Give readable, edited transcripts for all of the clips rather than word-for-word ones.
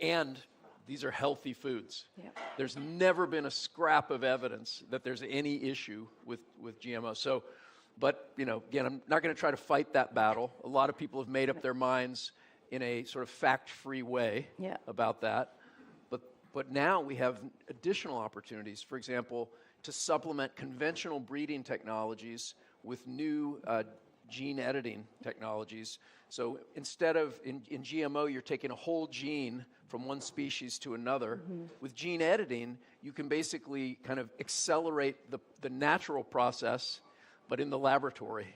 And these are healthy foods. Yeah. There's never been a scrap of evidence that there's any issue with GMO. So, but, again, I'm not going to try to fight that battle. A lot of people have made up their minds in a sort of fact-free way about that. But now we have additional opportunities, for example, to supplement conventional breeding technologies with new gene editing technologies. So instead of, in GMO, you're taking a whole gene from one species to another. Mm-hmm. With gene editing, you can basically kind of accelerate the natural process, but in the laboratory.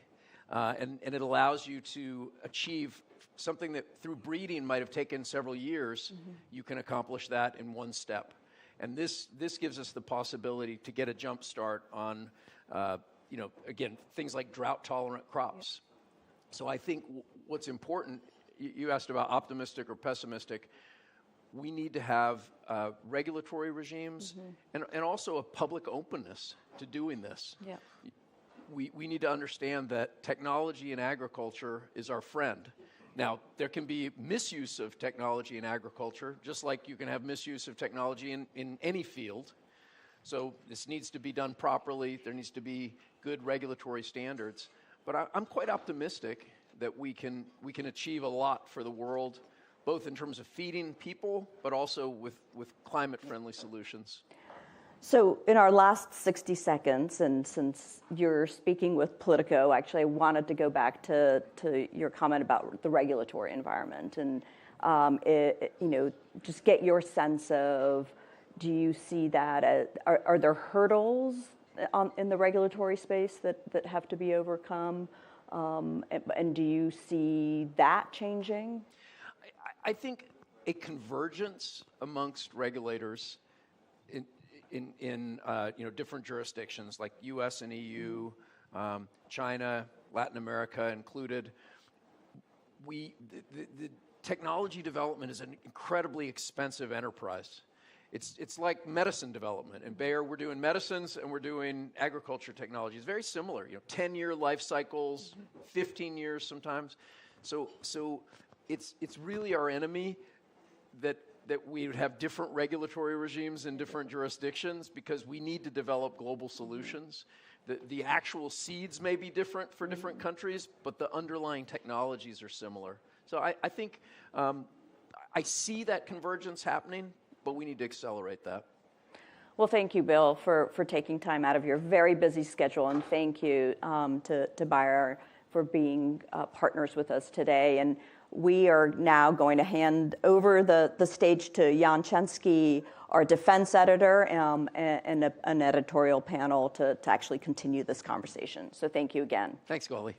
And it allows you to achieve something that through breeding might have taken several years. Mm-hmm. You can accomplish that in one step. And this gives us the possibility to get a jump start on, again, things like drought-tolerant crops. Yep. So I think what's important, you asked about optimistic or pessimistic, we need to have regulatory regimes and also a public openness to doing this. Yeah. We need to understand that technology in agriculture is our friend. Now, there can be misuse of technology in agriculture, just like you can have misuse of technology in any field. So this needs to be done properly. There needs to be good regulatory standards. But I'm quite optimistic that we can achieve a lot for the world, both in terms of feeding people, but also with climate-friendly solutions. So in our last 60 seconds, and since you're speaking with Politico, actually I wanted to go back to your comment about the regulatory environment and just get your sense of, do you see that are there hurdles in the regulatory space that have to be overcome? And do you see that changing? I think a convergence amongst regulators in different jurisdictions like U.S. and EU, China, Latin America included. The technology development is an incredibly expensive enterprise. It's like medicine development. In Bayer, we're doing medicines and we're doing agriculture technology. It's very similar. 10-year life cycles, 15 years sometimes. So it's really our enemy that we would have different regulatory regimes in different jurisdictions because we need to develop global solutions. The actual seeds may be different for different countries, but the underlying technologies are similar. So I think I see that convergence happening, but we need to accelerate that. Well, thank you, Bill, for taking time out of your very busy schedule, and thank you to Bayer for being partners with us today. And we are now going to hand over the stage to Jan Chensky, our defense editor, and an editorial panel to actually continue this conversation. So thank you again. Thanks, Golly.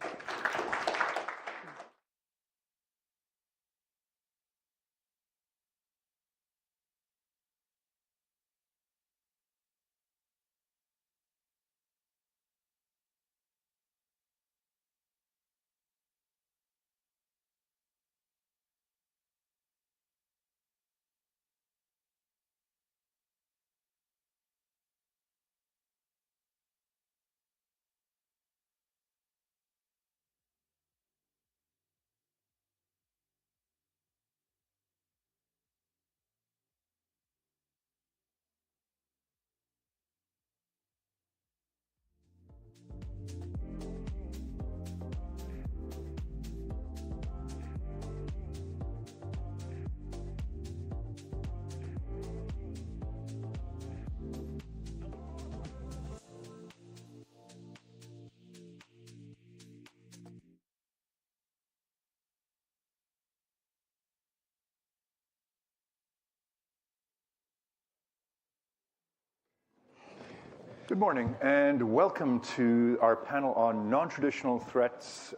Good morning, and welcome to our panel on non-traditional threats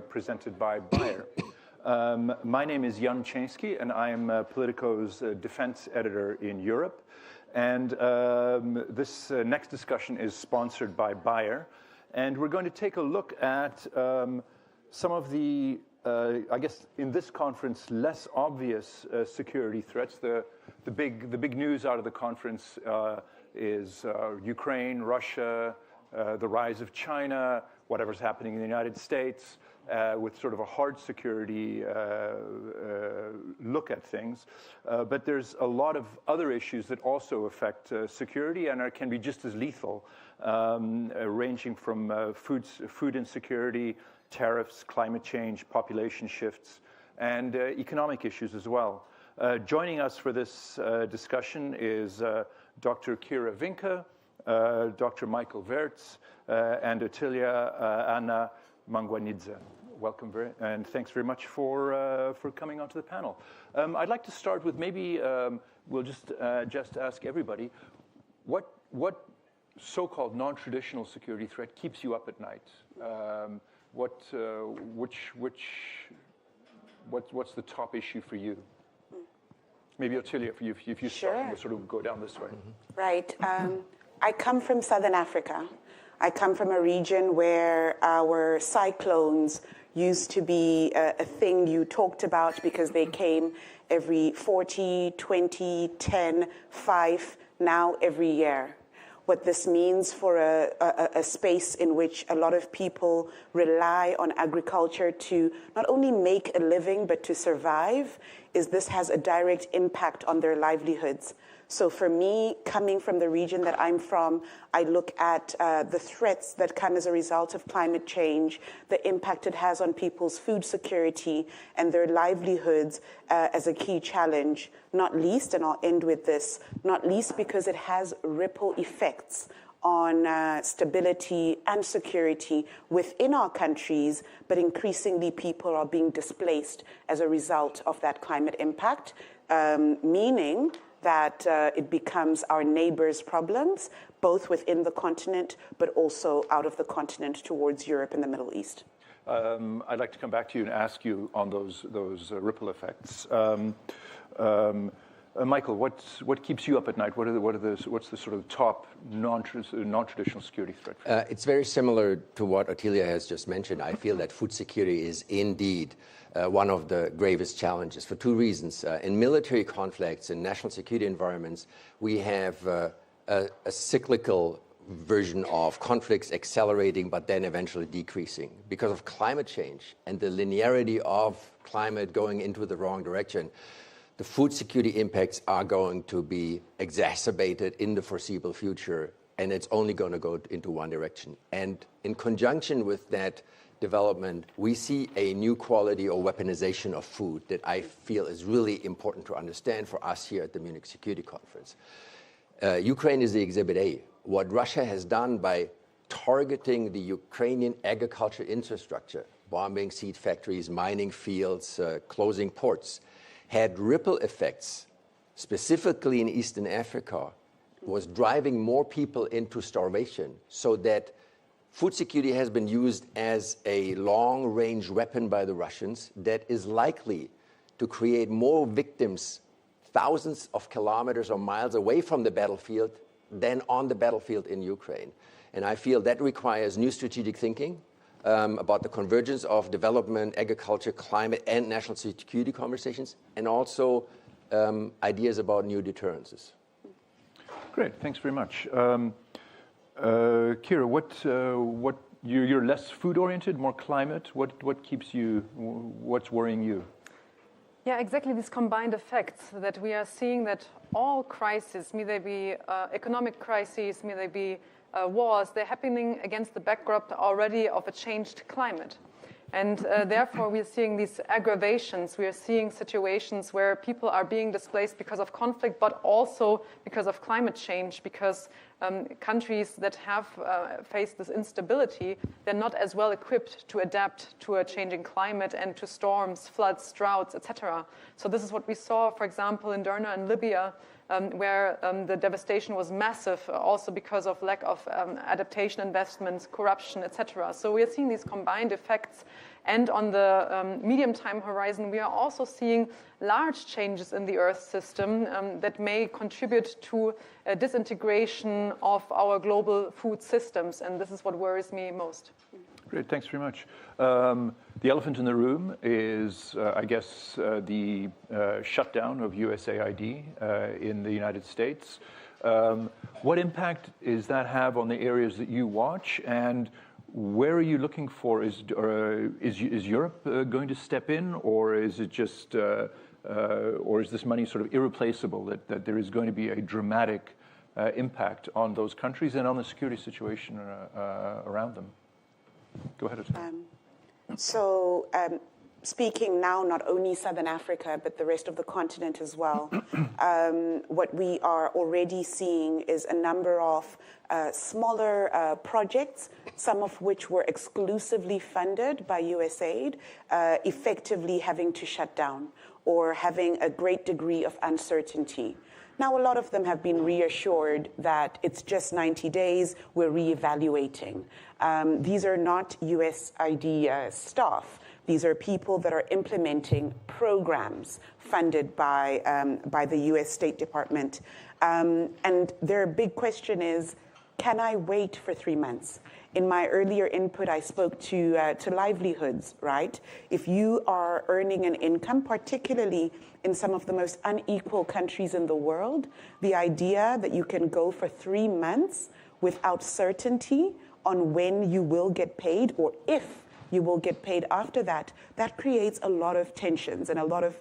presented by Bayer. My name is Jan Chensky, and I am Politico's defense editor in Europe. And this next discussion is sponsored by Bayer. And we're going to take a look at some of the, I guess, in this conference, less obvious security threats. The big news out of the conference is Ukraine, Russia, the rise of China, whatever's happening in the United States. with sort of a hard security look at things. But there's a lot of other issues that also affect security and can be just as lethal, ranging from food insecurity, tariffs, climate change, population shifts, and economic issues as well. Joining us for this discussion is Dr. Kira Vinka, Dr. Michael Wertz, and Ottilia Anna Mangwanidze. Welcome, and thanks very much for coming onto the panel. I'd like to start with maybe we'll just ask everybody, what so-called non-traditional security threat keeps you up at night? What's the top issue for you? Maybe Ottilia, if you start, we'll sort of go down this way. Right. I come from Southern Africa. I come from a region where our cyclones used to be a thing you talked about because they came every 40, 20, 10, 5, now every year. What this means for a space in which a lot of people rely on agriculture to not only make a living but to survive is this has a direct impact on their livelihoods. So for me, coming from the region that I'm from, I look at the threats that come as a result of climate change, the impact it has on people's food security and their livelihoods as a key challenge, not least, and I'll end with this, not least because it has ripple effects on stability and security within our countries, but increasingly people are being displaced as a result of that climate impact, meaning that it becomes our neighbors' problems, both within the continent, but also out of the continent towards Europe and the Middle East. I'd like to come back to you and ask you on those ripple effects. Michael, what keeps you up at night? What's the sort of top non-traditional security threat? It's very similar to what Ottilia has just mentioned. I feel that food security is indeed one of the gravest challenges for two reasons. In military conflicts and national security environments, we have a cyclical version of conflicts accelerating but then eventually decreasing. Because of climate change and the linearity of climate going into the wrong direction, the food security impacts are going to be exacerbated in the foreseeable future, and it's only going to go into one direction. And in conjunction with that development, we see a new quality or weaponization of food that I feel is really important to understand for us here at the Munich Security Conference. Ukraine is the exhibit A. What Russia has done by targeting the Ukrainian agriculture infrastructure, bombing seed factories, mining fields, closing ports, had ripple effects, specifically in Eastern Africa, was driving more people into starvation, so that food security has been used as a long-range weapon by the Russians that is likely to create more victims thousands of kilometers or miles away from the battlefield than on the battlefield in Ukraine. And I feel that requires new strategic thinking about the convergence of development, agriculture, climate, and national security conversations, and also ideas about new deterrences. Great, thanks very much. Kira, you're less food-oriented, more climate. What keeps you? What's worrying you? Yeah, exactly these combined effects that we are seeing, that all crises, may they be economic crises, may they be wars, they're happening against the backdrop already of a changed climate. And therefore, we're seeing these aggravations. We are seeing situations where people are being displaced because of conflict, but also because of climate change, because countries that have faced this instability, they're not as well equipped to adapt to a changing climate and to storms, floods, droughts, etc. So this is what we saw, for example, in Derna in Libya, where the devastation was massive, also because of lack of adaptation investments, corruption, etc. So we are seeing these combined effects. And on the medium time horizon, we are also seeing large changes in the Earth system that may contribute to a disintegration of our global food systems. And this is what worries me most. Great, thanks very much. The elephant in the room is, I guess, the shutdown of USAID in the United States. What impact does that have on the areas that you watch? And where are you looking for? Is Europe going to step in, or is it just, or is this money sort of irreplaceable? That there is going to be a dramatic impact on those countries and on the security situation around them? Go ahead, Attila. Speaking now not only Southern Africa, but the rest of the continent as well, what we are already seeing is a number of smaller projects, some of which were exclusively funded by USAID, effectively having to shut down or having a great degree of uncertainty. Now, a lot of them have been reassured that it's just 90 days, we're reevaluating. These are not USAID staff. These are people that are implementing programs funded by the U.S. State Department. And their big question is, can I wait for 3 months? In my earlier input, I spoke to livelihoods, right? If you are earning an income, particularly in some of the most unequal countries in the world, the idea that you can go for 3 months without certainty on when you will get paid or if you will get paid after that, that creates a lot of tensions and a lot of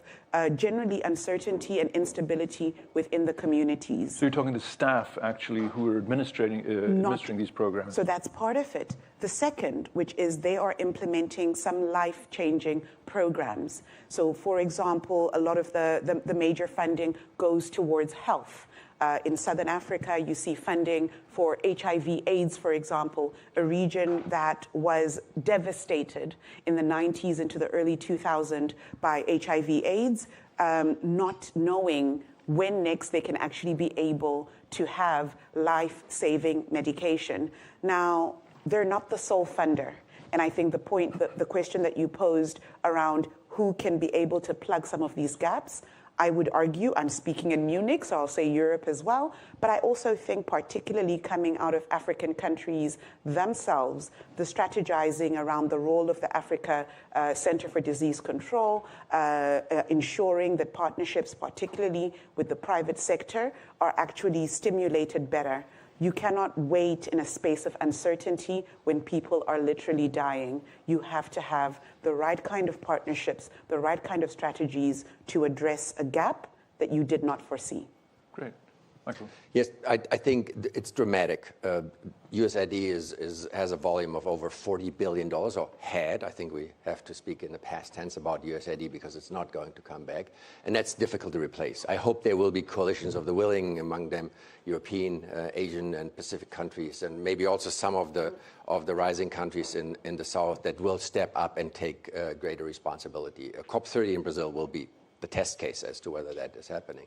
generally uncertainty and instability within the communities. So you're talking to staff, actually, who are administering these programs. So that's part of it. The second, which is they are implementing some life-changing programs. So, for example, a lot of the major funding goes towards health. In Southern Africa, you see funding for HIV/AIDS, for example, a region that was devastated in the 90s into the early 2000s by HIV/AIDS, not knowing when next they can actually be able to have life-saving medication. Now, they're not the sole funder. And I think the question that you posed around who can be able to plug some of these gaps, I would argue, I'm speaking in Munich, so I'll say Europe as well, but I also think particularly coming out of African countries themselves, the strategizing around the role of the Africa Center for Disease Control, ensuring that partnerships, particularly with the private sector, are actually stimulated better. You cannot wait in a space of uncertainty when people are literally dying. You have to have the right kind of partnerships, the right kind of strategies to address a gap that you did not foresee. Great. Michael? Yes, I think it's dramatic. USAID has a volume of over $40 billion, or had. I think we have to speak in the past tense about USAID because it's not going to come back. And that's difficult to replace. I hope there will be coalitions of the willing, among them European, Asian, and Pacific countries, and maybe also some of the rising countries in the South that will step up and take greater responsibility. COP30 in Brazil will be the test case as to whether that is happening.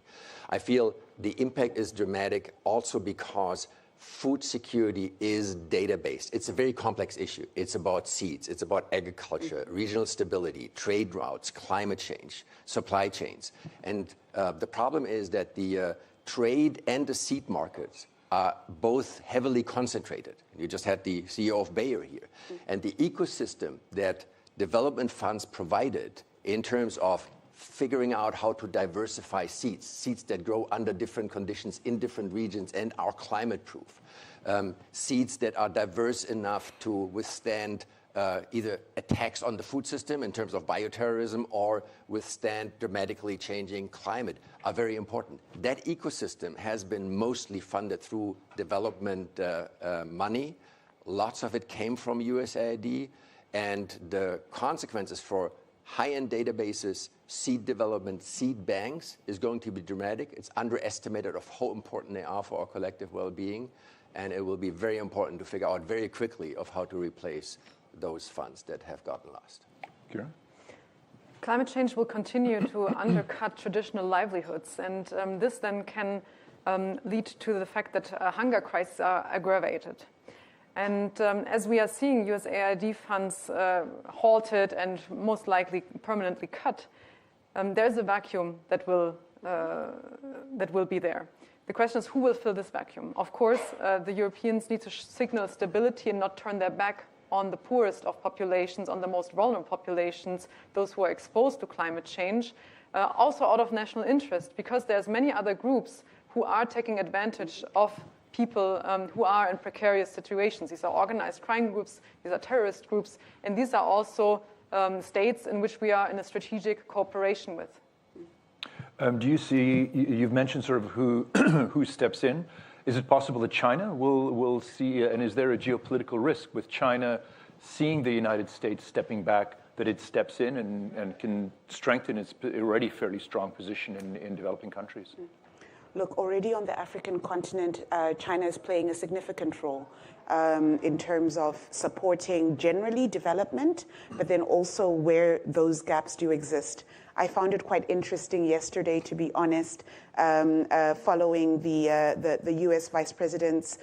I feel the impact is dramatic also because food security is data-based. It's a very complex issue. It's about seeds. It's about agriculture, regional stability, trade routes, climate change, supply chains. And the problem is that the trade and the seed markets are both heavily concentrated. You just had the CEO of Bayer here. And the ecosystem that development funds provided in terms of figuring out how to diversify seeds that grow under different conditions in different regions and are climate proof, seeds that are diverse enough to withstand either attacks on the food system in terms of bioterrorism or withstand dramatically changing climate are very important. That ecosystem has been mostly funded through development money. Lots of it came from USAID, and the consequences for high-end databases, seed development, seed banks is going to be dramatic. It's underestimated of how important they are for our collective well-being, and it will be very important to figure out very quickly of how to replace those funds that have gotten lost. Kira? Climate change will continue to undercut traditional livelihoods, and this then can lead to the fact that hunger crises are aggravated. And as we are seeing USAID funds halted and most likely permanently cut, there's a vacuum that will be there. The question is, who will fill this vacuum? Of course, the Europeans need to signal stability and not turn their back on the poorest of populations, on the most vulnerable populations, those who are exposed to climate change, also out of national interest, because there's many other groups who are taking advantage of people who are in precarious situations. These are organized crime groups, these are terrorist groups, and these are also states in which we are in a strategic cooperation with. Do you see, you've mentioned sort of who, who steps in. Is it possible that China will see, and is there a geopolitical risk with China seeing the United States stepping back, that it steps in and can strengthen its already fairly strong position in developing countries? Look, already on the African continent, China is playing a significant role in terms of supporting generally development, but then also where those gaps do exist. I found it quite interesting yesterday, to be honest, following the U.S. Vice President's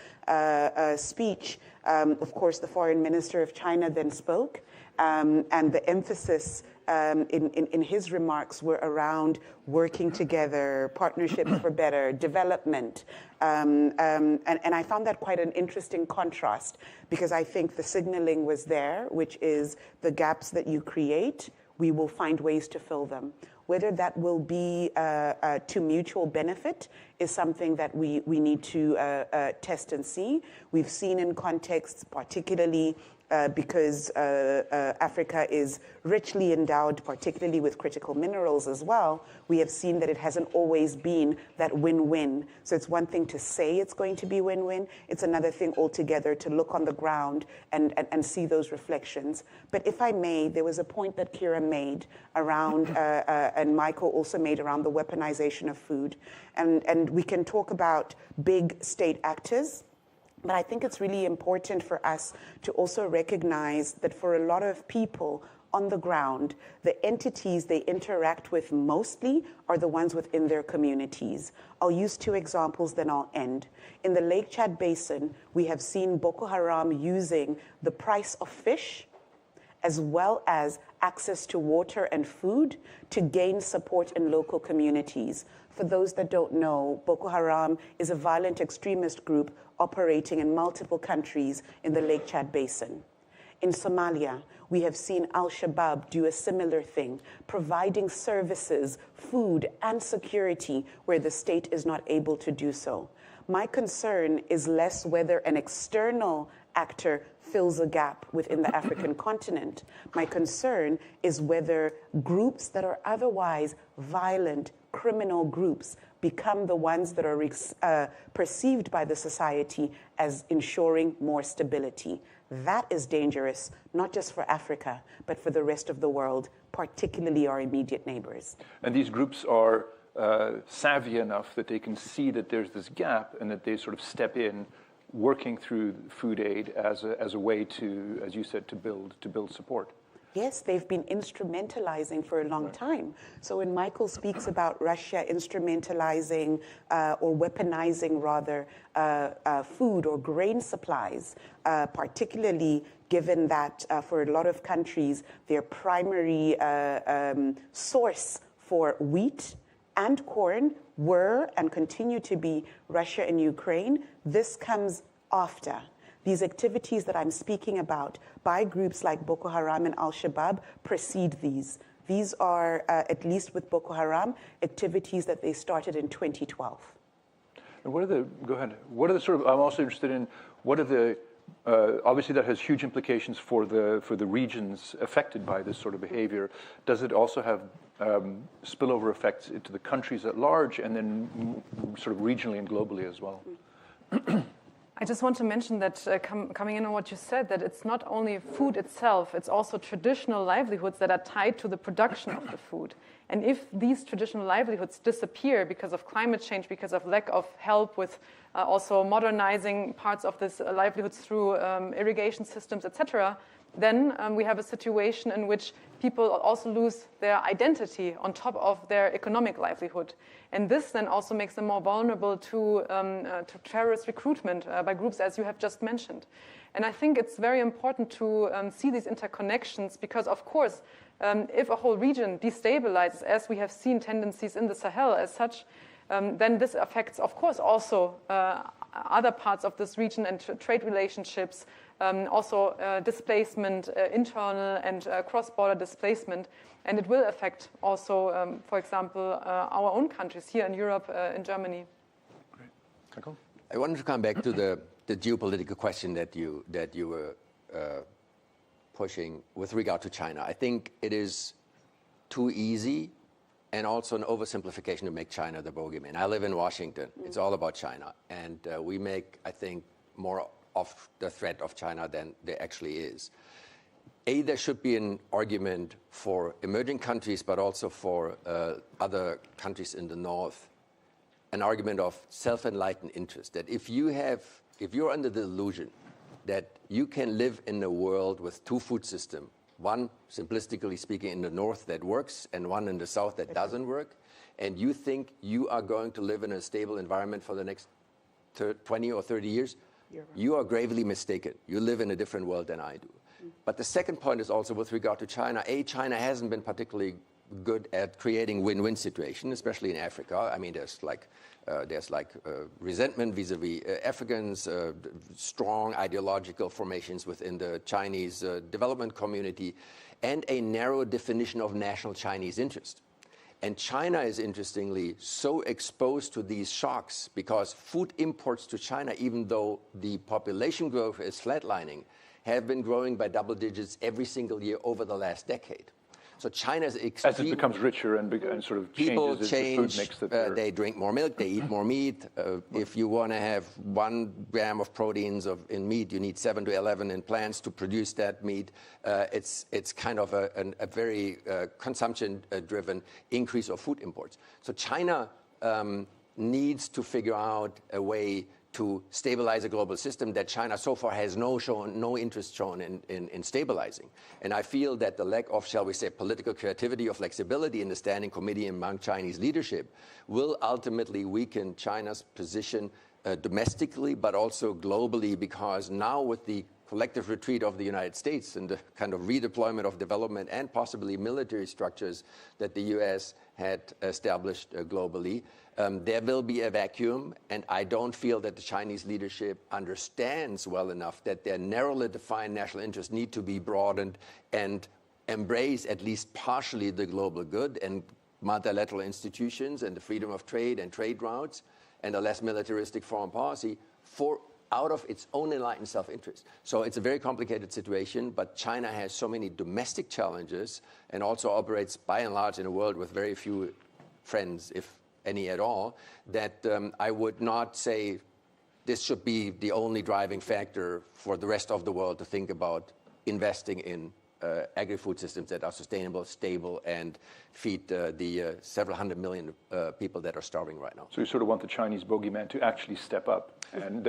speech. Of course, the Foreign Minister of China then spoke, and the emphasis in his remarks were around working together, partnerships for better, development. And I found that quite an interesting contrast, because I think the signaling was there, which is the gaps that you create, we will find ways to fill them. Whether that will be to mutual benefit is something that we need to test and see. We've seen in contexts, particularly because Africa is richly endowed, particularly with critical minerals as well, we have seen that it hasn't always been that win-win. So it's one thing to say it's going to be win-win. It's another thing altogether to look on the ground and see those reflections. But if I may, there was a point that Kira made around, and Michael also made around the weaponization of food. And we can talk about big state actors, but I think it's really important for us to also recognize that for a lot of people on the ground, the entities they interact with mostly are the ones within their communities. I'll use two examples, then I'll end. In the Lake Chad Basin, we have seen Boko Haram using the price of fish as well as access to water and food to gain support in local communities. For those that don't know, Boko Haram is a violent extremist group operating in multiple countries in the Lake Chad Basin. In Somalia, we have seen Al-Shabaab do a similar thing, providing services, food, and security where the state is not able to do so. My concern is less whether an external actor fills a gap within the African continent. My concern is whether groups that are otherwise violent, criminal groups become the ones that are perceived by the society as ensuring more stability. That is dangerous, not just for Africa, but for the rest of the world, particularly our immediate neighbors. And these groups are savvy enough that they can see that there's this gap and that they sort of step in, working through food aid as a way to, as you said, to build support. Yes, they've been instrumentalizing for a long time. So when Michael speaks about Russia instrumentalizing or weaponizing, rather, food or grain supplies, particularly given that for a lot of countries, their primary source for wheat and corn were and continue to be Russia and Ukraine, this comes after. These activities that I'm speaking about by groups like Boko Haram and Al-Shabaab precede these. These are, at least with Boko Haram, activities that they started in 2012. And what are the sort of, I'm also interested in, what are the, obviously that has huge implications for the regions affected by this sort of behavior. Does it also have spillover effects into the countries at large and then sort of regionally and globally as well? I just want to mention that coming in on what you said, that it's not only food itself, it's also traditional livelihoods that are tied to the production of the food. And if these traditional livelihoods disappear because of climate change, because of lack of help with also modernizing parts of these livelihoods through irrigation systems, etc., then we have a situation in which people also lose their identity on top of their economic livelihood. And this then also makes them more vulnerable to terrorist recruitment by groups, as you have just mentioned. And I think it's very important to see these interconnections because, of course, if a whole region destabilizes, as we have seen tendencies in the Sahel as such, then this affects, of course, also other parts of this region and trade relationships, also displacement, internal and cross-border displacement. And it will affect also, for example, our own countries here in Europe, in Germany. Great. Michael? I wanted to come back to the geopolitical question that you were pushing with regard to China. I think it is too easy and also an oversimplification to make China the bogeyman. I live in Washington. It's all about China. And we make, I think, more of the threat of China than there actually is. There should be an argument for emerging countries, but also for other countries in the North, an argument of self-enlightened interest, that if you're under the illusion that you can live in a world with two food systems, one, simplistically speaking, in the North that works and one in the South that doesn't work, and you think you are going to live in a stable environment for the next 20 or 30 years, you are gravely mistaken. You live in a different world than I do. But the second point is also with regard to China. China hasn't been particularly good at creating win-win situation, especially in Africa. I mean, there's resentment vis-a-vis Africans, strong ideological formations within the Chinese development community, and a narrow definition of national Chinese interest. And China is interestingly so exposed to these shocks because food imports to China, even though the population growth is flatlining, have been growing by double digits every single year over the last decade. So China is extremely... As it becomes richer and sort of changes its food mix. They drink more milk, they eat more meat. If you want to have 1 gram of proteins in meat, you need 7 to 11 in plants to produce that meat. It's kind of a very consumption-driven increase of food imports. So China needs to figure out a way to stabilize a global system that China so far has no interest shown in stabilizing. And I feel that the lack of, shall we say, political creativity or flexibility in the Standing Committee among Chinese leadership will ultimately weaken China's position domestically, but also globally, because now with the collective retreat of the United States and the kind of redeployment of development and possibly military structures that the U.S. had established globally, there will be a vacuum, and I don't feel that the Chinese leadership understands well enough that their narrowly defined national interests need to be broadened and embrace at least partially the global good and multilateral institutions and the freedom of trade and trade routes and a less militaristic foreign policy out of its own enlightened self-interest. So it's a very complicated situation, but China has so many domestic challenges and also operates by and large in a world with very few friends, if any at all, that I would not say this should be the only driving factor for the rest of the world to think about investing in agri-food systems that are sustainable, stable, and feed the several hundred million people that are starving right now. So you sort of want the Chinese bogeyman to actually step up and...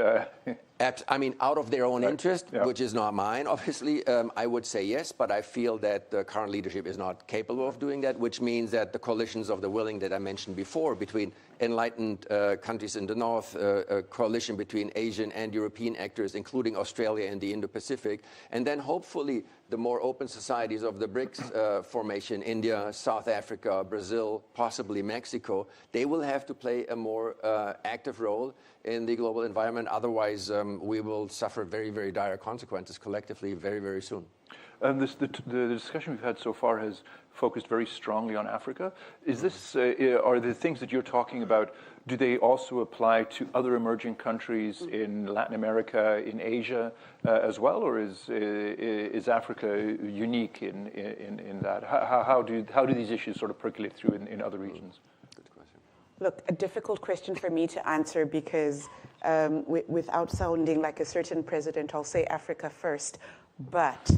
I mean, out of their own interest, which is not mine, obviously, I would say yes, but I feel that the current leadership is not capable of doing that, which means that the coalitions of the willing that I mentioned before between enlightened countries in the north, a coalition between Asian and European actors, including Australia and the Indo-Pacific, and then hopefully the more open societies of the BRICS formation, India, South Africa, Brazil, possibly Mexico, they will have to play a more active role in the global environment. Otherwise, we will suffer very, very dire consequences collectively very, very soon. The discussion we've had so far has focused very strongly on Africa. Is this, are the things that you're talking about, do they also apply to other emerging countries in Latin America, in Asia as well, or is Africa unique in that? How do these issues sort of percolate through in other regions? Good question. Look, a difficult question for me to answer because without sounding like a certain president, I'll say Africa first, but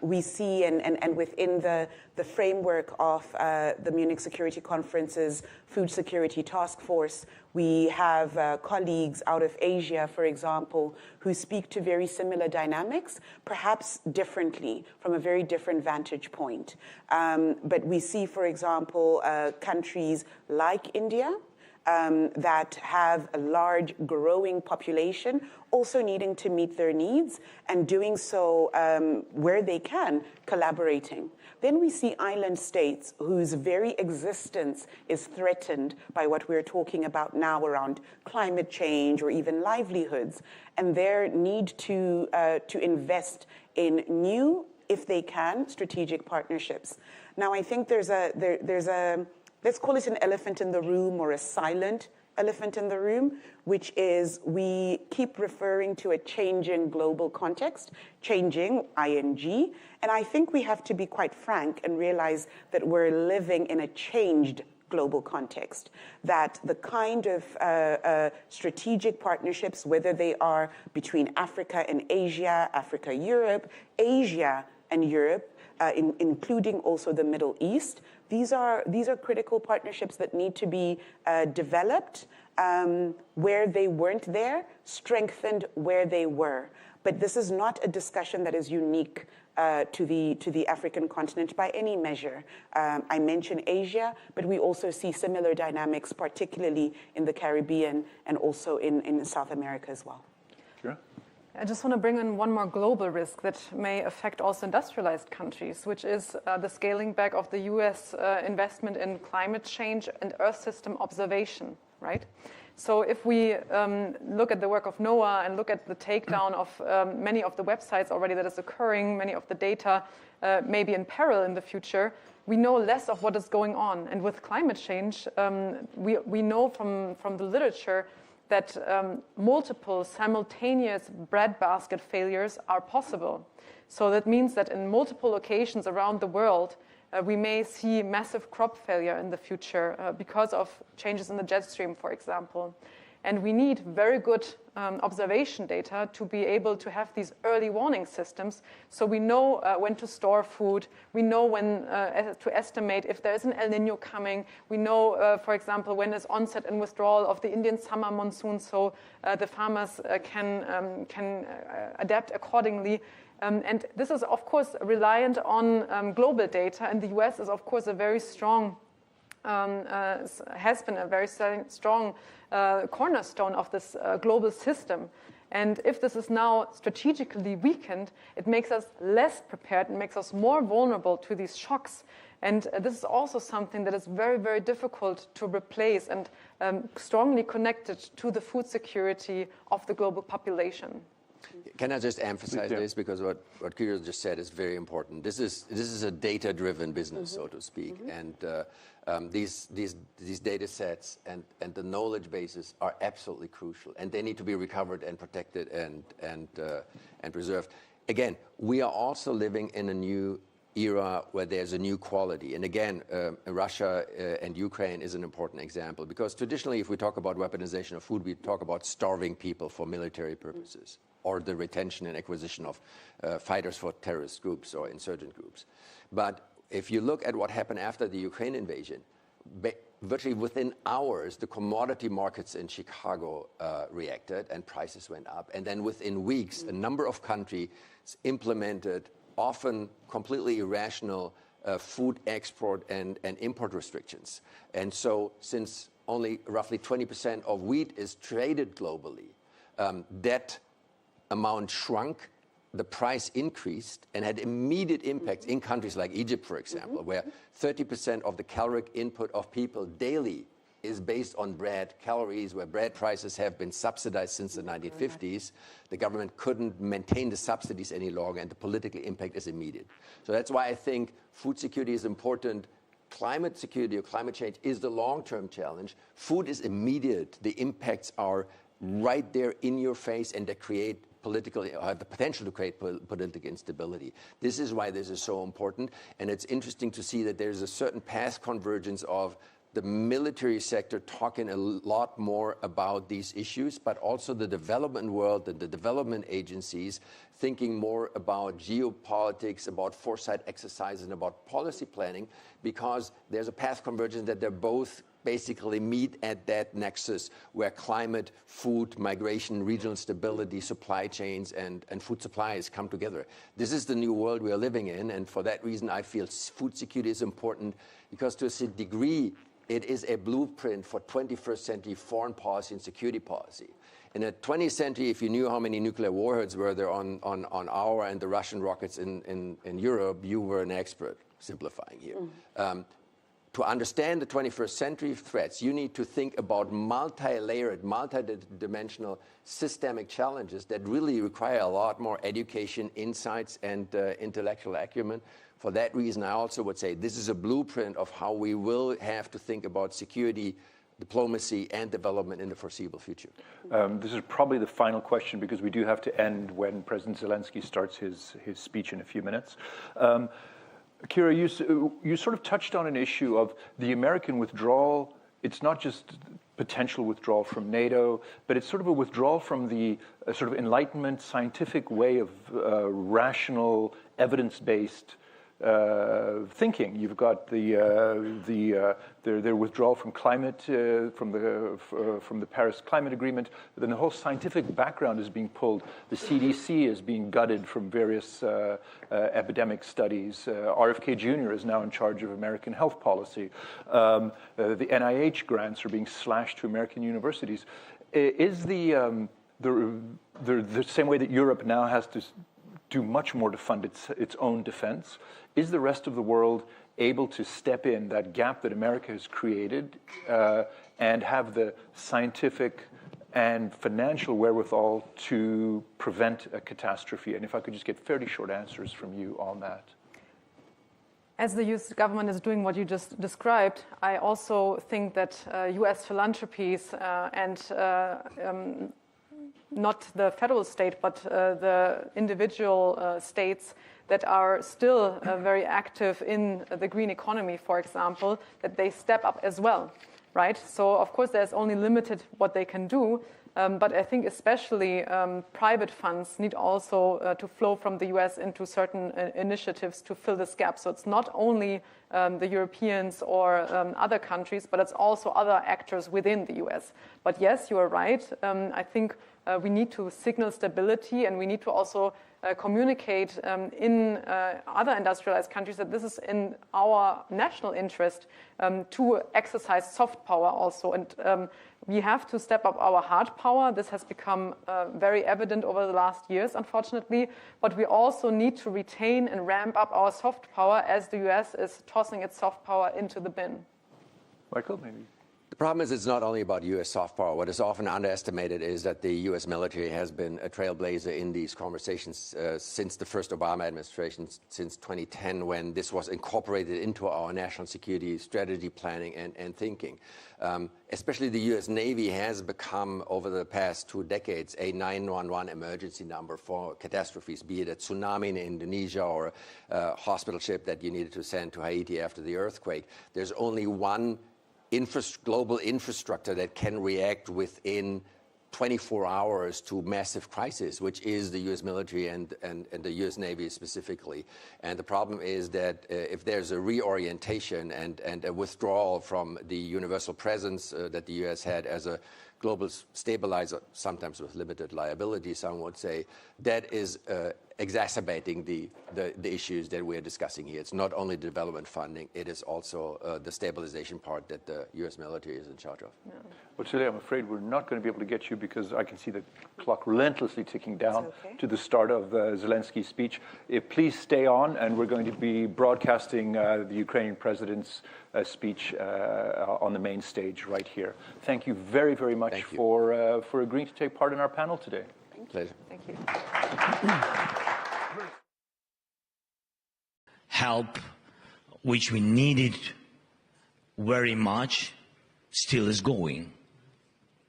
we see, and within the framework of the Munich Security Conference's Food Security Task Force, we have colleagues out of Asia, for example, who speak to very similar dynamics, perhaps differently, from a very different vantage point. But we see, for example, countries like India, that have a large growing population, also needing to meet their needs and doing so where they can, collaborating. Then we see island states whose very existence is threatened by what we're talking about now around climate change or even livelihoods, and their need to invest in new, if they can, strategic partnerships. Now, I think there's a let's call it an elephant in the room or a silent elephant in the room, which is we keep referring to a changing global context, changing, ing, and I think we have to be quite frank and realize that we're living in a changed global context, that the kind of strategic partnerships, whether they are between Africa and Asia, Africa-Europe, Asia and Europe, including also the Middle East, these are critical partnerships that need to be developed where they weren't there, strengthened where they were. But this is not a discussion that is unique to the African continent by any measure. I mentioned Asia, but we also see similar dynamics, particularly in the Caribbean and also in South America as well. Sure. I just want to bring in one more global risk that may affect also industrialized countries, which is the scaling back of the US investment in climate change and Earth system observation, right? So if we look at the work of NOAA and look at the takedown of many of the websites already that is occurring, many of the data may be in peril in the future, we know less of what is going on. And with climate change, we know from the literature that multiple simultaneous breadbasket failures are possible. So that means that in multiple locations around the world, we may see massive crop failure in the future because of changes in the jet stream, for example. And we need very good observation data to be able to have these early warning systems, so we know when to store food, we know when to estimate if there is an El Nino coming, we know, for example, when is onset and withdrawal of the Indian summer monsoon, so the farmers can adapt accordingly. And this is, of course, reliant on global data, and the US is, of course, a very strong, has been a very strong cornerstone of this global system. And if this is now strategically weakened, it makes us less prepared, it makes us more vulnerable to these shocks. And this is also something that is very, very difficult to replace and strongly connected to the food security of the global population. Can I just emphasize this, because what Kira just said is very important. This is a data-driven business, so to speak, and these data sets and the knowledge bases are absolutely crucial, and they need to be recovered and protected and preserved. Again, we are also living in a new era where there's a new quality. And again, Russia and Ukraine is an important example, because traditionally, if we talk about weaponization of food, we talk about starving people for military purposes, or the retention and acquisition of fighters for terrorist groups or insurgent groups. But if you look at what happened after the Ukraine invasion, virtually within hours, the commodity markets in Chicago reacted and prices went up. And then within weeks, a number of countries implemented often completely irrational food export and import restrictions. And so since only roughly 20% of wheat is traded globally, that amount shrunk, the price increased, and had immediate impacts in countries like Egypt, for example, where 30% of the caloric input of people daily is based on bread calories, where bread prices have been subsidized since the 1950s. The government couldn't maintain the subsidies any longer, and the political impact is immediate. So that's why I think food security is important. Climate security or climate change is the long-term challenge. Food is immediate. The impacts are right there in your face, and they create have the potential to create political instability. This is why this is so important, and it's interesting to see that there's a certain path convergence of the military sector talking a lot more about these issues, but also the development world and the development agencies thinking more about geopolitics, about foresight exercises, and about policy planning, because there's a path convergence that they're both basically meet at that nexus where climate, food, migration, regional stability, supply chains, and food supplies come together. This is the new world we are living in, and for that reason, I feel food security is important, because to a degree, it is a blueprint for 21st century foreign policy and security policy. In the 20th century, if you knew how many nuclear warheads were there on our and the Russian rockets in Europe, you were an expert, simplifying here. To understand the 21st century threats, you need to think about multi-layered, multi-dimensional systemic challenges that really require a lot more education, insights, and intellectual acumen. For that reason, I also would say this is a blueprint of how we will have to think about security diplomacy and development in the foreseeable future. This is probably the final question because we do have to end when President Zelensky starts his speech in a few minutes. Kira, you sort of touched on an issue of the American withdrawal. It's not just potential withdrawal from NATO, but it's sort of a withdrawal from the sort of Enlightenment scientific way of rational, evidence-based thinking. You've got their withdrawal from climate, from the Paris Climate Agreement. But then the whole scientific background is being pulled. The CDC is being gutted from various epidemic studies. RFK Jr. is now in charge of American health policy. The NIH grants are being slashed to American universities. Is the same way that Europe now has to do much more to fund its own defense? Is the rest of the world able to step in that gap that America has created and have the scientific and financial wherewithal to prevent a catastrophe? And if I could just get fairly short answers from you on that. As the US government is doing what you just described, I also think that US philanthropies and not the federal state, but the individual states that are still very active in the green economy, for example, that they step up as well, right? So, of course, there's only limited what they can do, but I think especially private funds need also to flow from the US into certain initiatives to fill this gap. So it's not only the Europeans or other countries, but it's also other actors within the US. But yes, you are right. I think we need to signal stability, and we need to also communicate in other industrialized countries that this is in our national interest to exercise soft power also. And we have to step up our hard power. This has become very evident over the last years, unfortunately. But we also need to retain and ramp up our soft power as the US is tossing its soft power into the bin. Michael, maybe? The problem is it's not only about U.S. soft power. What is often underestimated is that the U.S. military has been a trailblazer in these conversations since the first Obama administration, since 2010, when this was incorporated into our national security strategy planning and thinking. Especially the U.S. Navy has become, over the past 2 decades, a 911 emergency number for catastrophes, be it a tsunami in Indonesia or a hospital ship that you needed to send to Haiti after the earthquake. There's only one global infrastructure that can react within 24 hours to massive crisis, which is the U.S. military and the U.S. Navy specifically. And the problem is that if there's a reorientation and a withdrawal from the universal presence that the U.S. had as a global stabilizer, sometimes with limited liability, some would say, that is exacerbating the issues that we're discussing here. It's not only development funding, it is also the stabilization part that the U.S. military is in charge of. Yeah. Well, Celia, I'm afraid we're not going to be able to get you because I can see the clock relentlessly ticking down to the start of Zelensky's speech. Please stay on, and we're going to be broadcasting the Ukrainian president's speech on the main stage right here. Thank you very, very much for agreeing to take part in our panel today. Pleasure. Thank you. Help, which we needed very much, still is going.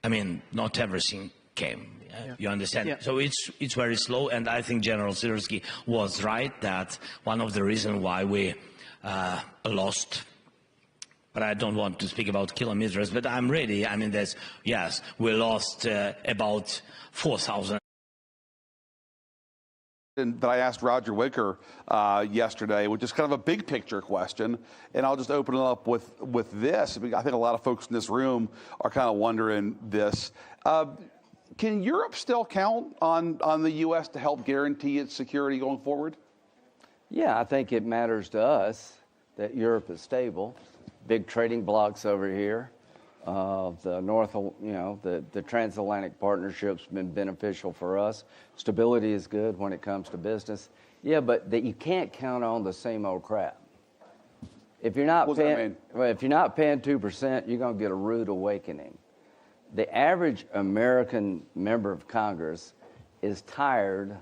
I mean, not everything came. You understand? Yeah. So it's very slow, and I think General Sirsky was right that one of the reasons why we lost. But I don't want to speak about kilometers. But I'm ready. I mean, we lost about 4,000. That I asked Roger Wicker yesterday, which is kind of a big picture question, and I'll just open it up with this. I think a lot of folks in this room are kind of wondering this. Can Europe still count on the U.S. to help guarantee its security going forward? Yeah, I think it matters to us that Europe is stable. Big trading blocs over here. The the transatlantic partnership's been beneficial for us. Stability is good when it comes to business. Yeah, but you can't count on the same old crap. If you're not paying 2%, you're going to get a rude awakening. The average American member of Congress is tired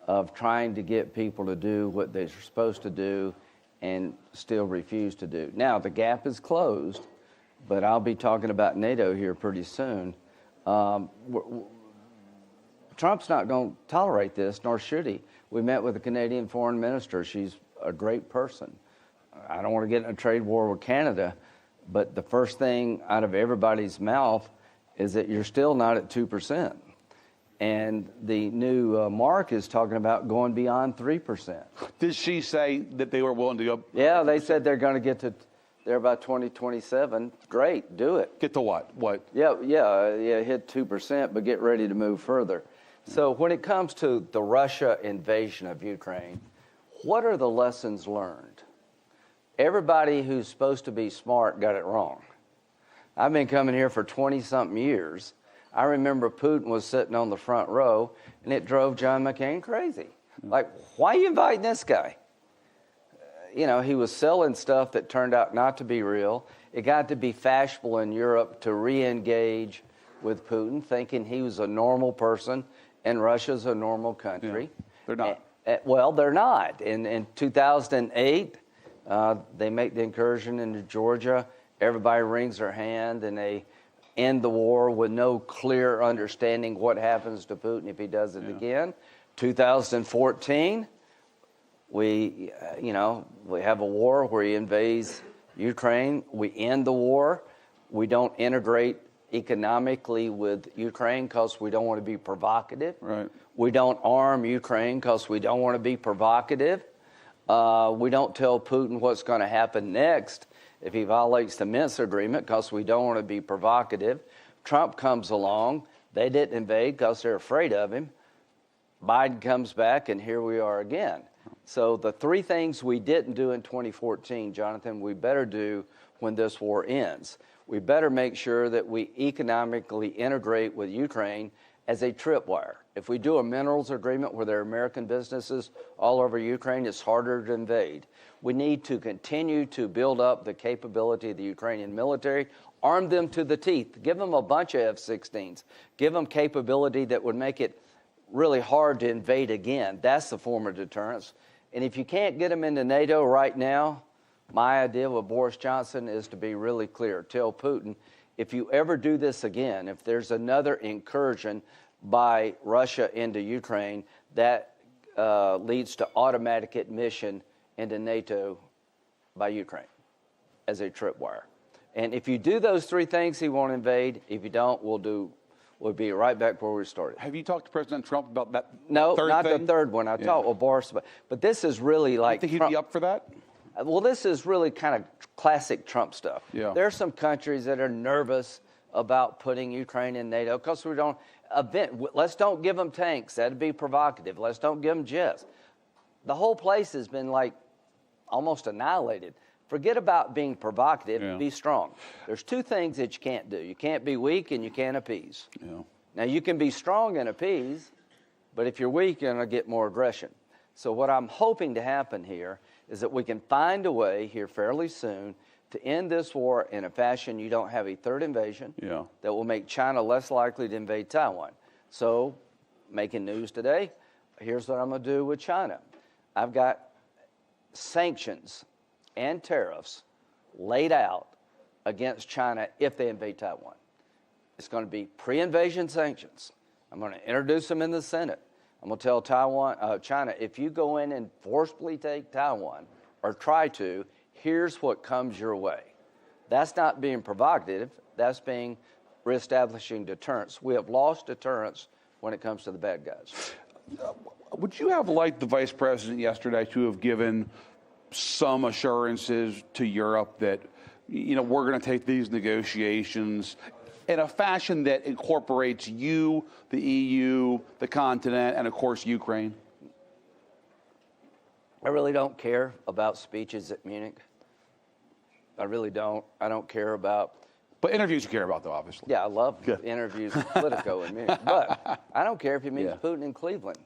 of trying to get people to do what they're supposed to do and still refuse to do. Now, the gap is closed. but I'll be talking about NATO here pretty soon. Trump's not going to tolerate this, nor should he. We met with the Canadian foreign minister. She's a great person. I don't want to get in a trade war with Canada, but the first thing out of everybody's mouth is that you're still not at 2%. And the new Mark is talking about going beyond 3%. Did she say that they were willing to go? Yeah, they said they're going to get to there by 2027. Great, do it. Get to what? What? Yeah, hit 2%, but get ready to move further. So when it comes to the Russia invasion of Ukraine, what are the lessons learned? Everybody who's supposed to be smart got it wrong. I've been coming here for 20-something years. I remember Putin was sitting on the front row, and it drove John McCain crazy. Like, why are you inviting this guy? He was selling stuff that turned out not to be real. It got to be fashionable in Europe to re-engage with Putin, thinking he was a normal person, and Russia's a normal country. Yeah, they're not. Well, they're not. In 2008, they make the incursion into Georgia. Everybody wrings their hand, and they end the war with no clear understanding what happens to Putin if he does it again. 2014, we have a war where he invades Ukraine. We end the war. We don't integrate economically with Ukraine because we don't want to be provocative. Right. We don't arm Ukraine because we don't want to be provocative. We don't tell Putin what's going to happen next if he violates the Minsk agreement because we don't want to be provocative. Trump comes along. They didn't invade because they're afraid of him. Biden comes back, and here we are again. So the three things we didn't do in 2014, Jonathan, we better do when this war ends. We better make sure that we economically integrate with Ukraine as a tripwire. If we do a minerals agreement where there are American businesses all over Ukraine, it's harder to invade. We need to continue to build up the capability of the Ukrainian military, arm them to the teeth, give them a bunch of F-16s, give them capability that would make it really hard to invade again. That's the form of deterrence. And if you can't get them into NATO right now, my idea with Boris Johnson is to be really clear. Tell Putin, if you ever do this again, if there's another incursion by Russia into Ukraine, that leads to automatic admission into NATO by Ukraine as a tripwire. And if you do those three things, he won't invade. If you don't, we'll be right back where we started. Have you talked to President Trump about that? No, not thing? the third one. I talked with Boris, but this is really like. You think he'd be up for that? Well, this is really kind of classic Trump stuff. Yeah. There are some countries that are nervous about putting Ukraine in NATO because we don't. Let's don't give them tanks. That'd be provocative. Let's don't give them jets. The whole place has been like almost annihilated. Forget about being provocative. Yeah. Be strong. There's two things that you can't do. You can't be weak and you can't appease. Yeah. Now, you can be strong and appease, but if you're weak, you're going to get more aggression. So what I'm hoping to happen here is that we can find a way here fairly soon to end this war in a fashion you don't have a third invasion that will make China less likely to invade Taiwan. So, making news today, here's what I'm going to do with China. I've got sanctions and tariffs laid out against China if they invade Taiwan. It's going to be pre-invasion sanctions. I'm going to introduce them in the Senate. I'm going to tell China, if you go in and forcibly take Taiwan or try to, here's what comes your way. That's not being provocative. That's being reestablishing deterrence. We have lost deterrence when it comes to the bad guys. Would you have liked the vice president yesterday to have given some assurances to Europe that, we're going to take these negotiations in a fashion that incorporates you, the EU, the continent, and of course, Ukraine? I really don't care about speeches at Munich. I really don't. I don't care about. But interviews you care about, though, obviously. Yeah, I love interviews with Politico in Munich. But I don't care if he meets Putin in Cleveland.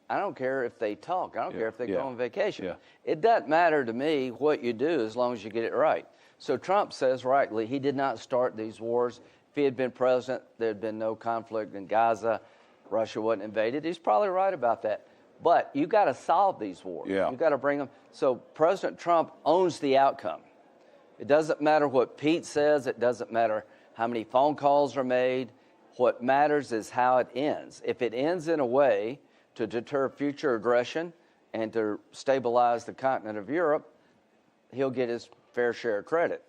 I don't care if they talk. I don't care if they go on vacation. Yeah. It doesn't matter to me what you do as long as you get it right. So Trump says rightly he did not start these wars. If he had been president, there had been no conflict in Gaza. Russia wasn't invaded. He's probably right about that. But you got to solve these wars. Yeah. You got to bring them. So President Trump owns the outcome. It doesn't matter what Pete says. It doesn't matter how many phone calls are made. What matters is how it ends. If it ends in a way to deter future aggression and to stabilize the continent of Europe, he'll get his fair share of credit.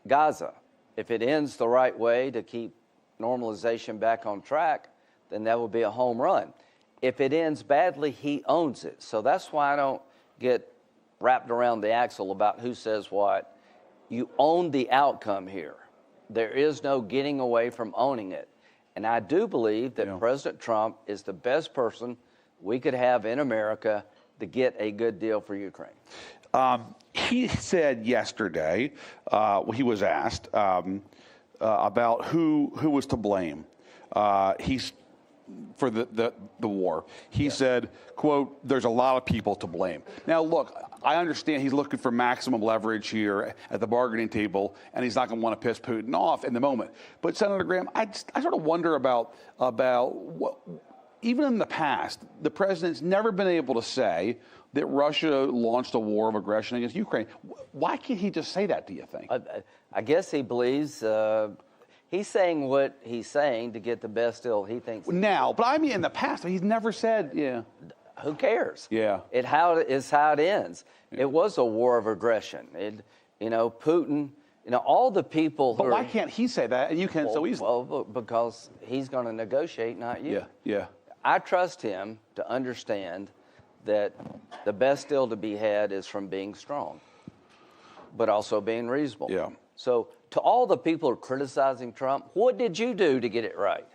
Gaza, if it ends the right way to keep normalization back on track, then that will be a home run. If it ends badly, he owns it. So that's why I don't get wrapped around the axle about who says what. You own the outcome here. There is no getting away from owning it. And I do believe that President Trump is the best person we could have in America to get a good deal for Ukraine. He said yesterday, he was asked about who was to blame. He's for the war. He said, quote, there's a lot of people to blame. Now, look, I understand he's looking for maximum leverage here at the bargaining table, and he's not going to want to piss Putin off in the moment. But, Senator Graham, I sort of wonder about what, even in the past, the president's never been able to say that Russia launched a war of aggression against Ukraine. Why can't he just say that, do you think? I guess he believes he's saying what he's saying to get the best deal he thinks. Now, but I mean in the past, he's never said, Who cares? Yeah. It's how it ends. Yeah. It was a war of aggression. Putin, all the people who But why can't he say that and you can so easily? Well, because he's going to negotiate, not you. Yeah. I trust him to understand that the best deal to be had is from being strong, but also being reasonable. Yeah. So to all the people who are criticizing Trump, what did you do to get it right?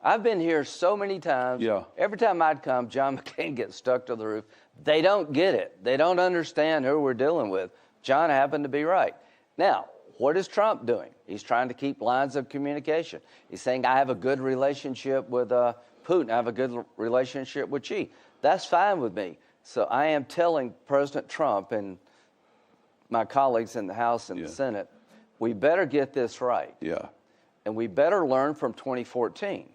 I've been here so many times. Yeah. Every time I'd come, John McCain gets stuck to the roof. They don't get it. They don't understand who we're dealing with. John happened to be right. Now, what is Trump doing? He's trying to keep lines of communication. He's saying, I have a good relationship with Putin. I have a good relationship with Xi. That's fine with me. So I am telling President Trump and my colleagues in the House and the Senate, we better get this right. Yeah. And we better learn from 2014.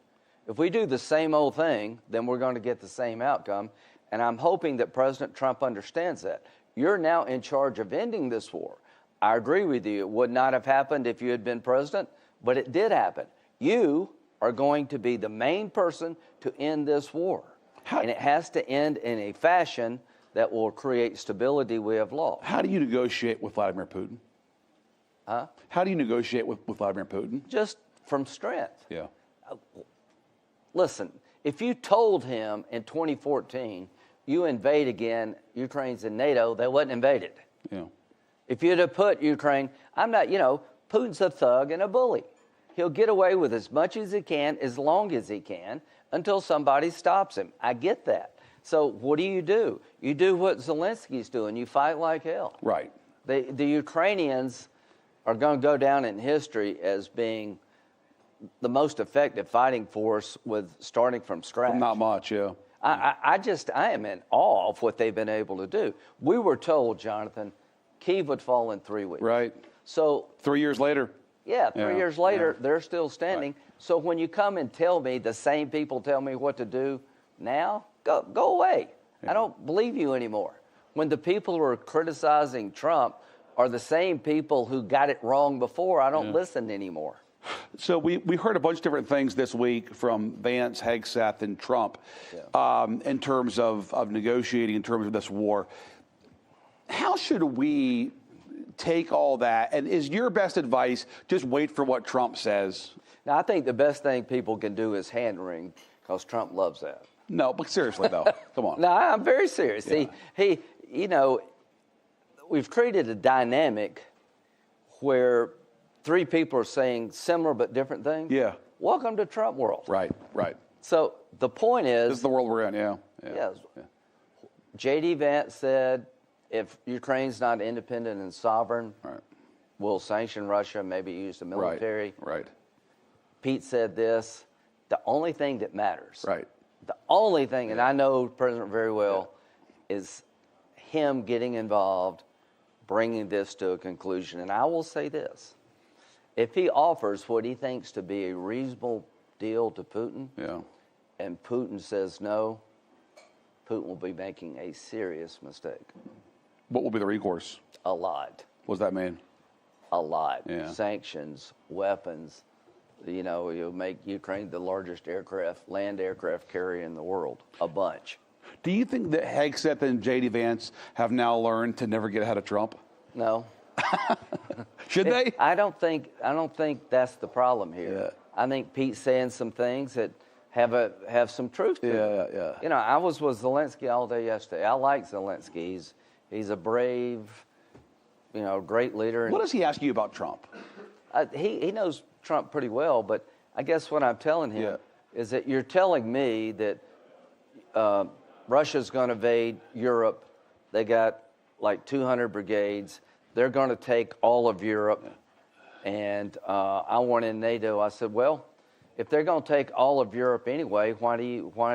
If we do the same old thing, then we're going to get the same outcome. And I'm hoping that President Trump understands that. You're now in charge of ending this war. I agree with you. It would not have happened if you had been president, but it did happen. You are going to be the main person to end this war. And it has to end in a fashion that will create stability we have lost. How do you negotiate with Vladimir Putin? Huh? How do you negotiate with Vladimir Putin? Just from strength. Yeah. Listen, if you told him in 2014, you invade again, Ukraine's in NATO, they wasn't invaded. Yeah. If you'd have put Ukraine, Putin's a thug and a bully. He'll get away with as much as he can, as long as he can, until somebody stops him. I get that. So what do? You do what Zelensky's doing. You fight like hell. Right. The Ukrainians are going to go down in history as being the most effective fighting force with starting from scratch. Not much, yeah. I am in awe of what they've been able to do. We were told, Jonathan, Kyiv would fall in 3 weeks. Right. So 3 years later. Yeah, 3 years later, they're still standing. Right. So when you come and tell me the same people tell me what to do now, go away. Yeah. I don't believe you anymore. When the people who are criticizing Trump are the same people who got it wrong before, I don't listen anymore. So we heard a bunch of different things this week from Vance, Hegseth, and Trump in terms of negotiating, in terms of this war. How should we take all that? And is your best advice just wait for what Trump says? Now, I think the best thing people can do is hand wring, because Trump loves that. No, but seriously, though, come on. No, I'm very serious. Yeah. We've created a dynamic where three people are saying similar but different things. Yeah. Welcome to Trump world. Right. So the point is, this is the world we're in, yeah. J.D. Vance said, if Ukraine's not independent and sovereign, we'll sanction Russia, maybe use the military. Right. Pete said this. The only thing that matters, the only thing, and I know the president very well, is him getting involved, bringing this to a conclusion. And I will say this. If he offers what he thinks to be a reasonable deal to Putin, and Putin says no, Putin will be making a serious mistake. What will be the recourse? A lot. What does that mean? A lot. Yeah. Sanctions, weapons. You know, you'll make Ukraine the largest land aircraft carrier in the world. A bunch. Do you think that Hegseth and J.D. Vance have now learned to never get ahead of Trump? No. Should they? I don't think that's the problem here. Yeah. I think Pete's saying some things that have some truth to it. Yeah. You know, I was with Zelensky all day yesterday. I like Zelensky. He's a brave, you know, great leader. What does he ask you about Trump? He knows Trump pretty well, but I guess what I'm telling him is that you're telling me that Russia's going to invade Europe. They got like 200 brigades. They're going to take all of Europe. And I want in NATO. I said, well, if they're going to take all of Europe anyway, why do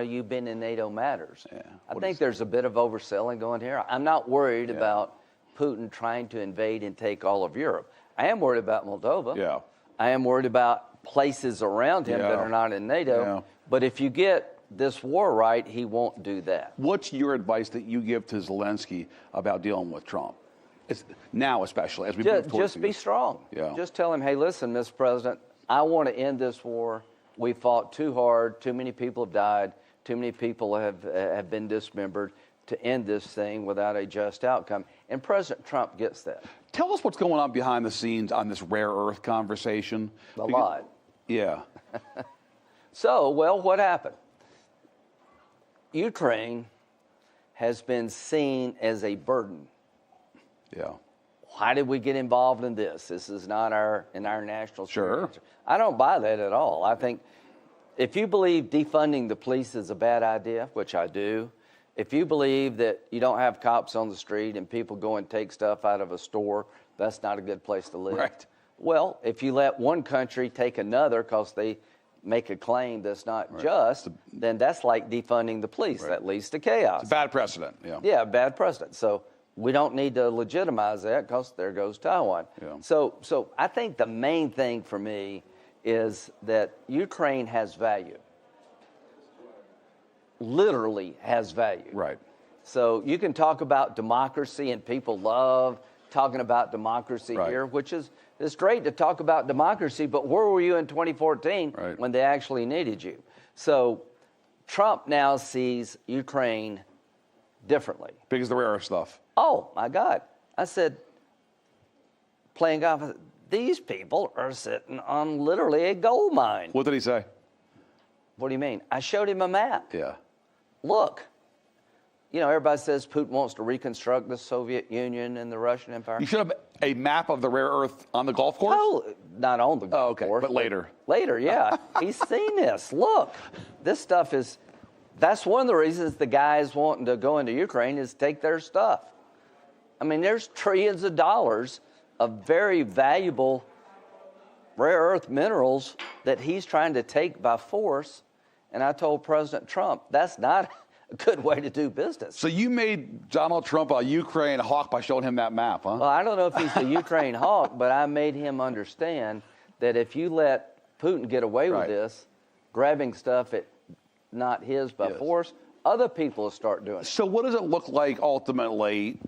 you been in NATO matters? Yeah. I think there's a bit of overselling going here. I'm not worried about Putin trying to invade and take all of Europe. I am worried about Moldova. Yeah. I am worried about places around him that are not in NATO. Yeah. But if you get this war right, he won't do that. What's your advice that you give to Zelensky about dealing with Trump? Now, especially as we move towards just be strong. Yeah. Just tell him, hey, listen, Mr. President, I want to end this war. We fought too hard. Too many people have died. Too many people have been dismembered to end this thing without a just outcome. And President Trump gets that. Tell us what's going on behind the scenes on this rare earth conversation. A lot. Yeah. So, well, what happened? Ukraine has been seen as a burden. Yeah. Why did we get involved in this? This is not in our national security. Sure. I don't buy that at all. I think if you believe defunding the police is a bad idea, which I do, if you believe that you don't have cops on the street and people go and take stuff out of a store, that's not a good place to live. Right. Well, if you let one country take another because they make a claim that's not just, then that's like defunding the police. That leads to chaos. It's a bad precedent. Yeah. Yeah, bad precedent. So we don't need to legitimize that because there goes Taiwan. Yeah. So I think the main thing for me is that Ukraine has value. Literally has value. Right. So you can talk about democracy, and people love talking about democracy here, which is it's great to talk about democracy, but where were you in 2014 when they actually needed you? So Trump now sees Ukraine differently. Because the rare earth stuff. Oh, my God. I said, playing golf, these people are sitting on literally a gold mine. What did he say? What do you mean? I showed him a map. Yeah. Look. You know, everybody says Putin wants to reconstruct the Soviet Union and the Russian Empire. You should have a map of the rare earth on the golf course? Oh, not on the golf course. But later. Later, yeah. He's seen this. Look, this stuff is, that's one of the reasons the guys wanting to go into Ukraine is take their stuff. I mean, there's trillions of dollars of very valuable rare earth minerals that he's trying to take by force. And I told President Trump, that's not a good way to do business. So you made Donald Trump a Ukraine hawk by showing him that map, huh? Well, I don't know if he's the Ukraine hawk, but I made him understand that if you let Putin get away with this, grabbing stuff at not his by force, other people will start doing it. So what does it look like ultimately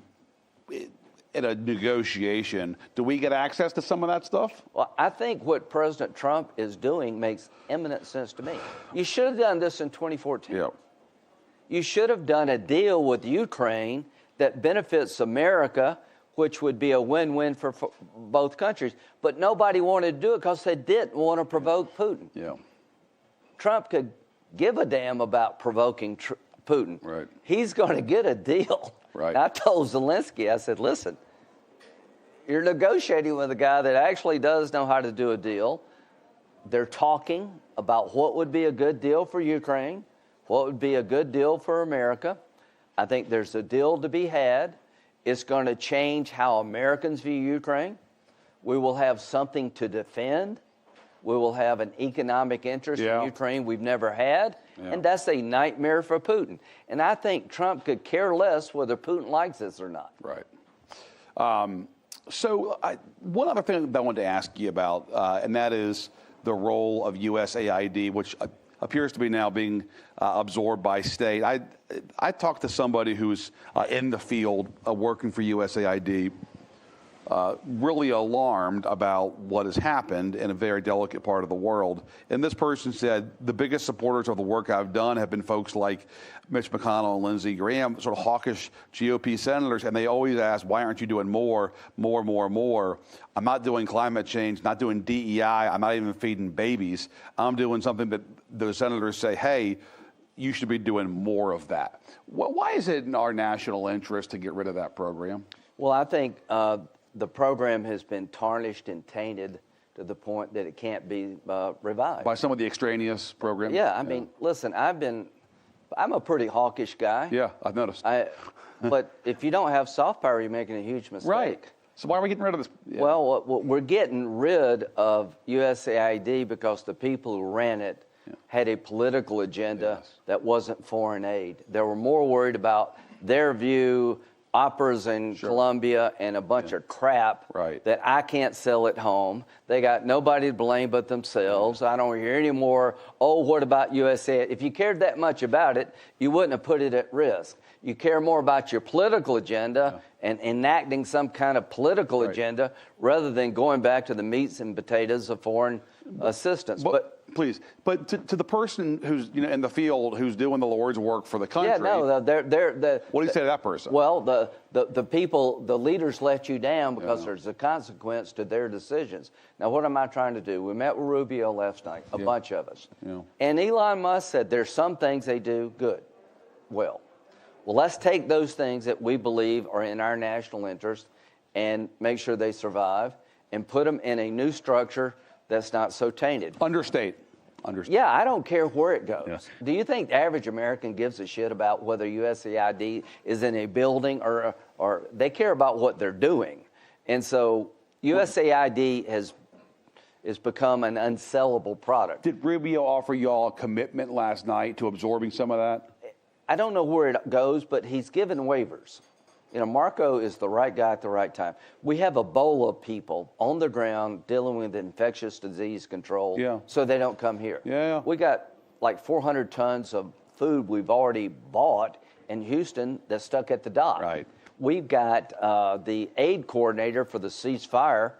in a negotiation? Do we get access to some of that stuff? Well, I think what President Trump is doing makes eminent sense to me. You should have done this in 2014. Yeah. You should have done a deal with Ukraine that benefits America, which would be a win-win for both countries. But nobody wanted to do it because they didn't want to provoke Putin. Yeah. Trump could give a damn about provoking Putin. Right. He's going to get a deal. Right. I told Zelensky, I said, listen, you're negotiating with a guy that actually does know how to do a deal. They're talking about what would be a good deal for Ukraine, what would be a good deal for America. I think there's a deal to be had. It's going to change how Americans view Ukraine. We will have something to defend. We will have an economic interest in Ukraine we've never had. And that's a nightmare for Putin. And I think Trump could care less whether Putin likes this or not. Right. So one other thing that I wanted to ask you about, and that is the role of USAID, which appears to be now being absorbed by state. I talked to somebody who's in the field working for USAID, really alarmed about what has happened in a very delicate part of the world. And this person said, the biggest supporters of the work I've done have been folks like Mitch McConnell and Lindsey Graham, sort of hawkish GOP senators, and they always ask, why aren't you doing more? I'm not doing climate change, not doing DEI, I'm not even feeding babies. I'm doing something that the senators say, hey, you should be doing more of that. Why is it in our national interest to get rid of that program? Well, I think the program has been tarnished and tainted to the point that it can't be revived. By some of the extraneous programs? Yeah, I mean, listen, I'm a pretty hawkish guy. Yeah, I've noticed. But if you don't have soft power, you're making a huge mistake. Right. So why are we getting rid of this? Yeah. Well, we're getting rid of USAID because the people who ran it had a political agenda that wasn't foreign aid. They were more worried about their view, operas in Colombia, and a bunch of crap that I can't sell at home. They got nobody to blame but themselves. I don't hear any more, oh, what about USAID? If you cared that much about it, you wouldn't have put it at risk. You care more about your political agenda and enacting some kind of political agenda rather than going back to the meats and potatoes of foreign assistance. But please, but to the person who's in the field who's doing the Lord's work for the country. Yeah, no, they're what do you say to that person? Well, the people, the leaders let you down because there's a consequence to their decisions. Now, what am I trying to do? We met with Rubio last night, a bunch of us. And Elon Musk said there's some things they do good. Well, let's take those things that we believe are in our national interest and make sure they survive and put them in a new structure that's not so tainted. Understate. Yeah, I don't care where it goes. Yes. Do you think the average American gives a shit about whether USAID is in a building or they care about what they're doing? And so USAID has become an unsellable product. Did Rubio offer you all a commitment last night to absorbing some of that? I don't know where it goes, but he's given waivers. Marco is the right guy at the right time. We have Ebola people on the ground dealing with infectious disease control so they don't come here. Yeah. We got like 400 tons of food we've already bought in Houston that's stuck at the dock. Right. We've got the aid coordinator for the ceasefire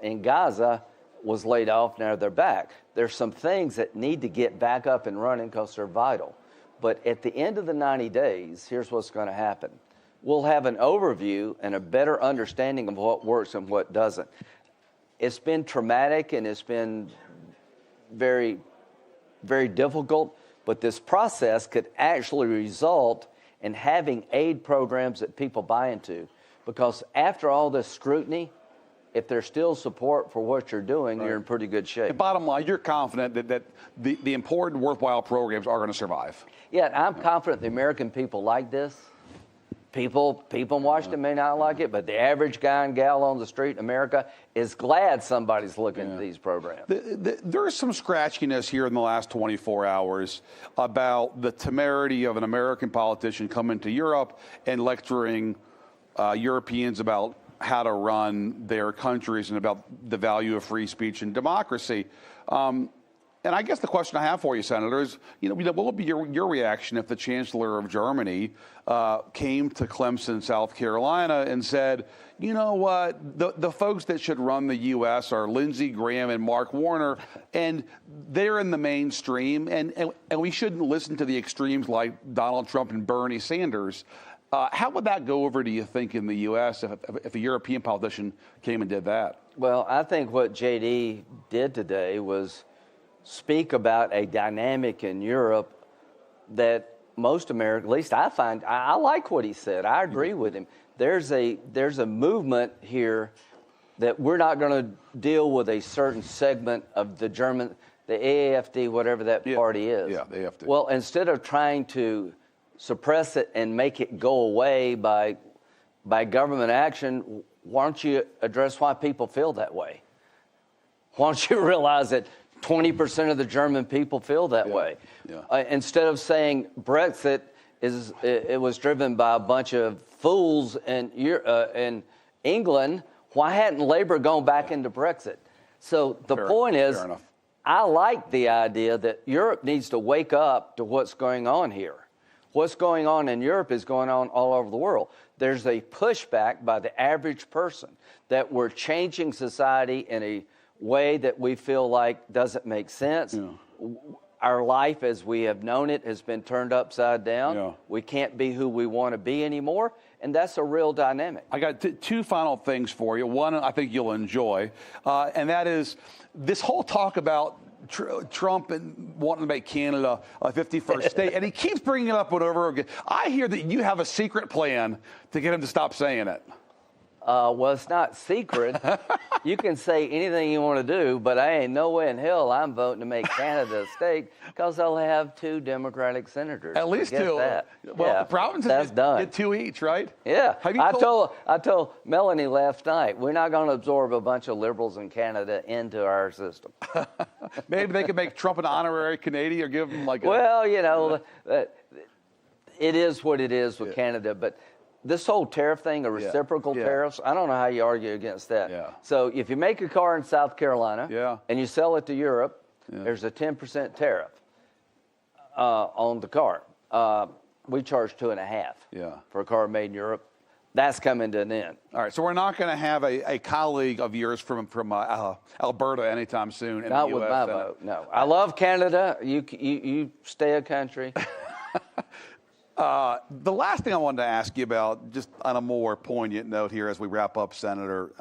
in Gaza was laid off, now they're back. There's some things that need to get back up and running because they're vital. But at the end of the 90 days, here's what's going to happen. We'll have an overview and a better understanding of what works and what doesn't. It's been traumatic and it's been very, very difficult, but this process could actually result in having aid programs that people buy into. Because after all this scrutiny, if there's still support for what you're doing, you're in pretty good shape. And bottom line, you're confident that the important, worthwhile programs are going to survive. Yeah, I'm confident the American people like this. People in Washington may not like it, but the average guy and gal on the street in America is glad somebody's looking at these programs. There is some scratchiness here in the last 24 hours about the temerity of an American politician coming to Europe and lecturing Europeans about how to run their countries and about the value of free speech and democracy. And I guess the question I have for you, Senator, is, what would be your reaction if the Chancellor of Germany came to Clemson, South Carolina, and said, you know what, the folks that should run the U.S. are Lindsey Graham and Mark Warner, and they're in the mainstream, and we shouldn't listen to the extremes like Donald Trump and Bernie Sanders. How would that go over, do you think, in the U.S. if a European politician came and did that? Well, I think what J.D. did today was speak about a dynamic in Europe that most Americans, at least I find, I like what he said. I agree with him. There's a movement here that we're not going to deal with a certain segment of the German, the AAFD, whatever that party is. Yeah, the AFD. Well, instead of trying to suppress it and make it go away by government action, why don't you address why people feel that way? Why don't you realize that 20% of the German people feel that way? Instead of saying Brexit it was driven by a bunch of fools in England, why hadn't Labour gone back into Brexit? So the point is, I like the idea that Europe needs to wake up to what's going on here. What's going on in Europe is going on all over the world. There's a pushback by the average person that we're changing society in a way that we feel like doesn't make sense. Yeah. Our life as we have known it has been turned upside down. Yeah. We can't be who we want to be anymore, and that's a real dynamic. I got two final things for you. One I think you'll enjoy, and that is this whole talk about Trump and wanting to make Canada a 51st state, and he keeps bringing it up over again. I hear that you have a secret plan to get him to stop saying it. Well, it's not secret. You can say anything you want to do, but I ain't no way in hell I'm voting to make Canada a state because they'll have 2 Democratic senators. At least 2. That. Well, yeah, the provinces get 2 each, right? Yeah. I told Melanie last night, we're not going to absorb a bunch of liberals in Canada into our system. Maybe they could make Trump an honorary Canadian or give him like Well, you know, it is what it is with Canada, but this whole tariff thing, or reciprocal tariffs, I don't know how you argue against that. Yeah. So if you make a car in South Carolina and you sell it to Europe, there's a 10% tariff on the car. We charge 2.5% for a car made in Europe. That's coming to an end. All right, so we're not going to have a colleague of yours from Alberta anytime soon. Not with my vote, no. I love Canada. You stay a country. The last thing I wanted to ask you about, just on a more poignant note here as we wrap up, Senator,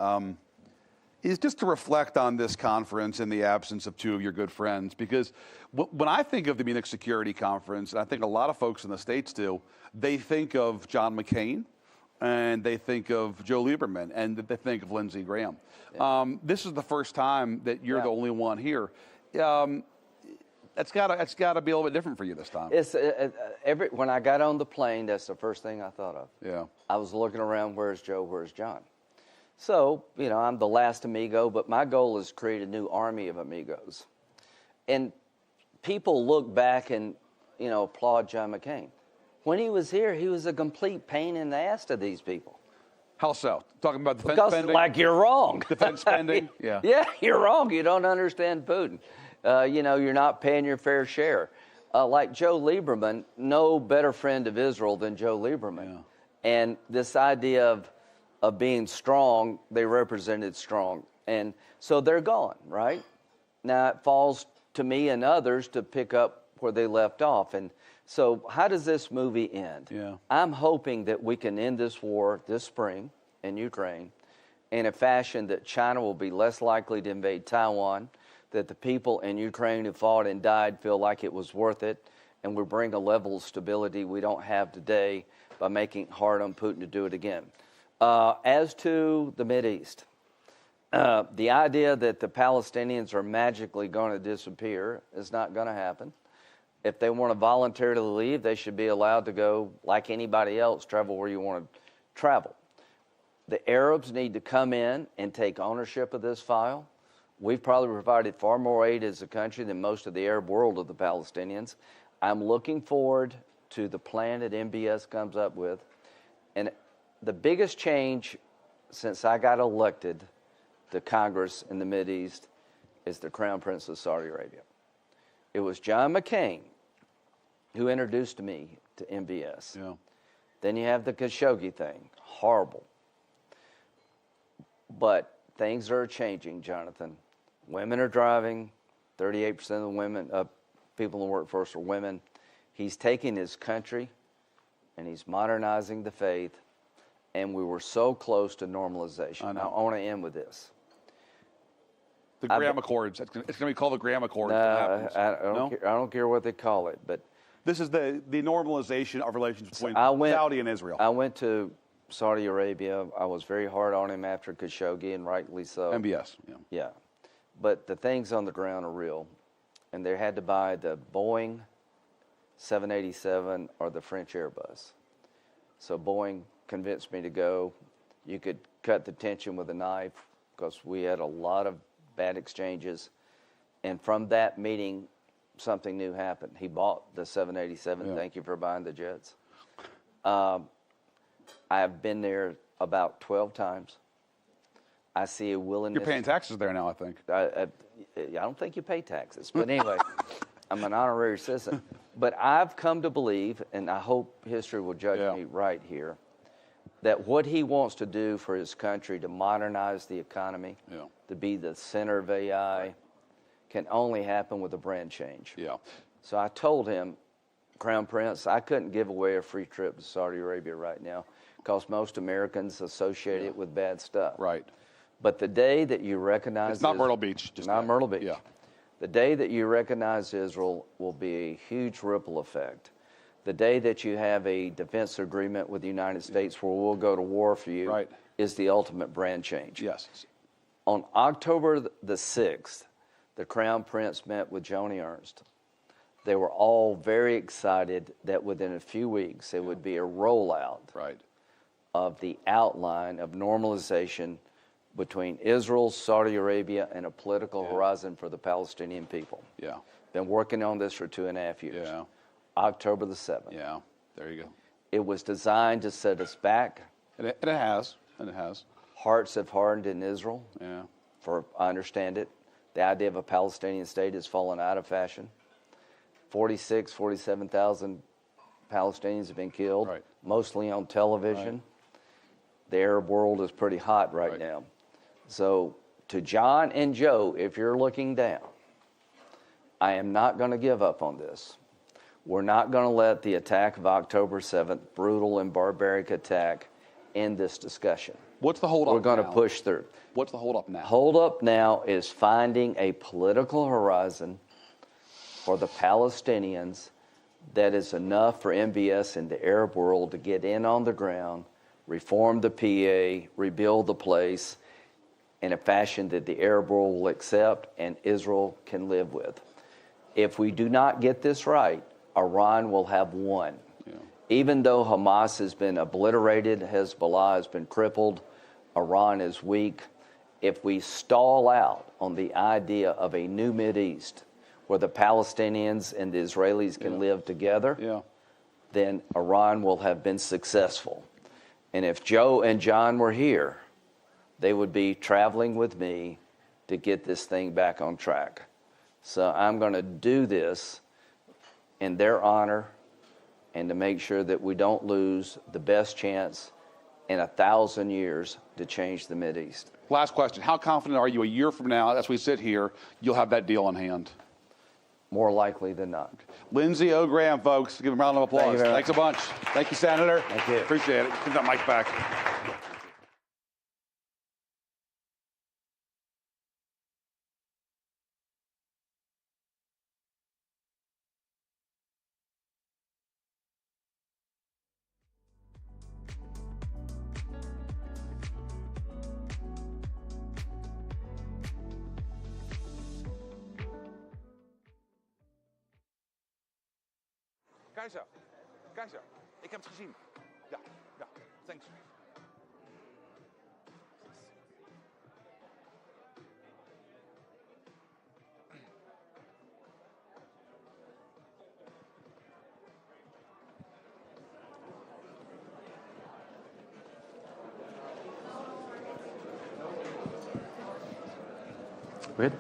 is just to reflect on this conference in the absence of 2 of your good friends. Because when I think of the Munich Security Conference, and I think a lot of folks in the States do, they think of John McCain, and they think of Joe Lieberman, and they think of Lindsey Graham. Yeah. This is the first time that you're the only one here. It's got to be a little bit different for you this time. It's when I got on the plane, that's the first thing I thought of. Yeah. I was looking around, where's Joe, where's John? So, you know, I'm the last amigo, but my goal is to create a new army of amigos. And people look back and, you know, applaud John McCain. When he was here, he was a complete pain in the ass to these people. How so? Talking about defense because, spending? Like, you're wrong. Defense spending? Yeah. Yeah, you're wrong. You don't understand Putin. You know, you're not paying your fair share. Like Joe Lieberman, no better friend of Israel than Joe Lieberman. Yeah. And this idea of being strong, they represented strong. And so they're gone, right? Now it falls to me and others to pick up where they left off. And so how does this movie end? Yeah. I'm hoping that we can end this war this spring in Ukraine in a fashion that China will be less likely to invade Taiwan, that the people in Ukraine who fought and died feel like it was worth it, and we bring a level of stability we don't have today by making it hard on Putin to do it again. As to the Mideast, the idea that the Palestinians are magically going to disappear is not going to happen. If they want to voluntarily leave, they should be allowed to go, like anybody else, travel where you want to travel. The Arabs need to come in and take ownership of this file. We've probably provided far more aid as a country than most of the Arab world of the Palestinians. I'm looking forward to the plan that MBS comes up with. And the biggest change since I got elected to Congress in the Mideast is the Crown Prince of Saudi Arabia. It was John McCain who introduced me to MBS. Yeah. Then you have the Khashoggi thing. Horrible. But things are changing, Jonathan. Women are driving. 38% of the women, people in the workforce are women. He's taking his country and he's modernizing the faith. And we were so close to normalization. Now, I want to end with this. The Graham Accords. It's going to be called the Graham Accords. No, I don't care what they call it. But this is the normalization of relations between Saudi and Israel. I went to Saudi Arabia. I was very hard on him after Khashoggi, and rightly so. MBS. Yeah. But the things on the ground are real. And they had to buy the Boeing 787 or the French Airbus. So Boeing convinced me to go. You could cut the tension with a knife because we had a lot of bad exchanges. And from that meeting, something new happened. He bought the 787. Yeah. Thank you for buying the jets. I have been there about 12 times. I see a willingness. You're paying taxes there now, I think. I don't think you pay taxes. But anyway, I'm an honorary citizen. But I've come to believe, and I hope history will judge me right here, that what he wants to do for his country to modernize the economy, to be the center of AI, can only happen with a brand change. Yeah. So I told him, Crown Prince, I couldn't give away a free trip to Saudi Arabia right now because most Americans associate it with bad stuff. Right. But the day that you recognize it's not Myrtle Beach, just not Myrtle Beach. Yeah. The day that you recognize Israel will be a huge ripple effect. The day that you have a defense agreement with the United States where we'll go to war for you is the ultimate brand change. Yes. On October the 6th, the Crown Prince met with Joni Ernst. They were all very excited that within a few weeks there would be a rollout of the outline of normalization between Israel, Saudi Arabia, and a political horizon for the Palestinian people. Yeah. Been working on this for 2.5 years. Yeah. October the 7th. Yeah, there you go. It was designed to set us back. And it has. And it has. Hearts have hardened in Israel. Yeah. I understand it. The idea of a Palestinian state has fallen out of fashion. 47,000 Palestinians have been killed, mostly on television. The Arab world is pretty hot right now. So to John and Joe, if you're looking down, I am not going to give up on this. We're not going to let the attack of October 7th, brutal and barbaric attack, end this discussion. What's the holdup now? We're going to push through. What's the holdup now? Holdup now is finding a political horizon for the Palestinians that is enough for MBS and the Arab world to get in on the ground, reform the PA, rebuild the place in a fashion that the Arab world will accept and Israel can live with. If we do not get this right, Iran will have won. Yeah. Even though Hamas has been obliterated, Hezbollah has been crippled, Iran is weak. If we stall out on the idea of a new Mideast where the Palestinians and the Israelis can live together, then Iran will have been successful. And if Joe and John were here, they would be traveling with me to get this thing back on track. So I'm going to do this in their honor and to make sure that we don't lose the best chance in 1,000 years to change the Mideast. Last question. How confident are you a year from now, as we sit here, you'll have that deal in hand? More likely than not. Lindsey Graham, folks. Give him a round of applause. Thanks a bunch. Thank you, Senator. Thank you. Appreciate it. Give that mic back. Keizer, ik heb het gezien. Ja, thanks. Good.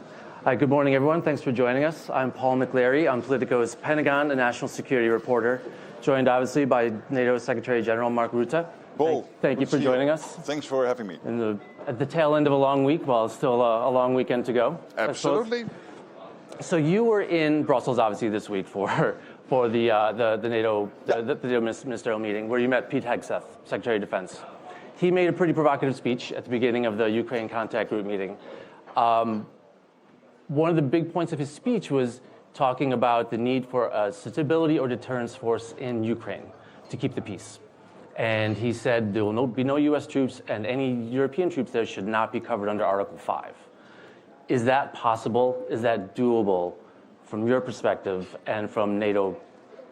Hi, good morning, everyone. Thanks for joining us. I'm Paul McLary. I'm Politico's Pentagon and National Security reporter, joined obviously by NATO Secretary General Mark Rutte. Paul, thank you for joining us. Thanks for having me. At the tail end of a long week, while it's still a long weekend to go. Absolutely. So you were in Brussels, obviously, this week for the NATO ministerial meeting, where you met Pete Hegseth, Secretary of Defense. He made a pretty provocative speech at the beginning of the Ukraine contact group meeting. One of the big points of his speech was talking about the need for a stability or deterrence force in Ukraine to keep the peace. And he said there will be no U.S. troops, and any European troops there should not be covered under Article 5. Is that possible? Is that doable from your perspective and from NATO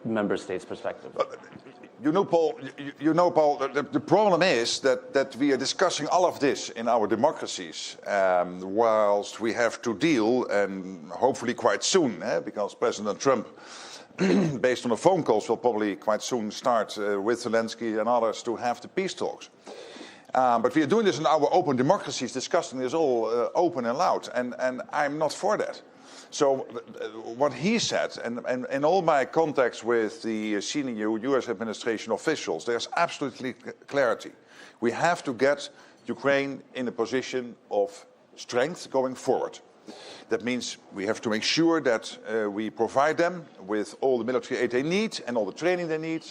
member states' perspective? You know, Paul, the problem is that we are discussing all of this in our democracies, whilst we have to deal, and hopefully quite soon, because President Trump, based on the phone calls, will probably quite soon start with Zelensky and others to have the peace talks. But we are doing this in our open democracies, discussing this all open and loud, and I'm not for that. So what he said, and in all my contacts with the senior US administration officials, there's absolutely clarity. We have to get Ukraine in a position of strength going forward. That means we have to make sure that we provide them with all the military aid they need and all the training they need.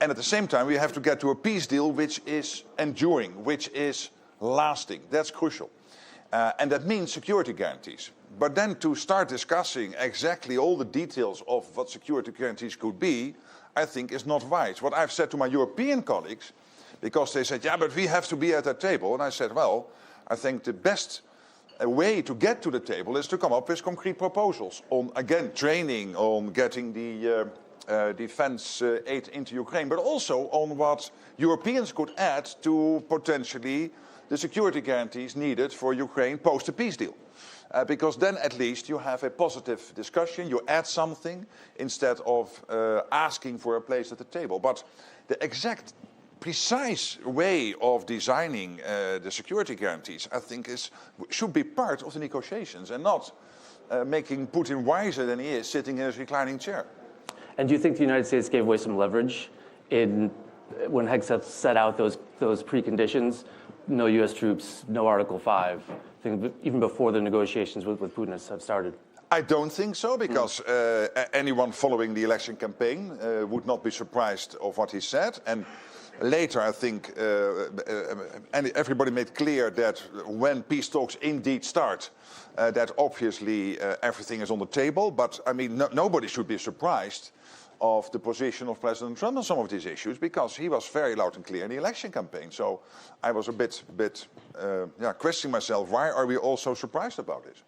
And at the same time, we have to get to a peace deal which is enduring, which is lasting. That's crucial. And that means security guarantees. But then to start discussing exactly all the details of what security guarantees could be, I think is not wise. What I've said to my European colleagues, because they said, yeah, but we have to be at that table. And I said, well, I think the best way to get to the table is to come up with concrete proposals on, again, training, on getting the defense aid into Ukraine, but also on what Europeans could add to potentially the security guarantees needed for Ukraine post a peace deal. Because then at least you have a positive discussion, you add something instead of asking for a place at the table. But the exact precise way of designing the security guarantees, I think, should be part of the negotiations and not making Putin wiser than he is sitting in his reclining chair. And do you think the United States gave away some leverage when Hegseth set out those preconditions? No U.S. troops, no Article 5, even before the negotiations with Putin have started? I don't think so, because anyone following the election campaign would not be surprised of what he said. And later, I think, everybody made clear that when peace talks indeed start, that obviously everything is on the table. But I mean, nobody should be surprised of the position of President Trump on some of these issues, because he was very loud and clear in the election campaign. So I was a bit questioning myself, why are we all so surprised about this?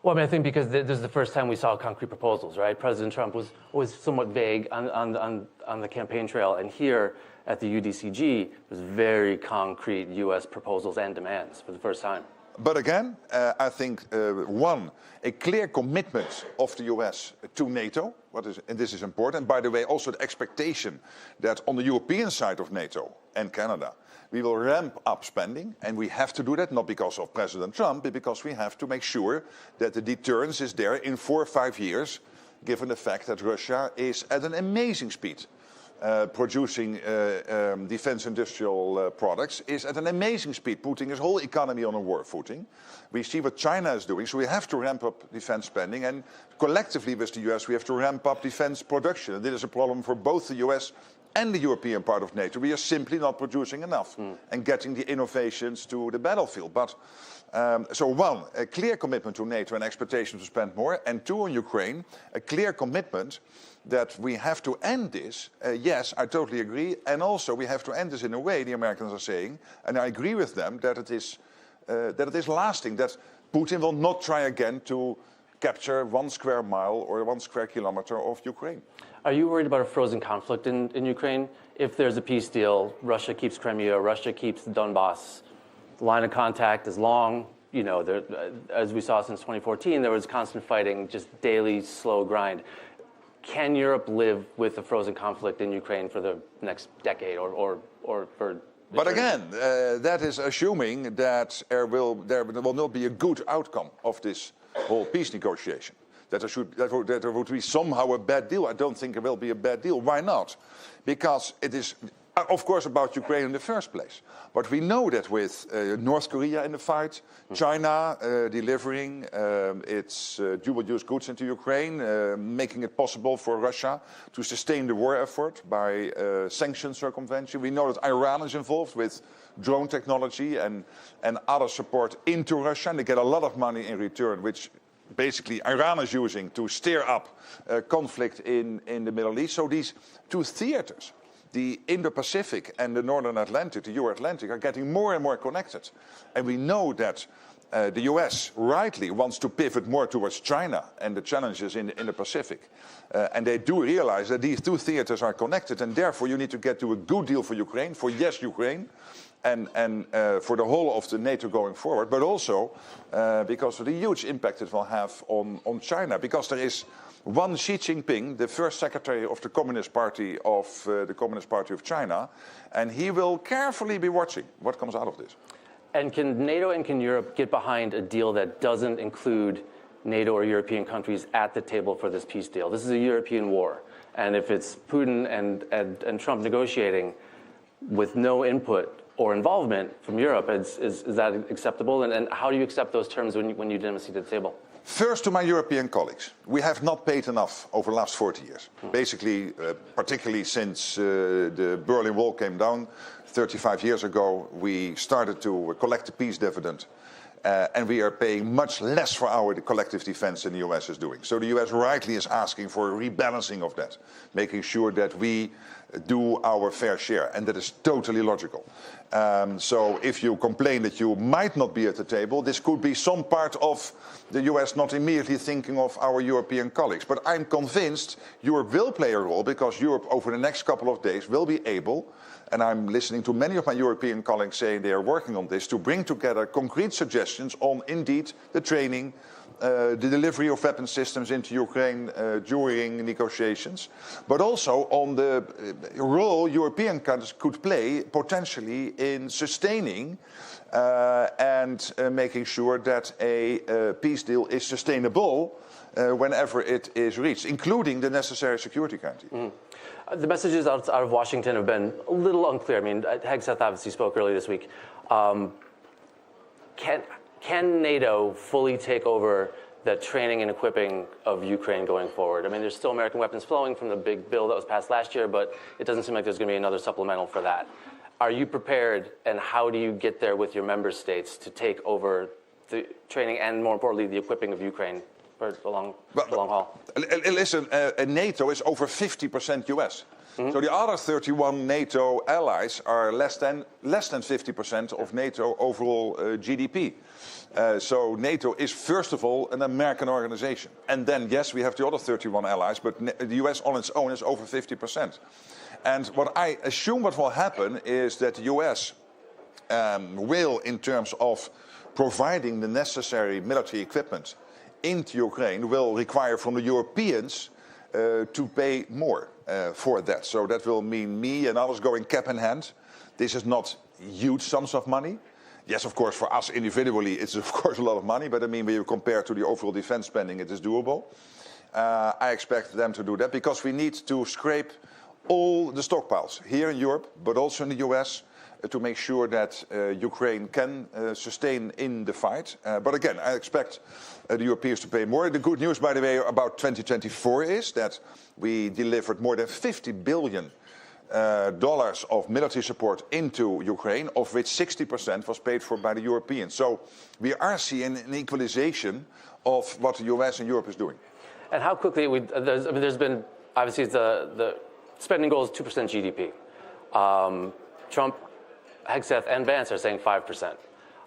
Well, I mean, I think because this is the first time we saw concrete proposals, right? President Trump was somewhat vague on the campaign trail, and here at the UDCG, there's very concrete U.S. proposals and demands for the first time. But again, I think, one, a clear commitment of the US to NATO, and this is important. By the way, also the expectation that on the European side of NATO and Canada, we will ramp up spending, and we have to do that not because of President Trump, but because we have to make sure that the deterrence is there in 4 or 5 years, given the fact that Russia is at an amazing speed. Producing defense industrial products is at an amazing speed, putting his whole economy on a war footing. We see what China is doing, so we have to ramp up defense spending, and collectively with the US we have to ramp up defense production. And this is a problem for both the US and the European part of NATO. We are simply not producing enough and getting the innovations to the battlefield. But so one, a clear commitment to NATO and expectation to spend more, and two, on Ukraine, a clear commitment that we have to end this. Yes, I totally agree. And also we have to end this in a way, the Americans are saying, and I agree with them, that it is lasting, that Putin will not try again to capture 1 square mile or 1 square kilometer of Ukraine. Are you worried about a frozen conflict in Ukraine? If there's a peace deal, Russia keeps Crimea, Russia keeps the Donbass, the line of contact is long, you know, as we saw since 2014, there was constant fighting, just daily slow grind. Can Europe live with a frozen conflict in Ukraine for the next decade or for... But again, that is assuming that there will not be a good outcome of this whole peace negotiation. That there would be somehow a bad deal. I don't think there will be a bad deal. Why not? Because it is, of course, about Ukraine in the first place. But we know that with North Korea in the fight, China delivering its dual-use goods into Ukraine, making it possible for Russia to sustain the war effort by sanction circumvention. We know that Iran is involved with drone technology and other support into Russia, and they get a lot of money in return, which basically Iran is using to stir up conflict in the Middle East. So these two theaters, the Indo-Pacific and the Northern Atlantic, the Euro-Atlantic, are getting more and more connected. And we know that the US rightly wants to pivot more towards China and the challenges in the Pacific. And they do realize that these two theaters are connected, and therefore you need to get to a good deal for Ukraine, for yes, Ukraine. and for the whole of the NATO going forward, but also because of the huge impact it will have on China. Because there is one Xi Jinping, the first secretary of the Communist Party of China, and he will carefully be watching what comes out of this. And can NATO and can Europe get behind a deal that doesn't include NATO or European countries at the table for this peace deal? This is a European war. And if it's Putin and Trump negotiating with no input or involvement from Europe, is that acceptable? And how do you accept those terms when you didn't have a seat at the table? First, to my European colleagues, we have not paid enough over the last 40 years. Basically, particularly since the Berlin Wall came down 35 years ago, we started to collect the peace dividend. And we are paying much less for our collective defense than the US is doing. So the US rightly is asking for a rebalancing of that, making sure that we do our fair share, and that is totally logical. So if you complain that you might not be at the table, this could be some part of the US not immediately thinking of our European colleagues. But I'm convinced Europe will play a role, because Europe over the next couple of days will be able, and I'm listening to many of my European colleagues saying they are working on this, to bring together concrete suggestions on, indeed, the training, the delivery of weapon systems into Ukraine during negotiations, but also on the role European countries could play potentially in sustaining and making sure that a peace deal is sustainable whenever it is reached, including the necessary security guarantee. The messages out of Washington have been a little unclear. I mean, Hegseth obviously spoke earlier this week. Can NATO fully take over the training and equipping of Ukraine going forward? I mean, there's still American weapons flowing from the big bill that was passed last year, but it doesn't seem like there's going to be another supplemental for that. Are you prepared, and how do you get there with your member states to take over the training and, more importantly, the equipping of Ukraine for the long haul? Listen, NATO is over 50% US. So the other 31 NATO allies are less than 50% of NATO overall GDP. So NATO is, first of all, an American organization. And then, yes, we have the other 31 allies, but the US on its own is over 50%. And what I assume what will happen is that the US will, in terms of providing the necessary military equipment into Ukraine, will require from the Europeans to pay more for that. So that will mean me and others going cap in hand. This is not huge sums of money. Yes, of course, for us individually, it's of course a lot of money, but I mean, when you compare to the overall defense spending, it is doable. I expect them to do that because we need to scrape all the stockpiles here in Europe, but also in the US, to make sure that Ukraine can sustain in the fight. But again, I expect the Europeans to pay more. The good news, by the way, about 2024 is that we delivered more than $50 billion of military support into Ukraine, of which 60% was paid for by the Europeans. So we are seeing an equalization of what the US and Europe is doing. And how quickly, there's been, obviously, the spending goal is 2% GDP. Trump, Hegseth, and Vance are saying 5%.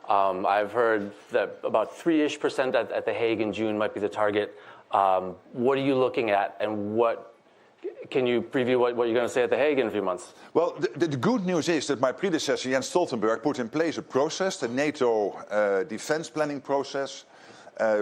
I've heard that about 3-ish% at The Hague in June might be the target. What are you looking at, and can you preview what you're going to say at The Hague in a few months? Well, the good news is that my predecessor, Jens Stoltenberg, put in place a process, the NATO defense planning process,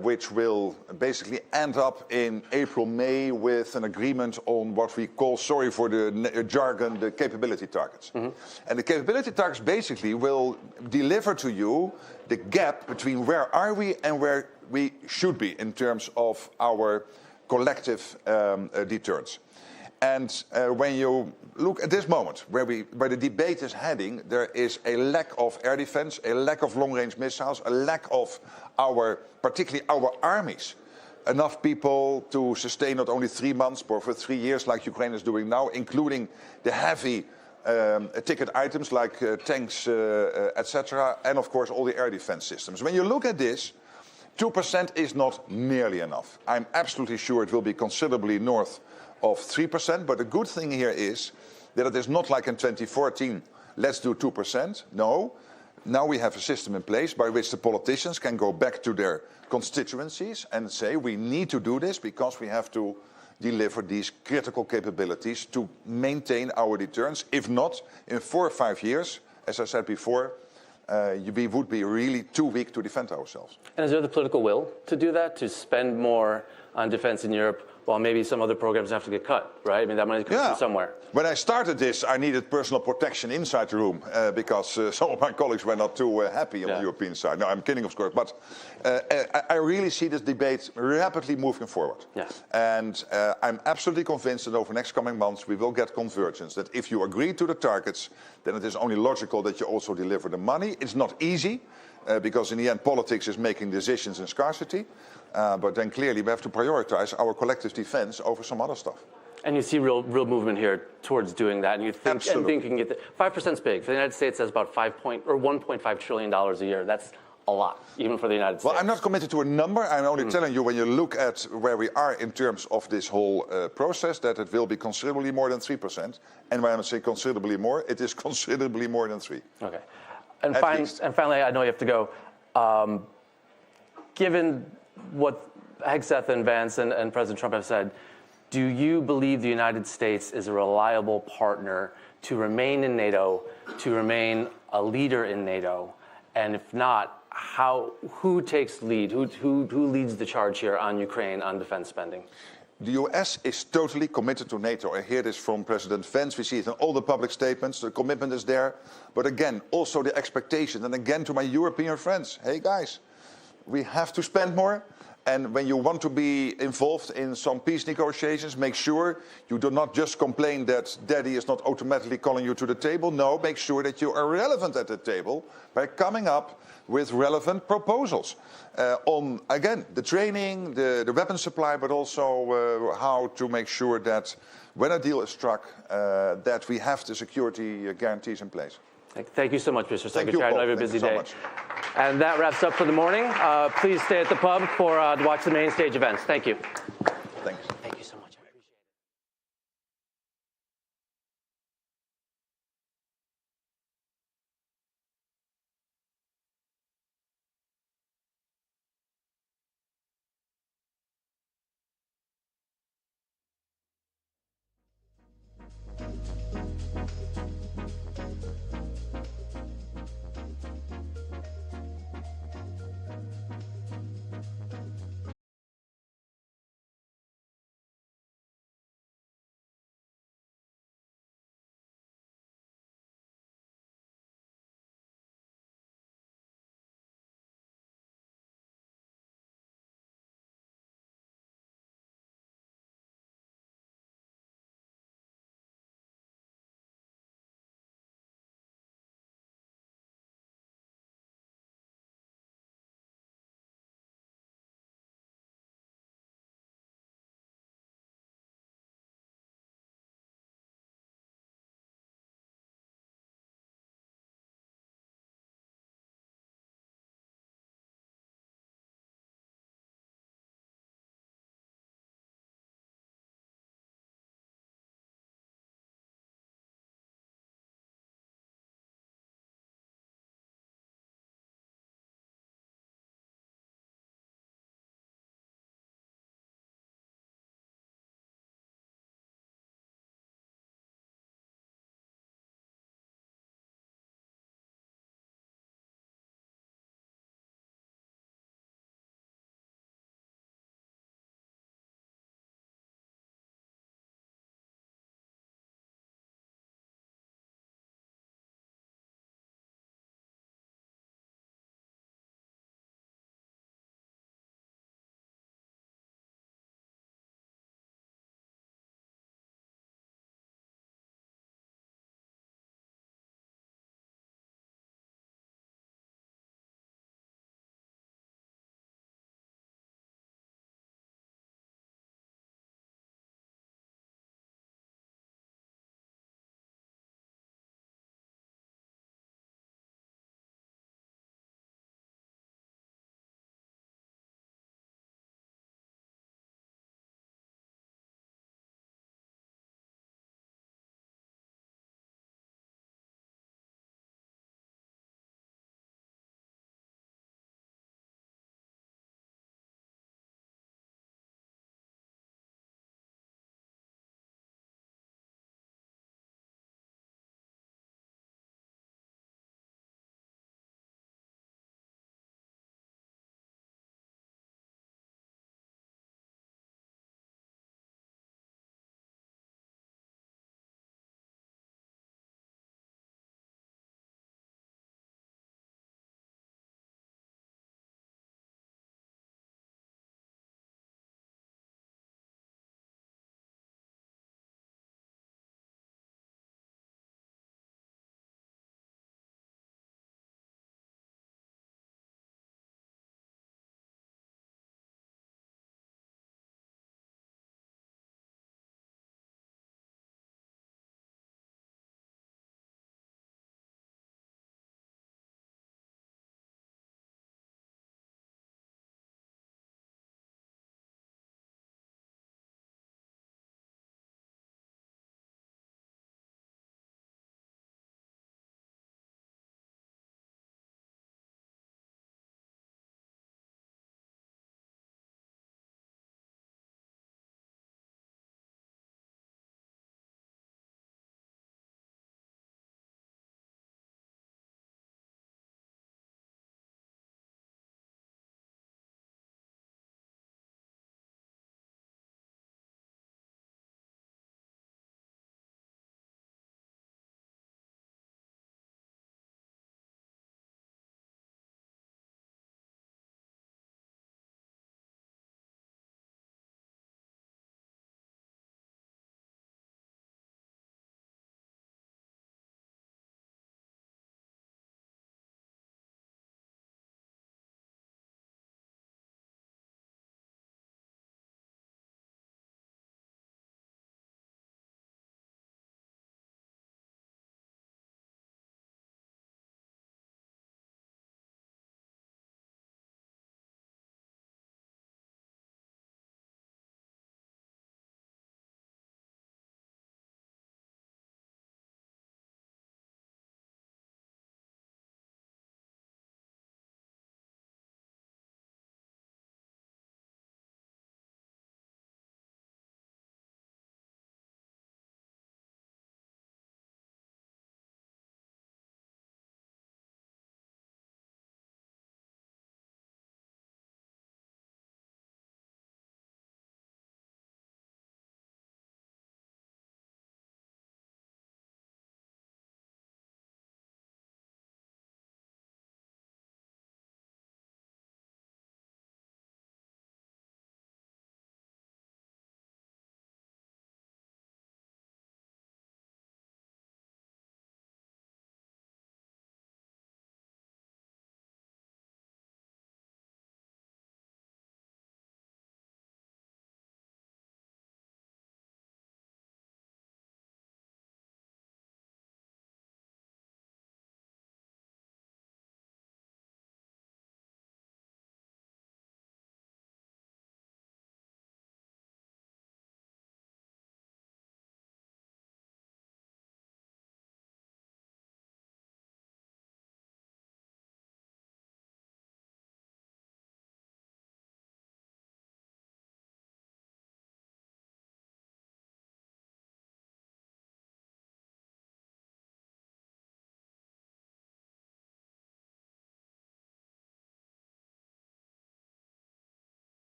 which will basically end up in April, May with an agreement on what we call, sorry for the jargon, the capability targets. And the capability targets basically will deliver to you the gap between where are we and where we should be in terms of our collective deterrence. And when you look at this moment, where the debate is heading, there is a lack of air defense, a lack of long-range missiles, a lack of particularly our armies, enough people to sustain not only 3 months, but for 3 years, like Ukraine is doing now, including the heavy ticket items like tanks, etc., and of course all the air defense systems. When you look at this, 2% is not nearly enough. I'm absolutely sure it will be considerably north of 3%, but the good thing here is that it is not like in 2014, let's do 2%. No, now we have a system in place by which the politicians can go back to their constituencies and say we need to do this because we have to deliver these critical capabilities to maintain our deterrence. If not, in 4 or 5 years, as I said before, we would be really too weak to defend ourselves. And is there the political will to do that, to spend more on defense in Europe, while maybe some other programs have to get cut, right? I mean, that money comes from somewhere. When I started this, I needed personal protection inside the room because some of my colleagues were not too happy on the European side. No, I'm kidding, of course, but I really see this debate rapidly moving forward. Yes. And I'm absolutely convinced that over the next coming months, we will get convergence, that if you agree to the targets, then it is only logical that you also deliver the money. It's not easy, because in the end, politics is making decisions in scarcity. But then clearly we have to prioritize our collective defense over some other stuff. And you see real movement here towards doing that, and you think, you can get 5% is big. For the United States, that's about $1.5 trillion a year. That's a lot, even for the United States. Well, I'm not committed to a number. I'm only telling you, when you look at where we are in terms of this whole process, that it will be considerably more than 3%. And when I say considerably more, it is considerably more than 3%. Okay. And finally, I know you have to go. Given what Hegseth and Vance and President Trump have said, do you believe the United States is a reliable partner to remain in NATO, to remain a leader in NATO? And if not, who takes lead? Who leads the charge here on Ukraine, on defense spending? The US is totally committed to NATO. I hear this from President Vance. We see it in all the public statements. The commitment is there. But again, also the expectation. And again, to my European friends, hey guys, we have to spend more. And when you want to be involved in some peace negotiations, make sure you do not just complain that daddy is not automatically calling you to the table. No, make sure that you are relevant at the table by coming up with relevant proposals on, again, the training, the weapon supply, but also how to make sure that when a deal is struck, that we have the security guarantees in place. Thank you so much, Mr. Secretary. I know you have a busy day. Much. And that wraps up for the morning. Please stay at the pub to watch the main stage events. Thank you. Thanks.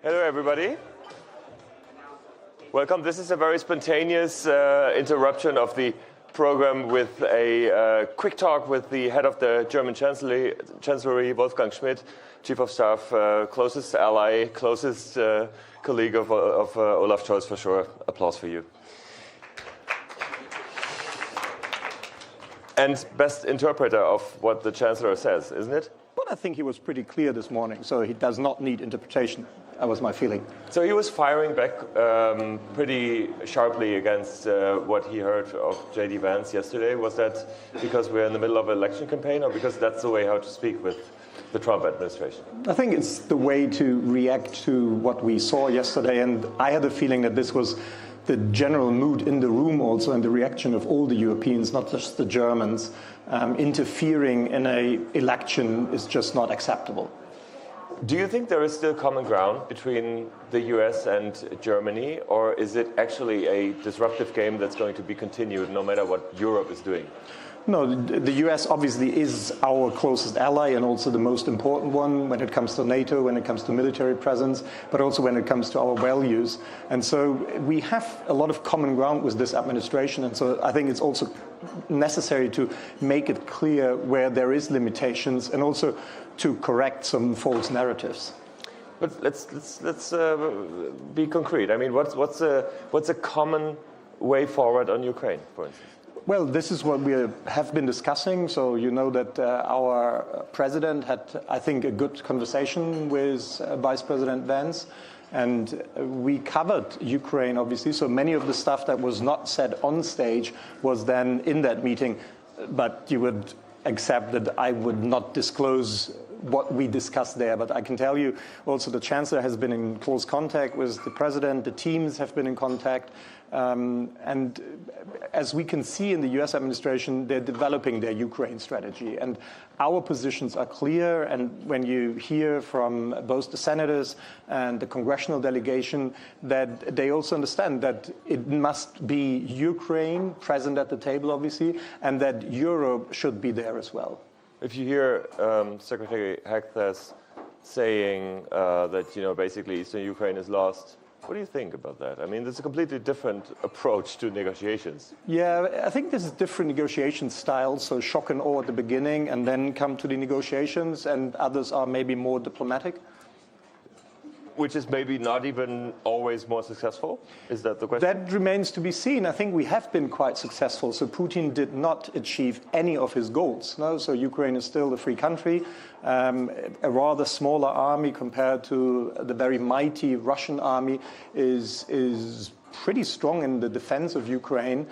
Hello, everybody. Welcome. This is a very spontaneous interruption of the program with a quick talk with the head of the German Chancellery, Wolfgang Schmidt, Chief of Staff, closest ally, closest colleague of Olaf Scholz, for sure. Applause for you. And best interpreter of what the Chancellor says, isn't it? Well, I think he was pretty clear this morning, so he does not need interpretation. That was my feeling. So he was firing back pretty sharply against what he heard of J.D. Vance yesterday. Was that because we're in the middle of an election campaign, or because that's the way how to speak with the Trump administration? I think it's the way to react to what we saw yesterday, and I had a feeling that this was the general mood in the room also, and the reaction of all the Europeans, not just the Germans. Interfering in an election is just not acceptable. Do you think there is still common ground between the US and Germany, or is it actually a disruptive game that's going to be continued no matter what Europe is doing? No, the US obviously is our closest ally and also the most important one when it comes to NATO, when it comes to military presence, but also when it comes to our values. And so we have a lot of common ground with this administration. And so I think it's also necessary to make it clear where there is limitations and also to correct some false narratives. But let's be concrete. I mean, what's a common way forward on Ukraine, for instance? Well, this is what we have been discussing. So you know that our president had, I think, a good conversation with Vice President Vance. And we covered Ukraine, obviously. So many of the stuff that was not said on stage was then in that meeting. But you would accept that I would not disclose what we discussed there. But I can tell you also the Chancellor has been in close contact with the President. The teams have been in contact. And as we can see in the US administration, they're developing their Ukraine strategy. And our positions are clear. And when you hear from both the senators and the congressional delegation, that they also understand that it must be Ukraine present at the table, obviously, and that Europe should be there as well. If you hear Secretary Hagthas saying that, basically Eastern Ukraine is lost, what do you think about that? I mean, it's a completely different approach to negotiations. Yeah, I think this is different negotiation styles. So shock and awe at the beginning and then come to the negotiations, and others are maybe more diplomatic. Which is maybe not even always more successful? Is that the question? That remains to be seen. I think we have been quite successful. So Putin did not achieve any of his goals. No? So Ukraine is still a free country, a rather smaller army compared to the very mighty Russian army is pretty strong in the defense of Ukraine.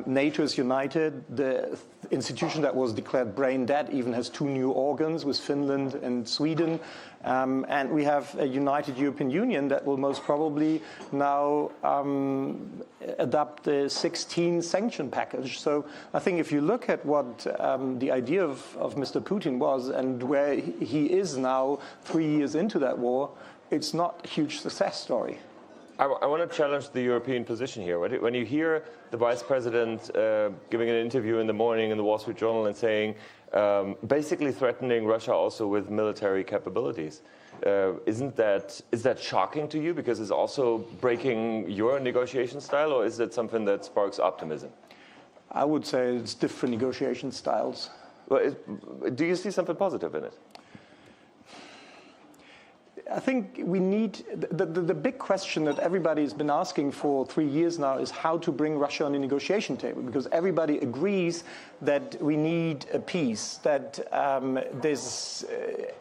NATO is united. The institution that was declared brain dead even has 2 new organs with Finland and Sweden. And we have a united European Union that will most probably now adopt the 16 sanction package. So I think if you look at what the idea of Mr. Putin was and where he is now 3 years into that war, it's not a huge success story. I want to challenge the European position here. When you hear the Vice President giving an interview in the morning in the Wall Street Journal and saying, basically threatening Russia also with military capabilities, is that shocking to you because it's also breaking your negotiation style, or is it something that sparks optimism? I would say it's different negotiation styles. Well, do you see something positive in it? I think we need the big question that everybody's been asking for 3 years now is how to bring Russia on the negotiation table, because everybody agrees that we need a peace, that this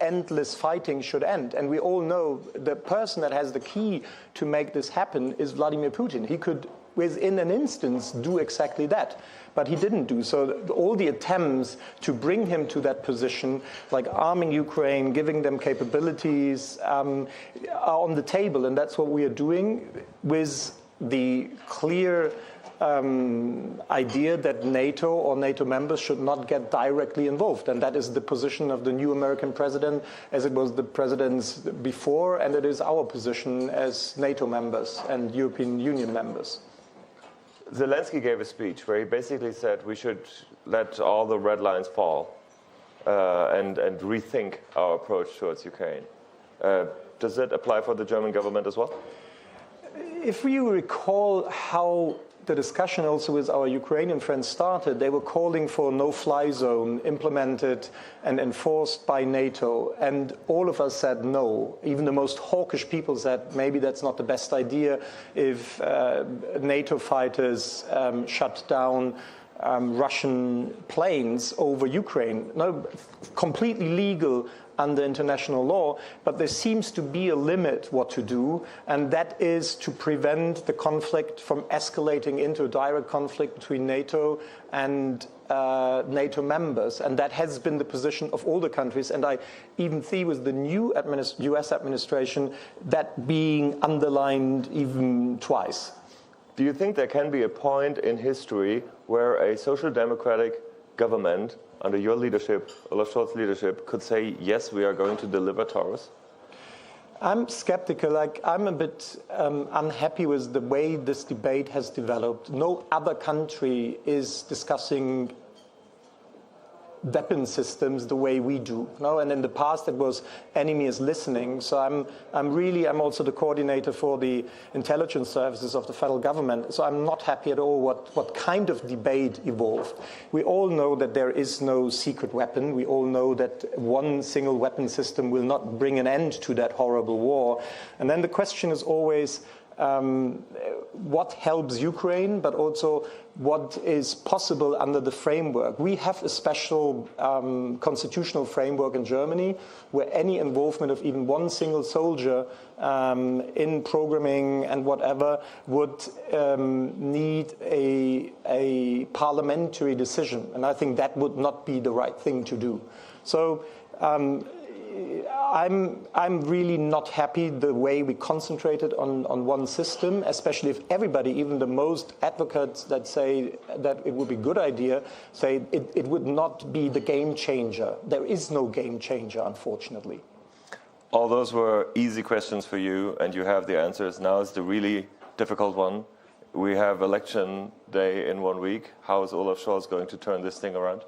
endless fighting should end. And we all know the person that has the key to make this happen is Vladimir Putin. He could, within an instance, do exactly that. But he didn't do so. All the attempts to bring him to that position, like arming Ukraine, giving them capabilities, are on the table. And that's what we are doing with the clear idea that NATO or NATO members should not get directly involved. And that is the position of the new American president, as it was the president's before, and it is our position as NATO members and European Union members. Zelensky gave a speech where he basically said we should let all the red lines fall and rethink our approach towards Ukraine. Does that apply for the German government as well? If you recall how the discussion also with our Ukrainian friends started, they were calling for a no-fly zone implemented and enforced by NATO. And all of us said no. Even the most hawkish people said maybe that's not the best idea if NATO fighters shut down Russian planes over Ukraine. No, completely legal under international law, but there seems to be a limit what to do, and that is to prevent the conflict from escalating into a direct conflict between NATO and NATO members. And that has been the position of all the countries, and I even see with the new US administration that being underlined even twice. Do you think there can be a point in history where a social democratic government under your leadership, Olaf Scholz's leadership, could say, yes, we are going to deliver Taurus? I'm skeptical. I'm a bit unhappy with the way this debate has developed. No other country is discussing weapon systems the way we do. No? And in the past it was enemy is listening. So I'm also the coordinator for the intelligence services of the federal government. So I'm not happy at all what kind of debate evolved. We all know that there is no secret weapon. We all know that one single weapon system will not bring an end to that horrible war. And then the question is always, what helps Ukraine, but also what is possible under the framework. We have a special constitutional framework in Germany where any involvement of even one single soldier in programming and whatever would need a parliamentary decision. And I think that would not be the right thing to do. So I'm really not happy the way we concentrated on one system, especially if everybody, even the most advocates that say that it would be a good idea, say it would not be the game changer. There is no game changer, unfortunately. All those were easy questions for you, and you have the answers. Now is the really difficult one. We have election day in 1 week. How is Olaf Scholz going to turn this thing around?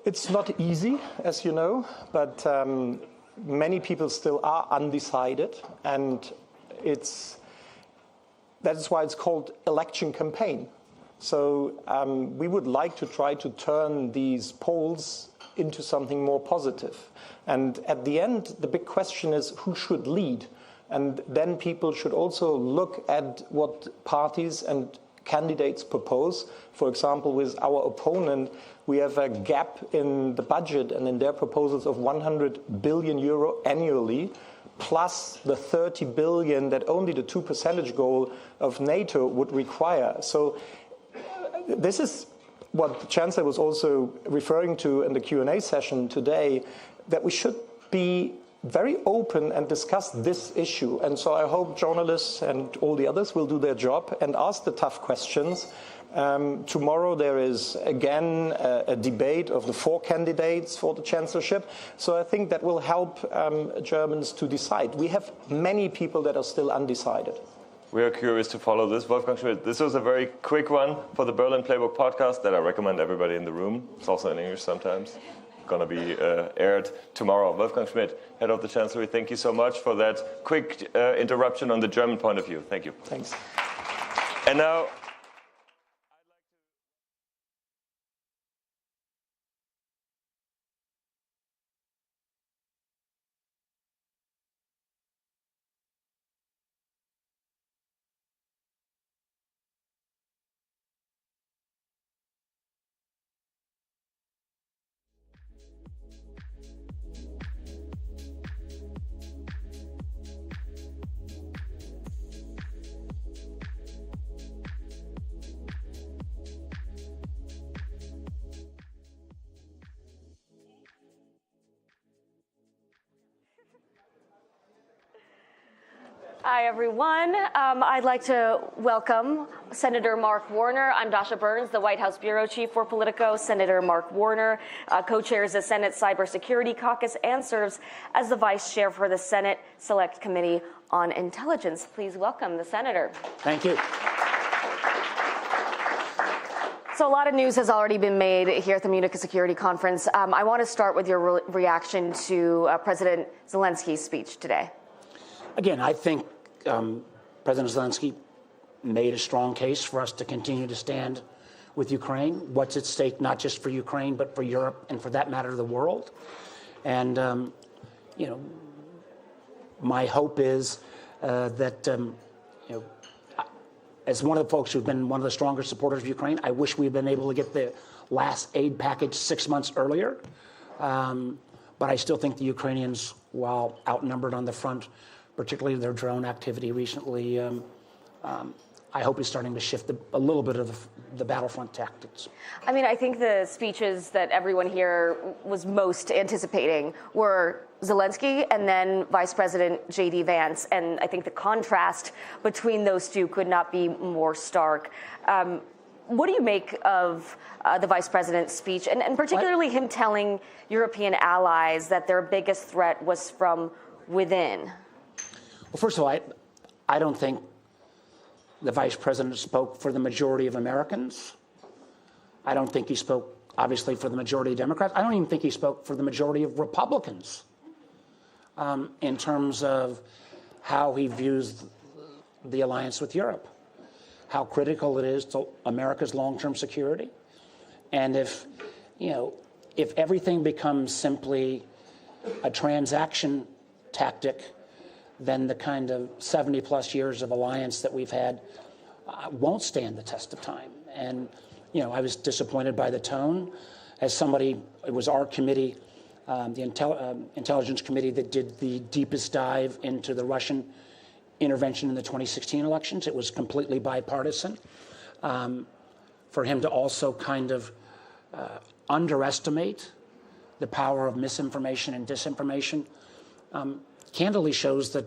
It's not easy, as you know, but many people still are undecided, and that is why it's called election campaign. So we would like to try to turn these polls into something more positive. And at the end, the big question is who should lead? And then people should also look at what parties and candidates propose. For example, with our opponent, we have a gap in the budget and in their proposals of 100 billion euro annually, plus the 30 billion that only the 2% goal of NATO would require. So this is what the Chancellor was also referring to in the Q&A session today, that we should be very open and discuss this issue. And so I hope journalists and all the others will do their job and ask the tough questions. Tomorrow there is again a debate of the 4 candidates for the chancellorship. So I think that will help Germans to decide. We have many people that are still undecided. We are curious to follow this. Wolfgang Schmidt, this was a very quick one for the Berlin Playbook podcast that I recommend everybody in the room. It's also in English sometimes. Going to be aired tomorrow. Wolfgang Schmidt, head of the Chancellery, thank you so much for that quick interruption on the German point of view. Thank you. Thanks. And now, Hi, everyone. I'd like to welcome Senator Mark Warner. I'm Dasha Burns, the White House Bureau Chief for Politico. Senator Mark Warner co-chairs the Senate Cybersecurity Caucus and serves as the Vice Chair for the Senate Select Committee on Intelligence. Please welcome the Senator. Thank you. So a lot of news has already been made here at the Munich Security Conference. I want to start with your reaction to President Zelensky's speech today. Again, I think President Zelensky made a strong case for us to continue to stand with Ukraine. What's at stake, not just for Ukraine, but for Europe and, for that matter, the world. And, you know, my hope is that, you know, as one of the folks who've been one of the strongest supporters of Ukraine, I wish we'd been able to get the last aid package 6 months earlier. But I still think the Ukrainians, while outnumbered on the front, particularly their drone activity recently, I hope is starting to shift a little bit of the battlefront tactics. I mean, I think the speeches that everyone here was most anticipating were Zelensky and then Vice President J.D. Vance. And I think the contrast between those two could not be more stark. What do you make of the Vice President's speech, and particularly him telling European allies that their biggest threat was from within? Well, first of all, I don't think the Vice President spoke for the majority of Americans. I don't think he spoke, obviously, for the majority of Democrats. I don't even think he spoke for the majority of Republicans in terms of how he views the alliance with Europe, how critical it is to America's long-term security. And if, you know, if everything becomes simply a transaction tactic, then the kind of 70-plus years of alliance that we've had won't stand the test of time. And, you know, I was disappointed by the tone. As somebody, it was our committee, the Intelligence Committee, that did the deepest dive into the Russian intervention in the 2016 elections. It was completely bipartisan. For him to also kind of underestimate the power of misinformation and disinformation candidly shows that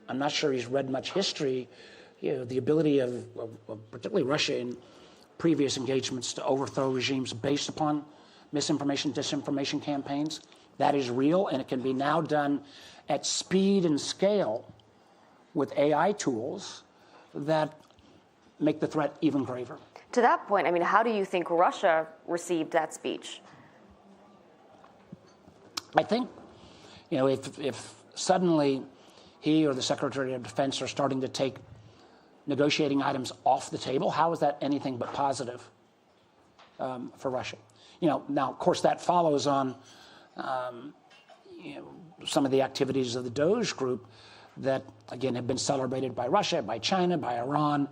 I'm not sure he's read much history. You know, the ability of particularly Russia in previous engagements to overthrow regimes based upon misinformation, disinformation campaigns, that is real, and it can be now done at speed and scale with AI tools that make the threat even graver. To that point, I mean, how do you think Russia received that speech? I think, you know, if suddenly he or the Secretary of Defense are starting to take negotiating items off the table, how is that anything but positive for Russia? You know, now, of course, that follows on you know, some of the activities of the Doge group that, again, have been celebrated by Russia, by China, by Iran,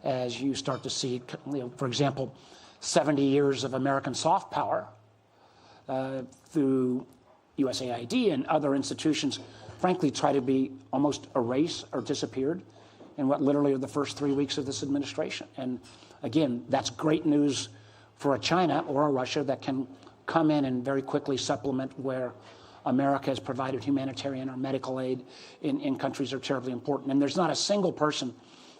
as you start to see, you know, for example, 70 years of American soft power through USAID and other institutions, frankly, try to be almost erased or disappeared in what literally are the first 3 weeks of this administration. And again, that's great news for a China or a Russia that can come in and very quickly supplement where America has provided humanitarian or medical aid in countries that are terribly important. And there's not a single person,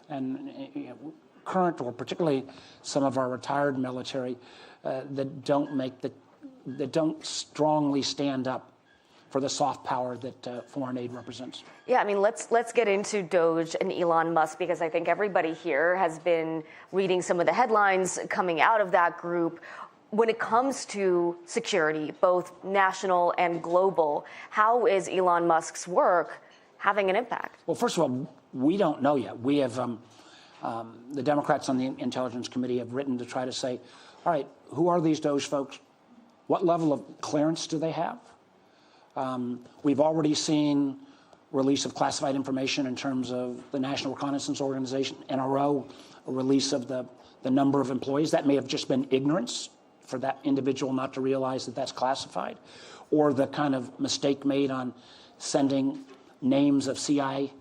and you know, current or particularly some of our retired military, that don't strongly stand up for the soft power that foreign aid represents. Yeah, I mean, let's get into Doge and Elon Musk, because I think everybody here has been reading some of the headlines coming out of that group. When it comes to security, both national and global, how is Elon Musk's work having an impact? Well, first of all, we don't know yet. We have, the Democrats on the Intelligence Committee have written to try to say, all right, who are these Doge folks? What level of clearance do they have? We've already seen release of classified information in terms of the National Reconnaissance Organization, NRO, a release of the number of employees. That may have just been ignorance for that individual not to realize that that's classified, or the kind of mistake made on sending names of CIA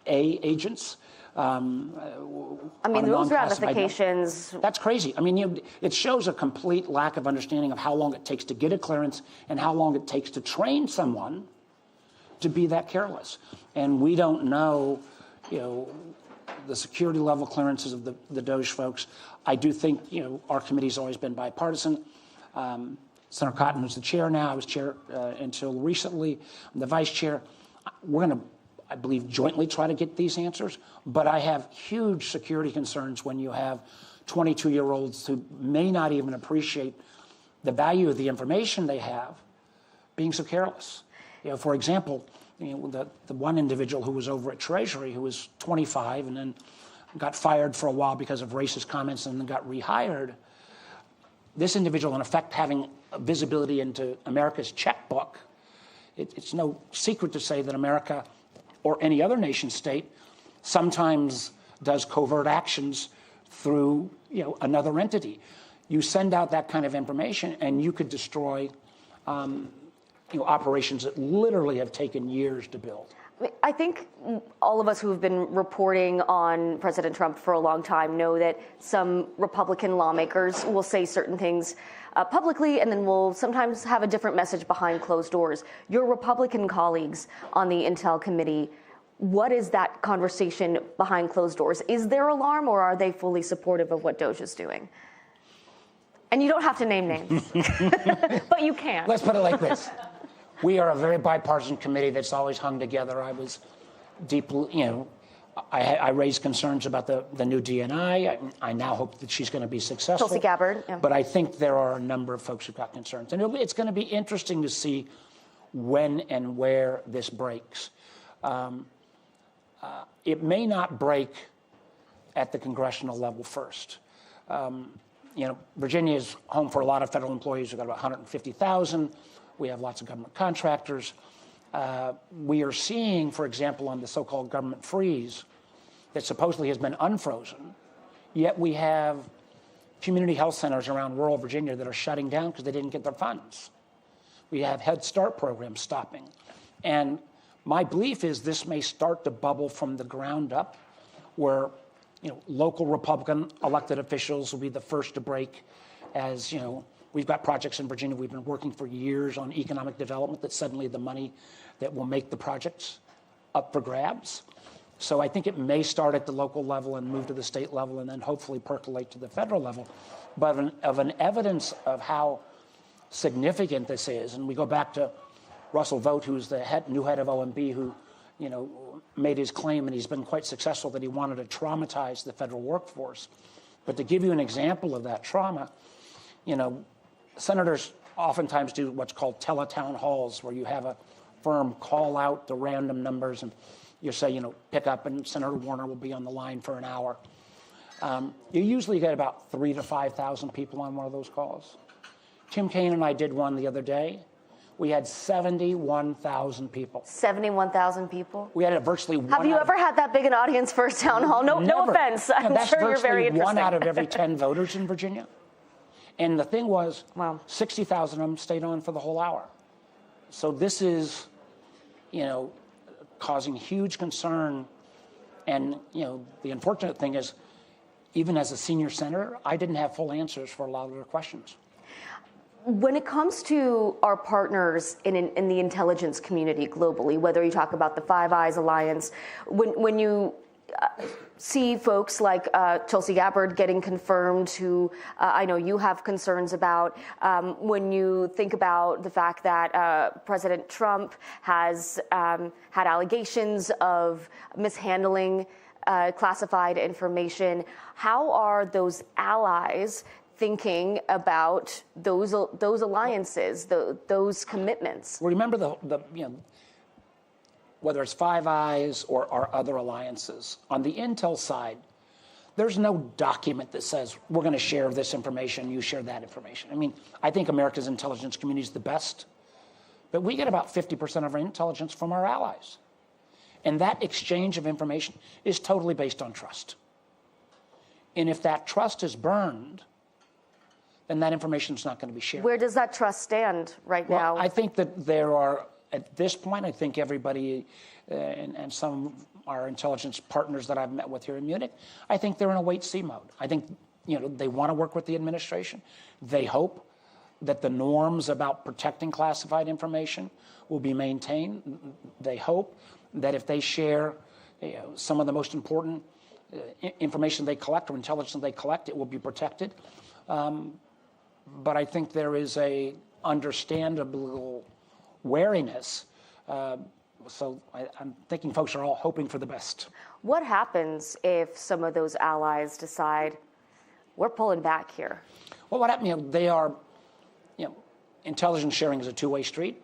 agents. I mean, those ramifications. That's crazy. I mean, it shows a complete lack of understanding of how long it takes to get a clearance and how long it takes to train someone to be that careless. And we don't know, you know, the security level clearances of the Doge folks. I do think, you know, our committee's always been bipartisan. Senator Cotton, who's the chair now, I was chair until recently. I'm the vice chair. We're going to, I believe, jointly try to get these answers. But I have huge security concerns when you have 22-year-olds who may not even appreciate the value of the information they have being so careless. For example, the one individual who was over at Treasury who was 25 and then got fired for a while because of racist comments and then got rehired. This individual, in effect, having visibility into America's checkbook, it's no secret to say that America or any other nation state sometimes does covert actions through another entity. You send out that kind of information and you could destroy operations that literally have taken years to build. I think all of us who have been reporting on President Trump for a long time know that some Republican lawmakers will say certain things publicly and then will sometimes have a different message behind closed doors. Your Republican colleagues on the Intel Committee, what is that conversation behind closed doors? Is there alarm or are they fully supportive of what DOJ is doing? And you don't have to name names, but you can. Let's put it like this. We are a very bipartisan committee that's always hung together. I was deeply, I raised concerns about the new DNI. I now hope that she's going to be successful. Tulsi Gabbard. Yeah. But I think there are a number of folks who've got concerns. And it's going to be interesting to see when and where this breaks. It may not break at the congressional level first. Virginia is home for a lot of federal employees. We've got about 150,000. We have lots of government contractors. We are seeing, for example, on the so-called government freeze that supposedly has been unfrozen, yet we have community health centers around rural Virginia that are shutting down because they didn't get their funds. We have Head Start programs stopping. And my belief is this may start to bubble from the ground up where local Republican elected officials will be the first to break as, we've got projects in Virginia we've been working for years on economic development that suddenly the money that will make the projects up for grabs. So I think it may start at the local level and move to the state level and then hopefully percolate to the federal level. But of an evidence of how significant this is, and we go back to Russell Vought, who's the new head of OMB, who made his claim, and he's been quite successful, that he wanted to traumatize the federal workforce. But to give you an example of that trauma, senators oftentimes do what's called teletown halls, where you have a firm call out the random numbers, and you say, pick up, and Senator Warner will be on the line for an hour. You usually get about 3,000 to 5,000 people on one of those calls. Tim Kaine and I did one the other day. We had 71,000 people. 71,000 people? We had a virtually one. Have you ever had that big an audience for a town hall? No offense. I'm sure you're very interesting. That's virtually 1 out of every 10 voters in Virginia. And the thing was, 60,000 of them stayed on for the whole hour. So this is, causing huge concern. And, the unfortunate thing is, even as a senior senator, I didn't have full answers for a lot of their questions. When it comes to our partners in the intelligence community globally, whether you talk about the Five Eyes Alliance, when you see folks like Tulsi Gabbard getting confirmed, who I know you have concerns about, when you think about the fact that President Trump has had allegations of mishandling classified information, how are those allies thinking about those alliances, those commitments? Well, remember whether it's Five Eyes or our other alliances, on the intel side, there's no document that says we're going to share this information, you share that information. I mean, I think America's intelligence community is the best, but we get about 50% of our intelligence from our allies. And that exchange of information is totally based on trust. And if that trust is burned, then that information is not going to be shared. Where does that trust stand right now? I think that there are, at this point, I think everybody and some of our intelligence partners that I've met with here in Munich, I think they're in a wait-see mode. I think they want to work with the administration. They hope that the norms about protecting classified information will be maintained. They hope that if they share some of the most important information they collect or intelligence they collect, it will be protected. But I think there is a understandable wariness. So I'm thinking folks are all hoping for the best. What happens if some of those allies decide, we're pulling back here? Well, what happened? They are, intelligence sharing is a two-way street.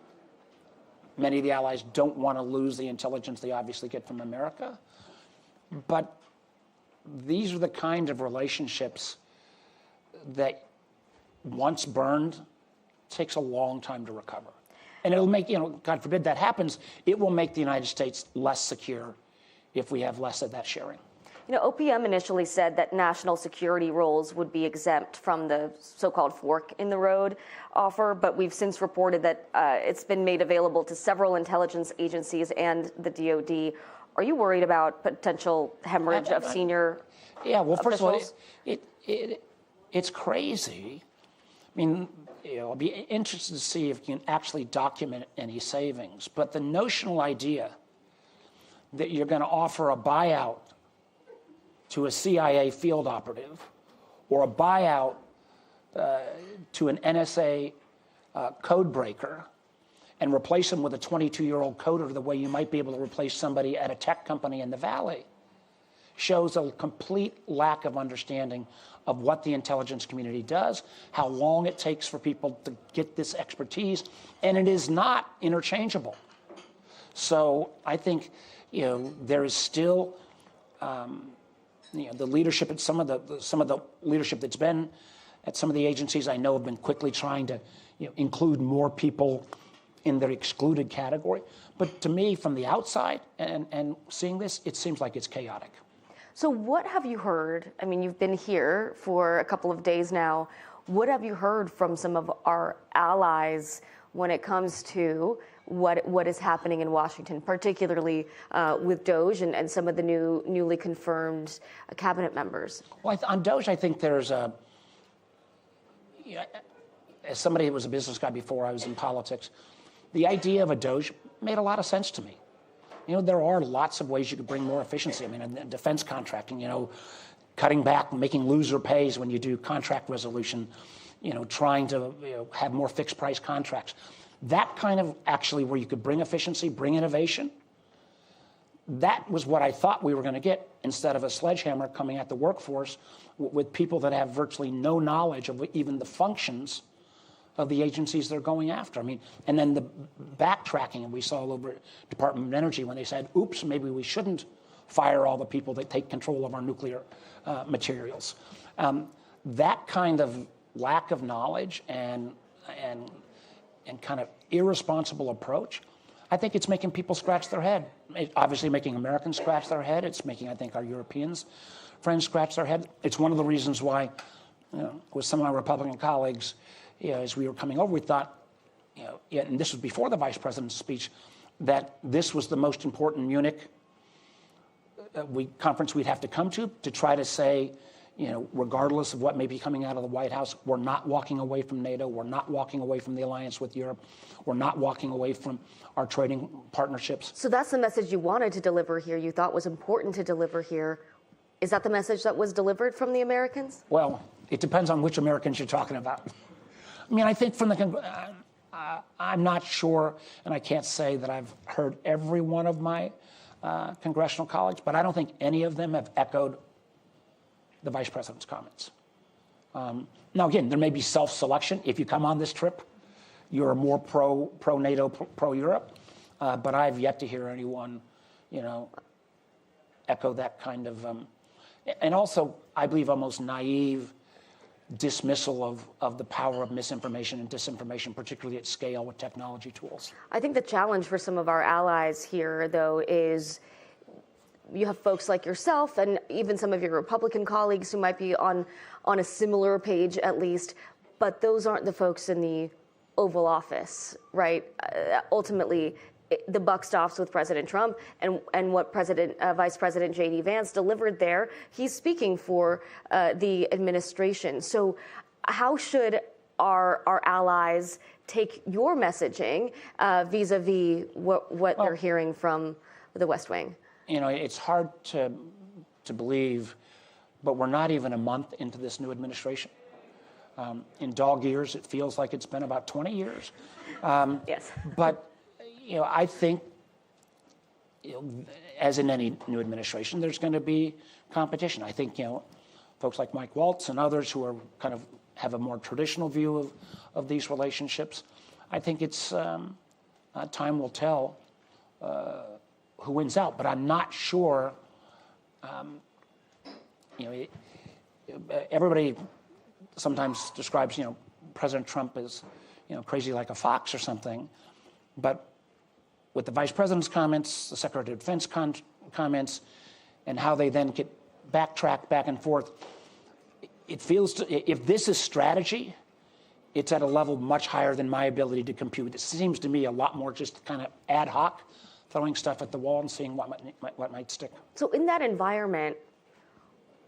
Many of the allies don't want to lose the intelligence they obviously get from America. But these are the kind of relationships that, once burned, takes a long time to recover. And it'll make, God forbid that happens, it will make the United States less secure if we have less of that sharing. OPM initially said that national security roles would be exempt from the so-called fork in the road offer, but we've since reported that it's been made available to several intelligence agencies and the DoD. Are you worried about potential hemorrhage of senior first officials? of all, it's crazy. I mean, I'll be interested to see if you can actually document any savings. But the notional idea that you're going to offer a buyout to a CIA field operative or a buyout to an NSA code breaker and replace them with a 22-year-old coder the way you might be able to replace somebody at a tech company in the Valley shows a complete lack of understanding of what the intelligence community does, how long it takes for people to get this expertise, and it is not interchangeable. So I think, there is still, the leadership at some of the leadership that's been at some of the agencies I know have been quickly trying to, include more people in their excluded category. But to me, from the outside and seeing this, it seems like it's chaotic. So what have you heard? I mean, you've been here for a couple of days now. What have you heard from some of our allies when it comes to what is happening in Washington, particularly with DOJ and some of the newly confirmed cabinet members? Well, on DOJ, I think there's as somebody who was a business guy before I was in politics, the idea of a DOJ made a lot of sense to me. There are lots of ways you could bring more efficiency. I mean, in defense contracting, cutting back, making loser pays when you do contract resolution, trying to have more fixed price contracts. That kind of actually where you could bring efficiency, bring innovation, that was what I thought we were going to get instead of a sledgehammer coming at the workforce with people that have virtually no knowledge of even the functions of the agencies they're going after. I mean, and then the backtracking we saw all over Department of Energy when they said, oops, maybe we shouldn't fire all the people that take control of our nuclear materials. That kind of lack of knowledge and kind of irresponsible approach, I think it's making people scratch their head. It's obviously making Americans scratch their head. It's making, I think, our Europeans friends scratch their head. It's one of the reasons why, with some of my Republican colleagues, as we were coming over, we thought, and this was before the vice president's speech, that this was the most important Munich conference we'd have to come to try to say, regardless of what may be coming out of the White House, we're not walking away from NATO, we're not walking away from the alliance with Europe, we're not walking away from our trading partnerships. So that's the message you wanted to deliver here, you thought was important to deliver here. Is that the message that was delivered from the Americans? Well, it depends on which Americans you're talking about. I mean, I think from I'm not sure, and I can't say that I've heard every one of my congressional colleagues, but I don't think any of them have echoed the vice president's comments. Now, again, there may be self-selection. If you come on this trip, you're more pro-NATO, pro-Europe, but I've yet to hear anyone, echo that kind of, and also, I believe, almost naive dismissal of the power of misinformation and disinformation, particularly at scale with technology tools. I think the challenge for some of our allies here, though, is you have folks like yourself and even some of your Republican colleagues who might be on a similar page at least, but those aren't the folks in the Oval Office, right? Ultimately, the buck stops with President Trump and what Vice President J.D. Vance delivered there. He's speaking for the administration. So how should our allies take your messaging vis-a-vis what they're hearing from the West Wing? It's hard to believe, but we're not even a month into this new administration. In dog years, it feels like it's been about 20 years. Yes. But I think, as in any new administration, there's going to be competition. I think, folks like Mike Waltz and others who are kind of have a more traditional view of these relationships. I think it's time will tell who wins out, but I'm not sure. Everybody sometimes describes President Trump as crazy like a fox or something, but with the Vice President's comments, the Secretary of Defense comments, and how they then get backtracked back and forth, it feels if this is strategy, it's at a level much higher than my ability to compute. It seems to me a lot more just kind of ad hoc, throwing stuff at the wall and seeing what might stick. So in that environment,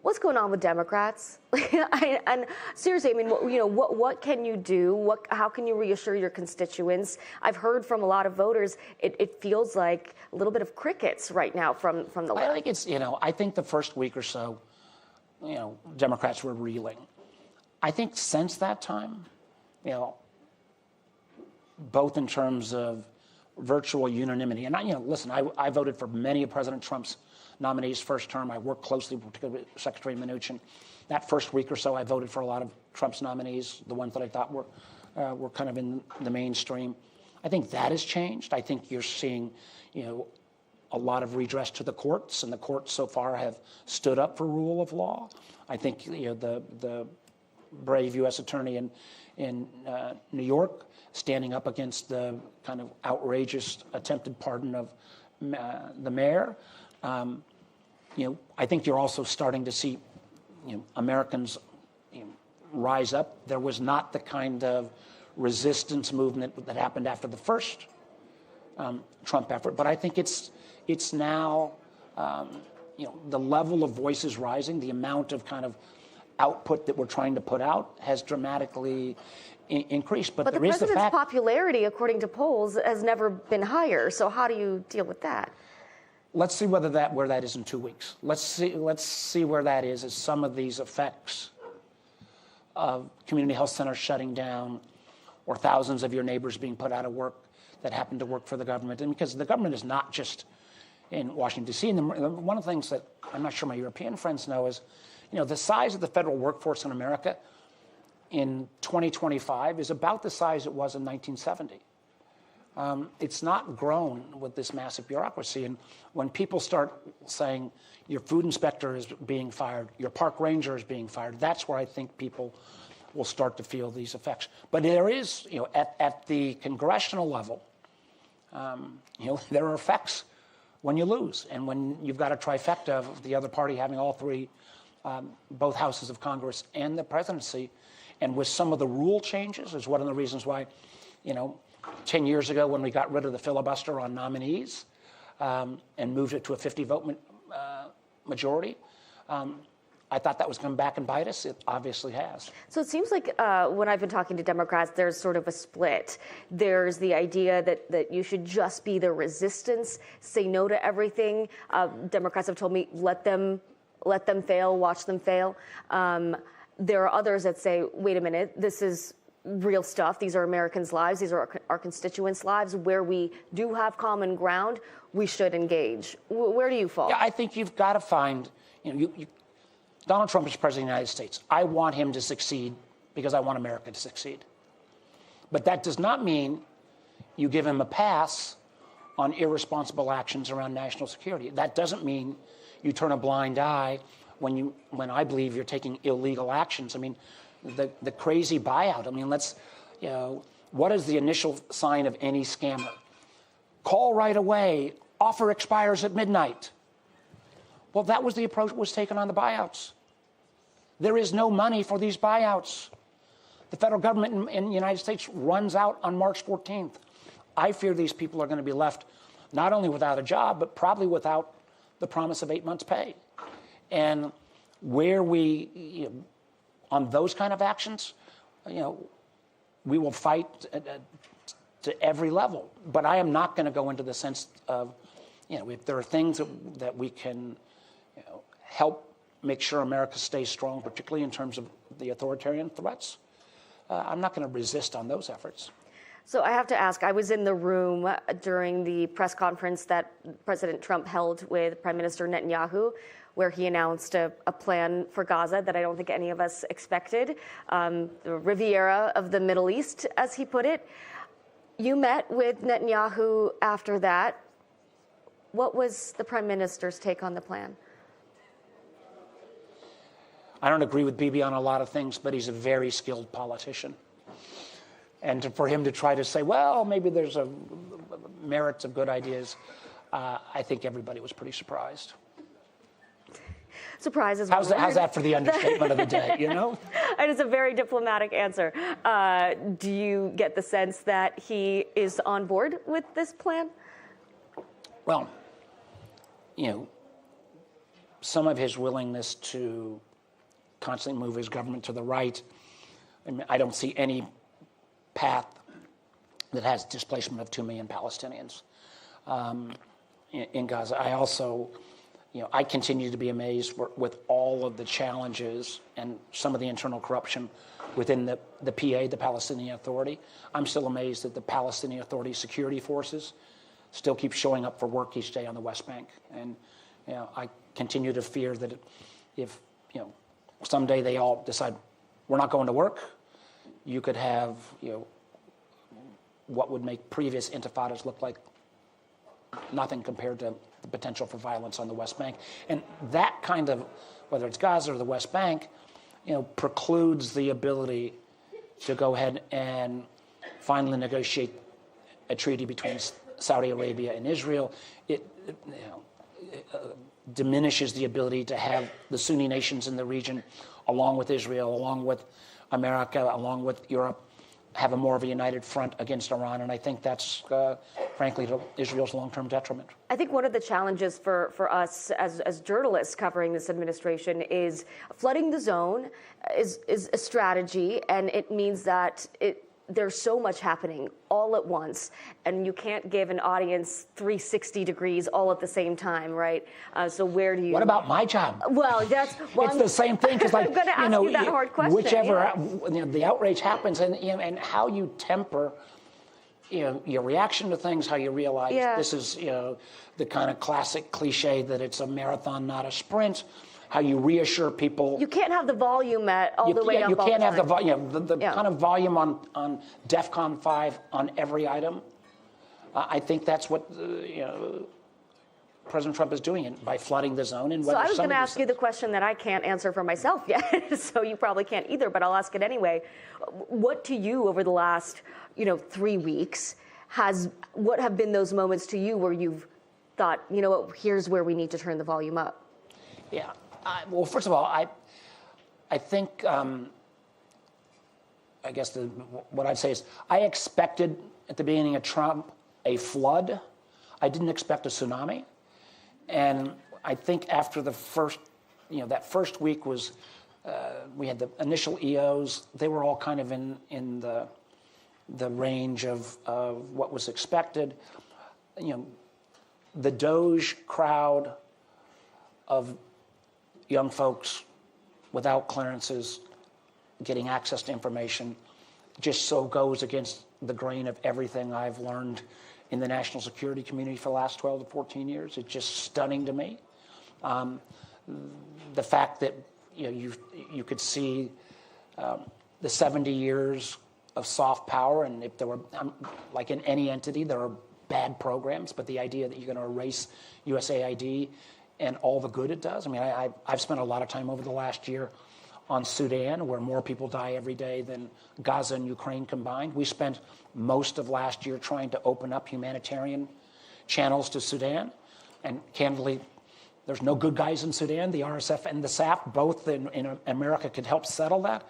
what's going on with Democrats? And seriously, I mean, what can you do? How can you reassure your constituents? I've heard from a lot of voters, it feels like a little bit of crickets right now from the left. I think it's, I think the first week or so, Democrats were reeling. I think since that time, both in terms of virtual unanimity, and listen, I voted for many of President Trump's nominees first term. I worked closely, particularly with Secretary Mnuchin. That first week or so, I voted for a lot of Trump's nominees, the ones that I thought were kind of in the mainstream. I think that has changed. I think you're seeing, a lot of redress to the courts, and the courts so far have stood up for rule of law. I think the brave U.S. attorney in New York standing up against the kind of outrageous attempted pardon of the mayor. I think you're also starting to see, Americans rise up. There was not the kind of resistance movement that happened after the first Trump effort, but I think it's now, the level of voices rising, the amount of kind of output that we're trying to put out has dramatically increased. But the president's popularity, according to polls, has never been higher. So how do you deal with that? Let's see where that is in 2 weeks. Let's see where that is as some of these effects of community health centers shutting down, or thousands of your neighbors being put out of work that happen to work for the government. And because the government is not just in Washington, D.C. And one of the things that I'm not sure my European friends know is, the size of the federal workforce in America in 2025 is about the size it was in 1970. It's not grown with this massive bureaucracy. And when people start saying your food inspector is being fired, your park ranger is being fired, that's where I think people will start to feel these effects. But there is, at the congressional level, there are effects when you lose, and when you've got a trifecta of the other party having all three, both houses of Congress and the presidency. And with some of the rule changes is one of the reasons why, 10 years ago when we got rid of the filibuster on nominees and moved it to a 50-vote majority, I thought that was going back and bite us. It obviously has. So it seems like when I've been talking to Democrats, there's sort of a split. There's the idea that you should just be the resistance, say no to everything. Democrats have told me, let them fail, watch them fail. There are others that say, wait a minute, this is real stuff. These are Americans' lives. These are our constituents' lives. Where we do have common ground, we should engage. Where do you fall? Yeah, I think you've got to find, Donald Trump is president of the United States. I want him to succeed because I want America to succeed. But that does not mean you give him a pass on irresponsible actions around national security. That doesn't mean you turn a blind eye when I believe you're taking illegal actions. I mean, the crazy buyout. I mean, what is the initial sign of any scammer? Call right away. Offer expires at midnight. Well, that was the approach that was taken on the buyouts. There is no money for these buyouts. The federal government in the United States runs out on March 14th. I fear these people are going to be left not only without a job, but probably without the promise of 8 months' pay. And where we, on those kind of actions, we will fight to every level. But I am not going to go into the sense of, if there are things that we can help make sure America stays strong, particularly in terms of the authoritarian threats, I'm not going to resist on those efforts. So I have to ask, I was in the room during the press conference that President Trump held with Prime Minister Netanyahu, where he announced a plan for Gaza that I don't think any of us expected, the Riviera of the Middle East, as he put it. You met with Netanyahu after that. What was the Prime Minister's take on the plan? I don't agree with Bibi on a lot of things, but he's a very skilled politician. And for him to try to say, well, maybe there's a merits of good ideas, I think everybody was pretty surprised. Surprise is how's that for the understatement of the day, you know? It is a very diplomatic answer. Do you get the sense that he is on board with this plan? Well, you know, some of his willingness to constantly move his government to the right, I mean, I don't see any path that has displacement of 2 million Palestinians in Gaza. I also, you know, I continue to be amazed with all of the challenges and some of the internal corruption within the PA, the Palestinian Authority. I'm still amazed that the Palestinian Authority security forces still keep showing up for work each day on the West Bank. And, you know, I continue to fear that if, you know, someday they all decide we're not going to work, you could have, you know, what would make previous intifadas look like nothing compared to the potential for violence on the West Bank. And that kind of, whether it's Gaza or the West Bank, you know, precludes the ability to go ahead and finally negotiate a treaty between Saudi Arabia and Israel. It diminishes the ability to have the Sunni nations in the region, along with Israel, along with America, along with Europe, have a more of a united front against Iran. And I think that's, frankly, to Israel's long-term detriment. I think one of the challenges for us as journalists covering this administration is flooding the zone is a strategy, and it means that there's so much happening all at once, and you can't give an audience 360 degrees all at the same time, right? So where do you... What about my job? Well, it's the same thing, because, like, I'm going to ask you that hard question. Whichever the outrage happens, and how you temper, you know, your reaction to things, how you realize this is, you know, the kind of classic cliche that it's a marathon, not a sprint. How you reassure people. You can't have the volume all the way up. You can't have the volume, the Yeah. kind of volume on DEFCON 5 on every item. I think that's what you know, President Trump is doing by flooding the zone. And so I was going to ask you the question that I can't answer for myself yet, so you probably can't either, but I'll ask it anyway. What to you over the last 3 weeks what have been those moments to you where you've thought, you know what, here's where we need to turn the volume up? Yeah. Well, first of all, I think, I guess what I'd say is I expected at the beginning of Trump a flood. I didn't expect a tsunami. And I think after the first, that first week was, we had the initial EOs. They were all kind of in the range of what was expected. The Doge crowd of young folks without clearances getting access to information just so goes against the grain of everything I've learned in the national security community for the last 12 to 14 years. It's just stunning to me. The fact that you could see the 70 years of soft power, and if there were, like in any entity, there are bad programs, but the idea that you're going to erase USAID and all the good it does. I mean, I've spent a lot of time over the last year on Sudan, where more people die every day than Gaza and Ukraine combined. We spent most of last year trying to open up humanitarian channels to Sudan. And candidly, there's no good guys in Sudan. The RSF and the SAF, both in America, could help settle that.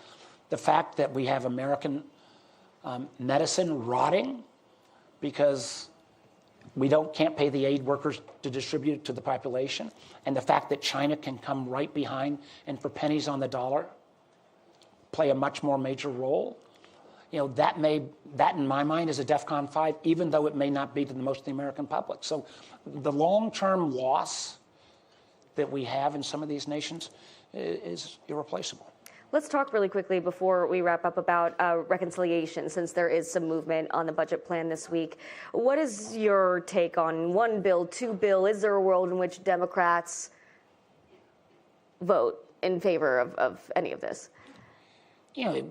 The fact that we have American medicine rotting because we can't pay the aid workers to distribute it to the population, and the fact that China can come right behind and for pennies on the dollar play a much more major role, that in my mind is a DEFCON 5, even though it may not be to most of the American public. So the long-term loss that we have in some of these nations is irreplaceable. Let's talk really quickly before we wrap up about reconciliation, since there is some movement on the budget plan this week. What is your take on one bill, two bill? Is there a world in which Democrats vote in favor of any of this? You know,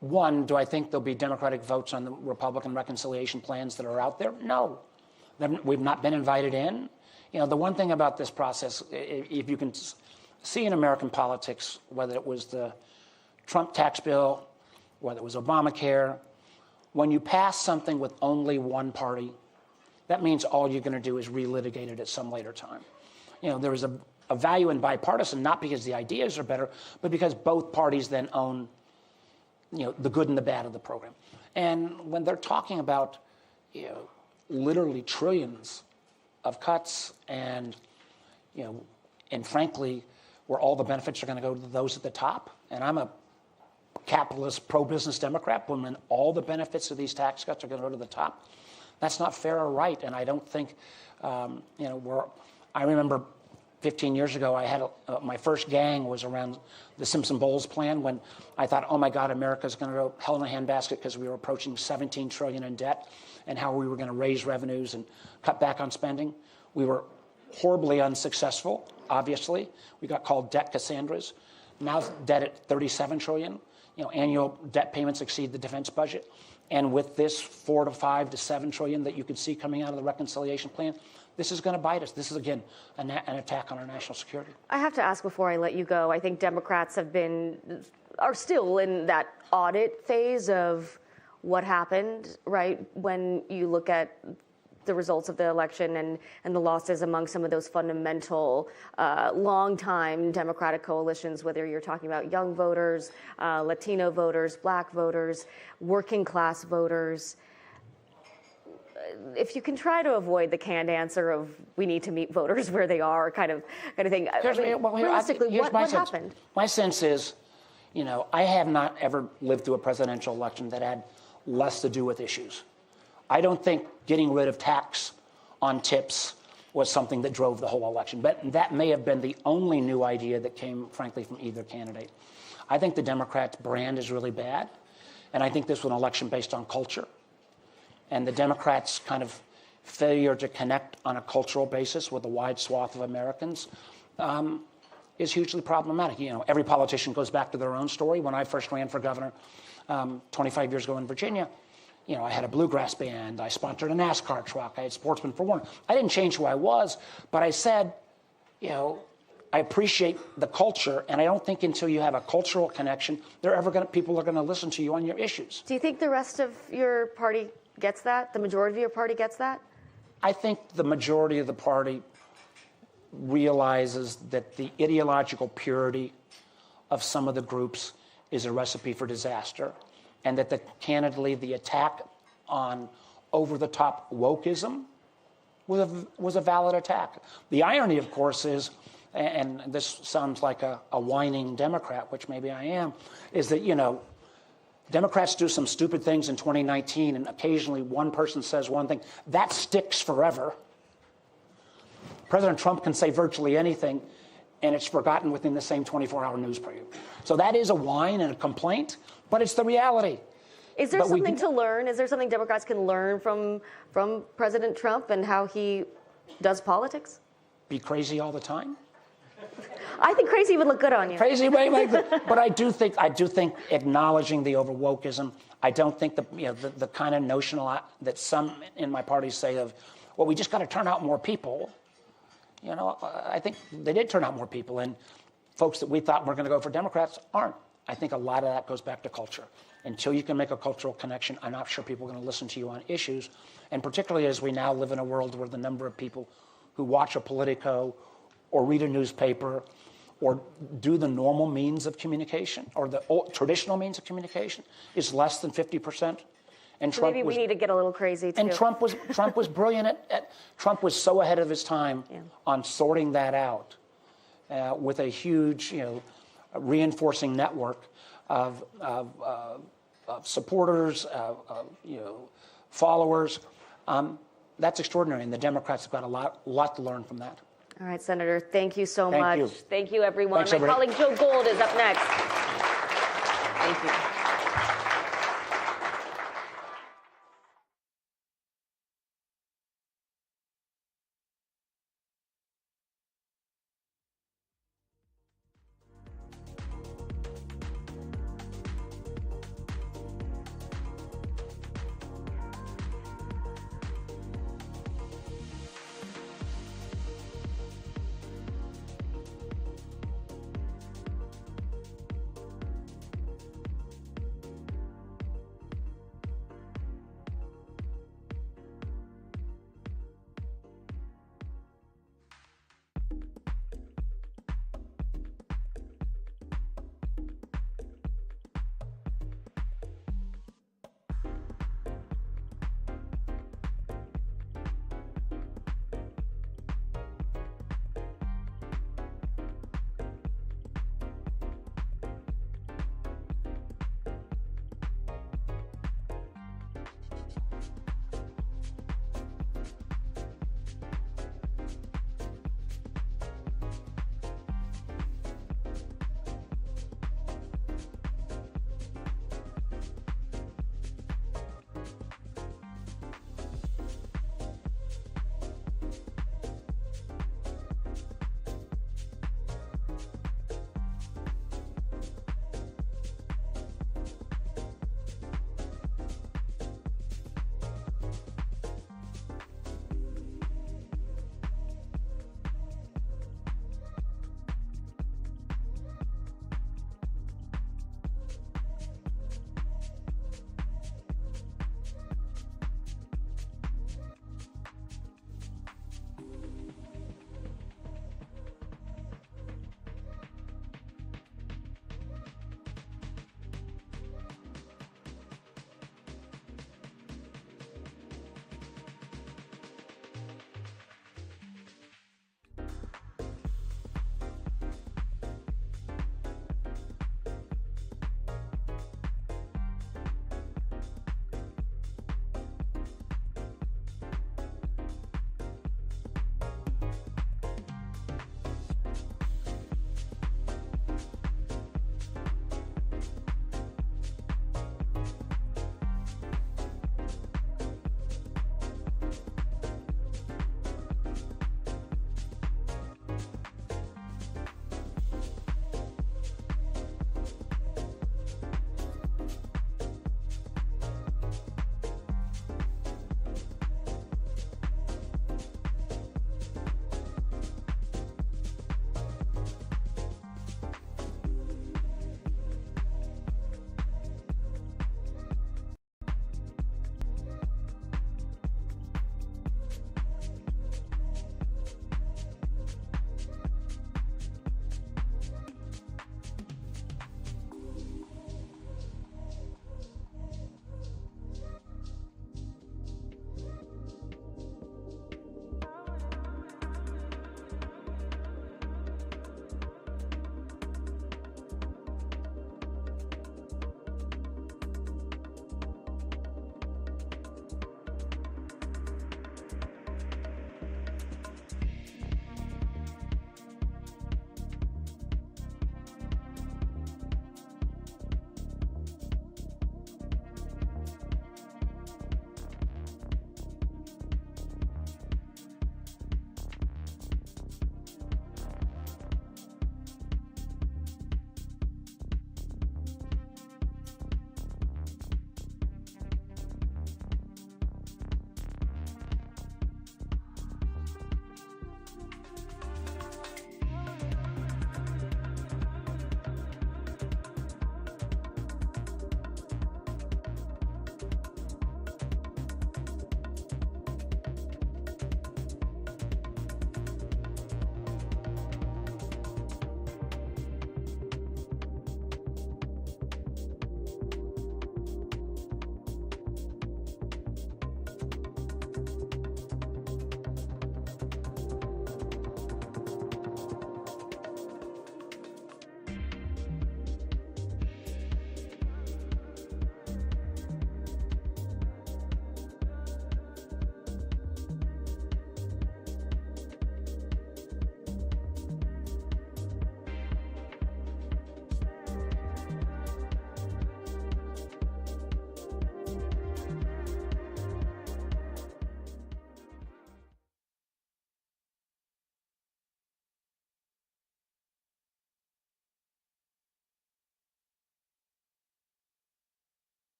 one, do I think there'll be Democratic votes on the Republican reconciliation plans that are out there? No. We've not been invited in. You know, the one thing about this process, if you can see in American politics, whether it was the Trump tax bill, whether it was Obamacare, when you pass something with only one party, that means all you're going to do is relitigate it at some later time. You know, there is a value in bipartisan, not because the ideas are better, but because both parties then own, you know, the good and the bad of the program. And when they're talking about, you know, literally trillions of cuts and, you know, and frankly, where all the benefits are going to go to those at the top, and I'm a capitalist, pro-business Democrat, when all the benefits of these tax cuts are going to go to the top, that's not fair or right. And I don't think, you know, I remember 15 years ago, I had my first gang was around the Simpson-Bowles plan when I thought, oh my God, America's going to go hell in a handbasket because we were approaching $17 trillion in debt, and how we were going to raise revenues and cut back on spending. We were horribly unsuccessful, obviously. We got called debt Cassandras. Now debt at $37 trillion. You know, annual debt payments exceed the defense budget. And with this $4 to $5 to $7 trillion that you could see coming out of the reconciliation plan, this is going to bite us. This is, again, an attack on our national security. I have to ask before I let you go, I think Democrats are still in that audit phase of what happened, right? When you look at the results of the election and the losses among some of those fundamental, long-time Democratic coalitions, whether you're talking about young voters, Latino voters, black voters, working class voters. If you can try to avoid the canned answer of we need to meet voters where they are kind of thing. Realistically, what happened? My sense is, you know, I have not ever lived through a presidential election that had less to do with issues. I don't think getting rid of tax on tips was something that drove the whole election, but that may have been the only new idea that came, frankly, from either candidate. I think the Democrats' brand is really bad, and I think this was an election based on culture. And the Democrats' kind of failure to connect on a cultural basis with a wide swath of Americans is hugely problematic. You know, every politician goes back to their own story. When I first ran for governor 25 years ago in Virginia, you know, I had a bluegrass band. I sponsored a NASCAR truck. I had Sportsmen for Warner. I didn't change who I was, but I said, you know, I appreciate the culture, and I don't think until you have a cultural connection, people are going to listen to you on your issues. Do you think the rest of your party gets that? The majority of your party gets that? I think the majority of the party realizes that the ideological purity of some of the groups is a recipe for disaster, and that candidly the attack on over-the-top wokeism was a valid attack. The irony, of course, is, and this sounds like a whining Democrat, which maybe I am, is that, you know, Democrats do some stupid things in 2019, and occasionally one person says one thing. That sticks forever. President Trump can say virtually anything, and it's forgotten within the same 24-hour news period. So that is a whine and a complaint, but it's the reality. Is there something to learn? Is there something Democrats can learn from President Trump and how he does politics? Be crazy all the time? I think crazy would look good on you. Crazy, but I do think acknowledging the over-wokeism. I don't think the kind of notional that some in my party say of, well, we just got to turn out more people. You know, I think they did turn out more people, and folks that we thought were going to go for Democrats aren't. I think a lot of that goes back to culture. Until you can make a cultural connection, I'm not sure people are going to listen to you on issues, and particularly as we now live in a world where the number of people who watch a Politico or read a newspaper or do the normal means of communication or the traditional means of communication is less than 50%. And Trump we need to get a little crazy too. And Trump was brilliant Trump was so ahead of his time on sorting that out with a huge, reinforcing network of supporters, followers. That's extraordinary, and the Democrats have got a lot to learn from that. All right, Senator, thank you so Thank much. you. Thank you, everyone. Thanks, My everybody. colleague Joe Gold is up next. Thank you.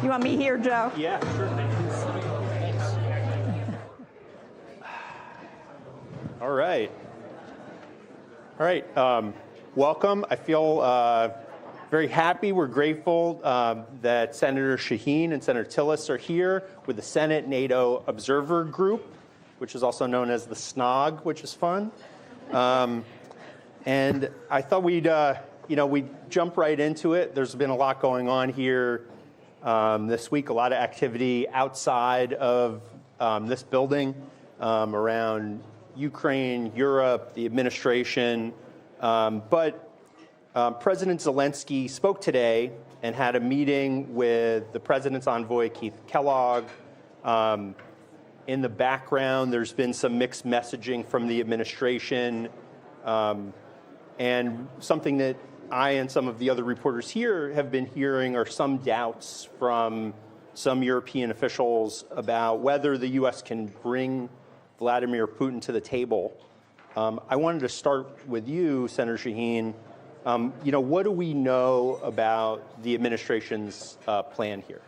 You want me here, Joe? Yeah, sure. Thanks. All right. Welcome. I feel very happy. We're grateful that Senator Shaheen and Senator Tillis are here with the Senate NATO Observer Group, which is also known as the SNOG, which is fun. And I thought we'd jump right into it. There's been a lot going on here this week, a lot of activity outside of this building around Ukraine, Europe, the administration. But President Zelensky spoke today and had a meeting with the president's envoy, Keith Kellogg. In the background, there's been some mixed messaging from the administration. And something that I and some of the other reporters here have been hearing are some doubts from some European officials about whether the U.S. can bring Vladimir Putin to the table. I wanted to start with you, Senator Shaheen. What do we know about the administration's plan here?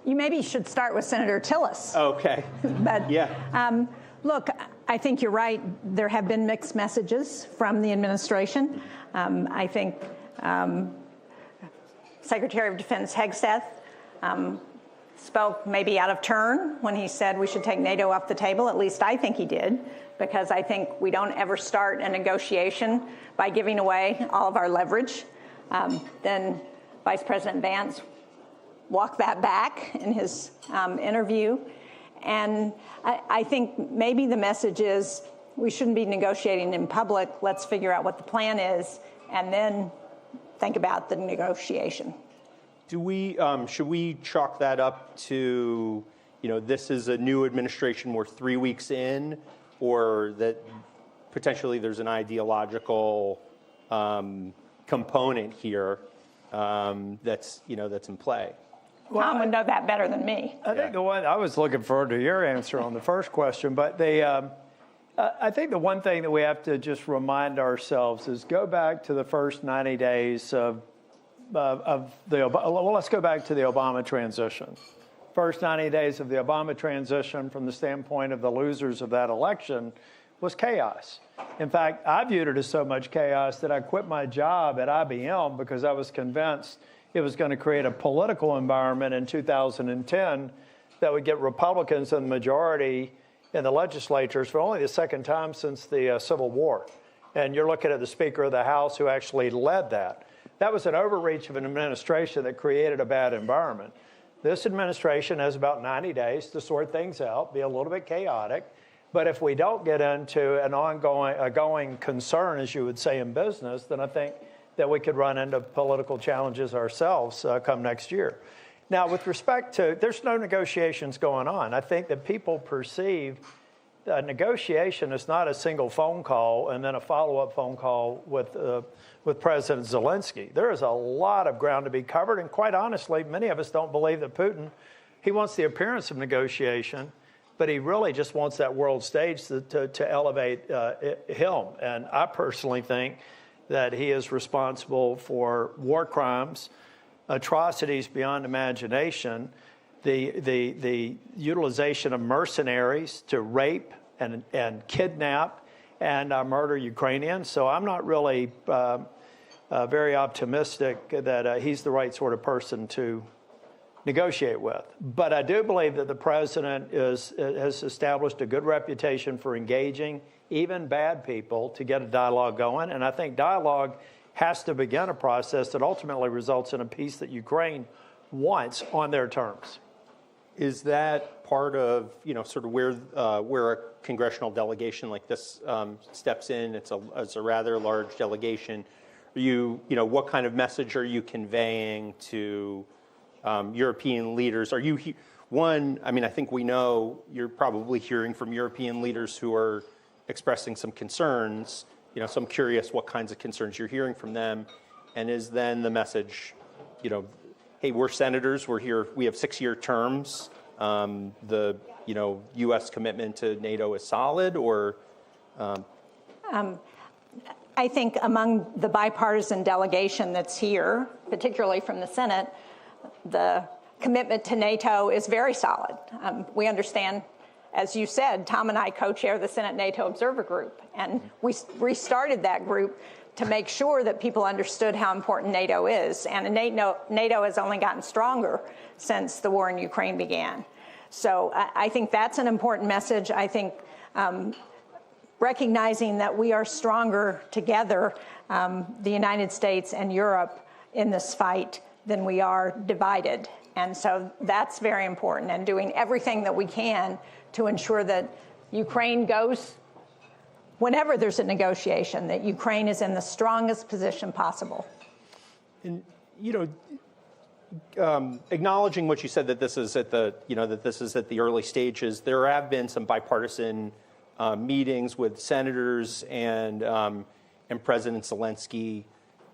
You maybe should start with Senator Tillis. Okay. But yeah. Look, I think you're right. There have been mixed messages from the administration. I think Secretary of Defense Hegseth spoke maybe out of turn when he said we should take NATO off the table. At least I think he did, because I think we don't ever start a negotiation by giving away all of our leverage. Then Vice President Vance walked that back in his interview. And I think maybe the message is we shouldn't be negotiating in public. Let's figure out what the plan is and then think about the negotiation. Should we chalk that up to, this is a new administration, we're 3 weeks in, or that potentially there's an ideological component here that's in play? Well, Tom would know that better than me. I think the one I was looking forward to your answer on the first question, but I think the one thing that we have to just remind ourselves is go back to the first 90 days let's go back to the Obama transition. First 90 days of the Obama transition, from the standpoint of the losers of that election, was chaos. In fact, I viewed it as so much chaos that I quit my job at IBM because I was convinced it was going to create a political environment in 2010 that would get Republicans in the majority in the legislatures for only the second time since the Civil War. And you're looking at the Speaker of the House who actually led that. That was an overreach of an administration that created a bad environment. This administration has about 90 days to sort things out, be a little bit chaotic. But if we don't get into an ongoing concern, as you would say in business, then I think that we could run into political challenges ourselves come next year. Now, with respect to, there's no negotiations going on. I think that people perceive a negotiation is not a single phone call and then a follow-up phone call with President Zelensky. There is a lot of ground to be covered, and quite honestly, many of us don't believe that Putin, he wants the appearance of negotiation, but he really just wants that world stage to elevate him. And I personally think that he is responsible for war crimes, atrocities beyond imagination, the utilization of mercenaries to rape and kidnap and murder Ukrainians. So I'm not really very optimistic that he's the right sort of person to negotiate with. But I do believe that the president has established a good reputation for engaging even bad people to get a dialogue going. And I think dialogue has to begin a process that ultimately results in a peace that Ukraine wants on their terms. Is that part of, sort of where a congressional delegation like this steps in? It's a rather large delegation. What kind of message are you conveying to European leaders? Are you I think we know you're probably hearing from European leaders who are expressing some concerns. So I'm curious what kinds of concerns you're hearing from them. And is then the message, hey, we're senators, we're here, we have 6-year terms. The U.S. commitment to NATO is solid, or? I think among the bipartisan delegation that's here, particularly from the Senate, the commitment to NATO is very solid. We understand, as you said, Tom and I co-chair the Senate NATO Observer Group, and we restarted that group to make sure that people understood how important NATO is. And NATO has only gotten stronger since the war in Ukraine began. So I think that's an important message. I think recognizing that we are stronger together, the United States and Europe, in this fight than we are divided. And so that's very important, and doing everything that we can to ensure that Ukraine goes, whenever there's a negotiation, that Ukraine is in the strongest position possible. And, acknowledging what you said, that this is at the, that this is at the early stages, there have been some bipartisan meetings with senators and President Zelensky.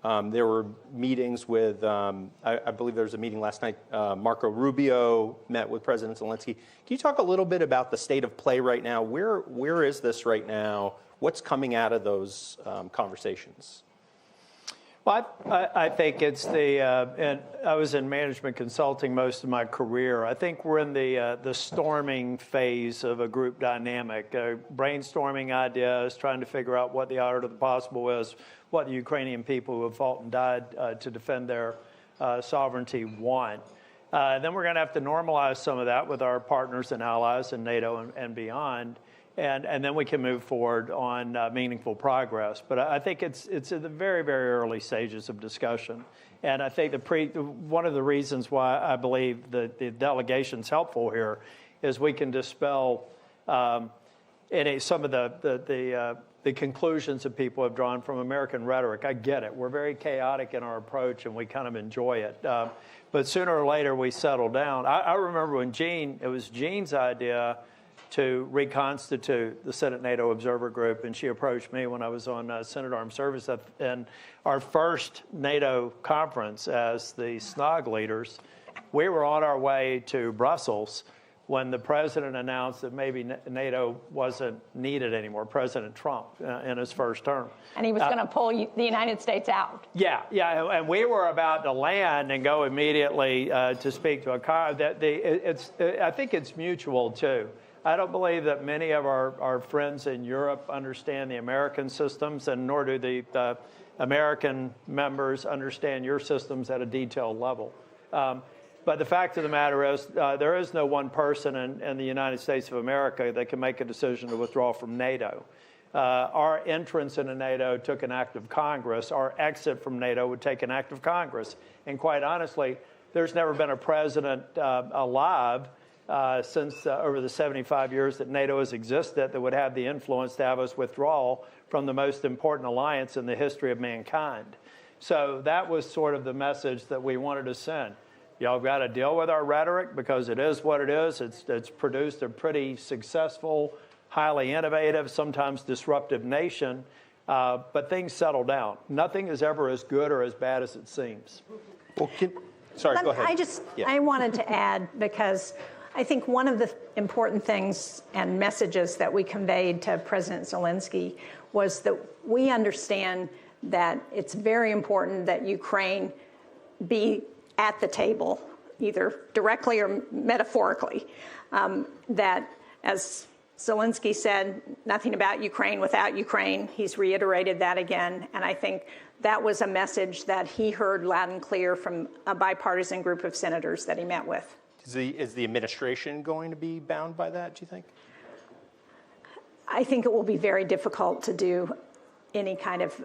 There were meetings with, I believe there was a meeting last night, Marco Rubio met with President Zelensky. Can you talk a little bit about the state of play right now? Where is this right now? What's coming out of those conversations? Well, I think it's and I was in management consulting most of my career. I think we're in the storming phase of a group dynamic, brainstorming ideas, trying to figure out what the art of the possible is, what the Ukrainian people who have fought and died to defend their sovereignty want. Then we're going to have to normalize some of that with our partners and allies in NATO and beyond. And then we can move forward on meaningful progress. But I think it's in the very, very early stages of discussion. And I think one of the reasons why I believe that the delegation's helpful here is we can dispel some of the conclusions that people have drawn from American rhetoric. I get it. We're very chaotic in our approach, and we kind of enjoy it. But sooner or later, we settle down. I remember when it was Jean's idea to reconstitute the Senate NATO Observer Group, and she approached me when I was on Senate Armed Service. And our first NATO conference as the SNOG leaders, we were on our way to Brussels when the president announced that maybe NATO wasn't needed anymore, President Trump, in his first term. And he was going to pull the United States out. Yeah, and we were about to land and go immediately to speak to a car. I think it's mutual, too. I don't believe that many of our friends in Europe understand the American systems, and nor do the American members understand your systems at a detailed level. But the fact of the matter is, there is no one person in the United States of America that can make a decision to withdraw from NATO. Our entrance into NATO took an act of Congress. Our exit from NATO would take an act of Congress. And quite honestly, there's never been a president alive since over the 75 years that NATO has existed that would have the influence to have us withdraw from the most important alliance in the history of mankind. So that was sort of the message that we wanted to send. Y'all got to deal with our rhetoric because it is what it is. It's produced a pretty successful, highly innovative, sometimes disruptive nation, but things settle down. Nothing is ever as good or as bad as it seems. Well, sorry, go ahead. I wanted to add, because I think one of the important things and messages that we conveyed to President Zelensky was that we understand that it's very important that Ukraine be at the table, either directly or metaphorically. That, as Zelensky said, nothing about Ukraine without Ukraine. He's reiterated that again. And I think that was a message that he heard loud and clear from a bipartisan group of senators that he met with. Is the administration going to be bound by that, do you think? I think it will be very difficult to do any kind of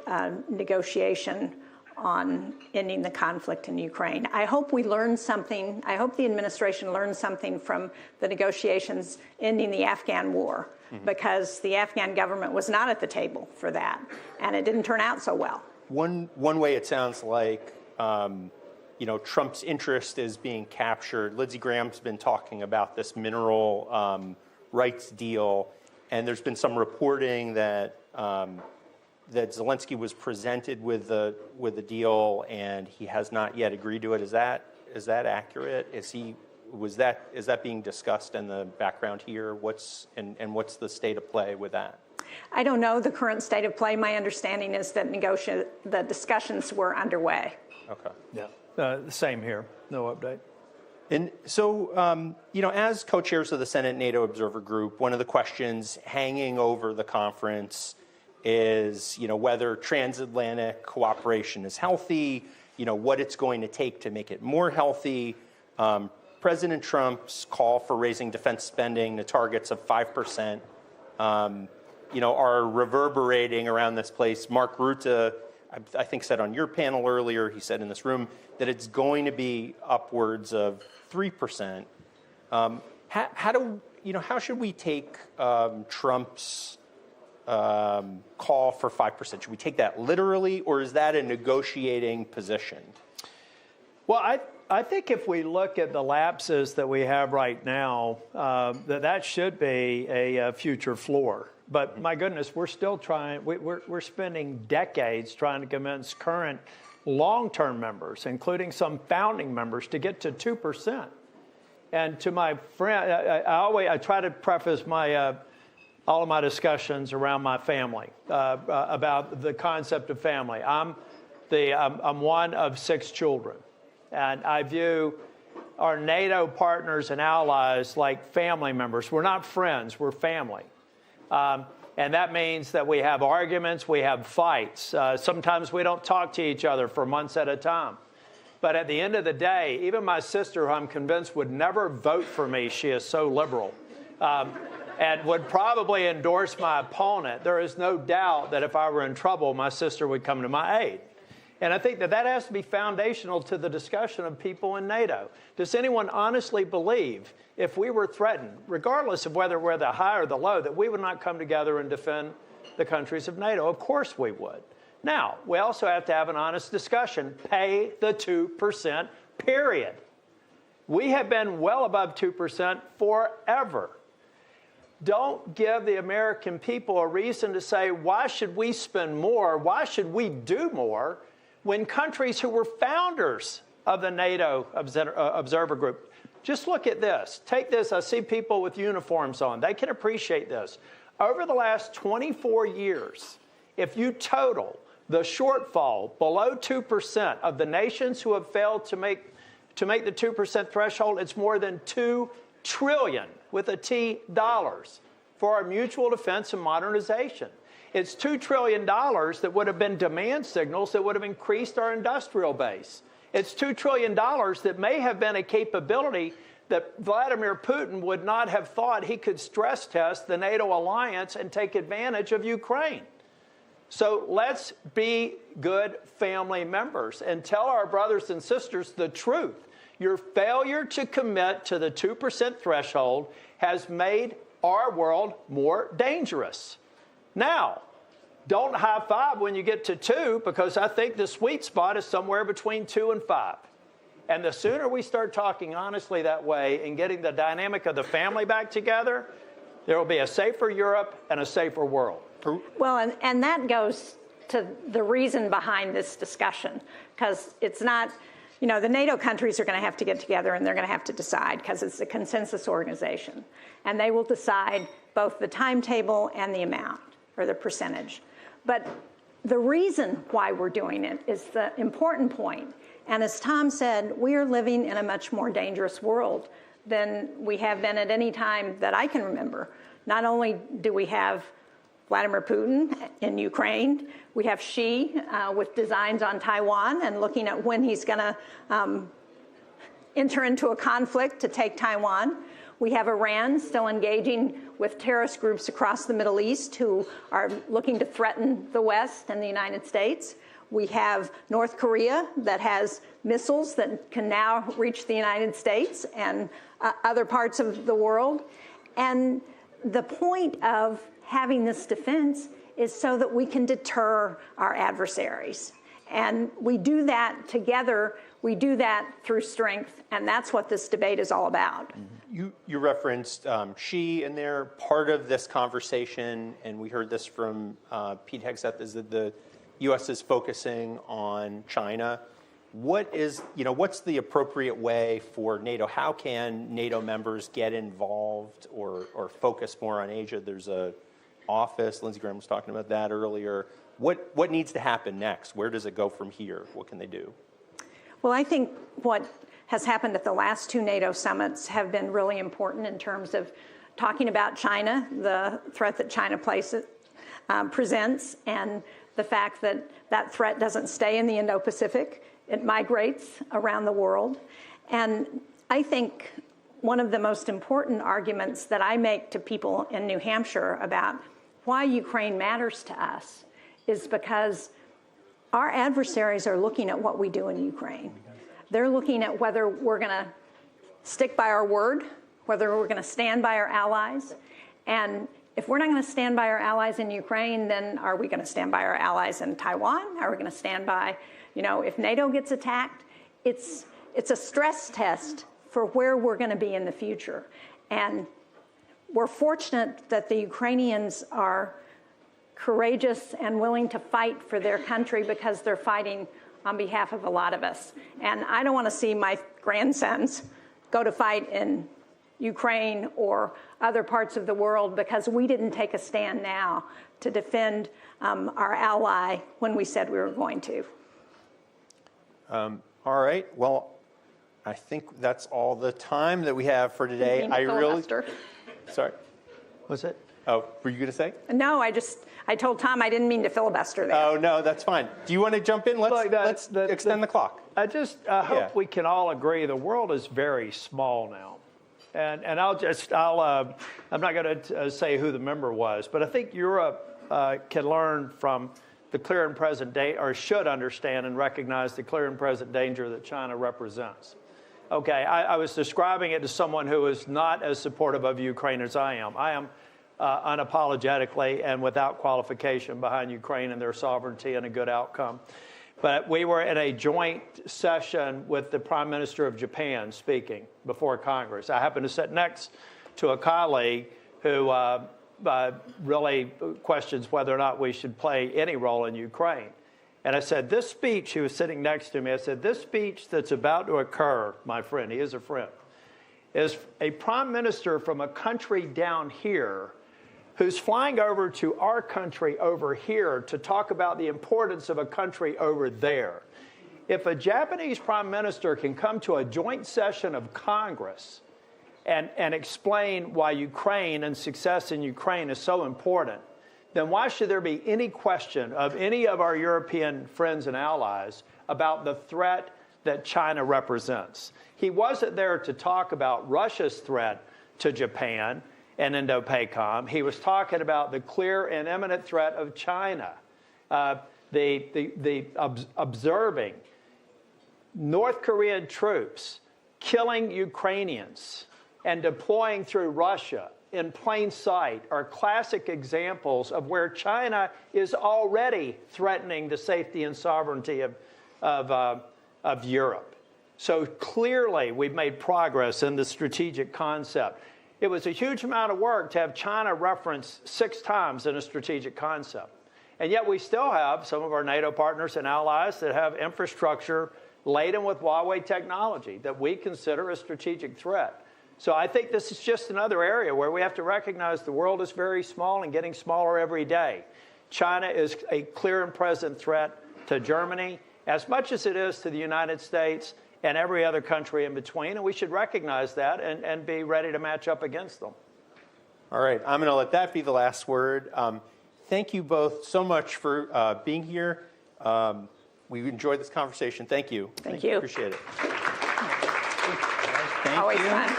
negotiation on ending the conflict in Ukraine. I hope we learn something. I hope the administration learns something from the negotiations ending the Afghan war, because the Afghan government was not at the table for that, and it didn't turn out so well. One way it sounds like Trump's interest is being captured. Lindsey Graham's been talking about this mineral rights deal, and there's been some reporting that that Zelensky was presented with the deal and he has not yet agreed to it. Is that accurate? Is that being discussed in the background here? What's the state of play with that? I don't know the current state of play. My understanding is that the discussions were underway. Okay. Yeah. Same here. No update. And so, as co-chairs of the Senate NATO Observer Group, one of the questions hanging over the conference is, whether transatlantic cooperation is healthy, what it's going to take to make it more healthy. President Trump's call for raising defense spending to targets of 5%, are reverberating around this place. Mark Rutte, I think, said on your panel earlier, he said in this room, that it's going to be upwards of 3%. How should we take Trump's call for 5%? Should we take that literally, or is that a negotiating position? Well, I think if we look at the lapses that we have right now, that should be a future floor. But my goodness, we're still trying. We're spending decades trying to convince current long-term members, including some founding members, to get to 2%. And to my friend, I try to preface all of my discussions around my family about the concept of family. I'm one of 6 children, and I view our NATO partners and allies like family members. We're not friends, we're family. And that means that we have arguments, we have fights. Sometimes we don't talk to each other for months at a time. But at the end of the day, even my sister, who I'm convinced would never vote for me, she is so liberal, and would probably endorse my opponent, there is no doubt that if I were in trouble, my sister would come to my aid. And I think that has to be foundational to the discussion of people in NATO. Does anyone honestly believe if we were threatened, regardless of whether we're the high or the low, that we would not come together and defend the countries of NATO? Of course we would. Now, we also have to have an honest discussion. Pay the 2%, period. We have been well above 2% forever. Don't give the American people a reason to say, why should we spend more? Why should we do more? When countries who were founders of the NATO Observer Group, just look at this. Take this. I see people with uniforms on. They can appreciate this. Over the last 24 years, if you total the shortfall below 2% of the nations who have failed to make the 2% threshold, it's more than $2 trillion, with a T, dollars for our mutual defense and modernization. It's $2 trillion that would have been demand signals that would have increased our industrial base. It's $2 trillion that may have been a capability that Vladimir Putin would not have thought he could stress test the NATO alliance and take advantage of Ukraine. So let's be good family members and tell our brothers and sisters the truth. Your failure to commit to the 2% threshold has made our world more dangerous. Now, don't high five when you get to 2, because I think the sweet spot is somewhere between 2 and 5. And the sooner we start talking honestly that way and getting the dynamic of the family back together, there will be a safer Europe and a safer world. Well, and that goes to the reason behind this discussion, because it's not, the NATO countries are going to have to get together and they're going to have to decide, because it's a consensus organization. And they will decide both the timetable and the amount, or the percentage. But the reason why we're doing it is the important point. And as Tom said, we are living in a much more dangerous world than we have been at any time that I can remember. Not only do we have Vladimir Putin in Ukraine, we have Xi with designs on Taiwan and looking at when he's going to enter into a conflict to take Taiwan. We have Iran still engaging with terrorist groups across the Middle East who are looking to threaten the West and the United States. We have North Korea that has missiles that can now reach the United States and other parts of the world. And the point of having this defense is so that we can deter our adversaries. And we do that together. We do that through strength, and that's what this debate is all about. You referenced Xi in there. Part of this conversation, and we heard this from Pete Hegseth, is that the U.S. is focusing on China. What's the appropriate way for NATO? How can NATO members get involved or focus more on Asia? There's a office. Lindsey Graham was talking about that earlier. What needs to happen next? Where does it go from here? What can they do? Well, I think what has happened at the last 2 NATO summits have been really important in terms of talking about China, the threat that China presents, and the fact that that threat doesn't stay in the Indo-Pacific. It migrates around the world. And I think one of the most important arguments that I make to people in New Hampshire about why Ukraine matters to us is because our adversaries are looking at what we do in Ukraine. They're looking at whether we're going to stick by our word, whether we're going to stand by our allies. And if we're not going to stand by our allies in Ukraine, then are we going to stand by our allies in Taiwan? Are we going to stand by, if NATO gets attacked? It's a stress test for where we're going to be in the future. And we're fortunate that the Ukrainians are courageous and willing to fight for their country because they're fighting on behalf of a lot of us. And I don't want to see my grandsons go to fight in Ukraine or other parts of the world because we didn't take a stand now to defend our ally when we said we were going to. All right. Well, I think that's all the time that we have for today. Sorry. What's it? Oh, were you going to say? No, I told Tom I didn't mean to filibuster there. Oh, no, that's fine. Do you want to jump in? Let's extend the clock. I hope we can all agree the world is very small now. And I'm not going to say who the member was, but I think Europe can learn from the clear and present or should understand and recognize the clear and present danger that China represents. Okay, I was describing it to someone who is not as supportive of Ukraine as I am. I am unapologetically and without qualification behind Ukraine and their sovereignty and a good outcome. But we were in a joint session with the Prime Minister of Japan speaking before Congress. I happened to sit next to a colleague who really questions whether or not we should play any role in Ukraine. And I said, this speech, he was sitting next to me, I said, this speech that's about to occur, my friend, he is a friend, is a prime minister from a country down here who's flying over to our country over here to talk about the importance of a country over there. If a Japanese prime minister can come to a joint session of Congress and explain why Ukraine and success in Ukraine is so important, then why should there be any question of any of our European friends and allies about the threat that China represents? He wasn't there to talk about Russia's threat to Japan and Indo-PACOM. He was talking about the clear and imminent threat of China, observing North Korean troops killing Ukrainians and deploying through Russia in plain sight are classic examples of where China is already threatening the safety and sovereignty of Europe. So clearly, we've made progress in the strategic concept. It was a huge amount of work to have China referenced 6 times in a strategic concept. And yet we still have some of our NATO partners and allies that have infrastructure laden with Huawei technology that we consider a strategic threat. So I think this is just another area where we have to recognize the world is very small and getting smaller every day. China is a clear and present threat to Germany as much as it is to the United States and every other country in between, and we should recognize that and be ready to match up against them. All right, I'm going to let that be the last word. Thank you both so much for being here. We enjoyed this conversation. Thank you. Thank you. Appreciate it. Always fun.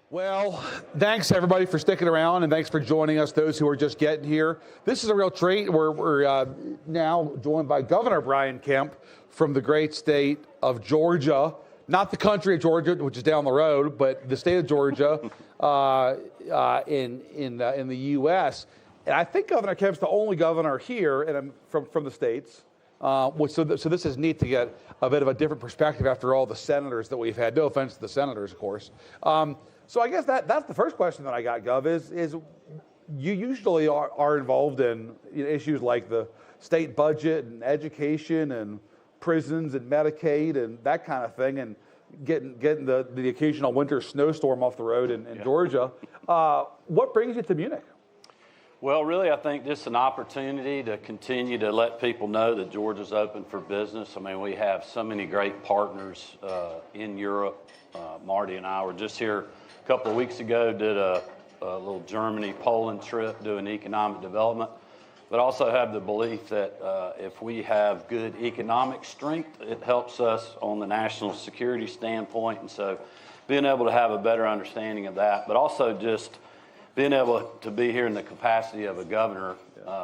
Well, thanks everybody for sticking around, and thanks for joining us, those who are just getting here. This is a real treat. We're now joined by Governor Brian Kemp from the great state of Georgia, not the country of Georgia, which is down the road, but the state of Georgia in the U.S. And I think Governor Kemp's the only governor here, and from the states. So this is neat to get a bit of a different perspective after all the senators that we've had. No offense to the senators, of course. So I guess that's the first question that I got, Gov, is you usually are involved in issues like the state budget and education and prisons and Medicaid and that kind of thing, and getting the occasional winter snowstorm off the road in Georgia. What brings you to Munich? Well, really, I think this is an opportunity to continue to let people know that Georgia's open for business. I mean, we have so many great partners in Europe. Marty and I were just here a couple of weeks ago, did a little Germany-Poland trip doing economic development, but also have the belief that if we have good economic strength, it helps us on the national security standpoint. And so being able to have a better understanding of that, but also just being able to be here in the capacity of a governor,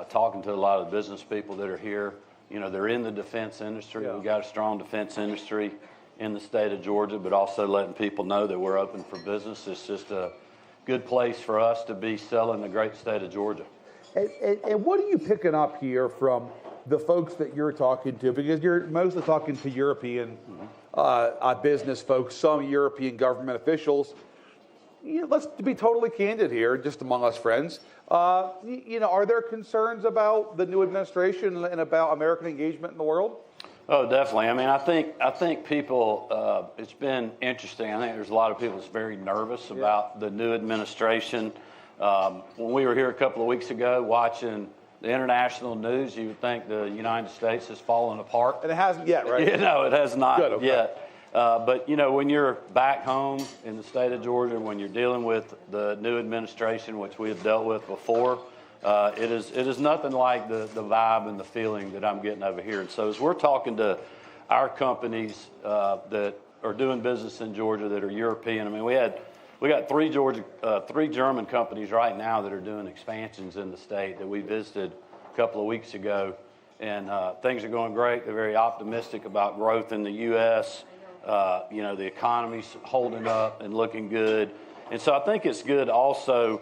talking to a lot of the business people that are here. You know, they're in the defense industry. We've got a strong defense industry in the state of Georgia, but also letting people know that we're open for business. It's just a good place for us to be selling the great state of Georgia. And what are you picking up here from the folks that you're talking to? Because you're mostly talking to European business folks, some European government officials. Let's be totally candid here, just among us friends. Are there concerns about the new administration and about American engagement in the world? Oh, definitely. I mean, I think people, it's been interesting. I think there's a lot of people that's very nervous about the new administration. When we were here a couple of weeks ago watching the international news, you would think the United States has fallen apart. And it hasn't yet, right? No, it has not yet. But, when you're back home in the state of Georgia, when you're dealing with the new administration, which we have dealt with before, it is nothing like the vibe and the feeling that I'm getting over here. And so as we're talking to our companies that are doing business in Georgia that are European, I mean, we got three German companies right now that are doing expansions in the state that we visited a couple of weeks ago. And things are going great. They're very optimistic about growth in the U.S. The economy's holding up and looking good. And so I think it's good also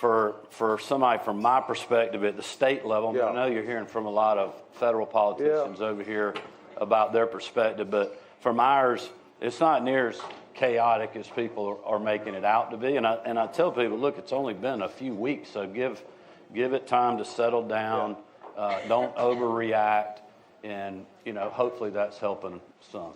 for somebody from my perspective at the state level. I know you're hearing from a lot of federal politicians over here about their perspective, but from ours, it's not near as chaotic as people are making it out to be. And I tell people, look, it's only been a few weeks, so give it time to settle down. Don't overreact. And, hopefully that's helping some.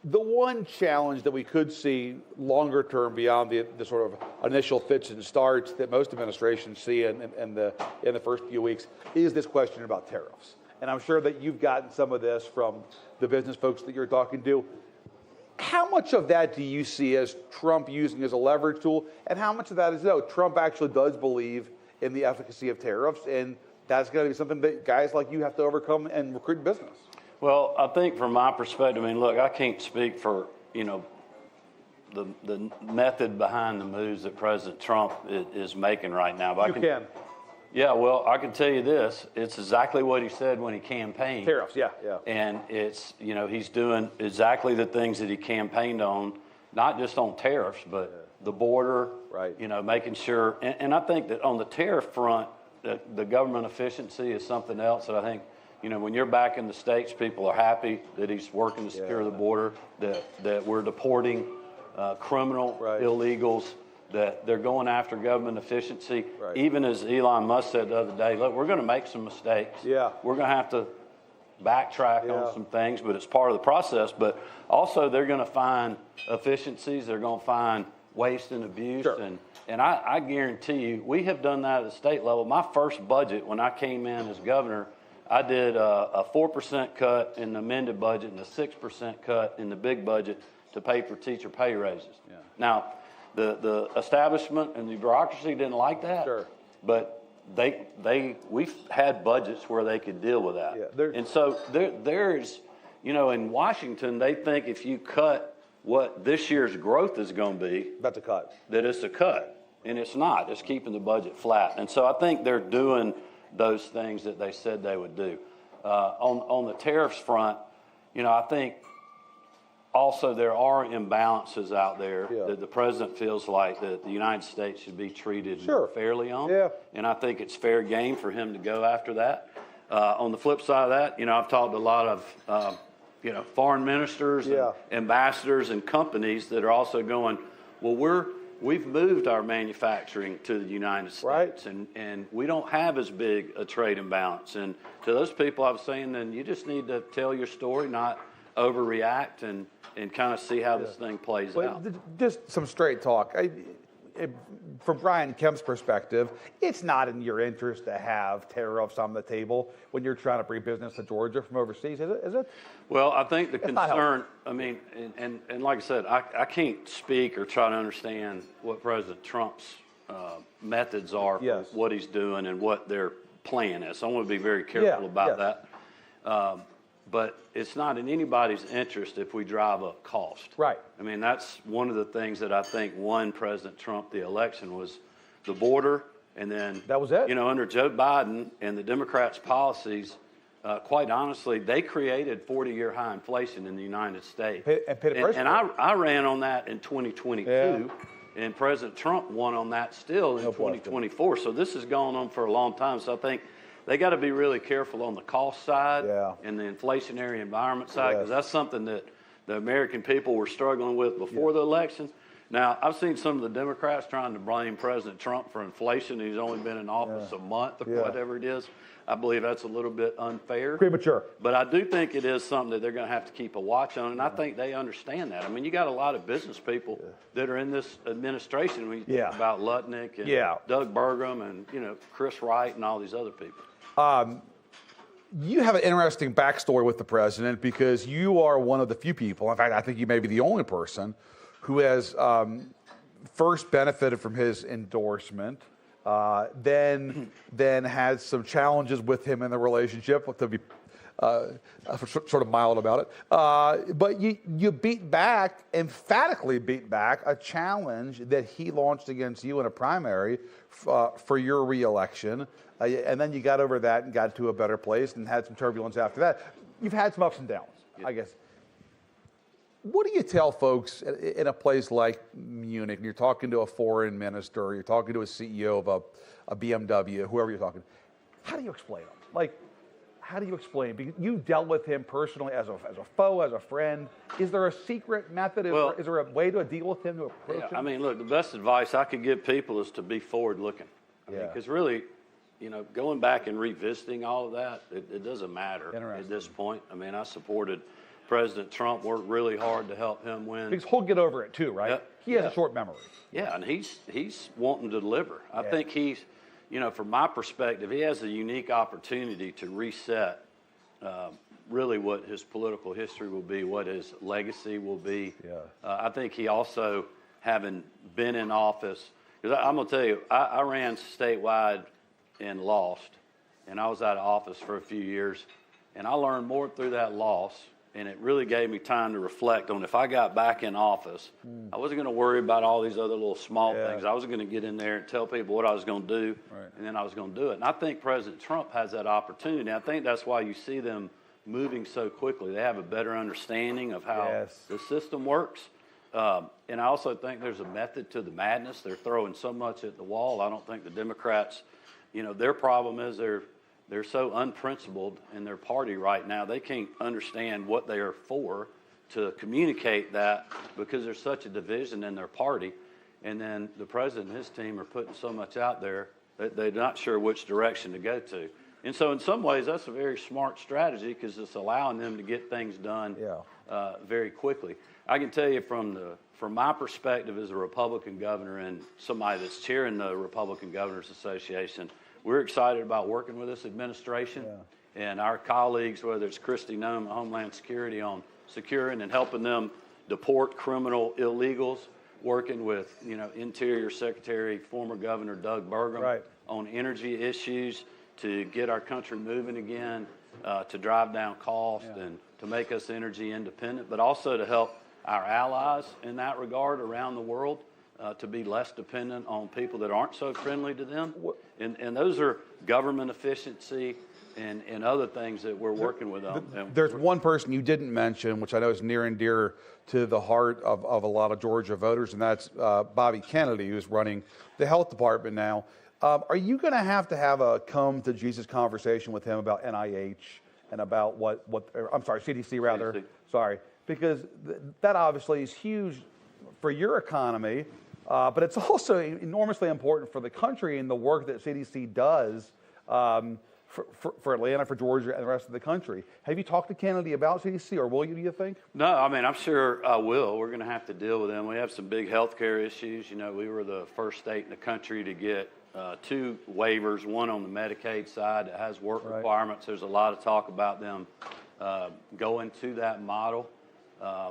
The one challenge that we could see longer term beyond the sort of initial fits and starts that most administrations see in the first few weeks is this question about tariffs. And I'm sure that you've gotten some of this from the business folks that you're talking to. How much of that do you see as Trump using as a leverage tool? And how much of that is, Trump actually does believe in the efficacy of tariffs, and that's going to be something that guys like you have to overcome and recruit business? Well, I think from my perspective, I mean, look, I can't speak for, the method behind the moves that President Trump is making right now. But you can. Yeah, well, I can tell you this. It's exactly what he said when he campaigned. Tariffs, yeah. And it's, he's doing exactly the things that he campaigned on, not just on tariffs, but the border, making sure. And I think that on the tariff front, the government efficiency is something else that I think, when you're back in the States, people are happy that he's working to secure the border, that we're deporting criminal illegals, that they're going after government efficiency. Even as Elon Musk said the other day, look, we're going to make some mistakes. We're going to have to backtrack on some things, but it's part of the process. But also they're going to find efficiencies. They're going to find waste and abuse. And I guarantee you, we have done that at the state level. My first budget, when I came in as governor, I did a 4% cut in the amended budget and a 6% cut in the big budget to pay for teacher pay raises. Now, the establishment and the bureaucracy didn't like that, but we've had budgets where they could deal with that. And so there's, in Washington, they think if you cut what this year's growth is going to be. That's a cut. That it's a cut. And it's not. It's keeping the budget flat. And so I think they're doing those things that they said they would do. On the tariffs front, I think also there are imbalances out there that the president feels like that the United States should be treated fairly on. Yeah. And I think it's fair game for him to go after that. On the flip side of that, I've talked to a lot of, foreign ministers and ambassadors and companies that are also going, well, we've moved our manufacturing to the United States, and we don't have as big a trade imbalance. And to those people, I was saying, then you just need to tell your story, not overreact, and kind of see how this thing plays out. Just some straight talk. From Brian Kemp's perspective, it's not in your interest to have tariffs on the table when you're trying to bring business to Georgia from overseas, is it? Well, I think the concern, and like I said, I can't speak or try to understand what President Trump's methods are for what he's doing and what their plan is. So I want to be very careful about that. But it's not in anybody's interest if we drive up cost. Right. I mean, that's one of the things that I think won President Trump the election was the border, and then that was it. Under Joe Biden and the Democrats' policies, quite honestly, they created 40-year high inflation in the United States. And I ran on that in 2022, and President Trump won on that still in 2024. So this has gone on for a long time. So I think they got to be really careful on the cost side and the inflationary environment side, because that's something that the American people were struggling with before the election. Now, I've seen some of the Democrats trying to blame President Trump for inflation. He's only been in office a month or whatever it is. I believe that's a little bit unfair. Premature. But I do think it is something that they're going to have to keep a watch on, and I think they understand that. I mean, you got a lot of business people that are in this administration. When you talk about Lutnick and Doug Burgum and, Chris Wright and all these other people. You have an interesting backstory with the president because you are one of the few people, in fact, I think you may be the only person, who has first benefited from his endorsement, then had some challenges with him in the relationship, to be sort of mild about it. But you beat back, emphatically beat back, a challenge that he launched against you in a primary for your reelection. And then you got over that and got to a better place and had some turbulence after that. You've had some ups and downs, I guess. What do you tell folks in a place like Munich? You're talking to a foreign minister, you're talking to a CEO of a BMW, whoever you're talking. How do you explain them? Like, how do you explain? Because you dealt with him personally as a foe, as a friend. Is there a secret method? Is there a way to deal with him, to approach him? I mean, look, the best advice I could give people is to be forward-looking. Because really, going back and revisiting all of that, it doesn't matter at this point. I mean, I supported President Trump, worked really hard to help him win. Because he'll get over it too, right? He has a short memory. Yeah, and he's wanting to deliver. I think he's, from my perspective, he has a unique opportunity to reset really what his political history will be, what his legacy will be. I think he also, having been in office, because I'm going to tell you, I ran statewide and lost, and I was out of office for a few years, and I learned more through that loss, and it really gave me time to reflect on if I got back in office, I wasn't going to worry about all these other little small things. I was going to get in there and tell people what I was going to do, and then I was going to do it. And I think President Trump has that opportunity. I think that's why you see them moving so quickly. They have a better understanding of how the system works. And I also think there's a method to the madness. They're throwing so much at the wall. I don't think the Democrats, their problem is they're so unprincipled in their party right now. They can't understand what they are for to communicate that because there's such a division in their party. And then the president and his team are putting so much out there that they're not sure which direction to go to. And so in some ways, that's a very smart strategy because it's allowing them to get things done very quickly. I can tell you from my perspective as a Republican governor and somebody that's chairing the Republican Governors Association, we're excited about working with this administration and our colleagues, whether it's Kristi Noem at Homeland Security on securing and helping them deport criminal illegals, working with Interior Secretary, former Governor Doug Burgum on energy issues to get our country moving again, to drive down cost and to make us energy independent, but also to help our allies in that regard around the world to be less dependent on people that aren't so friendly to them. And those are government efficiency and other things that we're working with them. There's one person you didn't mention, which I know is near and dear to the heart of a lot of Georgia voters, and that's Bobby Kennedy, who's running the health department now. Are you going to have a come-to-Jesus conversation with him about NIH and about CDC rather? CDC. Sorry, because that obviously is huge for your economy, but it's also enormously important for the country and the work that CDC does for Atlanta, for Georgia, and the rest of the country. Have you talked to Kennedy about CDC, or will you, do you think? No, I mean, I'm sure I will. We're going to have to deal with them. We have some big healthcare issues. You know, we were the first state in the country to get 2 waivers, one on the Medicaid side that has work requirements. There's a lot of talk about them going to that model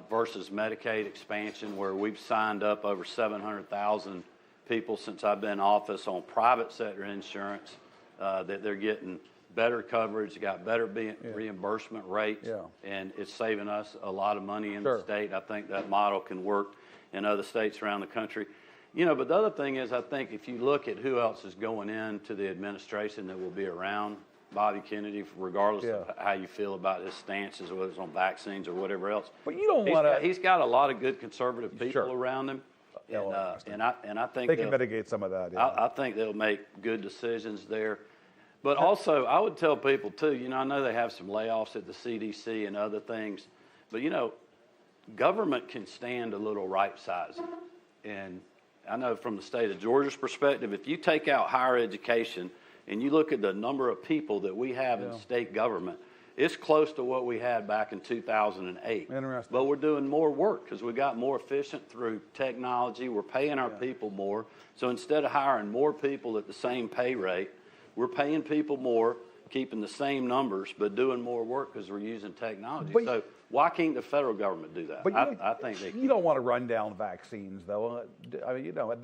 versus Medicaid expansion, where we've signed up over 700,000 people since I've been in office on private sector insurance that they're getting better coverage, got better reimbursement rates, and it's saving us a lot of money in the state. I think that model can work in other states around the country. You know, but the other thing is, I think if you look at who else is going into the administration that will be around Bobby Kennedy, regardless of how you feel about his stances, whether it's on vaccines or whatever else. But you don't want to. He's got a lot of good conservative people around him, and I think they can mitigate some of that. Yeah. I think they'll make good decisions there. But also, I would tell people too. You know, I know they have some layoffs at the CDC and other things, but you know, government can stand a little right sizing, and I know from the state of Georgia's perspective, if you take out higher education and you look at the number of people that we have in state government, it's close to what we had back in 2008. Interesting. But we're doing more work because we got more efficient through technology. We're paying our people more. So instead of hiring more people at the same pay rate, we're paying people more, keeping the same numbers, but doing more work because we're using technology. So why can't the federal government do that? But I think they can. You don't want to run down vaccines, though. I mean, you know,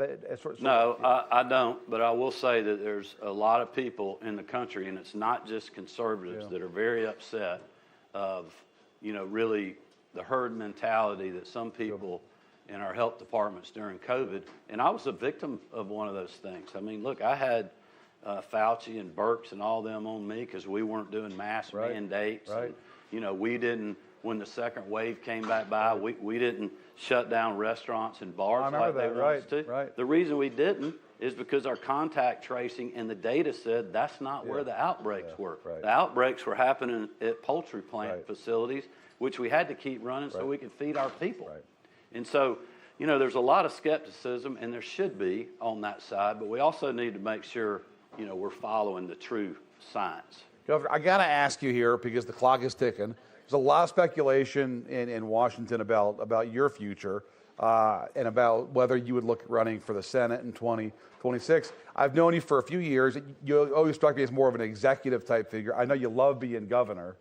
No, I don't. But I will say that there's a lot of people in the country, and it's not just conservatives that are very upset of, you know, really the herd mentality that some people in our health departments during COVID. And I was a victim of one of those things. I mean, look, I had Fauci and Birx and all them on me because we weren't doing mask mandates. And, you know, we didn't, when the second wave came back by, we didn't shut down restaurants and bars like they wanted us to. The reason we didn't is because our contact tracing and the data said that's not where the outbreaks were. The outbreaks were happening at poultry plant facilities, which we had to keep running so we could feed our people. And so, you know, there's a lot of skepticism, and there should be on that side, but we also need to make sure, you know, we're following the true science. Governor, I got to ask you here, because the clock is ticking. There's a lot of speculation in Washington about your future and about whether you would look at running for the Senate in 2026. I've known you for a few years. You always struck me as more of an executive type figure. I know you love being governor.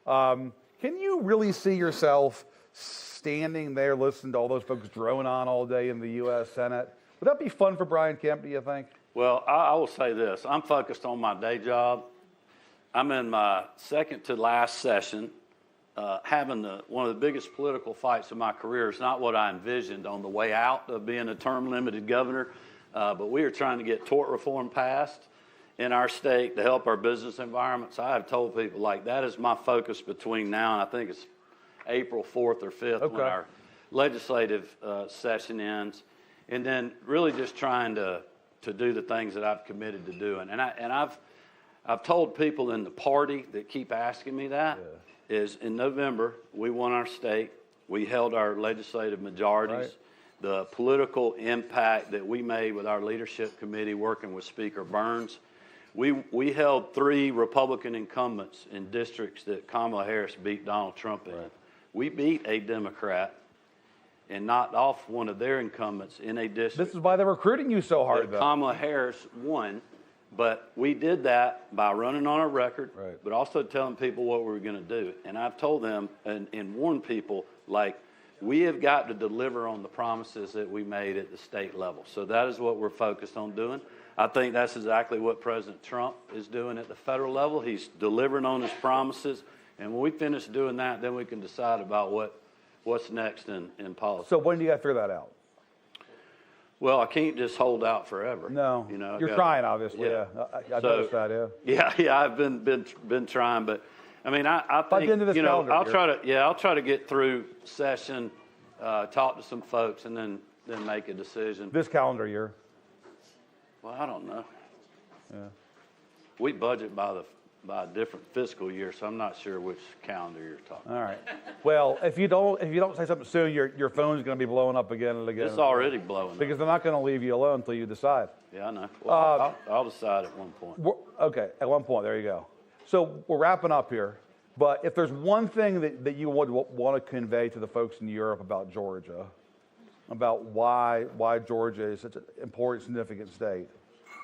Can you really see yourself standing there listening to all those folks drone on all day in the U.S. Senate? Would that be fun for Brian Kemp, do you think? Well, I will say this. I'm focused on my day job. I'm in my second to last session. Having one of the biggest political fights of my career is not what I envisioned on the way out of being a term-limited governor, but we are trying to get tort reform passed in our state to help our business environment. So I have told people, like, that is my focus between now and I think it's April 4th or 5th when our legislative session ends, and then really just trying to do the things that I've committed to doing. And I've told people in the party that keep asking me that, is in November, we won our state. We held our legislative majorities. The political impact that we made with our leadership committee working with Speaker Burns, we held 3 Republican incumbents in districts that Kamala Harris beat Donald Trump in. We beat a Democrat and knocked off one of their incumbents in a district. This is why they're recruiting you so hard, though. Kamala Harris won. But we did that by running on a record, but also telling people what we were going to do. And I've told them and warned people, like, we have got to deliver on the promises that we made at the state level. So that is what we're focused on doing. I think that's exactly what President Trump is doing at the federal level. He's delivering on his promises. And when we finish doing that, then we can decide about what what's next in policy. So when do you got to figure that out? Well, I can't just hold out forever. No, you know, you're trying, obviously. Yeah, I noticed that. Yeah, I've been trying, but I mean, I think I'll try to get through session, talk to some folks, and then make a decision. This calendar year. Well, I don't know. Yeah. We budget by a different fiscal year, so I'm not sure which calendar you're talking. All right. Well, if you don't say something soon, your phone's going to be blowing up again and again. It's already blowing up. Because they're not going to leave you alone until you decide. Yeah, I know. Well, I'll decide at one point. Okay, at one point. There you go. So we're wrapping up here. But if there's one thing that you would want to convey to the folks in Europe about Georgia, about why Georgia is such an important, significant state,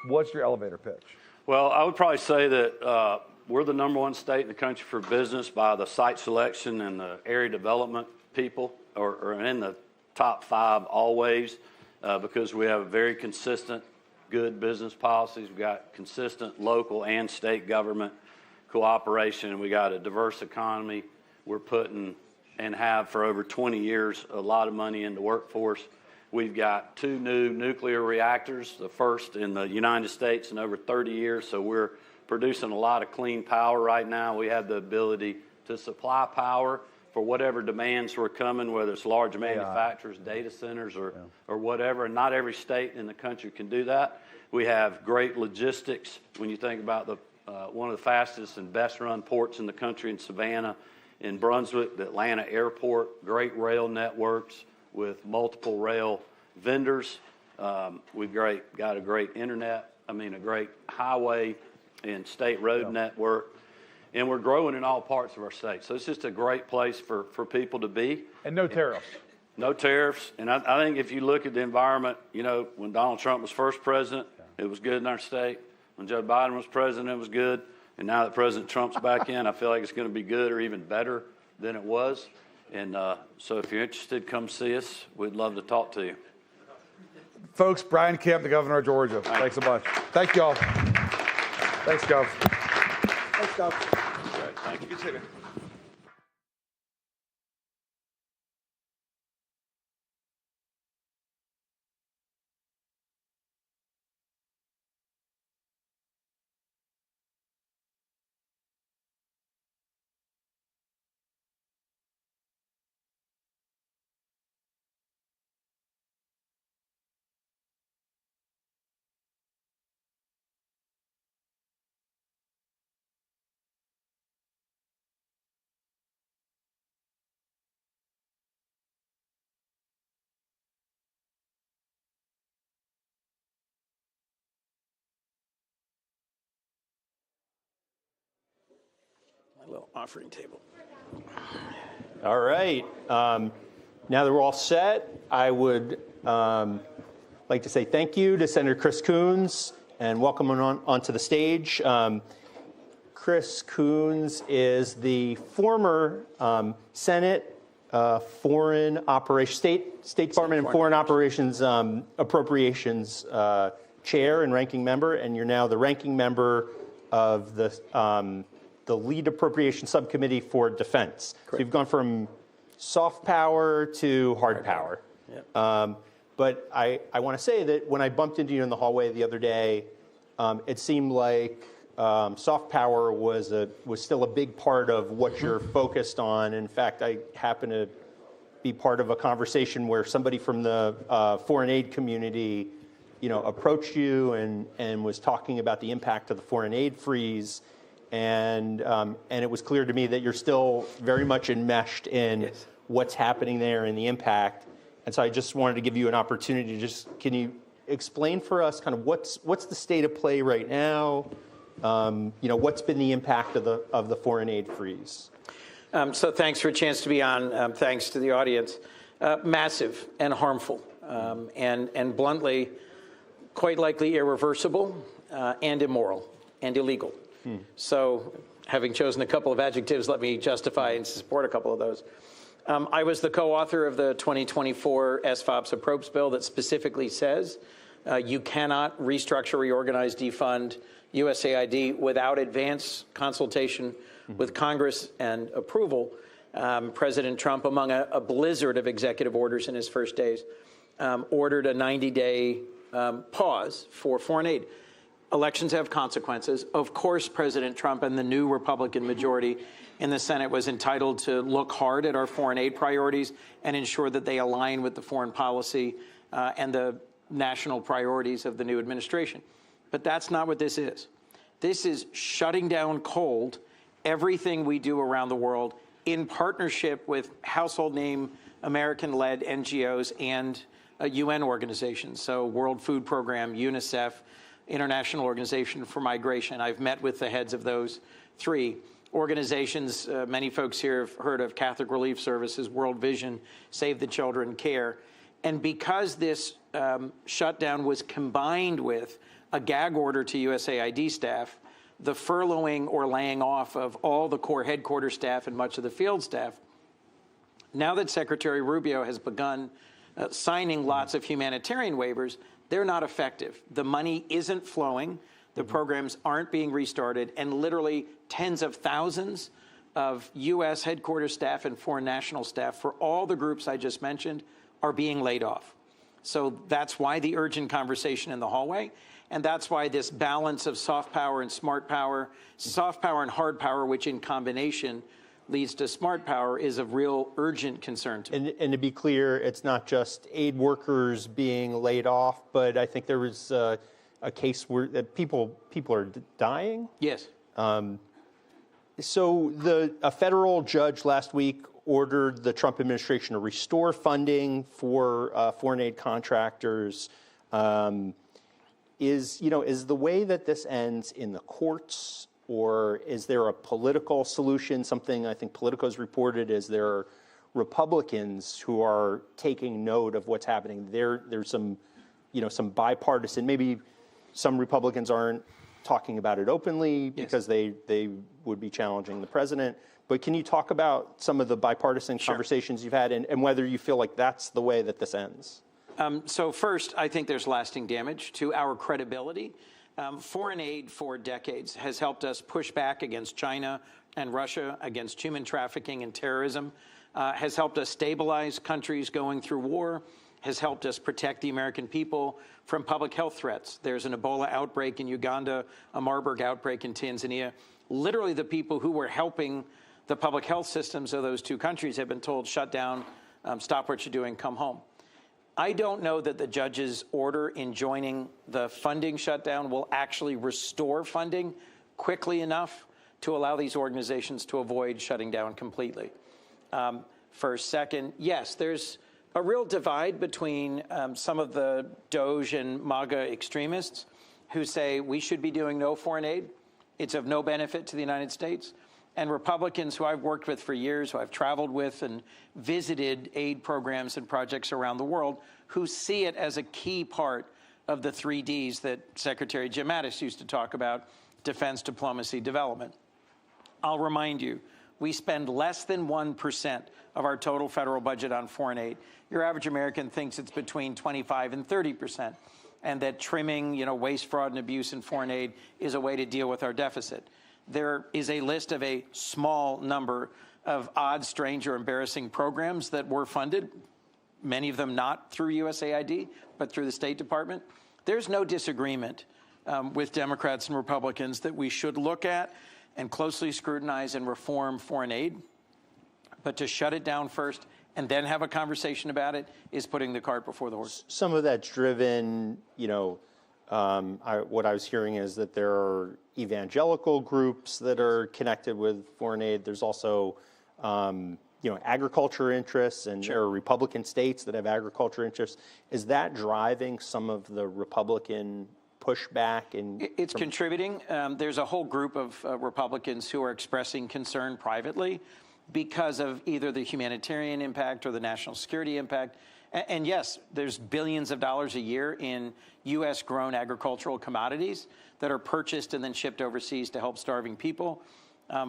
what's your elevator pitch? Well, I would probably say that we're the #1 state in the country for business by the site selection and the area development people, or in the top 5 always, because we have very consistent, good business policies. We've got consistent local and state government cooperation, and we got a diverse economy. We're putting, and have for over 20 years, a lot of money in the workforce. We've got 2 new nuclear reactors, the first in the United States in over 30 years, so we're producing a lot of clean power right now. We have the ability to supply power for whatever demands were coming, whether it's large manufacturers, data centers, or whatever, and not every state in the country can do that. We have great logistics. When you think about one of the fastest and best-run ports in the country in Savannah, in Brunswick, the Atlanta airport, great rail networks with multiple rail vendors. We've got a great a great highway and state road network. And we're growing in all parts of our state. So it's just a great place for people to be. And no tariffs. No tariffs. And I think if you look at the environment, you know, when Donald Trump was first president, it was good in our state. When Joe Biden was president, it was good. And now that President Trump's back in, I feel like it's going to be good or even better than it was. And so if you're interested, come see us. We'd love to talk to you. Folks, Brian Kemp, the governor of Georgia. Thanks so much. Thank y'all. Thanks, Gov. Thanks, Gov. Great. Thank you. Good to see you. My little offering table. All right. Now that we're all set, I would like to say thank you to Senator Chris Coons and welcome him onto the stage. Chris Coons is the former Senate Foreign Operations State Department and Foreign Operations Appropriations Chair and Ranking Member, and you're now the Ranking Member of the Lead Appropriation Subcommittee for Defense. Correct. So you've gone from soft power to hard power. Yep. But I want to say that when I bumped into you in the hallway the other day, it seemed like soft power was still a big part of what you're focused on. In fact, I happened to be part of a conversation where somebody from the foreign aid community, approached you and was talking about the impact of the foreign aid freeze. And it was clear to me that you're still very much enmeshed in what's happening there and the impact. And so I just wanted to give you an opportunity to can you explain for us kind of what's the state of play right now? What's been the impact of the foreign aid freeze? So thanks for a chance to be on. Thanks to the audience. Massive and harmful, and bluntly, quite likely irreversible, and immoral and illegal. So, having chosen a couple of adjectives, let me justify and support a couple of those. I was the co-author of the 2024 SFOPS appropriations bill that specifically says you cannot restructure, reorganize, defund USAID without advance consultation with Congress and approval. President Trump, among a blizzard of executive orders in his first days, ordered a 90-day pause for foreign aid. Elections have consequences. Of course, President Trump and the new Republican majority in the Senate was entitled to look hard at our foreign aid priorities and ensure that they align with the foreign policy and the national priorities of the new administration. But that's not what this is. This is shutting down cold everything we do around the world in partnership with household name American-led NGOs and UN organizations. So World Food Program, UNICEF, International Organization for Migration. I've met with the heads of those three organizations. Many folks here have heard of Catholic Relief Services, World Vision, Save the Children, CARE. And because this shutdown was combined with a gag order to USAID staff, the furloughing or laying off of all the core headquarters staff and much of the field staff, now that Secretary Rubio has begun signing lots of humanitarian waivers, they're not effective. The money isn't flowing. The programs aren't being restarted. And literally tens of thousands of U.S. headquarters staff and foreign national staff for all the groups I just mentioned are being laid off. So that's why the urgent conversation in the hallway. And that's why this balance of soft power and smart power, soft power and hard power, which in combination leads to smart power, is of real urgent concern to me. And to be clear, it's not just aid workers being laid off, but I think there was a case where people are dying. Yes. So a federal judge last week ordered the Trump administration to restore funding for foreign aid contractors. Is the way that this ends in the courts, or is there a political solution? Something I think Politico's reported is there are Republicans who are taking note of what's happening. There's some bipartisan. Maybe some Republicans aren't talking about it openly because they would be challenging the president. But can you talk about some of the bipartisan conversations you've had and whether you feel like that's the way that this ends? So first, I think there's lasting damage to our credibility. Foreign aid for decades has helped us push back against China and Russia, against human trafficking and terrorism, has helped us stabilize countries going through war, has helped us protect the American people from public health threats. There's an Ebola outbreak in Uganda, a Marburg outbreak in Tanzania. Literally, the people who were helping the public health systems of those two countries have been told, shut down, stop what you're doing, come home. I don't know that the judge's order in joining the funding shutdown will actually restore funding quickly enough to allow these organizations to avoid shutting down completely. First. Second, yes, there's a real divide between some of the Doge and MAGA extremists who say we should be doing no foreign aid. It's of no benefit to the United States. And Republicans who I've worked with for years, who I've traveled with and visited aid programs and projects around the world, who see it as a key part of the 3 Ds that Secretary Jim Mattis used to talk about: defense, diplomacy, development. I'll remind you, we spend less than 1% of our total federal budget on foreign aid. Your average American thinks it's between 25 and 30%, and that trimming, waste, fraud, and abuse in foreign aid is a way to deal with our deficit. There is a list of a small number of odd, strange, or embarrassing programs that were funded, many of them not through USAID, but through the State Department. There's no disagreement with Democrats and Republicans that we should look at and closely scrutinize and reform foreign aid. But to shut it down first and then have a conversation about it is putting the cart before the horse. Some of that's driven, what I was hearing is that there are evangelical groups that are connected with foreign aid. There's also, agriculture interests, and there are Republican states that have agriculture interests. Is that driving some of the Republican pushback? It's contributing. There's a whole group of Republicans who are expressing concern privately because of either the humanitarian impact or the national security impact. And yes, there's billions of dollars a year in U.S.-grown agricultural commodities that are purchased and then shipped overseas to help starving people.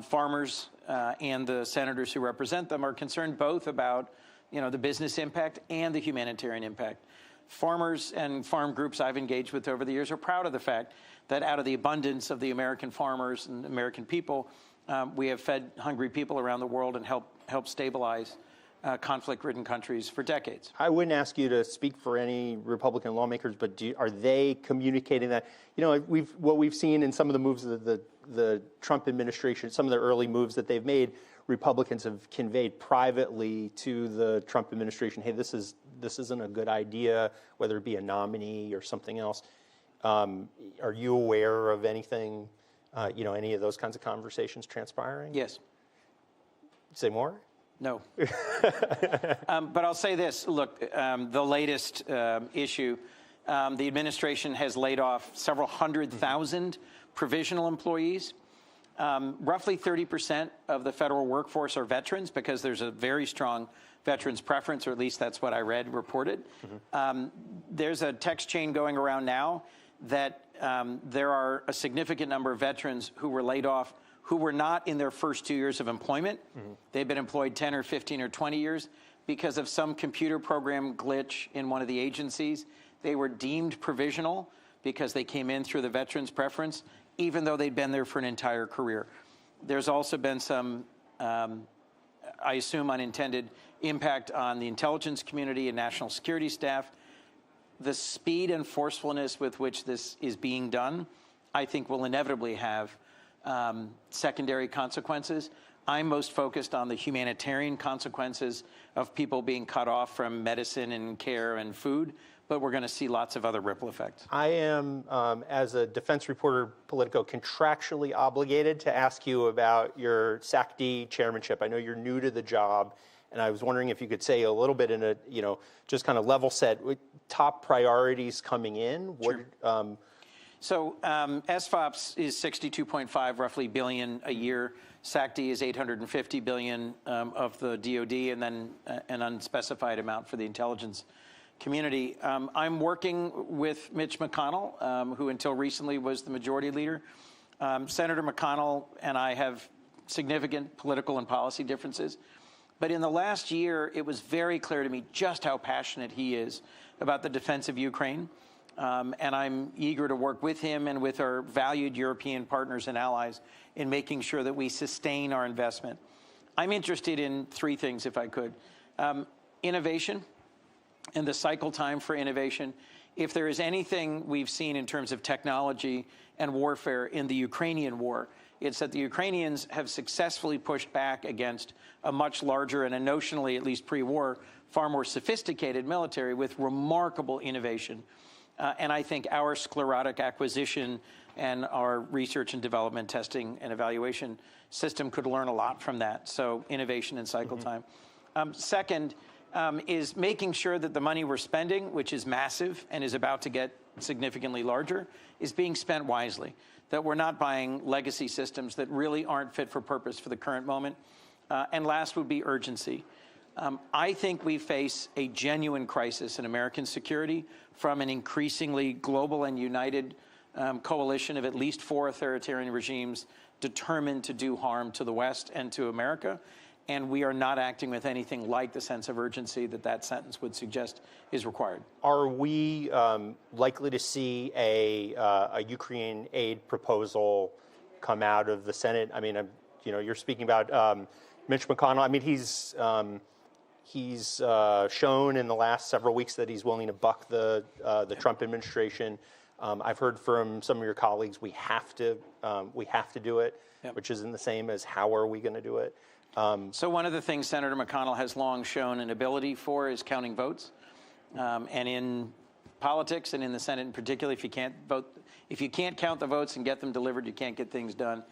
Farmers and the senators who represent them are concerned both about, the business impact and the humanitarian impact. Farmers and farm groups I've engaged with over the years are proud of the fact that out of the abundance of the American farmers and American people, we have fed hungry people around the world and helped stabilize conflict-ridden countries for decades. I wouldn't ask you to speak for any Republican lawmakers, but are they communicating that? You know, what we've seen in some of the moves of the Trump administration, some of the early moves that they've made, Republicans have conveyed privately to the Trump administration, hey, this isn't a good idea, whether it be a nominee or something else. Are you aware of anything, any of those kinds of conversations transpiring? Yes. Say more? No. But I'll say this. Look, the latest issue, the administration has laid off several 100,000 provisional employees. Roughly 30% of the federal workforce are veterans because there's a very strong veterans preference, or at least that's what I read reported. There's a text chain going around now that there are a significant number of veterans who were laid off who were not in their first 2 years of employment. They've been employed 10 or 15 or 20 years because of some computer program glitch in one of the agencies. They were deemed provisional because they came in through the veterans preference, even though they'd been there for an entire career. There's also been some, I assume, unintended impact on the intelligence community and national security staff. The speed and forcefulness with which this is being done, I think, will inevitably have secondary consequences. I'm most focused on the humanitarian consequences of people being cut off from medicine and care and food, but we're going to see lots of other ripple effects. I am, as a defense reporter, Politico, contractually obligated to ask you about your SACD chairmanship. I know you're new to the job, and I was wondering if you could say a little bit in a, just kind of level set, top priorities coming in. Sure. So SFOPS is 62.5 roughly billion a year. SACD is 850 billion of the DoD, and then an unspecified amount for the intelligence community. I'm working with Mitch McConnell, who until recently was the majority leader. Senator McConnell and I have significant political and policy differences. But in the last year, it was very clear to me just how passionate he is about the defense of Ukraine. And I'm eager to work with him and with our valued European partners and allies in making sure that we sustain our investment. I'm interested in three things, if I could. Innovation and the cycle time for innovation. If there is anything we've seen in terms of technology and warfare in the Ukrainian war, it's that the Ukrainians have successfully pushed back against a much larger and a notionally, at least pre-war, far more sophisticated military with remarkable innovation. And I think our sclerotic acquisition and our research and development testing and evaluation system could learn a lot from that. So innovation and cycle time. Second is making sure that the money we're spending, which is massive and is about to get significantly larger, is being spent wisely, that we're not buying legacy systems that really aren't fit for purpose for the current moment. And last would be urgency. I think we face a genuine crisis in American security from an increasingly global and united coalition of at least 4 authoritarian regimes determined to do harm to the West and to America. And we are not acting with anything like the sense of urgency that sentence would suggest is required. Are we likely to see a Ukraine aid proposal come out of the Senate? I mean, you're speaking about Mitch McConnell. I mean, he's shown in the last several weeks that he's willing to buck the Trump administration. I've heard from some of your colleagues we have to do it, yep. Which isn't the same as how are we going to do it. So one of the things Senator McConnell has long shown an ability for is counting votes. And in politics and in the Senate in particular, if you can't count the votes and get them delivered, you can't get things done.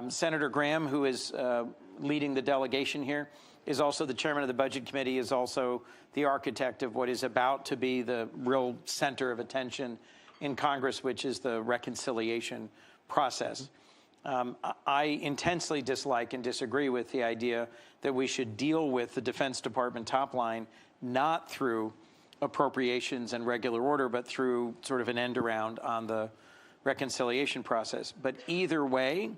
Senator Graham, who is leading the delegation here, is also the chairman of the Budget Committee, is also the architect of what is about to be the real center of attention in Congress, which is the reconciliation process. I intensely dislike and disagree with the idea that we should deal with the Defense Department top line not through appropriations and regular order, but through sort of an end around on the reconciliation process. But either way,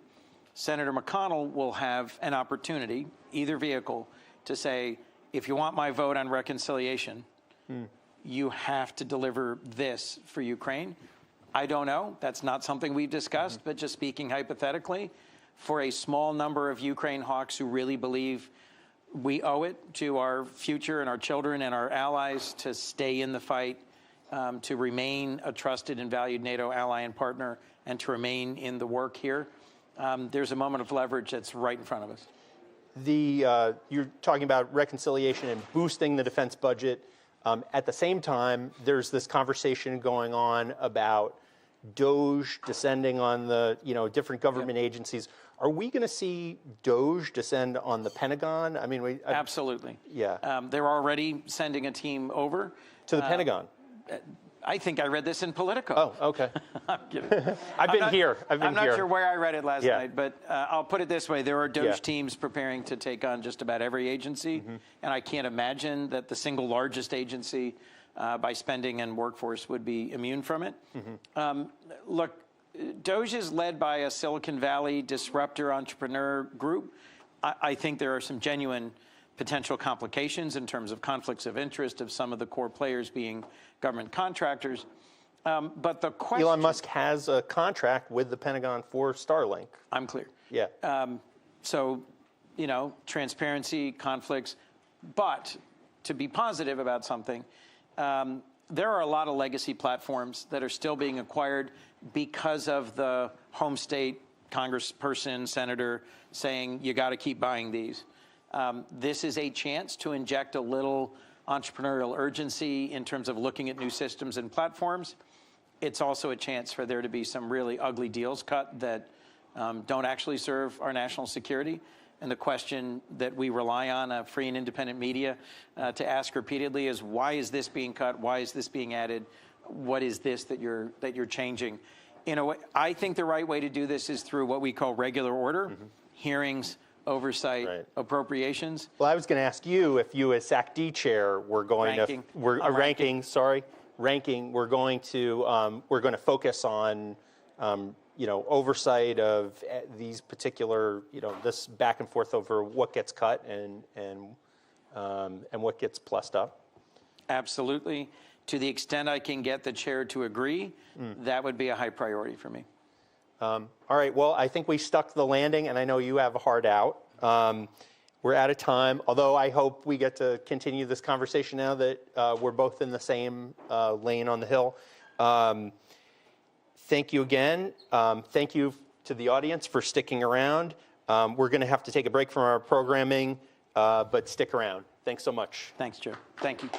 Senator McConnell will have an opportunity, either vehicle, to say, if you want my vote on reconciliation, you have to deliver this for Ukraine. I don't know. That's not something we've discussed, but just speaking hypothetically, for a small number of Ukraine hawks who really believe we owe it to our future and our children and our allies to stay in the fight, to remain a trusted and valued NATO ally and partner, and to remain in the work here, there's a moment of leverage that's right in front of us. You're talking about reconciliation and boosting the defense budget. At the same time, there's this conversation going on about DOGE descending on the different government agencies. Are we going to see DOGE descend on the Pentagon? I mean, absolutely. Yeah. They're already sending a team over to the Pentagon. I think I read this in Politico. Oh, okay. I'm kidding. I'm not sure where I read it last night, but I'll put it this way. There are DOGE teams preparing to take on just about every agency, and I can't imagine that the single largest agency by spending and workforce would be immune from it. Look, DOGE is led by a Silicon Valley disruptor entrepreneur group. I think there are some genuine potential complications in terms of conflicts of interest of some of the core players being government contractors. But the question... Elon Musk has a contract with the Pentagon for Starlink. I'm clear. Yeah. So, transparency, conflicts. But to be positive about something, there are a lot of legacy platforms that are still being acquired because of the home state congressperson, senator saying, you got to keep buying these. This is a chance to inject a little entrepreneurial urgency in terms of looking at new systems and platforms. It's also a chance for there to be some really ugly deals cut that don't actually serve our national security. And the question that we rely on a free and independent media to ask repeatedly is, why is this being cut? Why is this being added? What is this that you're changing? In a way, I think the right way to do this is through what we call regular order, hearings, oversight, appropriations. Well, I was going to ask you if you, as SAC-D chair, were going to we're going to focus on oversight of these particular this back and forth over what gets cut and what gets plussed up. Absolutely. To the extent I can get the chair to agree, that would be a high priority for me. All right. Well, I think we stuck the landing, and I know you have a hard out. We're out of time, although I hope we get to continue this conversation now that we're both in the same lane on the Hill. Thank you again. Thank you to the audience for sticking around. We're going to have to take a break from our programming, but stick around. Thanks so much. Thanks, Joe. Thank you.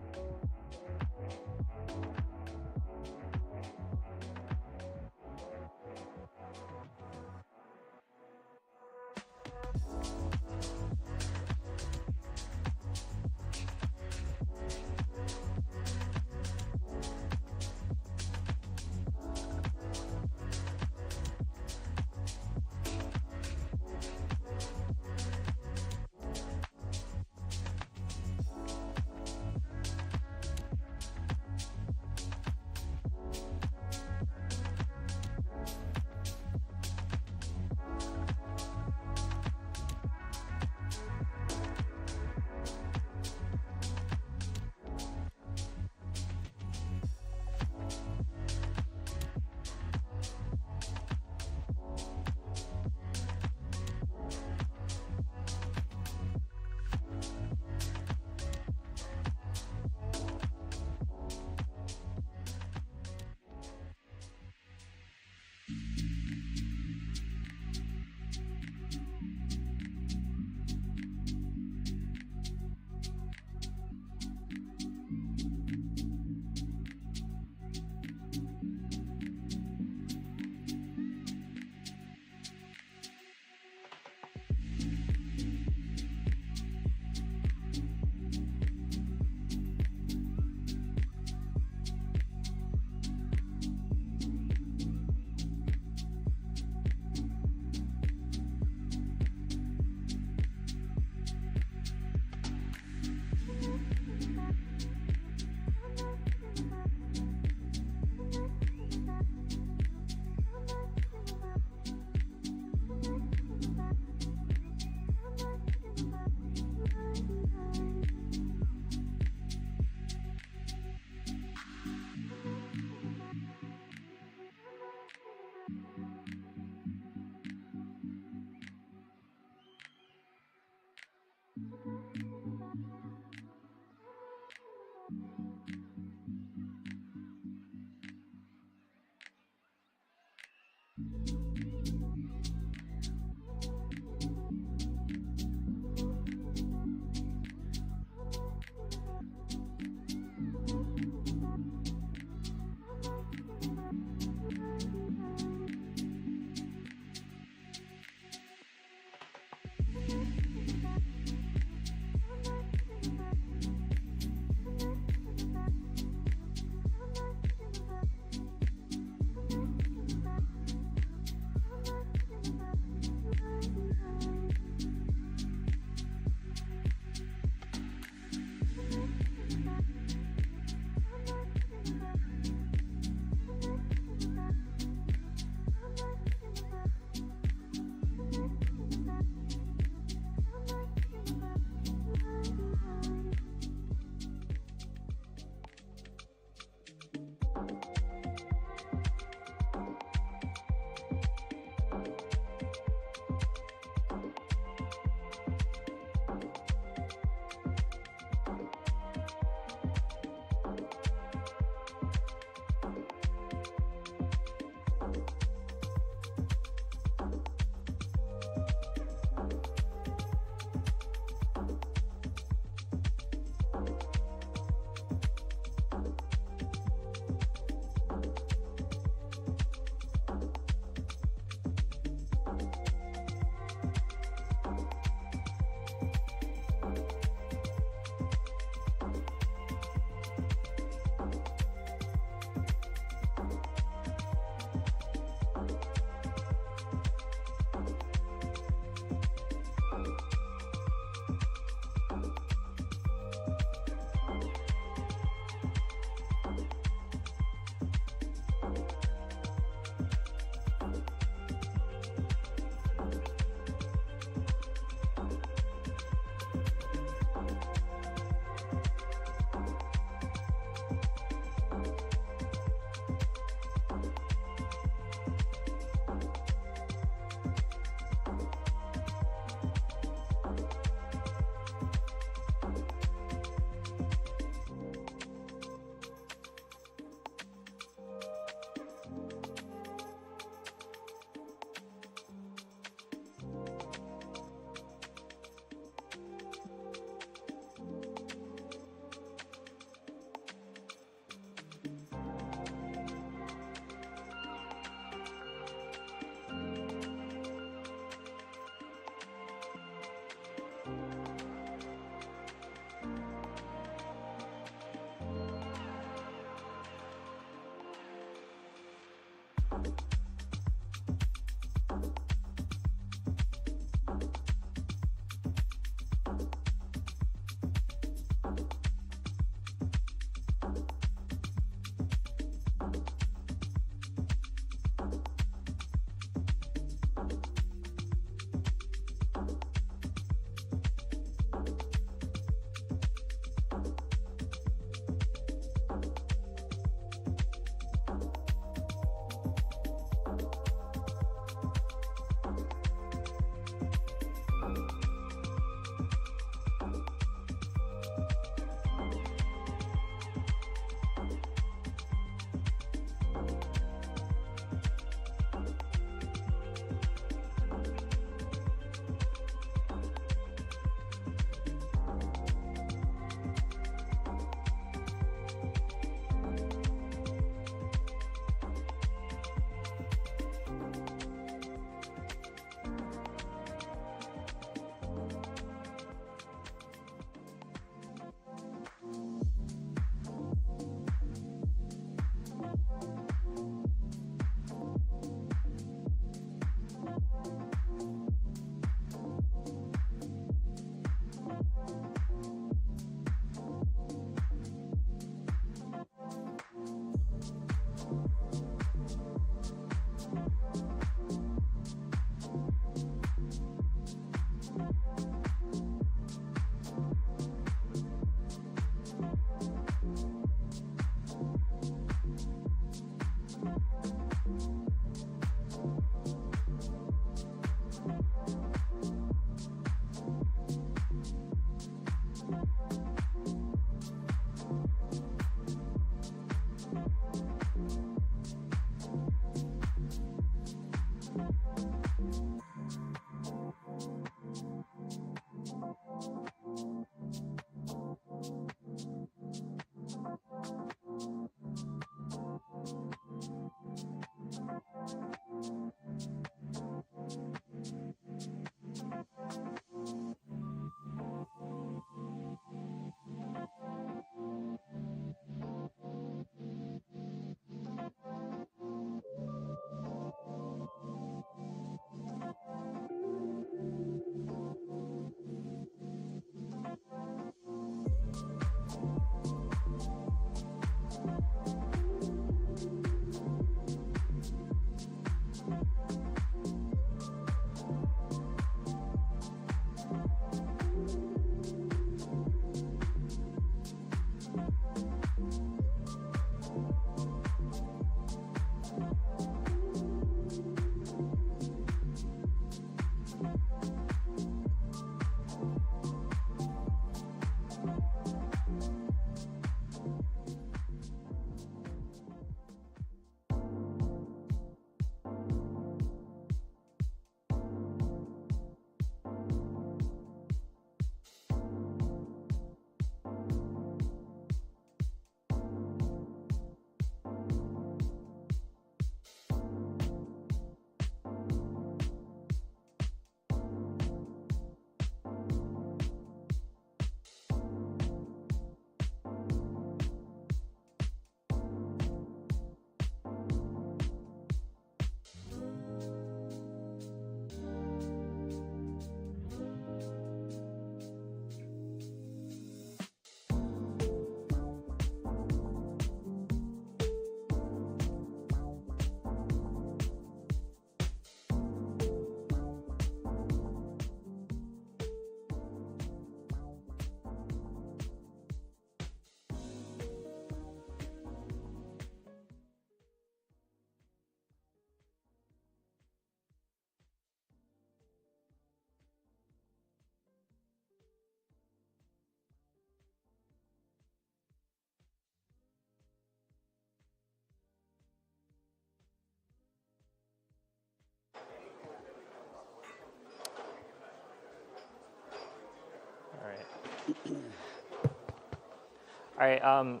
All right.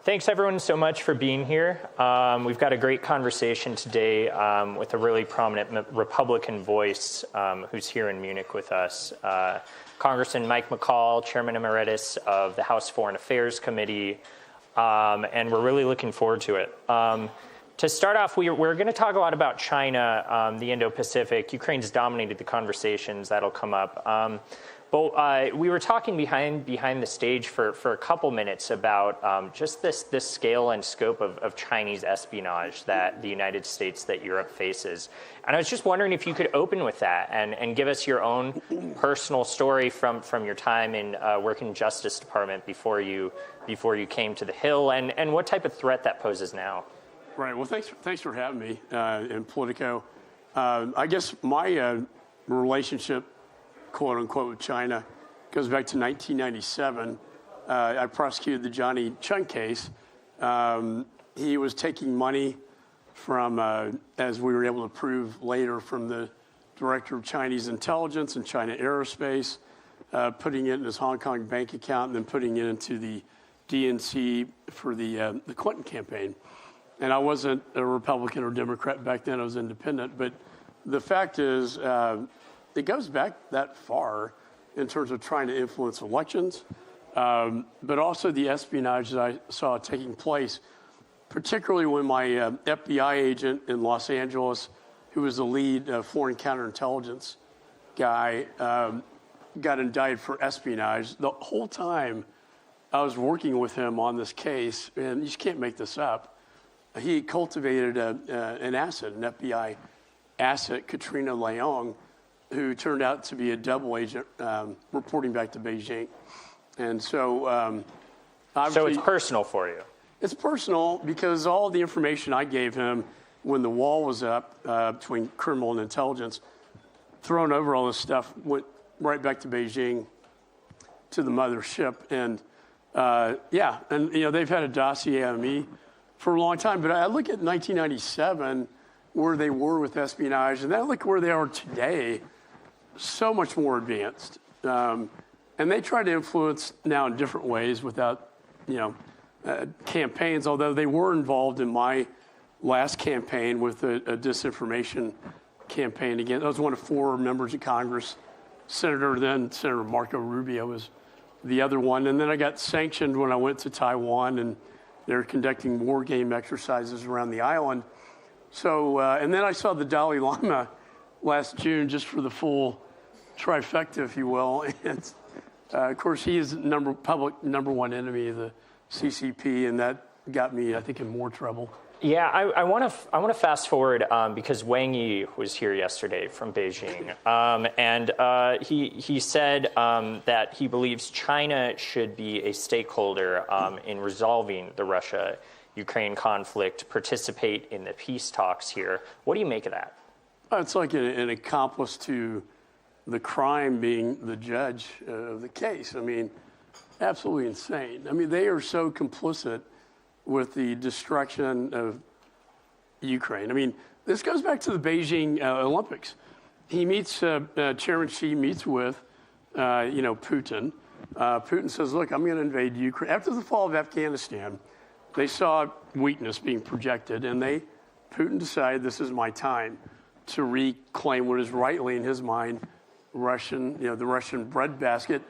Thanks, everyone, so much for being here. We've got a great conversation today with a really prominent Republican voice who's here in Munich with us. Congressman Mike McCall, Chairman Emeritus of the House Foreign Affairs Committee, and we're really looking forward to it. To start off, we're going to talk a lot about China, the Indo-Pacific. Ukraine's dominated the conversations. That'll come up. But we were talking behind the stage for a couple minutes about just this scale and scope of Chinese espionage that the United States, that Europe faces. And I was just wondering if you could open with that and give us your own personal story from your time in working Justice Department before you came to the Hill, and what type of threat that poses now. Right. Well, thanks for having me in Politico. I guess my relationship, quote unquote, with China goes back to 1997. I prosecuted the Johnny Chung case. He was taking money from, as we were able to prove later, from the director of Chinese intelligence and China Aerospace, putting it in his Hong Kong bank account and then putting it into the DNC for the Clinton campaign. And I wasn't a Republican or Democrat back then. I was independent. But the fact is, it goes back that far in terms of trying to influence elections, but also the espionage that I saw taking place, particularly when my FBI agent in Los Angeles, who was the lead foreign counterintelligence guy, got indicted for espionage. The whole time I was working with him on this case, and you just can't make this up, he cultivated an asset, an FBI asset, Katrina Leung, who turned out to be a double agent reporting back to Beijing. And so so it's personal for you? It's personal because all the information I gave him when the wall was up between criminal and intelligence, thrown over all this stuff, went right back to Beijing. to the mothership. And they've had a dossier on me for a long time. But I look at 1997, where they were with espionage, and then I look where they are today, so much more advanced. And they try to influence now in different ways without, campaigns, although they were involved in my last campaign with a disinformation campaign. Again, I was one of 4 members of Congress. Senator Marco Rubio was the other one. And then I got sanctioned when I went to Taiwan, and they're conducting war game exercises around the island. So, and then I saw the Dalai Lama last June, just for the full trifecta, if you will. And of course, he is number one enemy of the CCP, and that got me, I think, in more trouble. Yeah, I want to fast forward because Wang Yi was here yesterday from Beijing, and he said that he believes China should be a stakeholder in resolving the Russia-Ukraine conflict, participate in the peace talks here. What do you make of that? It's like an accomplice to the crime being the judge of the case. I mean, absolutely insane. I mean, they are so complicit with the destruction of Ukraine. I mean, this goes back to the Beijing Olympics. He meets, Chairman Xi meets with, Putin. Putin says, look, I'm going to invade Ukraine. After the fall of Afghanistan, they saw weakness being projected, and Putin decided this is my time to reclaim what is rightly, in his mind, the Russian breadbasket.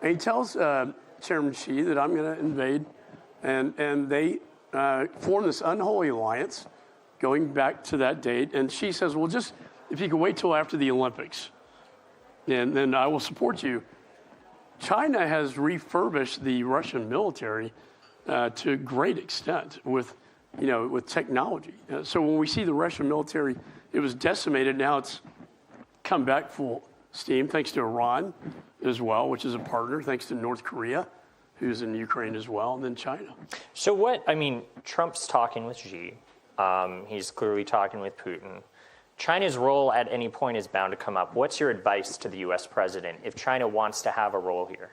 And he tells Chairman Xi that I'm going to invade, and they form this unholy alliance going back to that date. And Xi says, well, just if you can wait till after the Olympics, and then I will support you. China has refurbished the Russian military to a great extent with technology. So when we see the Russian military, it was decimated. Now it's come back full steam, thanks to Iran as well, which is a partner, thanks to North Korea, who's in Ukraine as well, and then China. So Trump's talking with Xi. He's clearly talking with Putin. China's role at any point is bound to come up. What's your advice to the U.S. president if China wants to have a role here?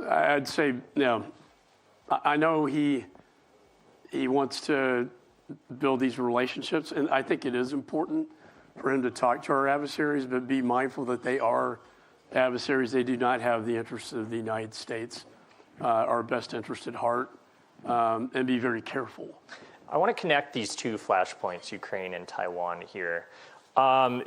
I'd say, I know he wants to build these relationships, and I think it is important for him to talk to our adversaries, but be mindful that they are adversaries. They do not have the interests of the United States, our best interest at heart, and be very careful. I want to connect these two flashpoints, Ukraine and Taiwan, here,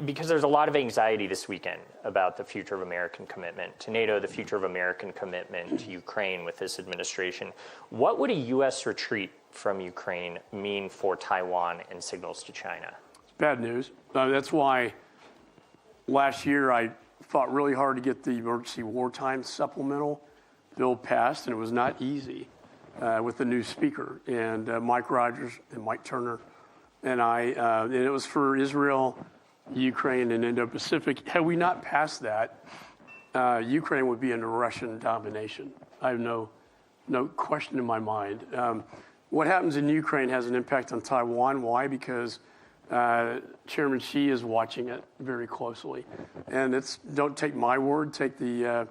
because there's a lot of anxiety this weekend about the future of American commitment to NATO, the future of American commitment to Ukraine with this administration. What would a U.S. retreat from Ukraine mean for Taiwan and signals to China? It's bad news. That's why last year I fought really hard to get the emergency wartime supplemental bill passed, and it was not easy with the new speaker and Mike Rogers and Mike Turner and I. And it was for Israel, Ukraine, and Indo-Pacific. Had we not passed that, Ukraine would be under Russian domination. I have no question in my mind. What happens in Ukraine has an impact on Taiwan. Why? Because Chairman Xi is watching it very closely, and don't take my word. Take the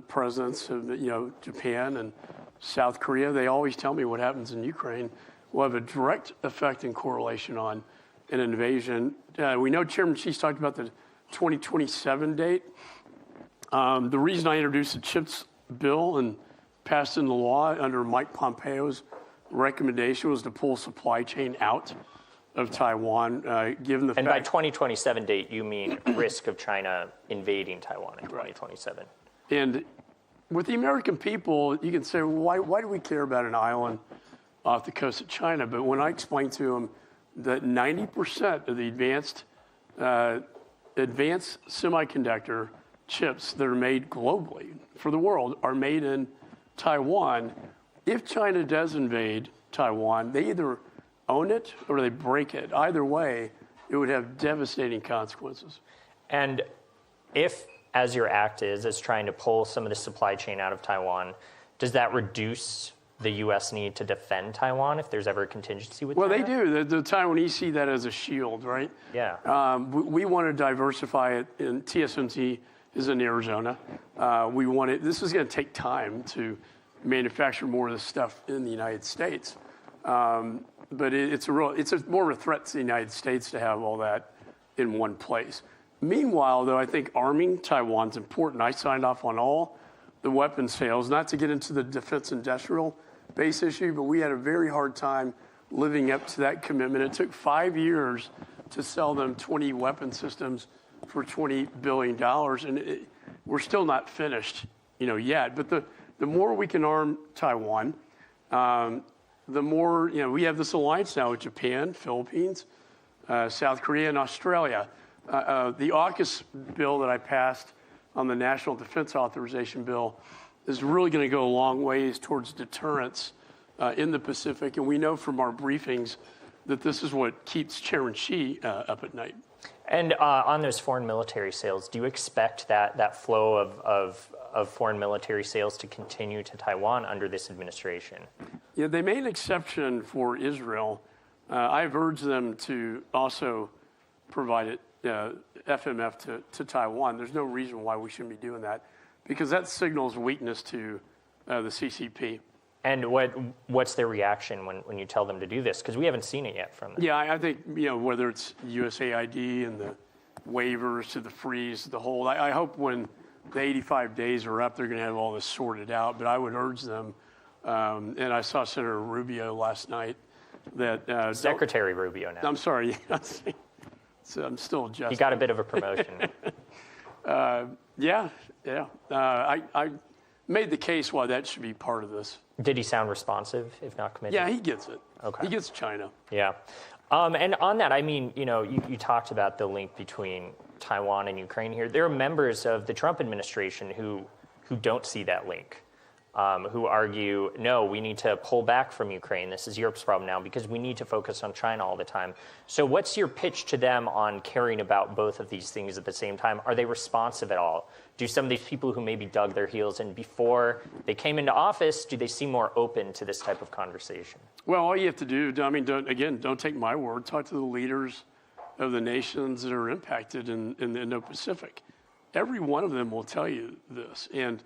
presidents of Japan and South Korea. They always tell me what happens in Ukraine will have a direct effect and correlation on an invasion. We know Chairman Xi's talked about the 2027 date. The reason I introduced the CHIPS bill and passed into law under Mike Pompeo's recommendation was to pull supply chain out of Taiwan, given the fact... And by 2027 date, you mean risk of China invading Taiwan in 2027. And with the American people, you can say, well, why do we care about an island off the coast of China? But when I explain to them that 90% of the advanced semiconductor chips that are made globally for the world are made in Taiwan, if China does invade Taiwan, they either own it or they break it. Either way, it would have devastating consequences. And if, as your act is trying to pull some of the supply chain out of Taiwan, does that reduce the U.S. need to defend Taiwan if there's ever a contingency with China? Well, they do. The Taiwanese see that as a shield, right? Yeah. We want to diversify it, and TSMC is in Arizona. This is going to take time to manufacture more of this stuff in the United States. But it's more of a threat to the United States to have all that in one place. Meanwhile, though, I think arming Taiwan's important. I signed off on all the weapon sales, not to get into the defense industrial base issue, but we had a very hard time living up to that commitment. It took 5 years to sell them 20 weapon systems for $20 billion, and we're still not finished, yet. But the more we can arm Taiwan, the more, we have this alliance now with Japan, Philippines, South Korea, and Australia. The AUKUS bill that I passed on the National Defense Authorization Bill is really going to go a long ways towards deterrence in the Pacific. And we know from our briefings that this is what keeps Chairman Xi up at night. And on those foreign military sales, do you expect that flow of foreign military sales to continue to Taiwan under this administration? Yeah, they made an exception for Israel. I've urged them to also provide it, FMF to Taiwan. There's no reason why we shouldn't be doing that, because that signals weakness to the CCP. And what's their reaction when you tell them to do this? Because we haven't seen it yet from them. Yeah, I think, whether it's USAID and the waivers to the freeze, the hold, I hope when the 85 days are up, they're going to have all this sorted out. But I would urge them, and I saw Senator Rubio last night, that... Secretary Rubio now. I'm sorry. So I'm still adjusting. He got a bit of a promotion. Yeah. I made the case why that should be part of this. Did he sound responsive, if not committed? Yeah, he gets it. Okay. He gets China. Yeah. And on that, I mean, you talked about the link between Taiwan and Ukraine here. There are members of the Trump administration who don't see that link, who argue, no, we need to pull back from Ukraine. This is Europe's problem now because we need to focus on China all the time. So what's your pitch to them on caring about both of these things at the same time? Are they responsive at all? Do some of these people who maybe dug their heels in before they came into office, do they seem more open to this type of conversation? Well, all you have to do, don't take my word, talk to the leaders of the nations that are impacted in the Indo-Pacific. Every one of them will tell you this, and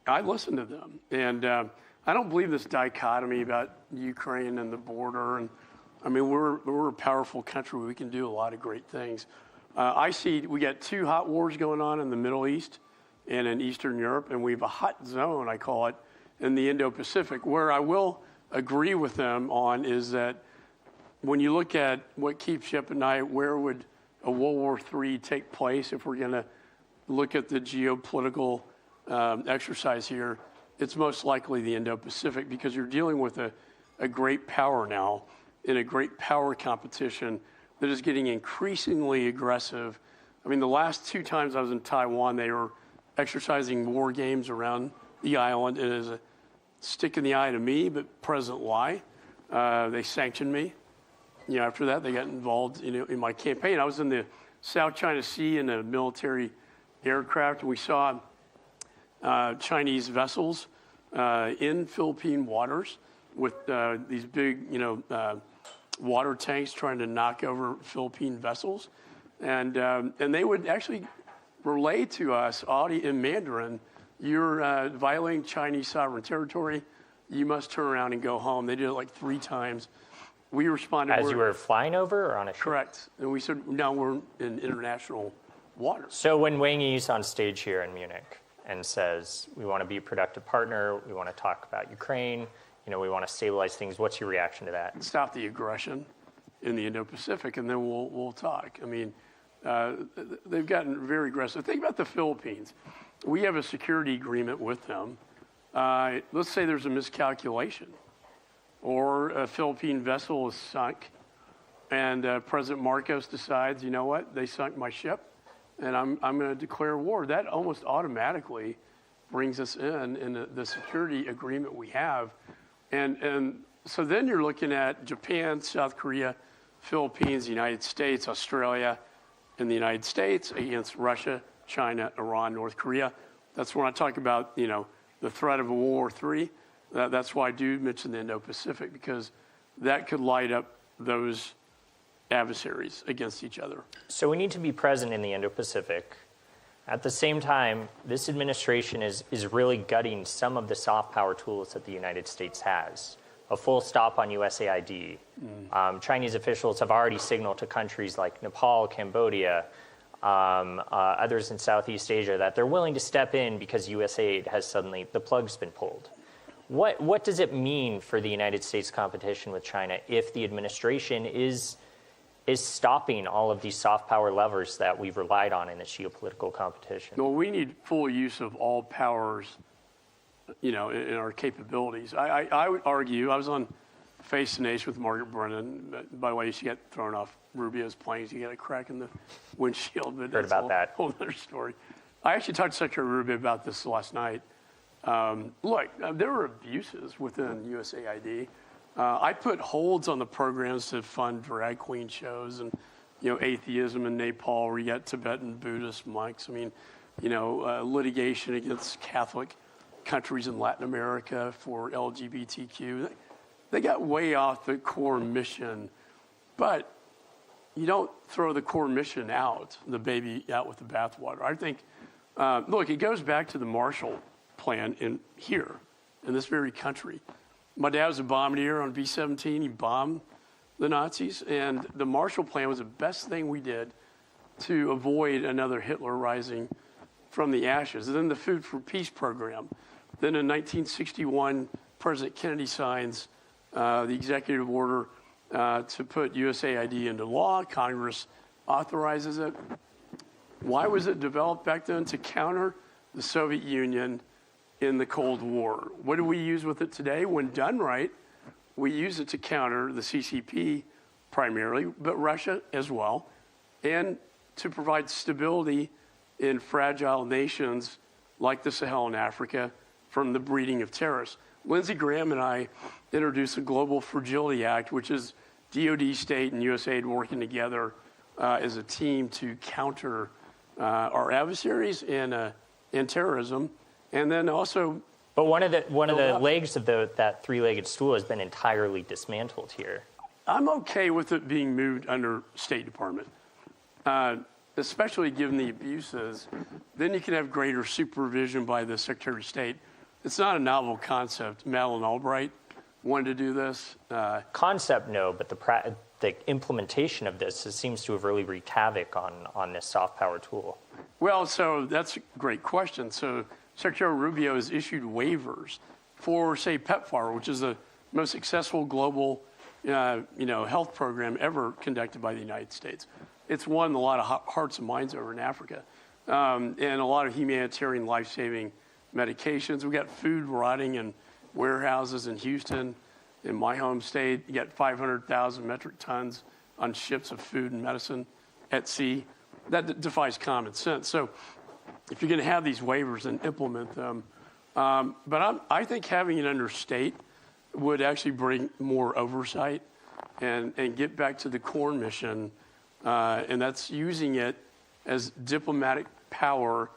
I listen to them. And I don't believe this dichotomy about Ukraine and the border. And we're a powerful country. We can do a lot of great things. I see we got two hot wars going on in the Middle East and in Eastern Europe, and we have a hot zone, I call it, in the Indo-Pacific. Where I will agree with them on is that when you look at what keeps you up at night, where would a World War III take place if we're going to look at the geopolitical exercise here? It's most likely the Indo-Pacific, because you're dealing with a great power now in a great power competition that is getting increasingly aggressive. The last two times I was in Taiwan, they were exercising war games around the island. It is a stick in the eye to me, but President Lai, they sanctioned me. After that, they got involved in my campaign. I was in the South China Sea in a military aircraft, and we saw Chinese vessels in Philippine waters with these big, water tanks trying to knock over Philippine vessels, and they would actually relay to us in Mandarin, "You're violating Chinese sovereign territory. You must turn around and go home." They did it like 3 times. We responded as you were flying over or on a ship? Correct, and we said, "No, we're in international waters." So when Wang Yi's on stage here in Munich and says, we want to be a productive partner, we want to talk about Ukraine, we want to stabilize things, what's your reaction to that? Stop the aggression in the Indo-Pacific, and then we'll talk. They've gotten very aggressive. Think about the Philippines. We have a security agreement with them. Let's say there's a miscalculation, or a Philippine vessel is sunk, and President Marcos decides, you know what, they sunk my ship, and I'm going to declare war. That almost automatically brings us in the security agreement we have. And so then you're looking at Japan, South Korea, Philippines, United States, Australia, and the United States against Russia, China, Iran, North Korea. That's when I talk about, the threat of a World War III. That's why I do mention the Indo-Pacific, because that could light up those adversaries against each other. So we need to be present in the Indo-Pacific. At the same time, this administration is really gutting some of the soft power tools that the United States has. A full stop on USAID. Chinese officials have already signaled to countries like Nepal, Cambodia, others in Southeast Asia that they're willing to step in because USAID has suddenly, the plug's been pulled. What does it mean for the United States competition with China if the administration is stopping all of these soft power levers that we've relied on in this geopolitical competition? Well, we need full use of all powers, in our capabilities. I would argue, I was on Face the Nation with Margaret Brennan. By the way, she got thrown off Rubio's planes. He got a crack in the windshield. But Heard about that. Whole other story. I actually talked to Secretary Rubio about this last night. Look, there were abuses within USAID. I put holds on the programs to fund drag queen shows and, atheism in Nepal, where you got Tibetan Buddhist monks. I mean, litigation against Catholic countries in Latin America for LGBTQ. They got way off the core mission, but you don't throw the core mission out, the baby out with the bathwater. I think, look, it goes back to the Marshall Plan in this very country. My dad was a bombardier on B-17. He bombed the Nazis, and the Marshall Plan was the best thing we did to avoid another Hitler rising from the ashes. And then the Food for Peace program. Then in 1961, President Kennedy signs the executive order to put USAID into law. Congress authorizes it. Why was it developed back then? To counter the Soviet Union in the Cold War. What do we use with it today? When done right, we use it to counter the CCP primarily, but Russia as well, and to provide stability in fragile nations like the Sahel in Africa from the breeding of terrorists. Lindsey Graham and I introduced the Global Fragility Act, which is DoD, state, and USAID working together as a team to counter our adversaries and terrorism. And then also, but one of the legs of that three-legged stool has been entirely dismantled here. I'm okay with it being moved under State Department, especially given the abuses. Then you can have greater supervision by the Secretary of State. It's not a novel concept. Madeleine Albright wanted to do this. Concept, no, but the implementation of this seems to have really wreaked havoc on this soft power tool. Well, so that's a great question. So Secretary Rubio has issued waivers for, say, PEPFAR, which is the most successful global, health program ever conducted by the United States. It's won a lot of hearts and minds over in Africa, and a lot of humanitarian life-saving medications. We got food rotting in warehouses in Houston, in my home state. You got 500,000 metric tons on ships of food and medicine at sea. That defies common sense. So if you're going to have these waivers and implement them, but I think having it under state would actually bring more oversight and get back to the core mission, and that's using it as diplomatic power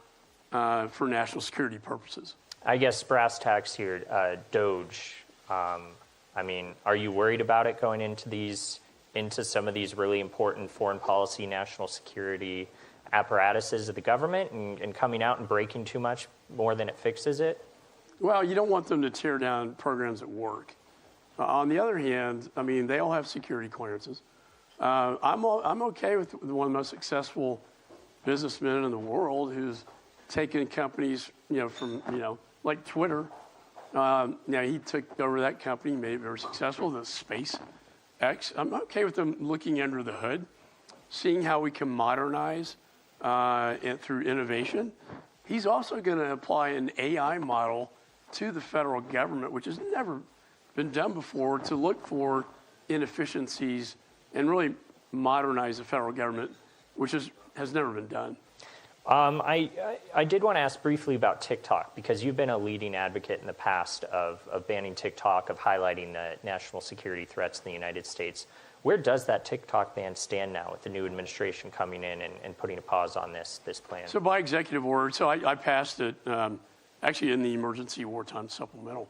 for national security purposes. I guess brass tacks here, DOGE. Are you worried about it going into some of these really important foreign policy, national security apparatuses of the government and coming out and breaking too much more than it fixes it? Well, you don't want them to tear down programs that work. On the other hand, they all have security clearances. I'm okay with one of the most successful businessmen in the world who's taken companies, from, like Twitter. He took over that company, made it very successful, the SpaceX. I'm okay with them looking under the hood, seeing how we can modernize and through innovation. He's also going to apply an AI model to the federal government, which has never been done before, to look for inefficiencies and really modernize the federal government, which has never been done. I did want to ask briefly about TikTok, because you've been a leading advocate in the past of banning TikTok, of highlighting the national security threats in the United States. Where does that TikTok ban stand now with the new administration coming in and putting a pause on this plan? So by executive order, I passed it actually in the emergency wartime supplemental.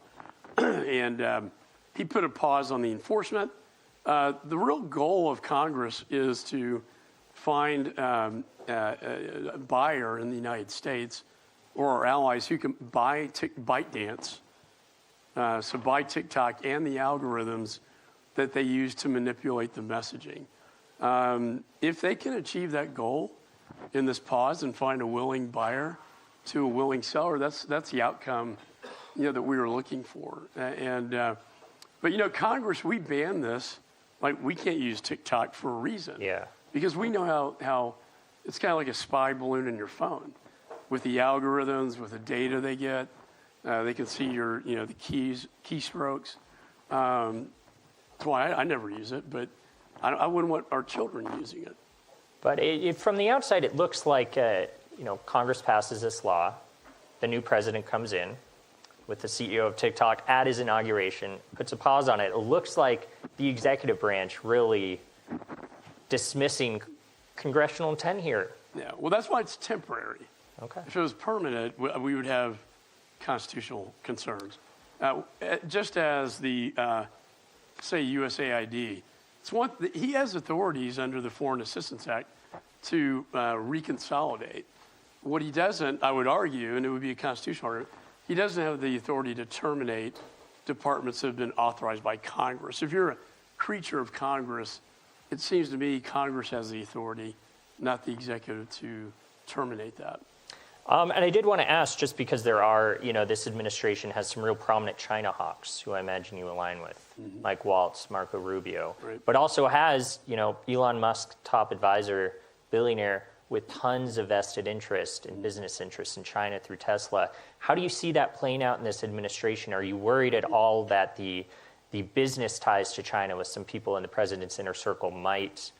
And he put a pause on the enforcement. The real goal of Congress is to find a buyer in the United States or our allies who can buy ByteDance, so buy TikTok and the algorithms that they use to manipulate the messaging. If they can achieve that goal in this pause and find a willing buyer to a willing seller, that's the outcome, that we were looking for. But Congress, we banned this. Like, we can't use TikTok for a reason. Yeah. Because we know how it's kind of like a spy balloon in your phone, with the algorithms, with the data they get. They can see your, the keystrokes. That's why I never use it, but I wouldn't want our children using it. But from the outside, it looks like Congress passes this law, the new president comes in with the CEO of TikTok at his inauguration, puts a pause on it. It looks like the executive branch really dismissing congressional intent here. Yeah, well, that's why it's temporary. Okay. If it was permanent, we would have constitutional concerns. Just as the, say, USAID, he has authorities under the Foreign Assistance Act to reconsolidate. What he doesn't, I would argue, and it would be a constitutional argument, he doesn't have the authority to terminate departments that have been authorized by Congress. If you're a creature of Congress, it seems to me Congress has the authority, not the executive, to terminate that. And I did want to ask, just because there are, this administration has some real prominent China hawks who I imagine you align with, Mike Waltz, Marco Rubio, right, but also has, Elon Musk, top advisor, billionaire, with tons of vested interest and business interests in China through Tesla. How do you see that playing out in this administration? Are you worried at all that the business ties to China with some people in the president's inner circle might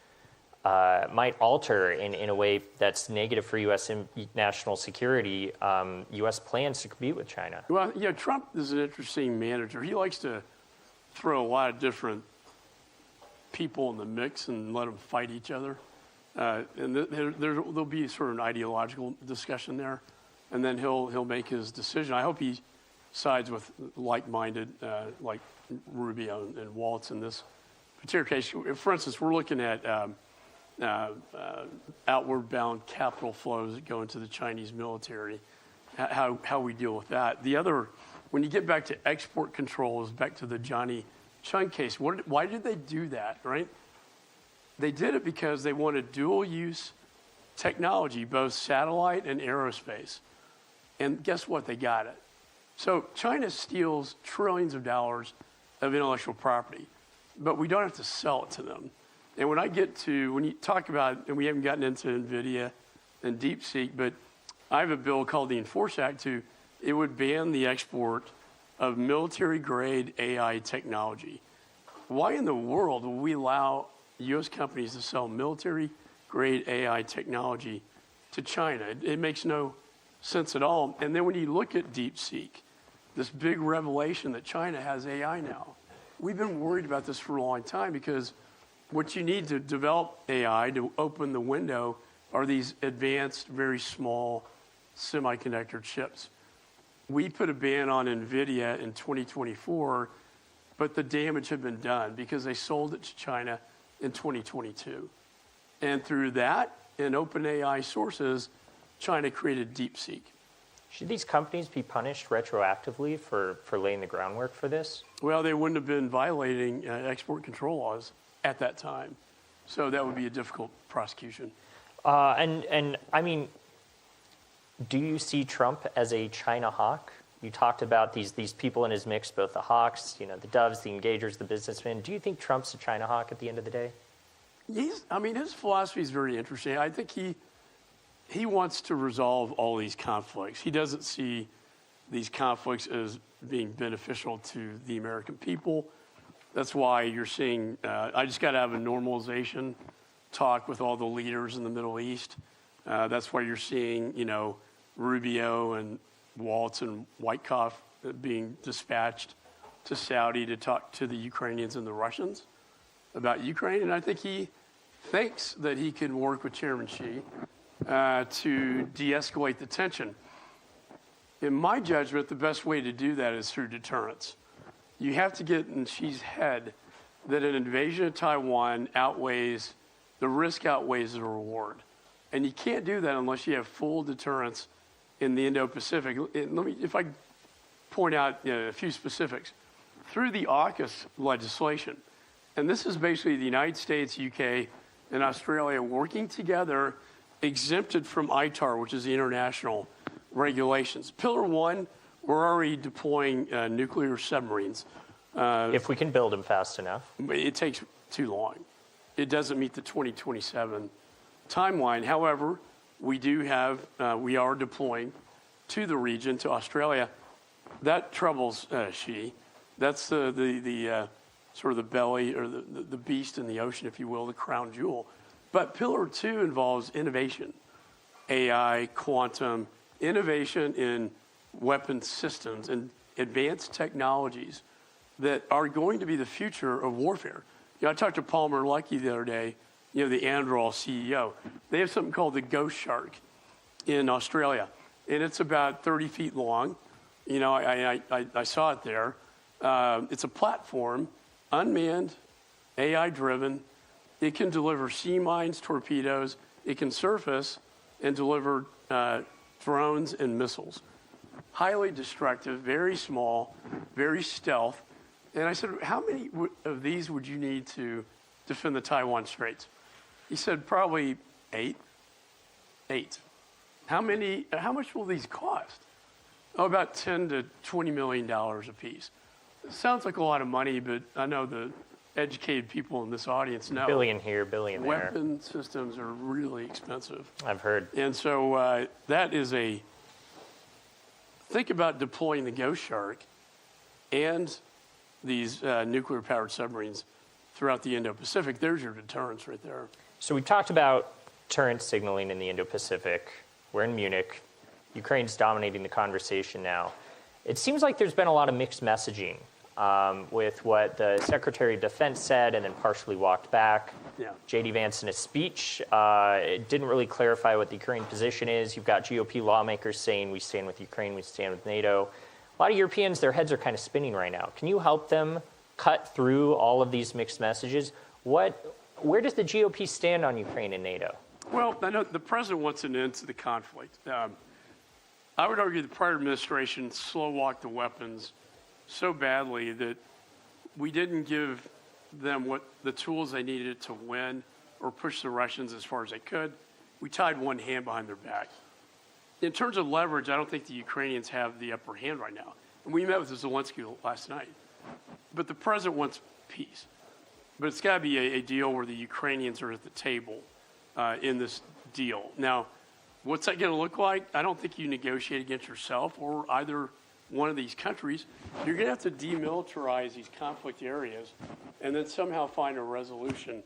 alter in a way that's negative for U.S. national security, U.S. plans to compete with China? Well, Trump is an interesting manager. He likes to throw a lot of different people in the mix and let them fight each other. And there'll be sort of an ideological discussion there, and then he'll make his decision. I hope he sides with like-minded, like Rubio and Waltz in this particular case. For instance, we're looking at outward-bound capital flows that go into the Chinese military, how we deal with that. The other, when you get back to export controls, back to the Johnny Chung case, why did they do that, right? They did it because they wanted dual-use technology, both satellite and aerospace. And guess what? They got it. So China steals trillions of dollars of intellectual property, but we don't have to sell it to them. And when you talk about, and we haven't gotten into NVIDIA and DeepSeek, but I have a bill called the Enforce Act it would ban the export of military-grade AI technology. Why in the world will we allow U.S. companies to sell military-grade AI technology to China? It makes no sense at all. And then when you look at DeepSeek, this big revelation that China has AI now, we've been worried about this for a long time because what you need to develop AI to open the window are these advanced, very small semiconductor chips. We put a ban on NVIDIA in 2024, but the damage had been done because they sold it to China in 2022. And through that and OpenAI sources, China created DeepSeek. Should these companies be punished retroactively for laying the groundwork for this? Well, they wouldn't have been violating export control laws at that time. So that would be a difficult prosecution. And I mean, do you see Trump as a China hawk? You talked about these people in his mix, both the hawks, the doves, the engagers, the businessmen. Do you think Trump's a China hawk at the end of the day? His philosophy is very interesting. I think he wants to resolve all these conflicts. He doesn't see these conflicts as being beneficial to the American people. That's why you're seeing, I just got to have a normalization talk with all the leaders in the Middle East. That's why you're seeing, Rubio and Waltz and Wyckoff being dispatched to Saudi to talk to the Ukrainians and the Russians about Ukraine. And I think he thinks that he can work with Chairman Xi to de-escalate the tension. In my judgment, the best way to do that is through deterrence. You have to get in Xi's head that an invasion of Taiwan outweighs the risk outweighs the reward. And you can't do that unless you have full deterrence in the Indo-Pacific. If I point out a few specifics. Through the AUKUS legislation, and this is basically the United States, UK, and Australia working together, exempted from ITAR, which is the international regulations. Pillar 1, we're already deploying nuclear submarines. If we can build them fast enough. It takes too long. It doesn't meet the 2027 timeline. However, we are deploying to the region, to Australia. That troubles Xi. That's the sort of the belly or the beast in the ocean, if you will, the crown jewel. But Pillar 2 involves innovation, AI, quantum, innovation in weapon systems and advanced technologies that are going to be the future of warfare. I talked to Palmer Luckey the other day, the Anduril CEO. They have something called the Ghost Shark in Australia, and it's about 30 feet long. I saw it there. It's a platform, unmanned, AI-driven. It can deliver sea mines, torpedoes. It can surface and deliver drones and missiles. Highly destructive, very small, very stealth. And I said, how many of these would you need to defend the Taiwan Straits? He said, probably 8. 8. How much will these cost? Oh, about $10 to $20 million a piece. It sounds like a lot of money, but I know the educated people in this audience know. Billion here, billion there. Weapon systems are really expensive. I've heard. And so that is think about deploying the Ghost Shark and these nuclear-powered submarines throughout the Indo-Pacific. There's your deterrence right there. So we talked about deterrent signaling in the Indo-Pacific. We're in Munich. Ukraine's dominating the conversation now. It seems like there's been a lot of mixed messaging with what the Secretary of Defense said and then partially walked back. Yeah. J.D. Vance in his speech it didn't really clarify what the Ukraine position is. You've got GOP lawmakers saying we stand with Ukraine, we stand with NATO. A lot of Europeans, their heads are kind of spinning right now. Can you help them cut through all of these mixed messages? Where does the GOP stand on Ukraine and NATO? Well, I know the president wants an end to the conflict. I would argue the prior administration slow-walked the weapons so badly that we didn't give them the tools they needed to win or push the Russians as far as they could. We tied one hand behind their back. In terms of leverage, I don't think the Ukrainians have the upper hand right now. And we met with Zelensky last night. But the president wants peace. But it's got to be a deal where the Ukrainians are at the table in this deal. Now, what's that going to look like? I don't think you negotiate against yourself or either one of these countries. You're going to have to demilitarize these conflict areas and then somehow find a resolution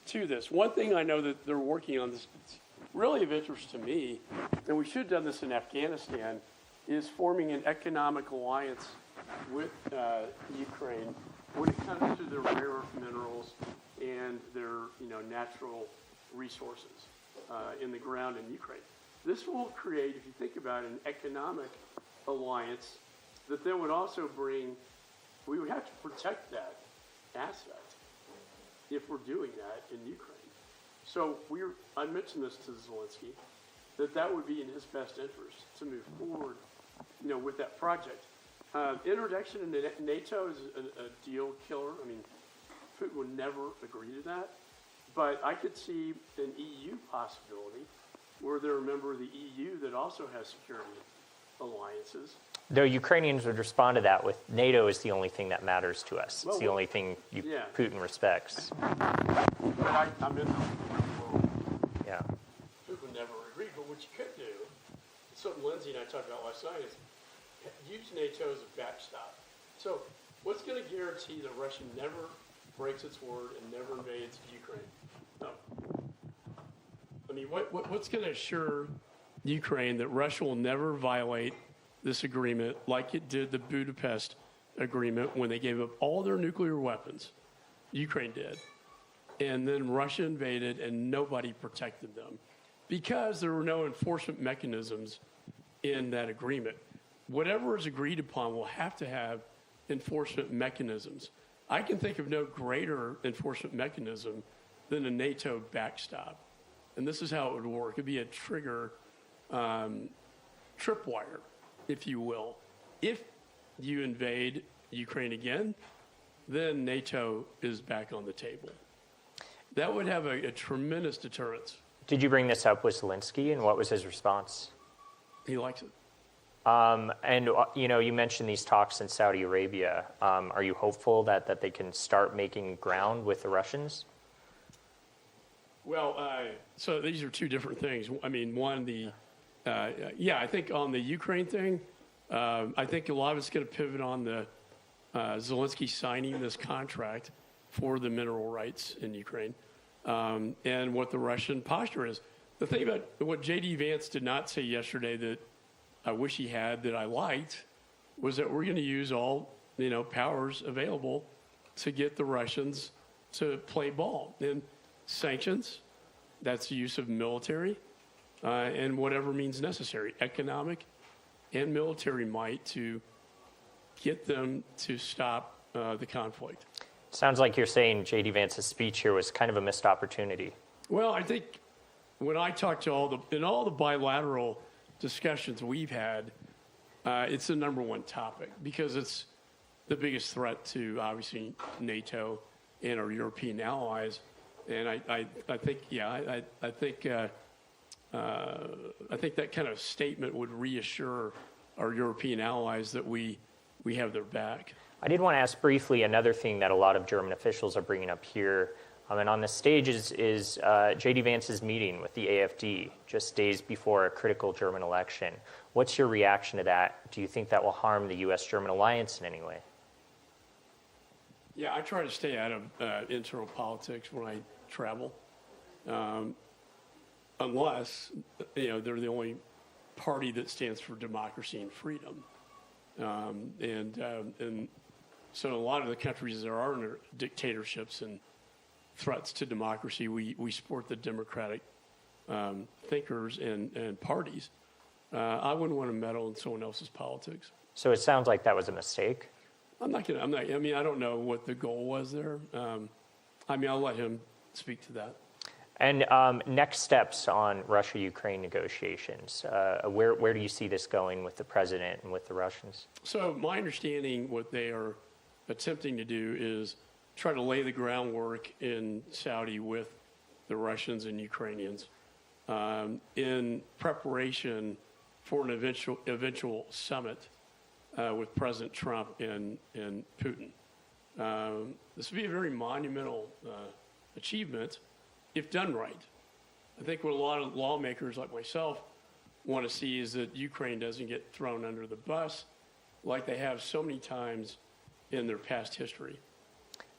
to this. One thing I know that they're working on, this really of interest to me, and we should have done this in Afghanistan, is forming an economic alliance with Ukraine when it comes to their rare earth minerals and their natural resources in the ground in Ukraine. This will create, if you think about it, an economic alliance that then would also bring, we would have to protect that asset if we're doing that in Ukraine. So I mentioned this to Zelensky, that would be in his best interest to move forward, with that project. Introduction into NATO is a deal killer. I mean, Putin would never agree to that. But I could see an EU possibility where they're a member of the EU that also has security alliances. Though Ukrainians would respond to that with NATO is the only thing that matters to us. It's the only thing Putin respects. But I'm in the world. Yeah. Putin would never agree. But what you could do, something Lindsey and I talked about last night, is use NATO as a backstop. So what's going to guarantee that Russia never breaks its word and never invades Ukraine? No. I mean, what's going to assure Ukraine that Russia will never violate this agreement like it did the Budapest agreement when they gave up all their nuclear weapons? Ukraine did. And then Russia invaded and nobody protected them because there were no enforcement mechanisms in that agreement. Whatever is agreed upon will have to have enforcement mechanisms. I can think of no greater enforcement mechanism than a NATO backstop. And this is how it would work. It'd be a trigger tripwire, if you will. If you invade Ukraine again, then NATO is back on the table. That would have a tremendous deterrence. Did you bring this up with Zelensky, and what was his response? He likes it. And you mentioned these talks in Saudi Arabia. Are you hopeful that they can start making ground with the Russians? Well, so these are two different things. I mean, one, I think on the Ukraine thing, I think a lot of it's going to pivot on the Zelensky signing this contract for the mineral rights in Ukraine, and what the Russian posture is. The thing about what J.D. Vance did not say yesterday that I wish he had, that I liked, was that we're going to use all powers available to get the Russians to play ball. And sanctions, that's the use of military, and whatever means necessary, economic and military might, to get them to stop the conflict. Sounds like you're saying J.D. Vance's speech here was kind of a missed opportunity. Well, I think when I talk to all the bilateral discussions we've had, it's the number one topic because it's the biggest threat to obviously NATO and our European allies. And I think that kind of statement would reassure our European allies that we have their back. I did want to ask briefly another thing that a lot of German officials are bringing up here. And on the stage is J.D. Vance's meeting with the AfD just days before a critical German election. What's your reaction to that? Do you think that will harm the U.S.-German alliance in any way? Yeah, I try to stay out of internal politics when I travel, unless they're the only party that stands for democracy and freedom. And so in a lot of the countries there are dictatorships and threats to democracy, we support the democratic thinkers and parties. I wouldn't want to meddle in someone else's politics. So it sounds like that was a mistake. I don't know what the goal was there. I'll let him speak to that. And next steps on Russia-Ukraine negotiations. Where do you see this going with the president and with the Russians? So my understanding, what they are attempting to do is try to lay the groundwork in Saudi with the Russians and Ukrainians in preparation for an eventual summit with President Trump and Putin. This would be a very monumental achievement if done right. I think what a lot of lawmakers like myself want to see is that Ukraine doesn't get thrown under the bus like they have so many times in their past history.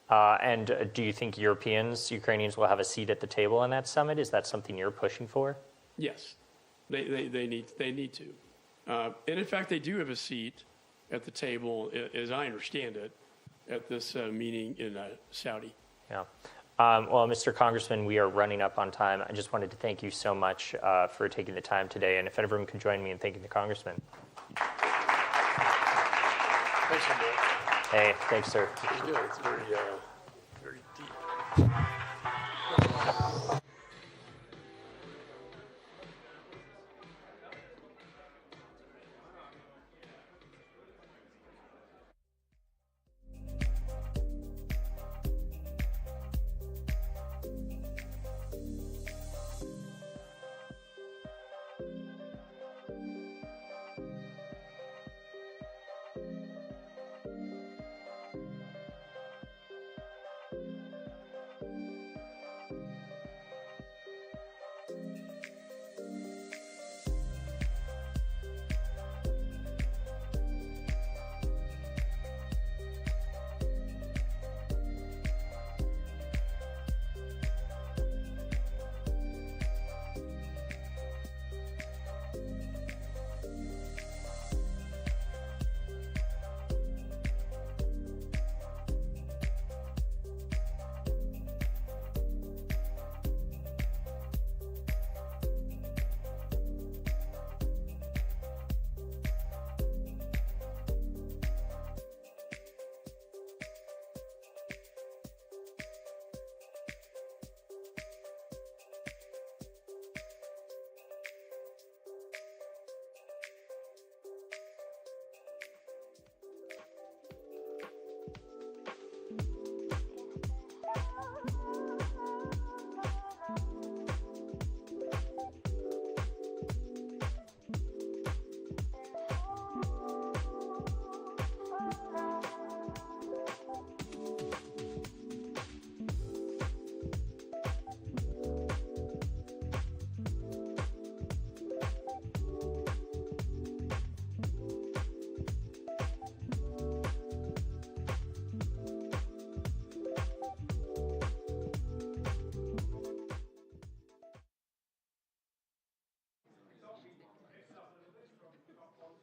And do you think Ukrainians will have a seat at the table on that summit? Is that something you're pushing for? Yes, they need to. And in fact, they do have a seat at the table, as I understand it, at this meeting in Saudi. Yeah. Well, Mr. Congressman, we are running up on time. I just wanted to thank you so much for taking the time today. And if everyone could join me in thanking the Congressman. Thanks so much. Hey, thanks, sir. It's good. It's very deep.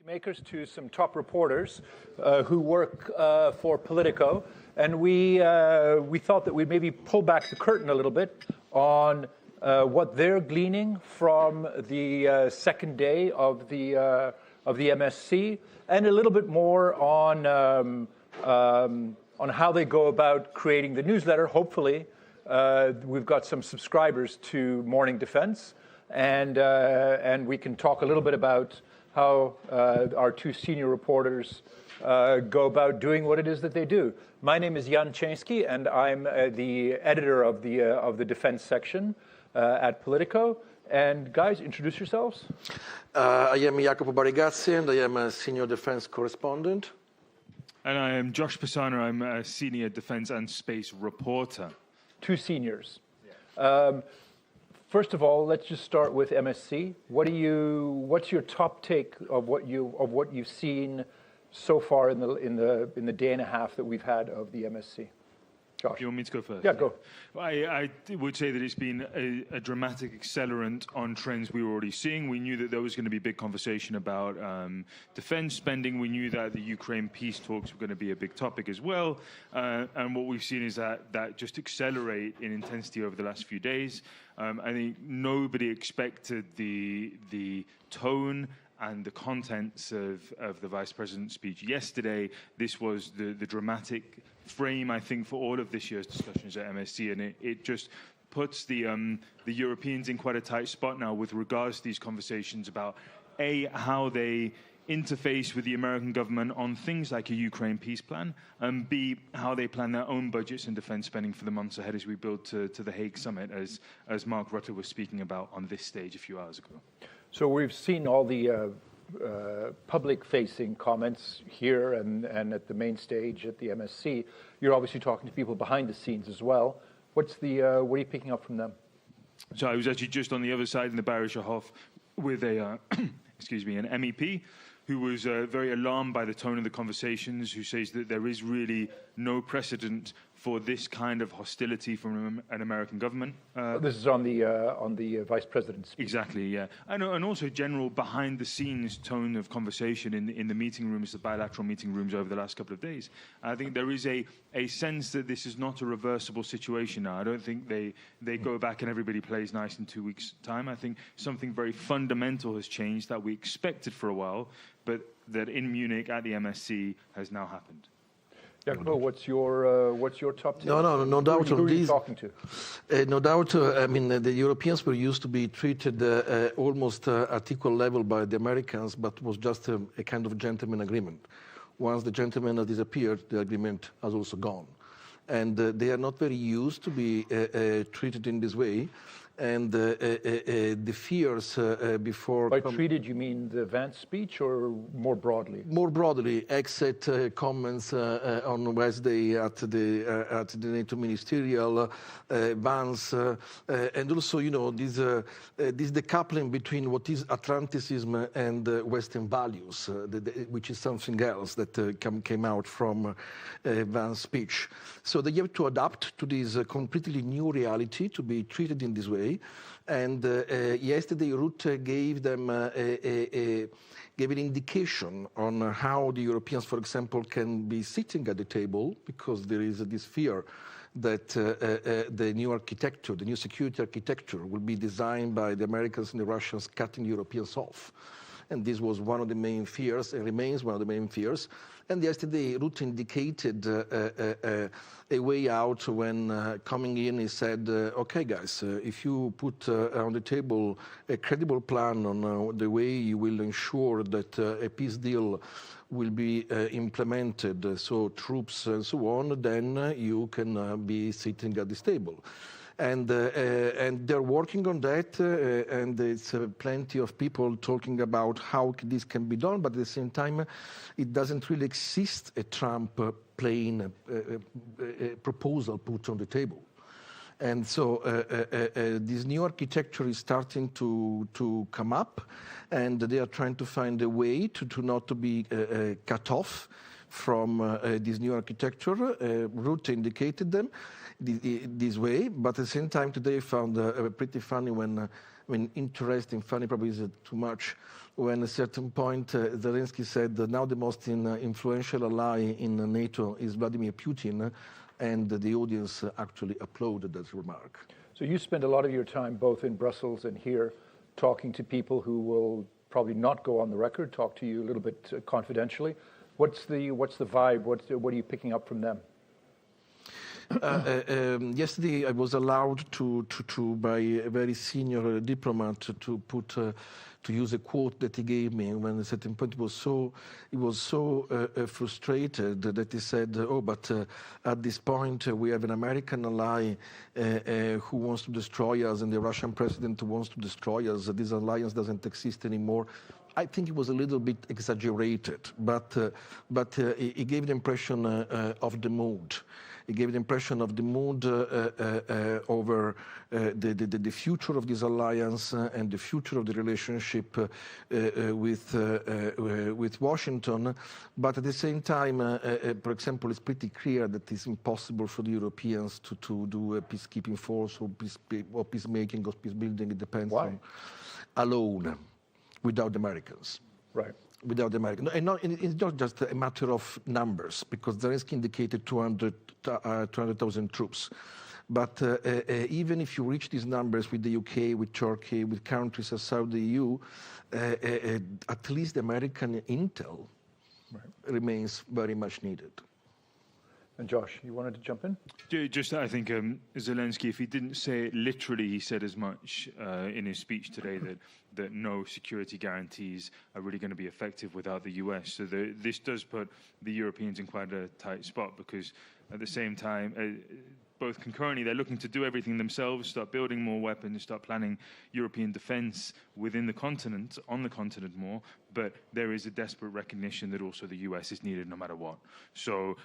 Makers to some top reporters who work for Politico, and we thought that we'd maybe pull back the curtain a little bit on what they're gleaning from the second day of the MSC, and a little bit more on how they go about creating the newsletter. Hopefully, we've got some subscribers to Morning Defense, and we can talk a little bit about how our two senior reporters go about doing what it is that they do. My name is Jan Chański, and I'm the editor of the defense section at Politico. And guys, introduce yourselves. I am Jacopo Barigazzi, and I am a senior defense correspondent. And I am Josh Posaner. I'm a senior defense and space reporter. Two seniors. First of all, let's just start with MSC. What's your top take of what you've seen so far in the day and a half that we've had of the MSC? Josh. You want me to go first? Yeah, go. I would say that it's been a dramatic accelerant on trends we were already seeing. We knew that there was going to be a big conversation about defense spending. We knew that the Ukraine peace talks were going to be a big topic as well. And what we've seen is that just accelerate in intensity over the last few days. I think nobody expected the tone and the contents of the Vice President's speech yesterday. This was the dramatic frame, I think, for all of this year's discussions at MSC, and it just puts the Europeans in quite a tight spot now with regards to these conversations about, A, how they interface with the American government on things like a Ukraine peace plan, and B, how they plan their own budgets and defense spending for the months ahead as we build to the Hague summit, as Mark Rutte was speaking about on this stage a few hours ago. So we've seen all the public-facing comments here and at the main stage at the MSC. You're obviously talking to people behind the scenes as well. What are you picking up from them? So I was actually just on the other side in the Barigazzi with a an MEP who was very alarmed by the tone of the conversations, who says that there is really no precedent for this kind of hostility from an American government. This is on the Vice President's speech. Exactly, yeah. And also general behind-the-scenes tone of conversation in the meeting rooms, the bilateral meeting rooms over the last couple of days. I think there is a sense that this is not a reversible situation now. I don't think they go back and everybody plays nice in 2 weeks' time. I think something very fundamental has changed that we expected for a while, but that in Munich at the MSC has now happened. Jacopo, what's your top tip? No doubt who on are you this. talking to? No doubt. I mean, the Europeans were used to be treated almost at equal level by the Americans, but was just a kind of gentleman agreement. Once the gentleman has disappeared, the agreement has also gone, and they are not very used to be treated in this way. And the fears before... By treated, you mean the Vance speech or more broadly? More broadly, exit comments on Wednesday at the NATO ministerial, Vance, and also, this decoupling between what is Atlanticism and Western values, which is something else that came out from Vance's speech. So they have to adapt to this completely new reality, to be treated in this way. And yesterday, Rutte gave them gave an indication on how the Europeans, for example, can be sitting at the table, because there is this fear that the new architecture, the new security architecture, will be designed by the Americans and the Russians, cutting the Europeans off. And this was one of the main fears, and remains one of the main fears. And yesterday, Rutte indicated a way out when coming in, he said, okay, guys, if you put on the table a credible plan on the way you will ensure that a peace deal will be implemented, so troops and so on, then you can be sitting at this table. And they're working on that, and there's plenty of people talking about how this can be done, but at the same time, it doesn't really exist a Trump plain proposal put on the table. And so this new architecture is starting to come up, and they are trying to find a way to not to be cut off from this new architecture. Rutte indicated them this way, but at the same time today I found pretty funny interesting, funny probably is too much, when at a certain point Zelensky said that now the most influential ally in NATO is Vladimir Putin, and the audience actually applauded that remark. So you spend a lot of your time both in Brussels and here talking to people who will probably not go on the record, talk to you a little bit confidentially. What's the vibe? What are you picking up from them? Yesterday, I was allowed to by a very senior diplomat to use a quote that he gave me when at a certain point he was so frustrated that he said, "Oh, but at this point we have an American ally who wants to destroy us, and the Russian president wants to destroy us. This alliance doesn't exist anymore." I think it was a little bit exaggerated, but it gave the impression of the mood. It gave the impression of the mood over the future of this alliance and the future of the relationship with Washington. But at the same time, for example, it's pretty clear that it's impossible for the Europeans to do a peacekeeping force or peacemaking or peace building. It depends on alone, without the Americans. Right. Without the Americans. And it's not just a matter of numbers, because Zelensky indicated 200,000 troops. But even if you reach these numbers with the UK, with Turkey, with countries outside the EU, at least the American intel remains very much needed. And Josh, you wanted to jump in? Just, I think Zelensky, if he didn't say it literally, he said as much in his speech today that no security guarantees are really going to be effective without the US. So this does put the Europeans in quite a tight spot, because at the same time, both concurrently, they're looking to do everything themselves, start building more weapons, start planning European defense within the continent, on the continent more, but there is a desperate recognition that also the US is needed no matter what. So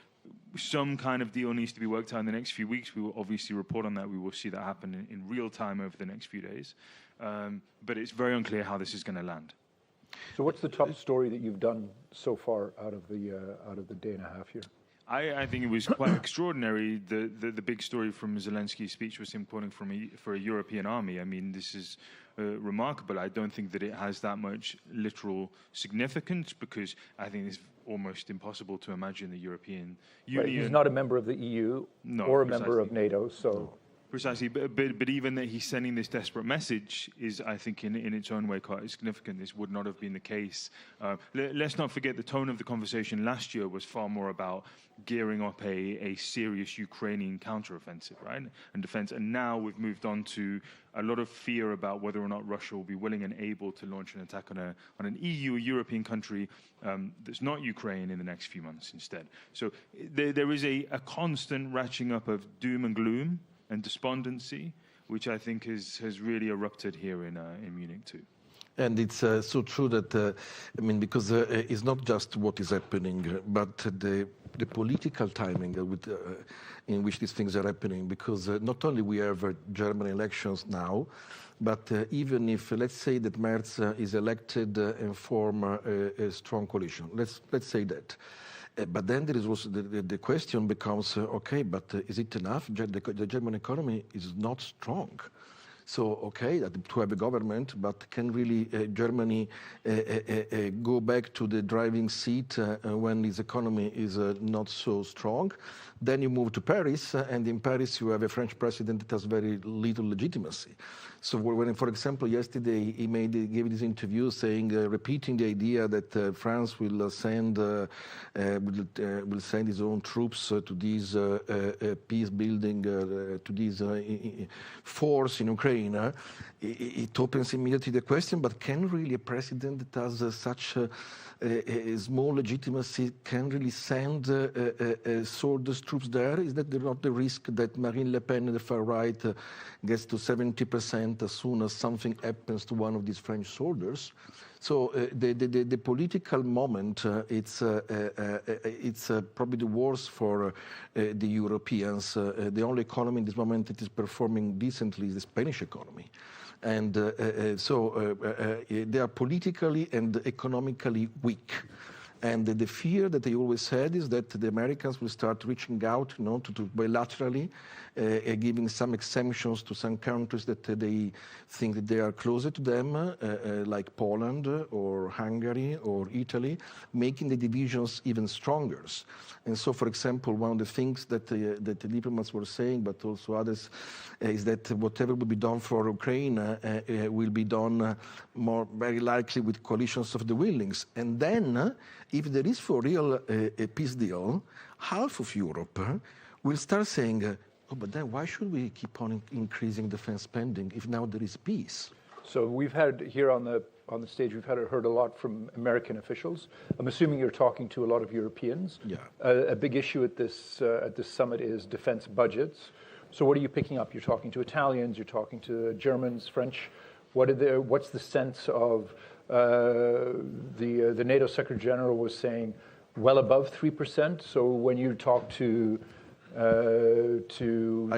some kind of deal needs to be worked out in the next few weeks. We will obviously report on that. We will see that happen in real time over the next few days. But it's very unclear how this is going to land. So what's the top story that you've done so far out of the day and a half here? I think it was quite extraordinary. The big story from Zelensky's speech was him calling for a European army. I mean, this is remarkable. I don't think that it has that much literal significance, because I think it's almost impossible to imagine the European Union. Right, he's not a member of the EU or a member of NATO, so... Precisely, but even that he's sending this desperate message is, I think, in its own way quite significant. This would not have been the case. Let's not forget the tone of the conversation last year was far more about gearing up a serious Ukrainian counteroffensive, right, and defense. And now we've moved on to a lot of fear about whether or not Russia will be willing and able to launch an attack on an EU, a European country that's not Ukraine in the next few months instead. So there is a constant ratcheting up of doom and gloom and despondency, which I think has really erupted here in Munich too. And it's so true that, I mean, because it's not just what is happening, but the political timing in which these things are happening, because not only we have German elections now, but even if, let's say that Merz is elected and form a strong coalition, let's say that. But then there is also the question becomes, okay, but is it enough? The German economy is not strong. So, okay, to have a government, but can really Germany go back to the driving seat when its economy is not so strong? Then you move to Paris, and in Paris you have a French president that has very little legitimacy. So when, for example, yesterday he gave this interview saying, repeating the idea that France will send his own troops to this peace building, to this force in Ukraine, it opens immediately the question, but can really a president that has such a small legitimacy can really send soldiers, troops there? Is that not the risk that Marine Le Pen and the far right gets to 70% as soon as something happens to one of these French soldiers? So the political moment, it's probably the worst for the Europeans. The only economy in this moment that is performing decently is the Spanish economy. And so they are politically and economically weak. And the fear that they always had is that the Americans will start reaching out, to bilaterally, giving some exemptions to some countries that they think that they are closer to them, like Poland or Hungary or Italy, making the divisions even stronger. And so, for example, one of the things that the diplomats were saying, but also others, is that whatever will be done for Ukraine will be done very likely with coalitions of the willings. And then, if there is for real a peace deal, half of Europe will start saying, oh, but then why should we keep on increasing defense spending if now there is peace? So we've had here on the stage, we've heard a lot from American officials. I'm assuming you're talking to a lot of Europeans. Yeah. A big issue at this summit is defense budgets. So what are you picking up? You're talking to Italians, you're talking to Germans, French. What's the sense of the NATO Secretary General was saying well above 3%. So when you talk to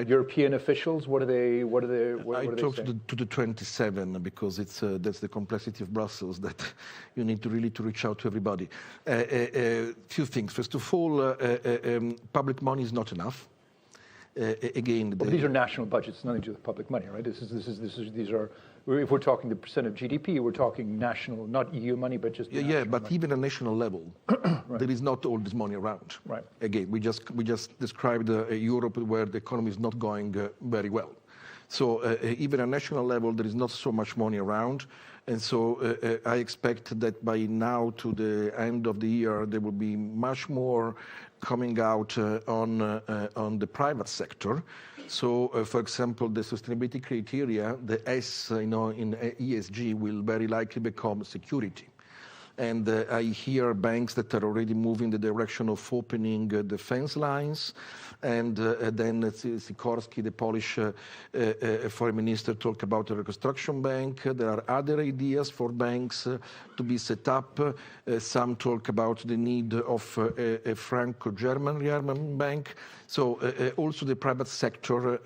European officials, what are they saying? To the 27 because it's that's the complexity of Brussels that you need to really reach out to everybody. Few things. First of all, public money is not enough. Again, these are national budgets, nothing to do with public money, right? These are. If we're talking the percent of GDP, we're talking national, not EU money, but just but money. even at national level, right. There is not all this money around. Right. Again, we just described a Europe where the economy is not going very well. So even at national level, there is not so much money around, and so I expect that by now to the end of the year there will be much more coming out on the private sector. So, for example, the sustainability criteria, the S, in ESG, will very likely become security. And I hear banks that are already moving the direction of opening defense lines. And then Sikorski, the Polish foreign minister, talked about a reconstruction bank. There are other ideas for banks to be set up. Some talk about the need of a Franco-German rearmament bank. So also the private sector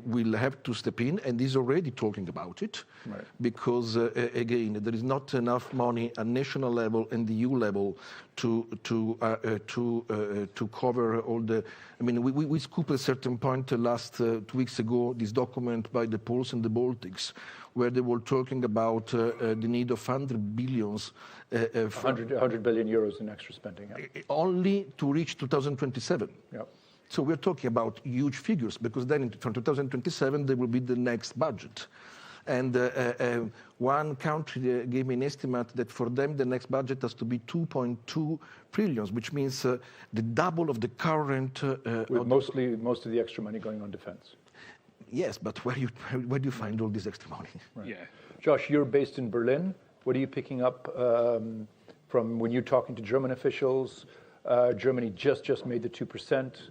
will have to step in, and is already talking about it, right. Because again, there is not enough money at national level and the EU level to cover all the. I mean, we scooped at a certain point last 2 weeks ago this document by the Poles and the Baltics, where they were talking about the need of 100 billions. 100 billion euros in extra spending. Yeah. Only to reach 2027. Yeah. So we're talking about huge figures, because then from 2027 there will be the next budget. And one country gave me an estimate that for them the next budget has to be 2.2 trillion, which means the double of the current. With most of the extra money going on defense. Yes, but where do you find all this extra money? Right. Yeah. Josh, you're based in Berlin. What are you picking up from when you're talking to German officials? Germany just made the 2%.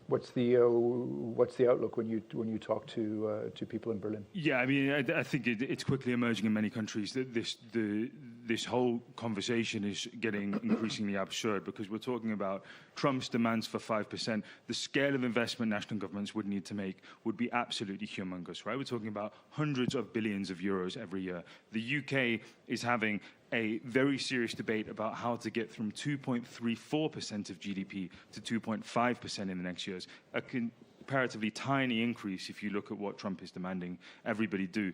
What's the outlook when you talk to people in Berlin? Yeah, I mean, I think it's quickly emerging in many countries that this whole conversation is getting increasingly absurd, because we're talking about Trump's demands for 5%. The scale of investment national governments would need to make would be absolutely humongous, right? We're talking about hundreds of billions of euros every year. The UK is having a very serious debate about how to get from 2.34% of GDP to 2.5% in the next years. A comparatively tiny increase if you look at what Trump is demanding everybody do.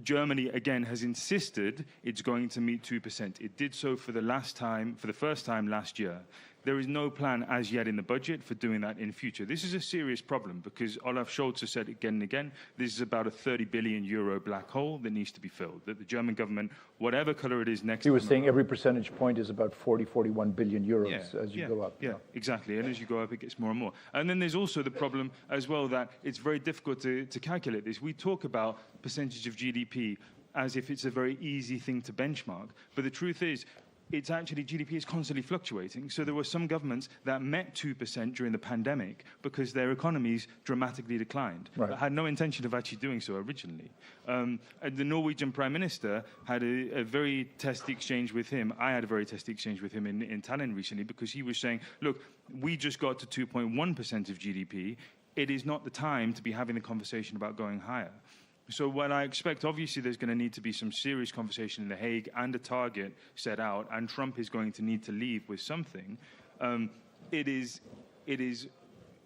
Germany, again, has insisted it's going to meet 2%. It did so for the first time last year. There is no plan as yet in the budget for doing that in future. This is a serious problem, because Olaf Scholz has said again and again, this is about a 30 billion euro black hole that needs to be filled, that the German government, whatever color it is next. He was saying every percentage point is about 41 billion euros as you go up. Yeah, exactly. And as you go up, it gets more and more. And then there's also the problem as well that it's very difficult to calculate this. We talk about percentage of GDP as if it's a very easy thing to benchmark. But the truth is, it's actually GDP is constantly fluctuating. So there were some governments that met 2% during the pandemic because their economies dramatically declined, but had no intention of actually doing so originally. The Norwegian Prime Minister had a very testy exchange with him. I had a very testy exchange with him in Tallinn recently, because he was saying, look, we just got to 2.1% of GDP. It is not the time to be having the conversation about going higher. So what I expect, obviously, there's going to need to be some serious conversation in The Hague and a target set out, and Trump is going to need to leave with something. It is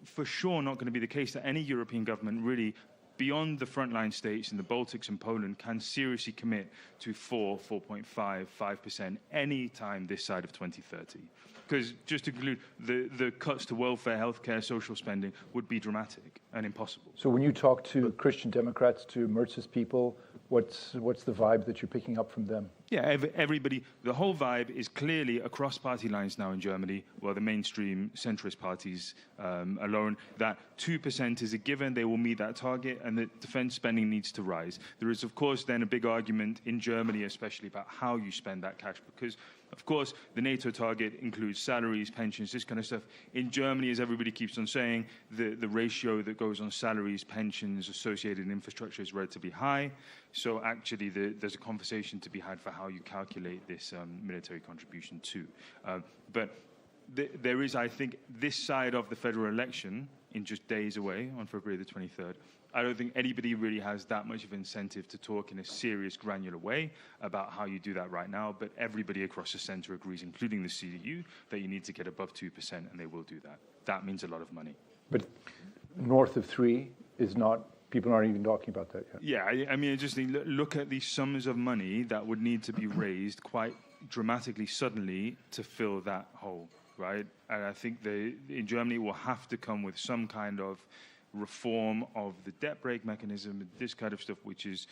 for sure not going to be the case that any European government really, beyond the frontline states in the Baltics and Poland, can seriously commit to 4.5, 5% any time this side of 2030. Because just to conclude, the cuts to welfare, healthcare, social spending would be dramatic and impossible. So when you talk to Christian Democrats, to Merz's people, what's the vibe that you're picking up from them? Yeah, everybody, the whole vibe is clearly across party lines now in Germany, well, the mainstream centrist parties alone, that 2% is a given, they will meet that target, and that defense spending needs to rise. There is, of course, then a big argument in Germany, especially about how you spend that cash, because, of course, the NATO target includes salaries, pensions, this kind of stuff. In Germany, as everybody keeps on saying, the ratio that goes on salaries, pensions, associated infrastructure is relatively high. So actually, there's a conversation to be had for how you calculate this military contribution too. But there is, I think, this side of the federal election in just days away on February the 23rd. I don't think anybody really has that much of incentive to talk in a serious, granular way about how you do that right now, but everybody across the center agrees, including the CDU, that you need to get above 2%, and they will do that. That means a lot of money. But north of 3 is not, people aren't even talking about that yet. Yeah, I mean, I just think, look at the sums of money that would need to be raised quite dramatically suddenly to fill that hole, right? And I think in Germany will have to come with some kind of reform of the debt brake mechanism, this kind of stuff, which is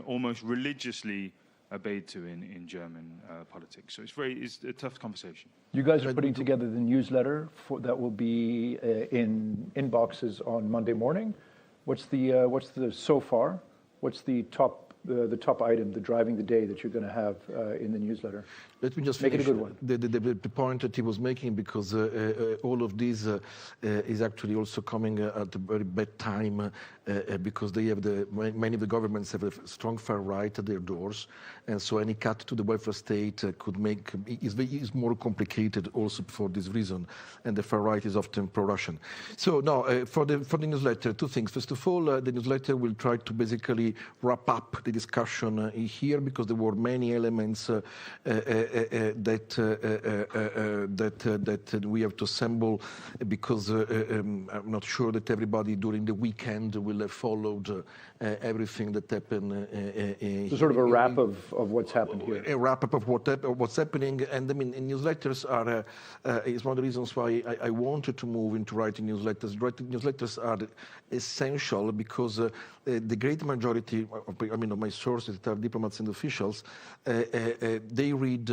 almost religiously obeyed to in German politics. So it's a tough conversation. You guys are putting together the newsletter that will be in inboxes on Monday morning. What's the so far? What's the top item, the driving the day that you're going to have in the newsletter? Let me just make it a finish good one. The point that he was making, because all of this is actually also coming at a very bad time because they have many of the governments have a strong far right at their doors, and so any cut to the welfare state could make is more complicated also for this reason, and the far right is often pro-Russian. So no, for the newsletter, two things. First of all, the newsletter will try to basically wrap up the discussion here, because there were many elements that we have to assemble, because I'm not sure that everybody during the weekend will have followed everything that happened. So sort of a wrap of what's happened here. A wrap up of what's happening, and I mean, newsletters are is one of the reasons why I wanted to move into writing newsletters. Writing newsletters are essential because the great majority of my sources that are diplomats and officials, they read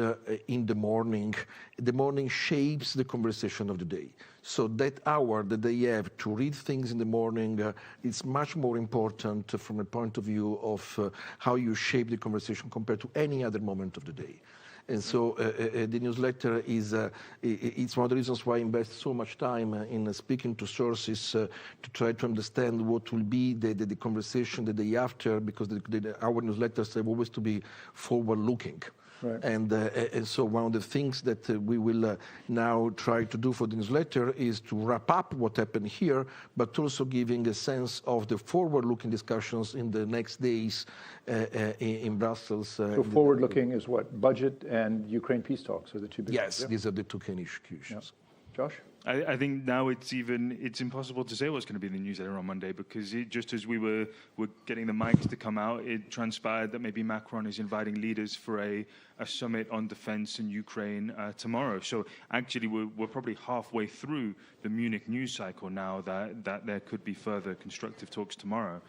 in the morning. The morning shapes the conversation of the day. So that hour that they have to read things in the morning is much more important from a point of view of how you shape the conversation compared to any other moment of the day. And so the newsletter is it's one of the reasons why I invest so much time in speaking to sources to try to understand what will be the conversation the day after, because our newsletters have always to be forward-looking. Right. And so one of the things that we will now try to do for the newsletter is to wrap up what happened here, but also giving a sense of the forward-looking discussions in the next days in Brussels. So forward-looking is what? Budget and Ukraine peace talks are the two big Yes, ones, these are the two key issues. Yeah. Josh? I think now it's impossible to say what's going to be in the newsletter on Monday, because just as we were getting the mics to come out, it transpired that maybe Macron is inviting leaders for a summit on defense in Ukraine tomorrow. So actually we're probably halfway through the Munich news cycle now that there could be further constructive talks tomorrow.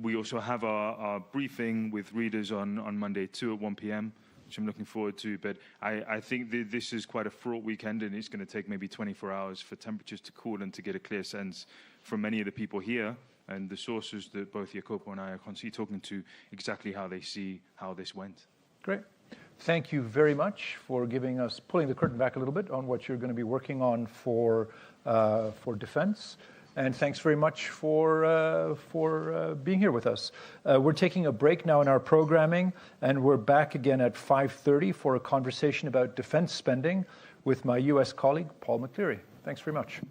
We also have our briefing with readers on Monday too at 1 p.m., which I'm looking forward to. But I think this is quite a fraught weekend, and it's going to take maybe 24 hours for temperatures to cool and to get a clear sense from many of the people here and the sources that both Jacopo and I are constantly talking to exactly how they see how this went. Great. Thank you very much for pulling the curtain back a little bit on what you're going to be working on for defense. And thanks very much for being here with us. We're taking a break now in our programming, and we're back again at 5:30 for a conversation about defense spending with my U.S. colleague, Paul McCleary. Thanks very much.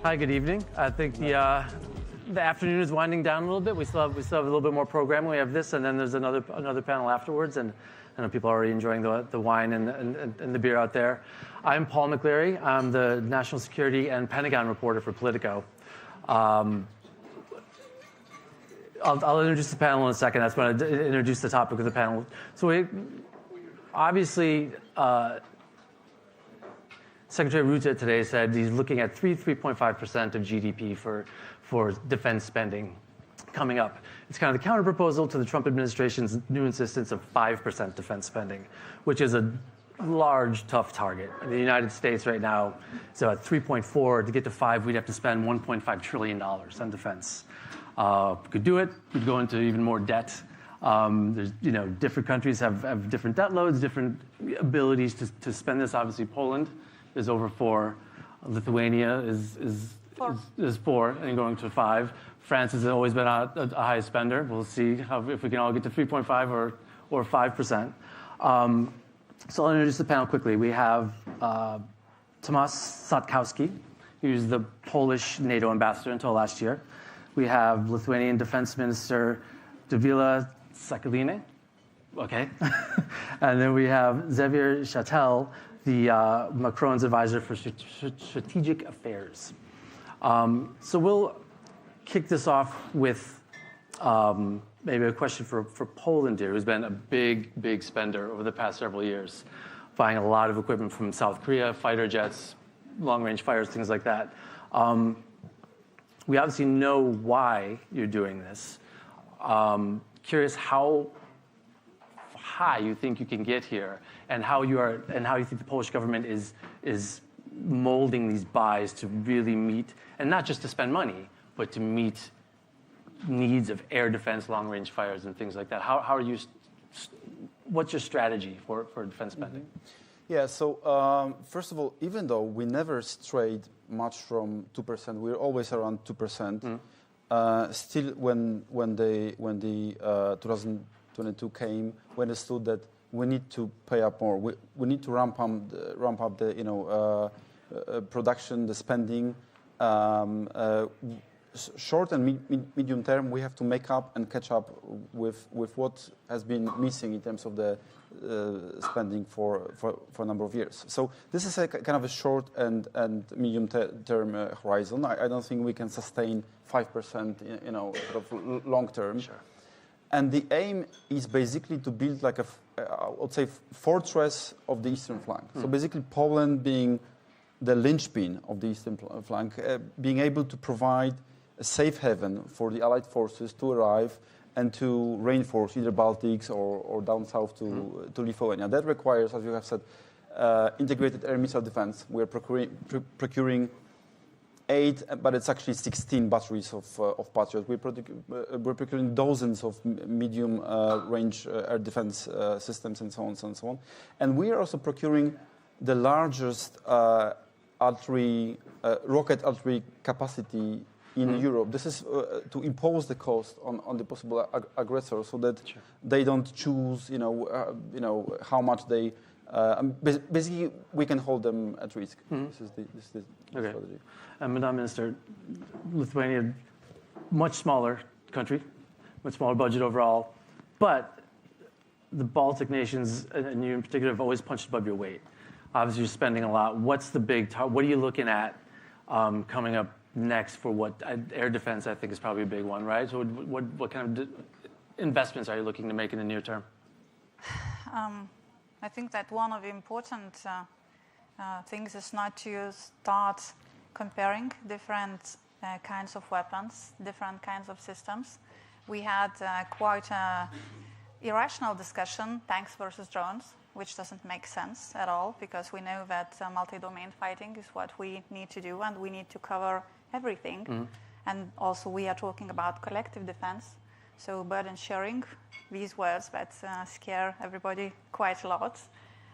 Hi, good evening. I think the afternoon is winding down a little bit. We still have a little bit more programming. We have this, and then there's another panel afterwards. And I know people are already enjoying the wine and the beer out there. I'm Paul McCleary. I'm the National Security and Pentagon reporter for Politico. I'll introduce the panel in a second. That's when I introduce the topic of the panel. So obviously, Secretary Rutte today said he's looking at 3.5% of GDP for defense spending coming up. It's kind of the counterproposal to the Trump administration's new insistence of 5% defense spending, which is a large, tough target. In the United States right now, it's about 3.4. To get to 5, we'd have to spend $1.5 trillion on defense. We could do it. We'd go into even more debt. There's, different countries have different debt loads, different abilities to spend this. Obviously, Poland is over 4. Lithuania is 4 and going to 5. France has always been a high spender. We'll see if we can all get to 3.5 or 5%. So I'll introduce the panel quickly. We have Tomasz Satkowski, who's the Polish NATO ambassador until last year. We have Lithuanian Defense Minister Dovile Sakaliene. Okay. And then we have Xavier Chatel, the Macron's advisor for strategic affairs. So we'll kick this off with maybe a question for Poland here, who's been a big spender over the past several years, buying a lot of equipment from South Korea, fighter jets, long-range fighters, things like that. We obviously know why you're doing this. Curious how high you think you can get here, and how you think the Polish government is molding these buys to really meet, and not just to spend money, but to meet needs of air defense, long-range fighters, and things like that. How are you? What's your strategy for defense spending? Yeah. So first of all, even though we never strayed much from 2%, we're always around 2%. Still, when the 2022 came, we understood that we need to pay up more. We need to ramp up the production, the spending. Short and medium term, we have to make up and catch up with what has been missing in terms of the spending for a number of years. So this is a kind of a short and medium term horizon. I don't think we can sustain 5%, sort of long term. Sure. And the aim is basically to build like I would say, fortress of the eastern flank. So basically, Poland being the linchpin of the eastern flank, being able to provide a safe haven for the Allied forces to arrive and to reinforce either Baltics or down south to Lithuania. That requires, as you have said, integrated air missile defense. We are procuring 8, but it's actually 16 batteries of Patriot. We're procuring dozens of medium range air defense systems and so on. And we are also procuring the largest rocket artillery capacity in Europe. This is to impose the cost on the possible aggressor, so that they don't choose, how much they. Basically, we can hold them at risk. This is the strategy. Madam Minister, Lithuania, much smaller country, much smaller budget overall, but the Baltic nations, and you in particular, have always punched above your weight. Obviously, you're spending a lot. What's the big what are you looking at coming up next for what air defense? I think is probably a big one, right? So, what kind of investments are you looking to make in the near term? I think that one of the important things is not to start comparing different kinds of weapons, different kinds of systems. We had quite an irrational discussion, tanks versus drones, which doesn't make sense at all, because we know that multi-domain fighting is what we need to do, and we need to cover everything. And also we are talking about collective defense, so burden sharing, these words that scare everybody quite a lot.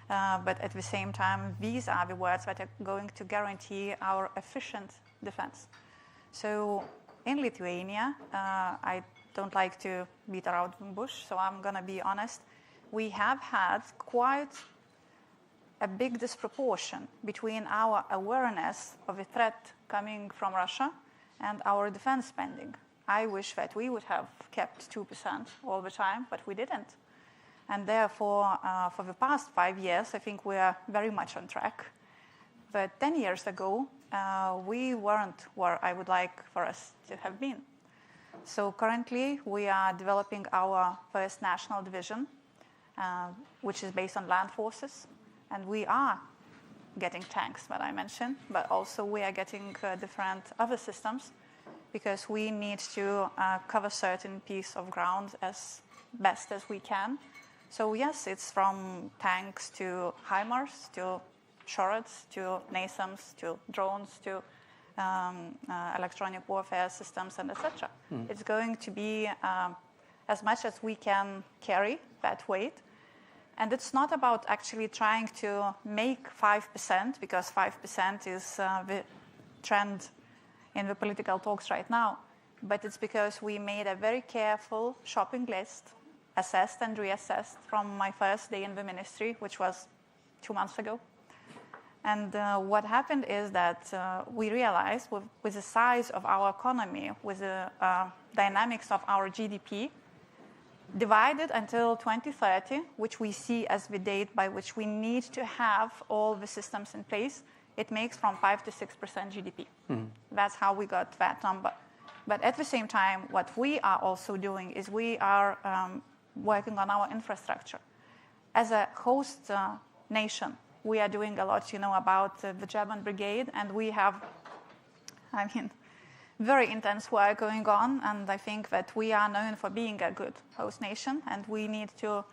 But at the same time, these are the words that are going to guarantee our efficient defense. So in Lithuania, I don't like to beat around the bush, so I'm going to be honest. We have had quite a big disproportion between our awareness of a threat coming from Russia and our defense spending. I wish that we would have kept 2% all the time, but we didn't. And therefore, for the past 5 years, I think we are very much on track. But 10 years ago, we weren't where I would like for us to have been. So currently, we are developing our first national division, which is based on land forces. And we are getting tanks that I mentioned, but also we are getting different other systems because we need to cover certain piece of ground as best as we can. So yes, it's from tanks to HIMARS to Shorets to NASAMS to drones to electronic warfare systems and etc. It's going to be as much as we can carry that weight. And it's not about actually trying to make 5%, because 5% is the trend in the political talks right now. But it's because we made a very careful shopping list, assessed and reassessed from my first day in the ministry, which was 2 months ago. And what happened is that we realized with the size of our economy, with the dynamics of our GDP, divided until 2030, which we see as the date by which we need to have all the systems in place, it makes from 5 to 6% GDP. That's how we got that number. But at the same time, what we are also doing is we are working on our infrastructure. As a host nation, we are doing a lot, about the German brigade, and we have, very intense work going on, and I think that we are known for being a good host nation, and we need to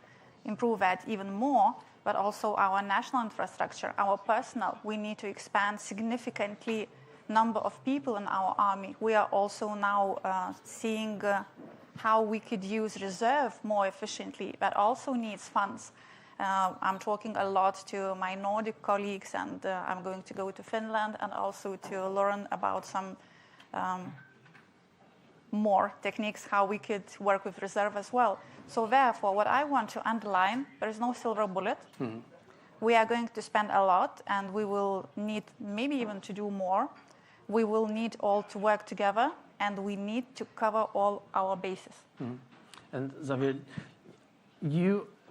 improve that even more, but also our national infrastructure, our personnel. We need to expand significantly number of people in our army. We are also now seeing how we could use reserve more efficiently. That also needs funds. I'm talking a lot to my Nordic colleagues, and I'm going to go to Finland and also to learn about some more techniques, how we could work with reserve as well. So therefore, what I want to underline, there is no silver bullet. We are going to spend a lot, and we will need maybe even to do more. We will need all to work together, and we need to cover all our bases. And Xavier,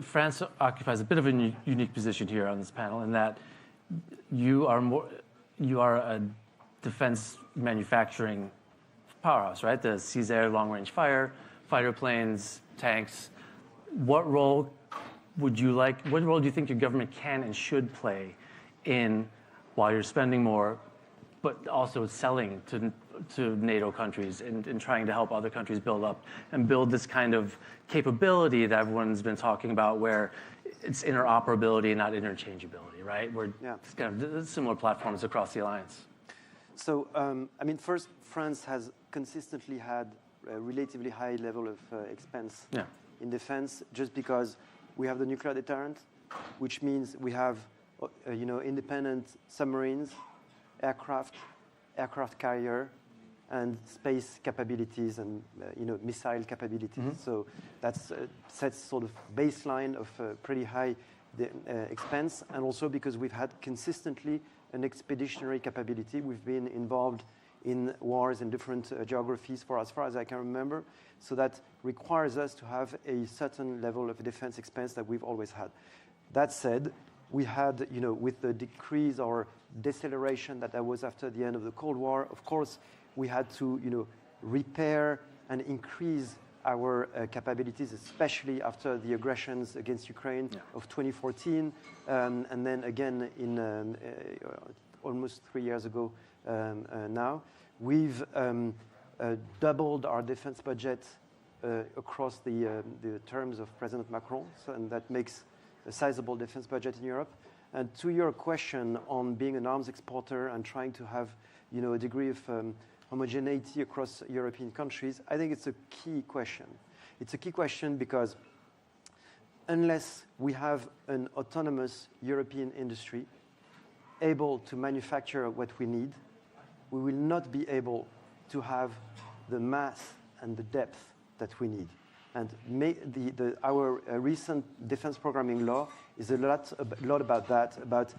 France occupies a bit of a unique position here on this panel in that you are a defense manufacturing powerhouse, right? The Caesar long-range fighter planes, tanks. What role do you think your government can and should play in, while you're spending more, but also selling to NATO countries and trying to help other countries build up and build this kind of capability that everyone's been talking about, where it's interoperability, not interchangeability, right? It's kind of similar platforms across the alliance. So, first, France has consistently had a relatively high level of expense in defense, just because we have the nuclear deterrent, which means we have, independent submarines, aircraft carrier, and space capabilities and missile capabilities. So that's sets sort of baseline of pretty high expense, and also because we've had consistently an expeditionary capability. We've been involved in wars in different geographies for as far as I can remember. So that requires us to have a certain level of defense expense that we've always had. That said, we had, with the decrease or deceleration that was after the end of the Cold War, of course, we had to, repair and increase our capabilities, especially after the aggressions against Ukraine of 2014, and then again in almost 3 years ago now. We've doubled our defense budget across the terms of President Macron, and that makes a sizable defense budget in Europe. And to your question on being an arms exporter and trying to have, a degree of homogeneity across European countries, I think it's a key question. It's a key question because unless we have an autonomous European industry able to manufacture what we need, we will not be able to have the mass and the depth that we need. And our recent defense programming law is a lot about that, about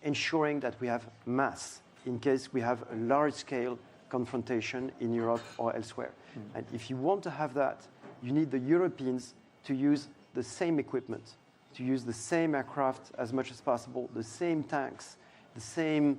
ensuring that we have mass in case we have a large-scale confrontation in Europe or elsewhere. And if you want to have that, you need the Europeans to use the same equipment, to use the same aircraft as much as possible, the same tanks, the same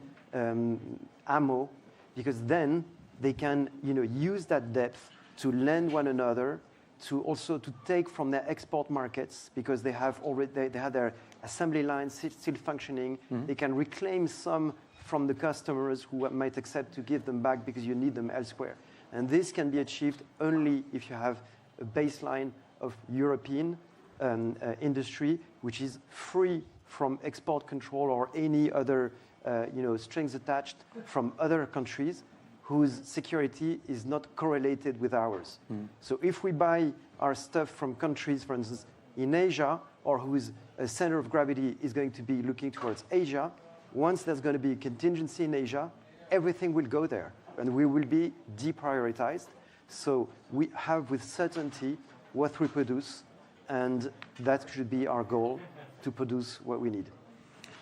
ammo, because then they can use that depth to lend one another, to also to take from their export markets, because they have already they have their assembly lines still functioning. They can reclaim some from the customers who might accept to give them back because you need them elsewhere. And this can be achieved only if you have a baseline of European industry, which is free from export control or any other strings attached from other countries whose security is not correlated with ours. So if we buy our stuff from countries, for instance, in Asia, or whose center of gravity is going to be looking towards Asia, once there's going to be a contingency in Asia, everything will go there, and we will be deprioritized. So we have with certainty what we produce, and that should be our goal, to produce what we need.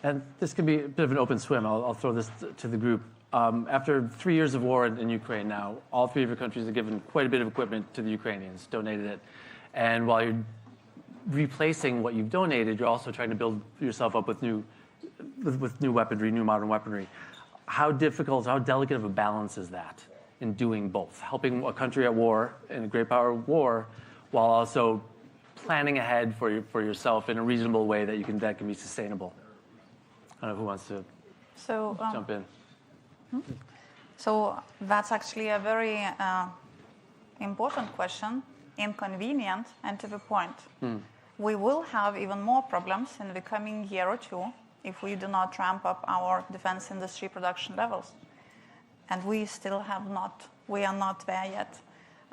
And this can be a bit of an open swim. I'll throw this to the group. After 3 years of war in Ukraine now, all three of your countries have given quite a bit of equipment to the Ukrainians, donated it. And while you're replacing what you've donated, you're also trying to build yourself up with new weaponry, new modern weaponry. How difficult, how delicate of a balance is that in doing both? Helping a country at war, in a great power war, while also planning ahead for yourself in a reasonable way that can be sustainable. I don't know who wants to jump in. So that's actually a very important question, inconvenient, and to the point. We will have even more problems in the coming year or two if we do not ramp up our defense industry production levels. And we still have not. We are not there yet.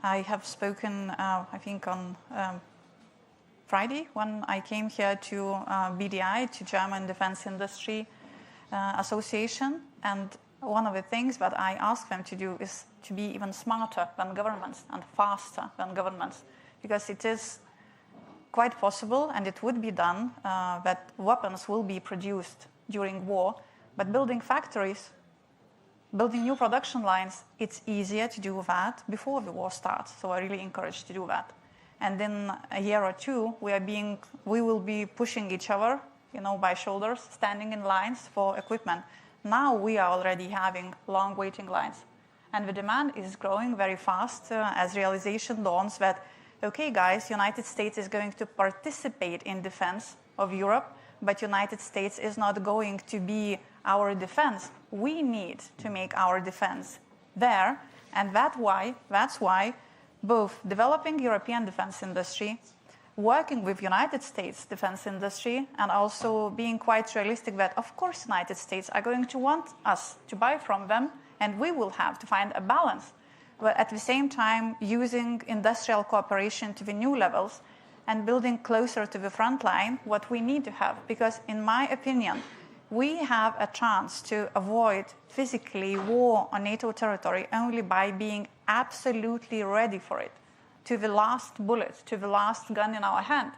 I have spoken, I think, on Friday when I came here to BDI, to German Defense Industry Association, and one of the things that I ask them to do is to be even smarter than governments and faster than governments, because it is quite possible, and it would be done, that weapons will be produced during war, but building factories, building new production lines, it's easier to do that before the war starts. So I really encourage to do that. And in a year or two, we will be pushing each other, by shoulders, standing in lines for equipment. Now we are already having long waiting lines. And the demand is growing very fast as realization dawns that, okay, guys, United States is going to participate in defense of Europe, but United States is not going to be our defense. We need to make our defense there. And that's why both developing European defense industry, working with United States defense industry, and also being quite realistic that, of course, United States are going to want us to buy from them, and we will have to find a balance. But at the same time, using industrial cooperation to the new levels and building closer to the front line what we need to have. Because in my opinion, we have a chance to avoid physically war on NATO territory only by being absolutely ready for it, to the last bullet, to the last gun in our hand.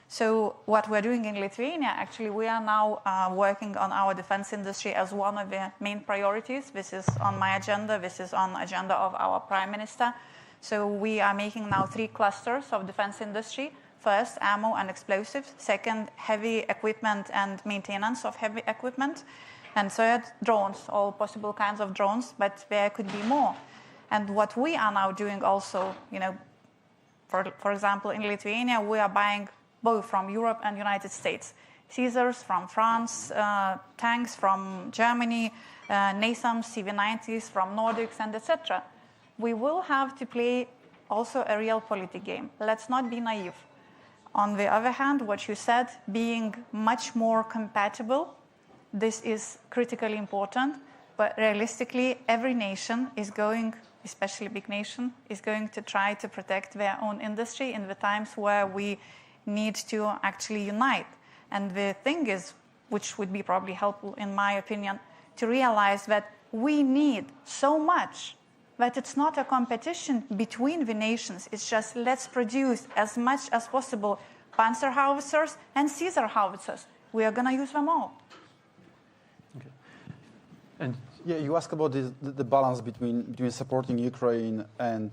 So what we're doing in Lithuania, actually, we are now working on our defense industry as one of the main priorities. This is on my agenda. This is on the agenda of our prime minister. So we are making now 3 clusters of defense industry. First, ammo and explosives. Second, heavy equipment and maintenance of heavy equipment. And third, drones, all possible kinds of drones, but there could be more. And what we are now doing also, for example, in Lithuania, we are buying both from Europe and United States. Caesars from France, tanks from Germany, NASAMS, CV90s from Nordics, and etc. We will have to play also a real political game. Let's not be naive. On the other hand, what you said, being much more compatible, this is critically important. But realistically, every nation is going, especially big nation, is going to try to protect their own industry in the times where we need to actually unite. And the thing is, which would be probably helpful in my opinion, to realize that we need so much that it's not a competition between the nations. It's just let's produce as much as possible Panzer howitzers and Caesar howitzers. We are going to use them all. Okay. And yeah, you asked about the balance between supporting Ukraine and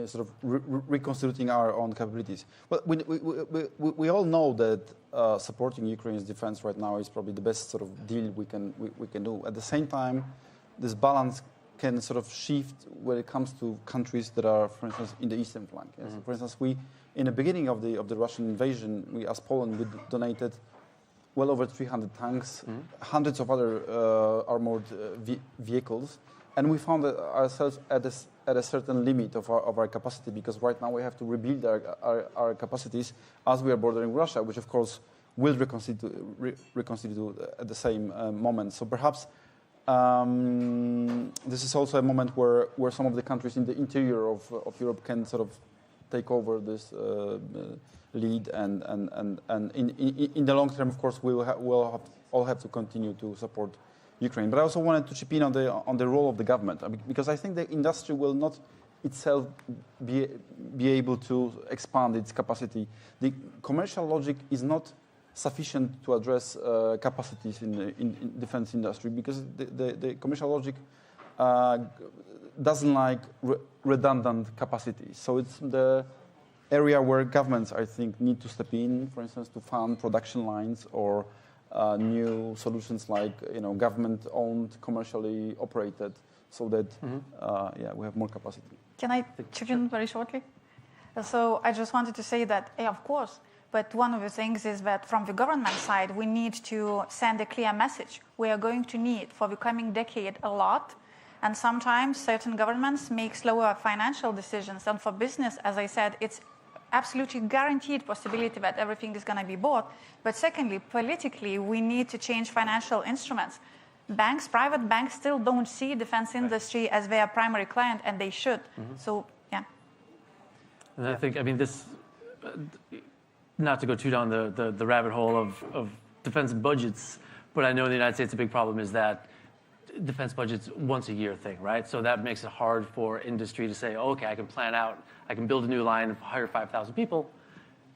sort of reconstituting our own capabilities. Well, we all know that supporting Ukraine's defense right now is probably the best sort of deal we can do. At the same time, this balance can sort of shift when it comes to countries that are, for instance, in the eastern flank. Yes? Mm-hmm. For instance, in the beginning of the Russian invasion, we as Poland donated well over 300 tanks, hundreds of other armored vehicles, and we found ourselves at a certain limit of our capacity, because right now we have to rebuild our capacities as we are bordering Russia, which of course will reconstitute at the same moment. So perhaps this is also a moment where some of the countries in the interior of Europe can sort of take over this lead, and in the long term, of course, we'll all have to continue to support Ukraine. But I also wanted to chip in on the role of the government, because I think the industry will not itself be able to expand its capacity. The commercial logic is not sufficient to address capacities in defense industry, because the commercial logic doesn't like redundant capacities. So it's the area where governments, I think, need to step in, for instance, to fund production lines or new solutions like government-owned, commercially operated, so that we have more capacity. Can I chip in very shortly? So I just wanted to say that, of course, but one of the things is that from the government side, we need to send a clear message. We are going to need for the coming decade a lot. And sometimes certain governments make slower financial decisions. And for business, as I said, it's absolutely guaranteed possibility that everything is going to be bought. But secondly, politically, we need to change financial instruments. Banks, private banks, still don't see defense industry as their primary client, and they should. Mm-hmm. So, yeah. And I think, this, not to go too down the rabbit hole of defense budgets, but I know in the United States a big problem is that defense budget's once a year thing, right? So that makes it hard for industry to say, okay, I can plan out, I can build a new line and hire 5,000 people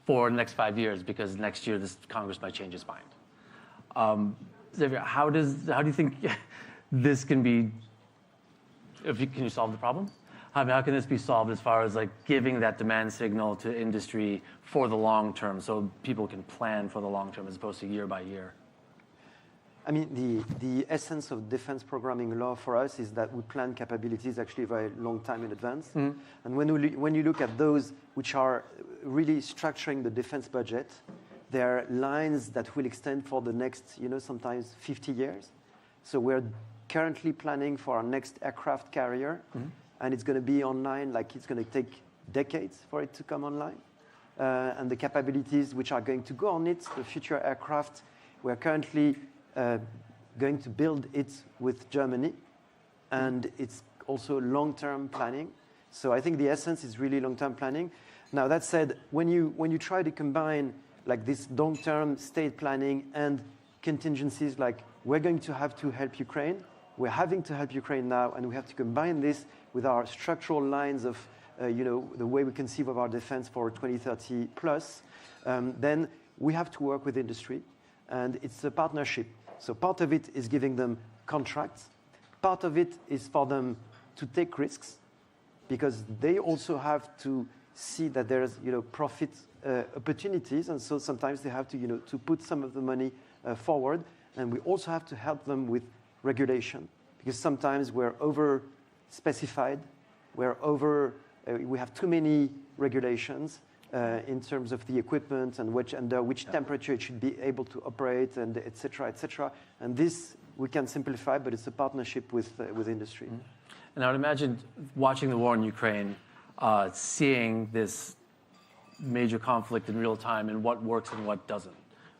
for the next 5 years, because next year this Congress might change its mind. Xavier, how do you think this can be? Can you solve the problem? How can this be solved as far as like giving that demand signal to industry for the long term, so people can plan for the long term as opposed to year by year? The essence of defense programming law for us is that we plan capabilities actually a very long time in advance. Mm-hmm. And when you look at those which are really structuring the defense budget, there are lines that will extend for the next, sometimes 50 years. So we're currently planning for our next aircraft carrier, mm-hmm. and it's going to be online, like it's going to take decades for it to come online. And the capabilities which are going to go on it, the future aircraft, we're currently going to build it with Germany, and it's also long-term planning. So I think the essence is really long-term planning. Now that said, when you try to combine like this long-term state planning and contingencies, like we're going to have to help Ukraine, we're having to help Ukraine now, and we have to combine this with our structural lines of the way we conceive of our defense for 2030 plus, then we have to work with industry, and it's a partnership. So part of it is giving them contracts. Part of it is for them to take risks, because they also have to see that there's profit opportunities, and so sometimes they have to to put some of the money forward. And we also have to help them with regulation, because sometimes we're over specified, we have too many regulations. In terms of the equipment and under which temperature it should be able to operate, and et cetera, et cetera. And this we can simplify, but it's a partnership with industry. Mm-hmm. And I would imagine watching the war in Ukraine, seeing this major conflict in real time and what works and what doesn't,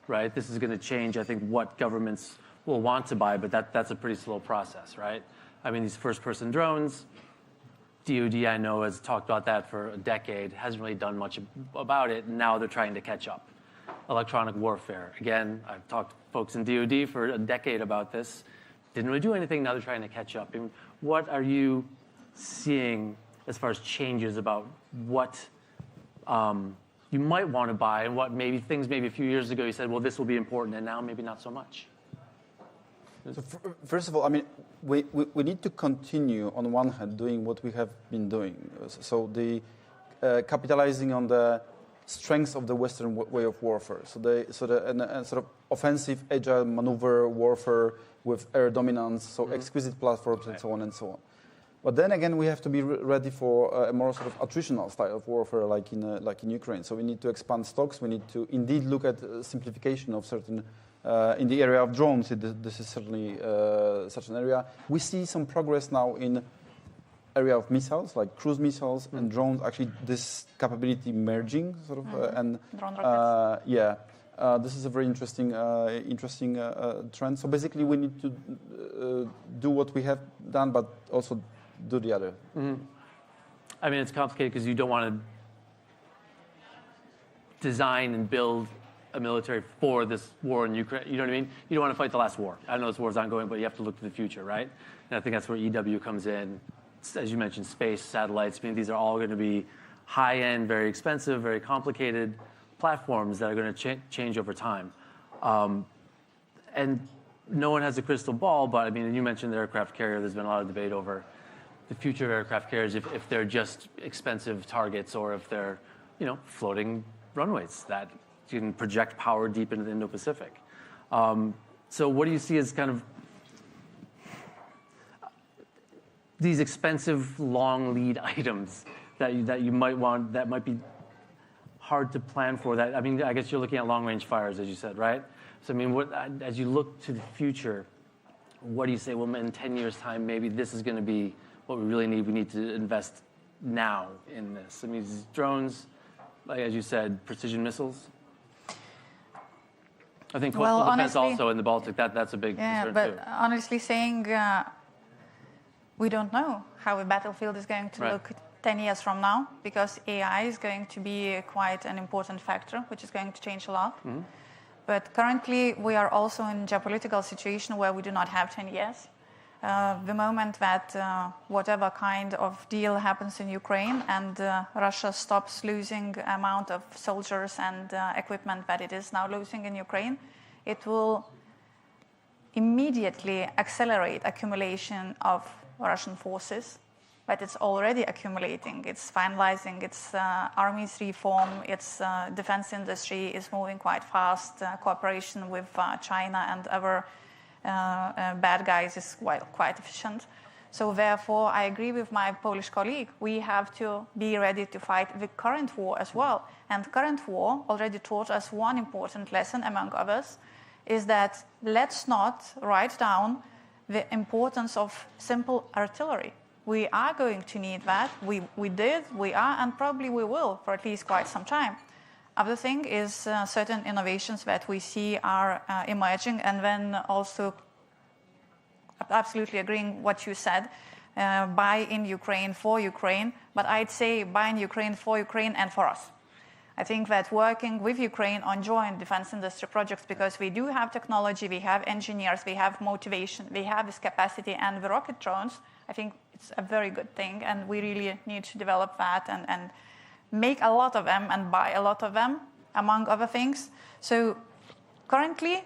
right? This is going to change, I think, what governments will want to buy, but that's a pretty slow process, right? These first-person drones, DOD, I know, has talked about that for a decade, hasn't really done much about it, and now they're trying to catch up. Electronic warfare, again, I've talked to folks in DOD for a decade about this, didn't really do anything, now they're trying to catch up. What are you seeing as far as changes about what you might want to buy and what maybe a few years ago you said, well, this will be important, and now maybe not so much? So first of all, I mean, we need to continue on one hand doing what we have been doing. So the capitalizing on the strengths of the Western way of warfare. So the sort of offensive, agile maneuver warfare with air dominance, so exquisite platforms and so on and so on. But then again, we have to be ready for a more sort of attritional style of warfare, like in Ukraine. So we need to expand stocks. We need to indeed look at simplification of certain. In the area of drones, this is certainly such an area. We see some progress now in area of missiles, like cruise missiles and drones. Actually, this capability merging, sort of, and drone rockets. This is a very interesting trend. So basically, we need to do what we have done, but also do the other. Mm-hmm. I mean, it's complicated because you don't want to design and build a military for this war in Ukraine. You know what I mean? You don't want to fight the last war. I know this war's ongoing, but you have to look to the future, right? And I think that's where EW comes in. As you mentioned, space, satellites. I mean, these are all going to be high-end, very expensive, very complicated platforms that are going to change over time. And no one has a crystal ball, but I mean, you mentioned the aircraft carrier. There's been a lot of debate over the future of aircraft carriers, if they're just expensive targets or if they're, floating runways that you can project power deep into the Indo-Pacific. So what do you see as kind of these expensive, long lead items that you might want, that might be hard to plan for? That, I mean, I guess you're looking at long-range fires, as you said, right? So I mean, as you look to the future, what do you say? Well, in 10 years' time, maybe this is going to be what we really need. We need to invest now in this. I mean, these drones, like as you said, precision missiles. I think defense also in the Baltic, that's a big concern too. But honestly saying, we don't know how a battlefield is going to look 10 years from now, because AI is going to be quite an important factor, which is going to change a lot. Mm-hmm. But currently, we are also in a geopolitical situation where we do not have 10 years. The moment that whatever kind of deal happens in Ukraine and Russia stops losing amount of soldiers and equipment that it is now losing in Ukraine, it will immediately accelerate accumulation of Russian forces. But it's already accumulating. It's finalizing its army's reform. Its defense industry is moving quite fast. Cooperation with China and other bad guys is quite efficient. So therefore, I agree with my Polish colleague. We have to be ready to fight the current war as well. And current war already taught us one important lesson, among others, is that let's not write down the importance of simple artillery. We are going to need that. We did, we are, and probably we will for at least quite some time. Other thing is certain innovations that we see are emerging, and then also absolutely agreeing what you said, buy in Ukraine for Ukraine, but I'd say buy in Ukraine for Ukraine and for us. I think that working with Ukraine on joint defense industry projects, because we do have technology, we have engineers, we have motivation, we have this capacity, and the rocket drones, I think it's a very good thing, and we really need to develop that and make a lot of them and buy a lot of them, among other things. So currently,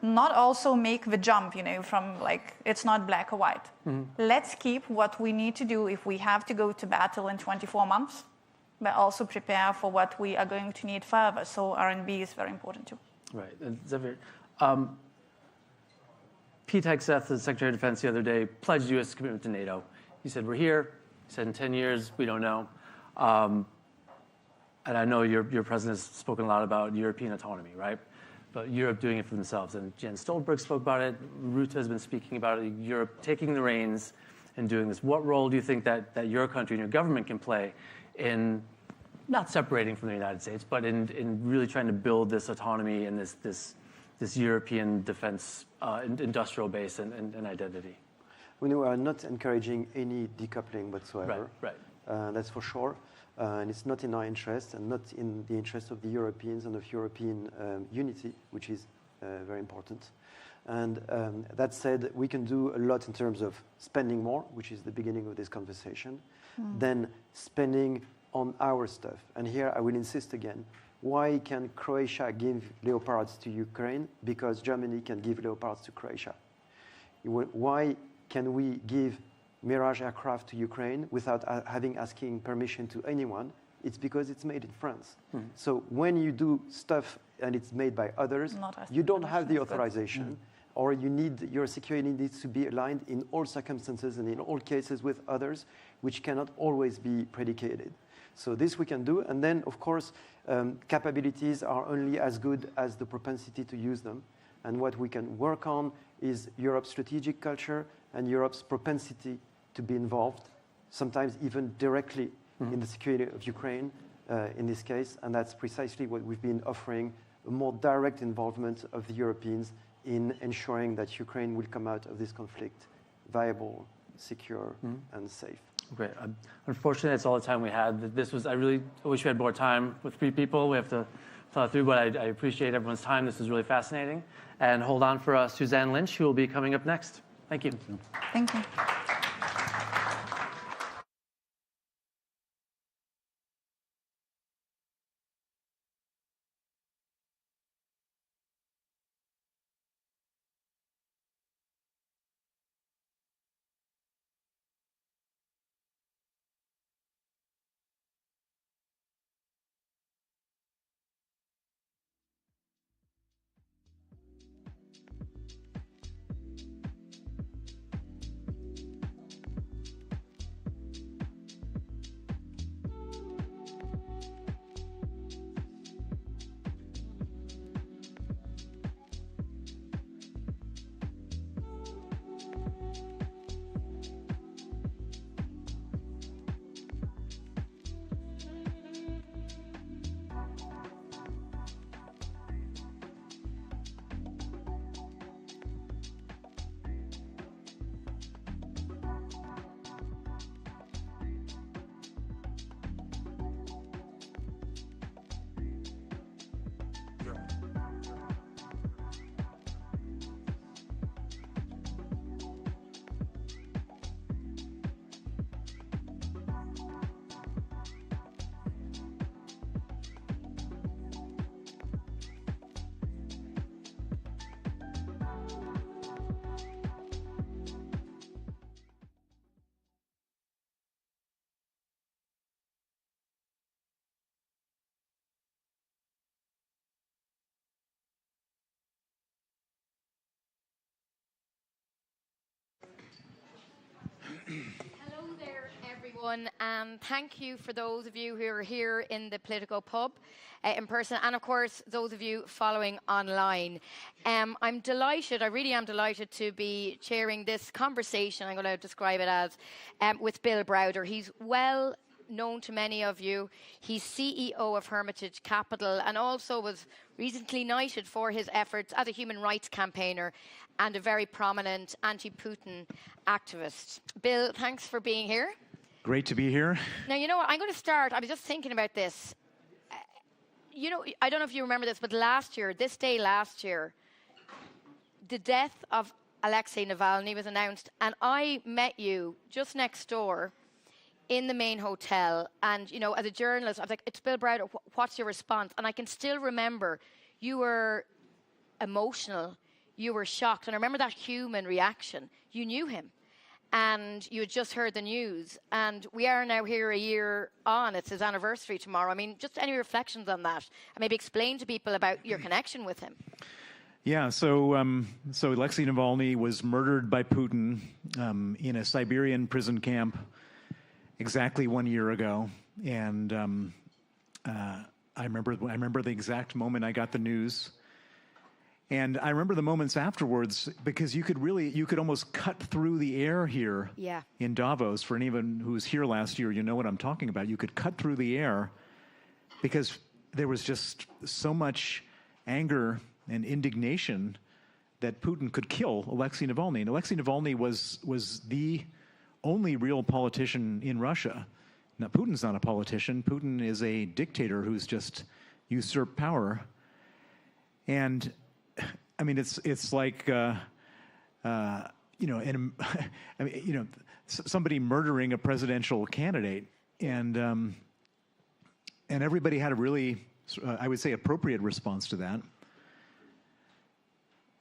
not also make the jump, from it's not black or white. Mm-hmm. Let's keep what we need to do if we have to go to battle in 24 months, but also prepare for what we are going to need further. So R&D is very important too. Right. Xavier, Pete Hegseth, the Secretary of Defense, the other day pledged U.S. commitment to NATO. He said, we're here. He said, in 10 years, we don't know. And I know your president has spoken a lot about European autonomy, right? But Europe doing it for themselves. And Jens Stoltenberg spoke about it. Rutte has been speaking about it. Europe taking the reins and doing this. What role do you think that your country and your government can play in not separating from the United States, but in really trying to build this autonomy and this European defense industrial base and identity? We are not encouraging any decoupling whatsoever. Right. That's for sure. And it's not in our interest and not in the interest of the Europeans and of European unity, which is very important. And that said, we can do a lot in terms of spending more, which is the beginning of this conversation, than spending on our stuff. And here I will insist again, why can Croatia give Leopards to Ukraine? Because Germany can give Leopards to Croatia. Why can we give Mirage aircraft to Ukraine without asking permission to anyone? It's because it's made in France. So when you do stuff and it's made by others, you don't have the authorization, or your security needs to be aligned in all circumstances and in all cases with others, which cannot always be predicated. So this we can do, and then of course, capabilities are only as good as the propensity to use them. And what we can work on is Europe's strategic culture and Europe's propensity to be involved, sometimes even directly in the security of Ukraine in this case. And that's precisely what we've been offering, a more direct involvement of the Europeans in ensuring that Ukraine will come out of this conflict viable, secure, and safe. Great. Unfortunately, that's all the time we had. I really wish we had more time with 3 people. We have to thought through, but I appreciate everyone's time. This is really fascinating. And hold on for Suzanne Lynch, who will be coming up next. Thank you. Thank you. Hello there, everyone, and thank you for those of you who are here in the Politico Pub in person, and of course those of you following online. I'm delighted, I really am delighted to be chairing this conversation, I'm going to describe it as, with Bill Browder. He's well known to many of you. He's CEO of Hermitage Capital and also was recently knighted for his efforts as a human rights campaigner and a very prominent anti-Putin activist. Bill, thanks for being here. Great to be here. Now, you know what? I'm going to start. I was just thinking about this. You know, I don't know if you remember this, but this day last year, the death of Alexei Navalny was announced, and I met you just next door in the main hotel. And, you know, as a journalist, I was like, it's Bill Browder, what's your response? And I can still remember you were emotional, you were shocked. And I remember that human reaction. You knew him and you had just heard the news. And we are now here a year on. It's his anniversary tomorrow. I mean, just any reflections on that? And maybe explain to people about your connection with him. Yeah, so Alexei Navalny was murdered by Putin in a Siberian prison camp exactly 1 year ago. And I remember the exact moment I got the news. And I remember the moments afterwards because you could almost cut through the air here in Davos. For anyone who was here last year, you know what I'm talking about. You could cut through the air because there was just so much anger and indignation that Putin could kill Alexei Navalny. And Alexei Navalny was the only real politician in Russia. Now, Putin's not a politician. Putin is a dictator who's just usurped power. And I mean, it's like, you know, I mean, you know, somebody murdering a presidential candidate, and everybody had a really, I would say, appropriate response to that.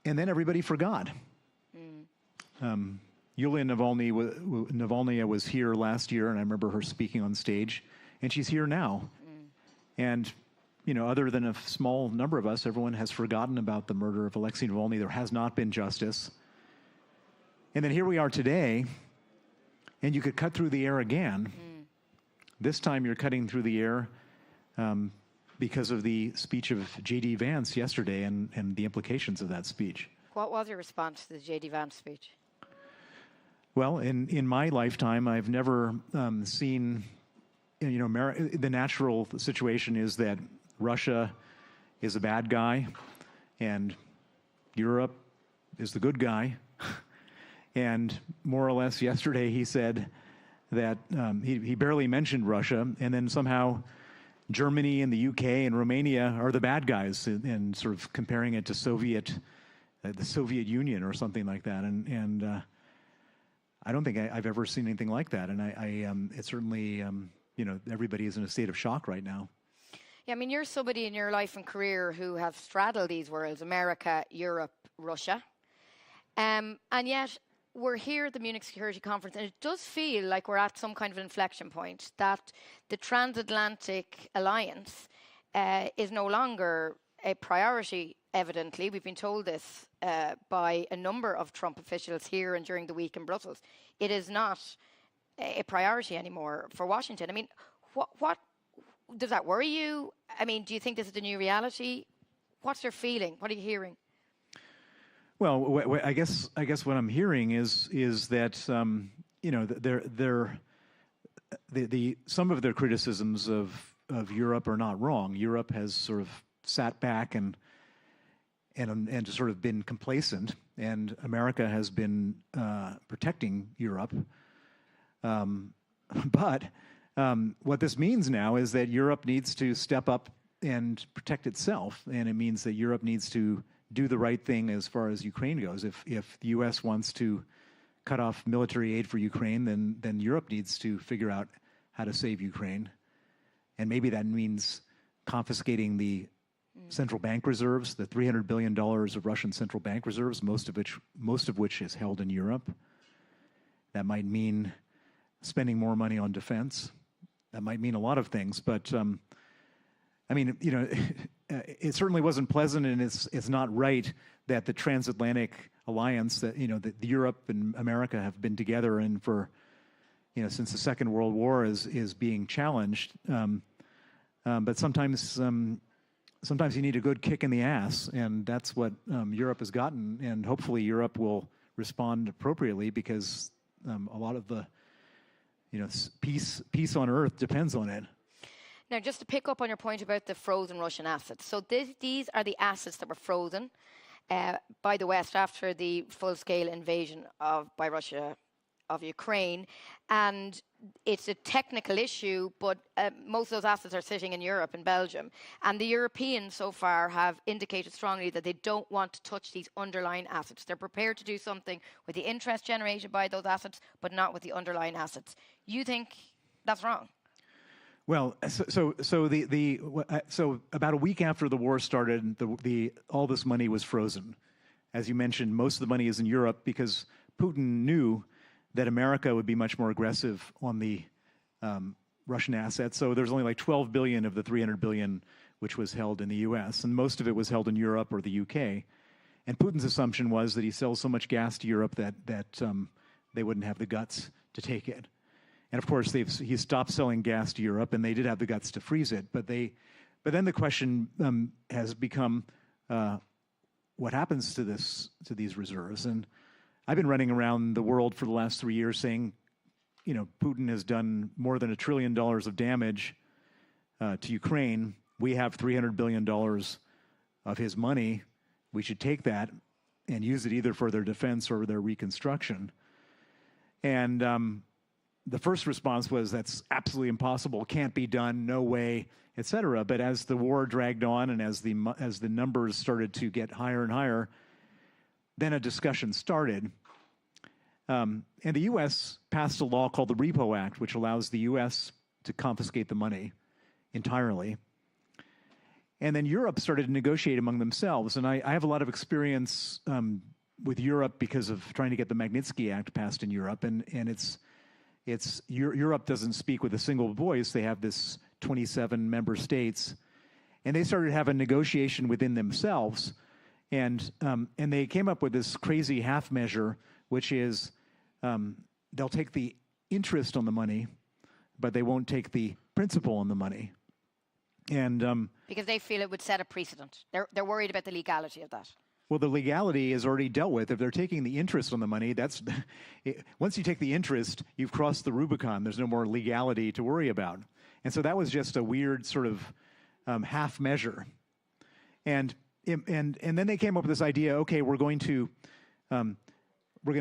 And then everybody forgot. Yulia Navalnaya was here last year, and I remember her speaking on stage, and she's here now. And, you know, other than a small number of us, everyone has forgotten about the murder of Alexei Navalny. There has not been justice. And then here we are today, and you could cut through the air again. This time you're cutting through the air because of the speech of J.D. Vance yesterday and the implications of that speech. What was your response to the J.D. Vance speech? Well, in my lifetime, I've never seen, you know, the natural situation is that Russia is a bad guy and Europe is the good guy. And more or less yesterday he said that he barely mentioned Russia, and then somehow Germany and the UK and Romania are the bad guys, and sort of comparing it to the Soviet Union or something like that. And I don't think I've ever seen anything like that. And it's certainly, you know, everybody is in a state of shock right now. Yeah, I mean, you're somebody in your life and career who have straddled these worlds, America, Europe, Russia. And yet we're here at the Munich Security Conference, and it does feel like we're at some kind of inflection point, that the transatlantic alliance is no longer a priority, evidently. We've been told this by a number of Trump officials here and during the week in Brussels. It is not a priority anymore for Washington. I mean, what does that worry you? I mean, do you think this is the new reality? What's your feeling? What are you hearing? Well, I guess what I'm hearing is that you know, some of their criticisms of Europe are not wrong. Europe has sort of sat back and just sort of been complacent, and America has been protecting Europe. But what this means now is that Europe needs to step up and protect itself, and it means that Europe needs to do the right thing as far as Ukraine goes. If the U.S. wants to cut off military aid for Ukraine, then Europe needs to figure out how to save Ukraine, and maybe that means confiscating the central bank reserves, the $300 billion of Russian central bank reserves, most of which is held in Europe. That might mean spending more money on defense. That might mean a lot of things, but I mean, you know, it certainly wasn't pleasant, and it's not right that the transatlantic alliance, that, you know, that Europe and America have been together and for, you know, since the Second World War is being challenged. But sometimes you need a good kick in the ass, and that's what Europe has gotten. And hopefully Europe will respond appropriately, because a lot of the, you know, peace on earth depends on it. Now, just to pick up on your point about the frozen Russian assets. So these are the assets that were frozen by the West after the full-scale invasion by Russia of Ukraine. And it's a technical issue, but most of those assets are sitting in Europe and Belgium. And the Europeans so far have indicated strongly that they don't want to touch these underlying assets. They're prepared to do something with the interest generated by those assets, but not with the underlying assets. You think that's wrong? Well, so about a week after the war started, all this money was frozen. As you mentioned, most of the money is in Europe because Putin knew that America would be much more aggressive on the Russian assets. So there's only like 12 billion of the 300 billion which was held in the U.S., and most of it was held in Europe or the U.K. And Putin's assumption was that he sells so much gas to Europe that they wouldn't have the guts to take it. And of course, he stopped selling gas to Europe, and they did have the guts to freeze it. But then the question has become, what happens to these reserves? And I've been running around the world for the last 3 years saying, you know, Putin has done more than $1 trillion of damage to Ukraine. We have $300 billion of his money. We should take that and use it either for their defense or their reconstruction. And the first response was, that's absolutely impossible, can't be done, no way, etc. But as the war dragged on and as the numbers started to get higher and higher, then a discussion started. And the U.S. passed a law called the Repo Act, which allows the U.S. to confiscate the money entirely. And then Europe started to negotiate among themselves. And I have a lot of experience with Europe because of trying to get the Magnitsky Act passed in Europe. And Europe doesn't speak with a single voice. They have this 27 member states. And they started to have a negotiation within themselves. And they came up with this crazy half measure, which is they'll take the interest on the money, but they won't take the principal on the money. And because they feel it would set a precedent. They're worried about the legality of that. Well, the legality is already dealt with. If they're taking the interest on the money, that's once you take the interest, you've crossed the Rubicon. There's no more legality to worry about. And so that was just a weird sort of half measure. And then they came up with this idea. Okay, we're going to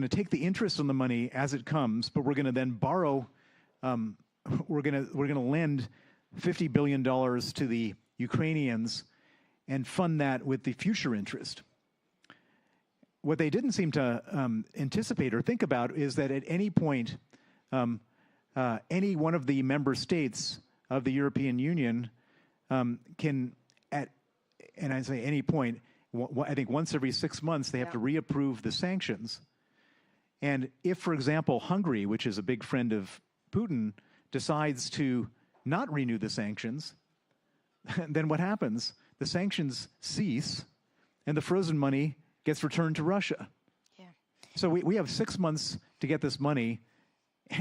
take the interest on the money as it comes, but we're going to then borrow. We're going to lend $50 billion to the Ukrainians and fund that with the future interest. What they didn't seem to anticipate or think about is that at any point, any one of the member states of the European Union can, and I say any point, I think once every 6 months, they have to reapprove the sanctions. And if, for example, Hungary, which is a big friend of Putin, decides to not renew the sanctions, then what happens? The sanctions cease, and the frozen money gets returned to Russia. Yeah. So we have 6 months to get this money,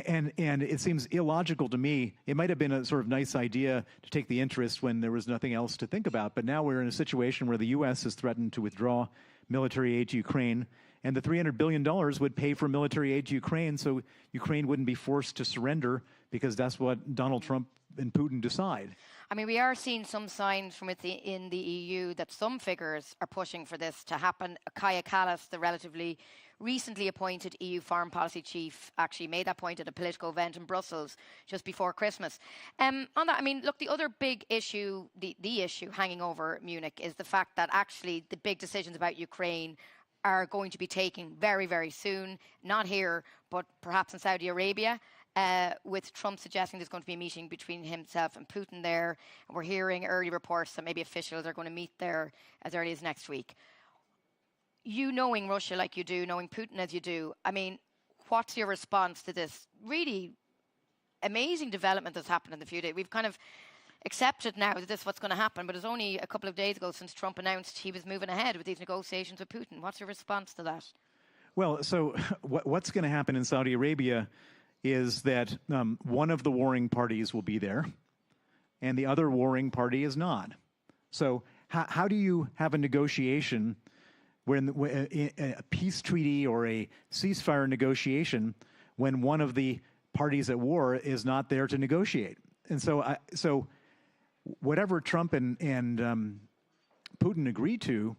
and it seems illogical to me. It might have been a sort of nice idea to take the interest when there was nothing else to think about, but now we're in a situation where the U.S. has threatened to withdraw military aid to Ukraine, and the $300 billion would pay for military aid to Ukraine, so Ukraine wouldn't be forced to surrender because that's what Donald Trump and Putin decide. I mean, we are seeing some signs from within the EU that some figures are pushing for this to happen. Kaja Kallas, the relatively recently appointed EU foreign policy chief, actually made that point at a political event in Brussels just before Christmas. On that, I mean, look, the other big issue, the issue hanging over Munich is the fact that actually the big decisions about Ukraine are going to be taken very, very soon, not here, but perhaps in Saudi Arabia. With Trump suggesting there's going to be a meeting between himself and Putin there. And we're hearing early reports that maybe officials are going to meet there as early as next week. You knowing Russia like you do, knowing Putin as you do, I mean, what's your response to this really amazing development that's happened in the few days? We've kind of accepted now that this is what's going to happen, but it's only a couple of days ago since Trump announced he was moving ahead with these negotiations with Putin. What's your response to that? Well, so what's going to happen in Saudi Arabia is that one of the warring parties will be there, and the other warring party is not. So how do you have a negotiation when a peace treaty or a ceasefire negotiation when one of the parties at war is not there to negotiate? And so whatever Trump and Putin agree to,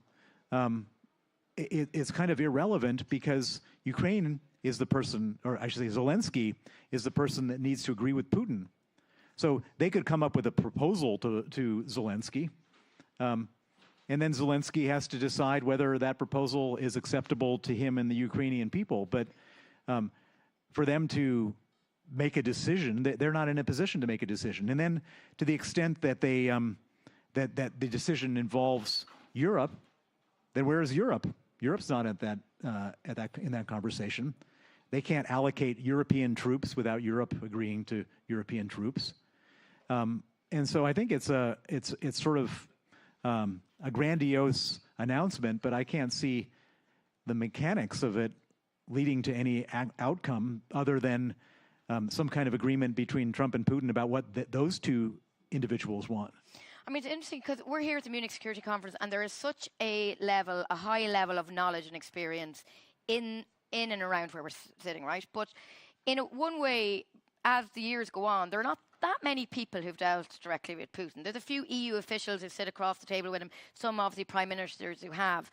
it's kind of irrelevant because Ukraine is the person, or I should say Zelensky is the person that needs to agree with Putin. So they could come up with a proposal to Zelensky, and then Zelensky has to decide whether that proposal is acceptable to him and the Ukrainian people. But for them to make a decision, they're not in a position to make a decision. And then to the extent that they that the decision involves Europe, then where is Europe? Europe's not in that conversation. They can't allocate European troops without Europe agreeing to European troops, and so I think it's sort of a grandiose announcement, but I can't see the mechanics of it leading to any outcome other than some kind of agreement between Trump and Putin about what those two individuals want. I mean, it's interesting because we're here at the Munich Security Conference, and there is such a high level of knowledge and experience in and around where we're sitting, right? But in one way, as the years go on, there are not that many people who've dealt directly with Putin. There's a few EU officials who sit across the table with him, some obviously prime ministers who have.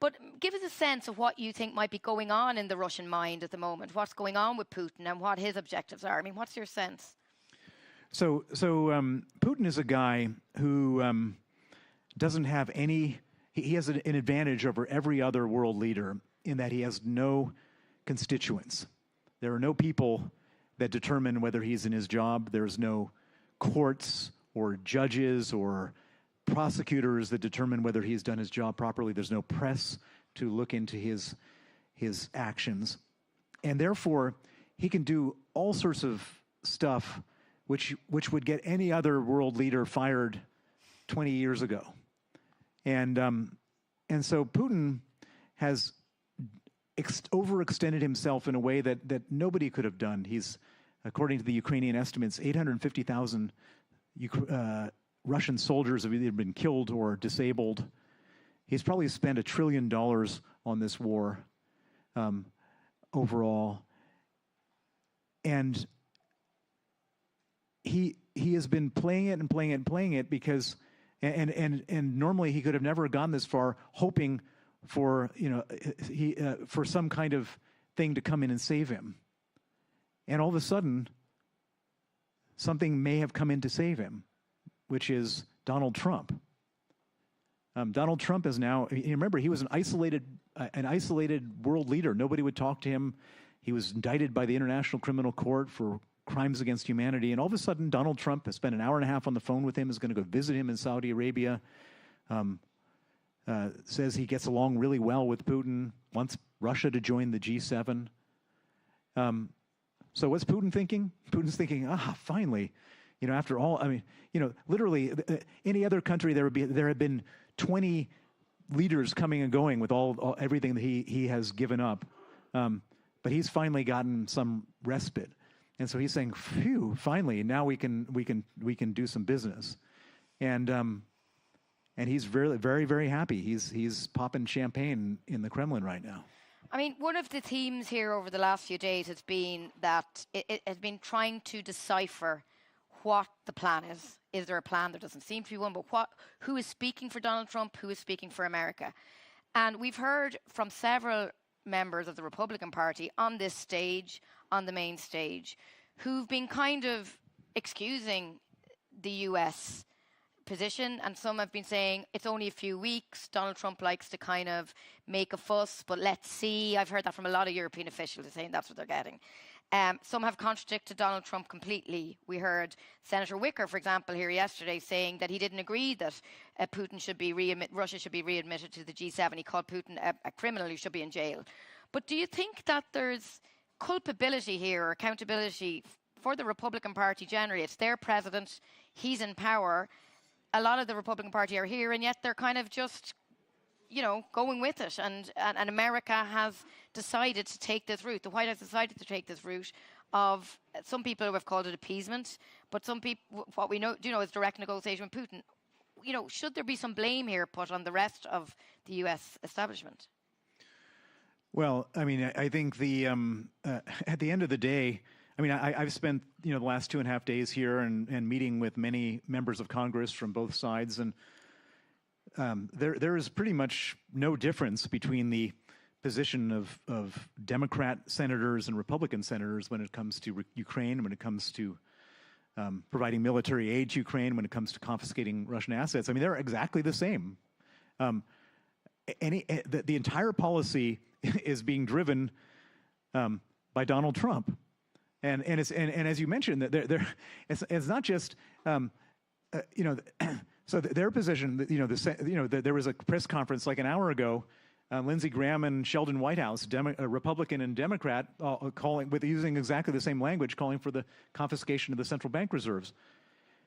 But give us a sense of what you think might be going on in the Russian mind at the moment, what's going on with Putin and what his objectives are. I mean, what's your sense? So Putin is a guy who doesn't have any. He has an advantage over every other world leader in that he has no constituents. There are no people that determine whether he's in his job. There's no courts or judges or prosecutors that determine whether he's done his job properly. There's no press to look into his actions. And therefore, he can do all sorts of stuff which would get any other world leader fired 20 years ago. And so Putin has overextended himself in a way that nobody could have done. He's, according to the Ukrainian estimates, 850,000 Russian soldiers have either been killed or disabled. He's probably spent $1 trillion on this war overall. And he has been playing it and playing it and playing it because, and normally he could have never gone this far, hoping for for some kind of thing to come in and save him. And all of a sudden, something may have come in to save him, which is Donald Trump. Donald Trump is now, remember, he was an isolated world leader. Nobody would talk to him. He was indicted by the International Criminal Court for crimes against humanity. And all of a sudden, Donald Trump has spent an hour and a half on the phone with him, is going to go visit him in Saudi Arabia, says he gets along really well with Putin, wants Russia to join the G7. So what's Putin thinking? Putin's thinking, finally, after all, literally any other country, there have been 20 leaders coming and going with everything that he has given up. But he's finally gotten some respite. And so he's saying, phew, finally, now we can do some business. And he's very, very, very happy. He's popping champagne in the Kremlin right now. I mean, one of the themes here over the last few days has been that it has been trying to decipher what the plan is. Is there a plan? There doesn't seem to be one, but who is speaking for Donald Trump? Who is speaking for America? And we've heard from several members of the Republican Party on this stage, on the main stage, who've been kind of excusing the U.S. position, and some have been saying it's only a few weeks. Donald Trump likes to kind of make a fuss, but let's see. I've heard that from a lot of European officials saying that's what they're getting. Some have contradicted Donald Trump completely. We heard Senator Wicker, for example, here yesterday saying that he didn't agree that Russia should be readmitted to the G7. He called Putin a criminal who should be in jail. But do you think that there's culpability here or accountability for the Republican Party generally? It's their president. He's in power. A lot of the Republican Party are here, and yet they're kind of just, going with it. And America has decided to take this route. The White House decided to take this route of, some people have called it appeasement, but some people, what we know, is direct negotiation with Putin. Should there be some blame here put on the rest of the U.S. establishment? Well, I think at the end of the day, I've spent the last 2.5 days here and meeting with many members of Congress from both sides, and there is pretty much no difference between the position of Democrat senators and Republican senators when it comes to Ukraine, when it comes to providing military aid to Ukraine, when it comes to confiscating Russian assets. They're exactly the same. The entire policy is being driven by Donald Trump. And as you mentioned, that it's not just so their position. There was a press conference like an hour ago. Lindsey Graham and Sheldon Whitehouse, Republican and Democrat, using exactly the same language, calling for the confiscation of the central bank reserves.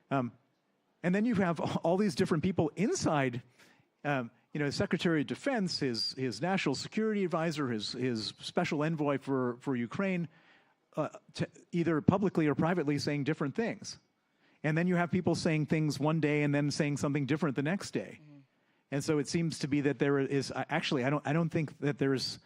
And then you have all these different people inside. Secretary of Defense, his national security advisor, his special envoy for Ukraine. Either publicly or privately saying different things. And then you have people saying things one day and then saying something different the next day. Mm-hmm. And so it seems to be that there is, actually, I don't think that there's,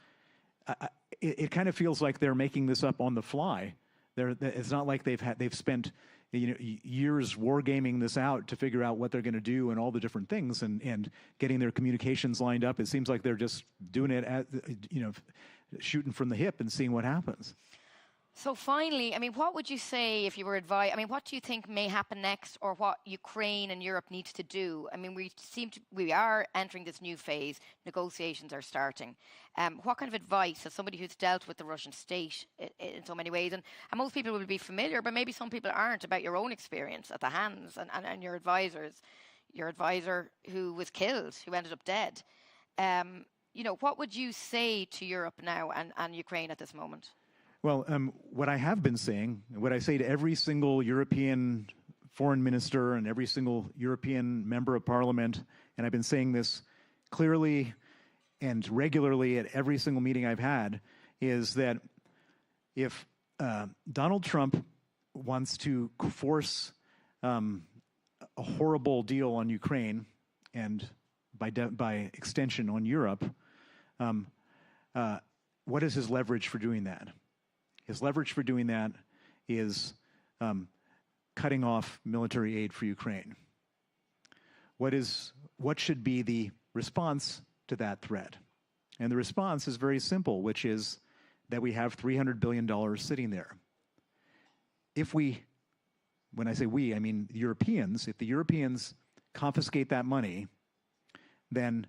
it kind of feels like they're making this up on the fly. It's not like they've spent years wargaming this out to figure out what they're going to do and all the different things and getting their communications lined up. It seems like they're just doing it shooting from the hip and seeing what happens. So finally, I mean, what would you say if you were advised? I mean, what do you think may happen next, or what Ukraine and Europe needs to do? I mean, we are entering this new phase. Negotiations are starting. What kind of advice, as somebody who's dealt with the Russian state in so many ways, and most people will be familiar, but maybe some people aren't, about your own experience at the hands and your advisors, your advisor who was killed, who ended up dead. You know, what would you say to Europe now and Ukraine at this moment? Well, what I have been saying, what I say to every single European foreign minister and every single European member of parliament, and I've been saying this clearly and regularly at every single meeting I've had, is that if Donald Trump wants to force a horrible deal on Ukraine and by extension on Europe, what is his leverage for doing that? His leverage for doing that is cutting off military aid for Ukraine. What should be the response to that threat? And the response is very simple, which is that we have $300 billion sitting there. When I say we, I mean the Europeans. If the Europeans confiscate that money, then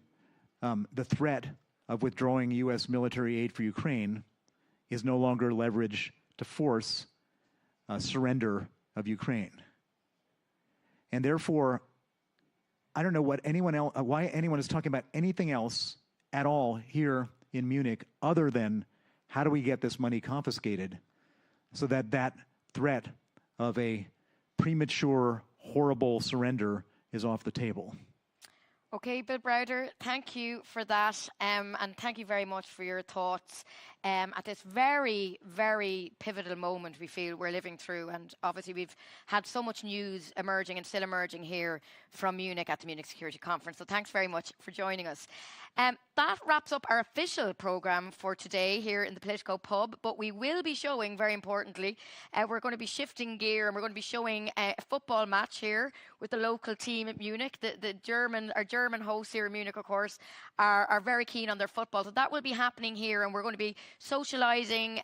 the threat of withdrawing U.S. military aid for Ukraine is no longer leverage to force surrender of Ukraine. And therefore, I don't know why anyone is talking about anything else at all here in Munich other than how do we get this money confiscated so that that threat of a premature, horrible surrender is off the table. Okay, Bill Browder, thank you for that, and thank you very much for your thoughts at this very, very pivotal moment we feel we're living through. And obviously we've had so much news emerging and still emerging here from Munich at the Munich Security Conference. So thanks very much for joining us. That wraps up our official programme for today here in the POLITICO Pub, but we will be showing, very importantly, we're going to be shifting gear and we're going to be showing a football match here with the local team at Munich. Our German hosts here in Munich, of course, are very keen on their football. So that will be happening here, and we're going to be socialising,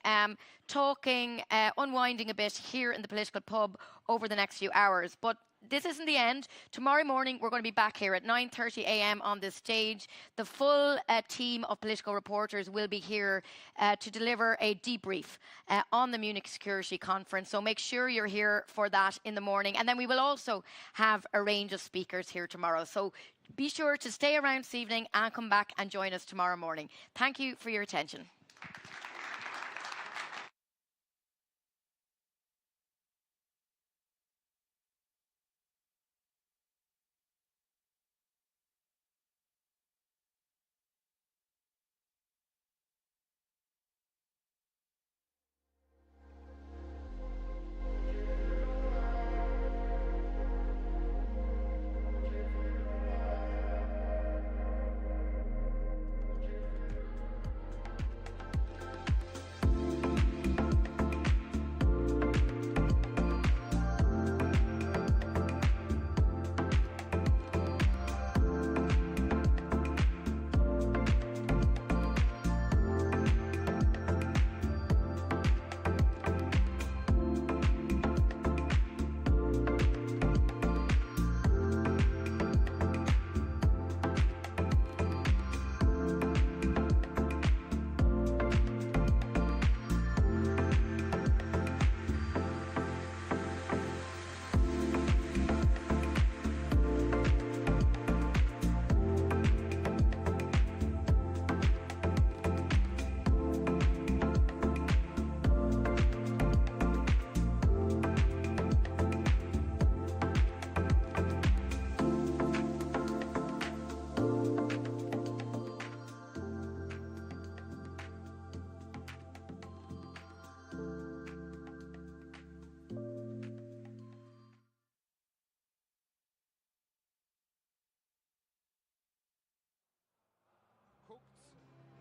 talking, unwinding a bit here in the POLITICO Pub over the next few hours. But this isn't the end. Tomorrow morning, we're going to be back here at 9:30 a.m. on this stage. The full team of Politico reporters will be here to deliver a debrief on the Munich Security Conference. So make sure you're here for that in the morning. And then we will also have a range of speakers here tomorrow. So be sure to stay around this evening and come back and join us tomorrow morning. Thank you for your attention.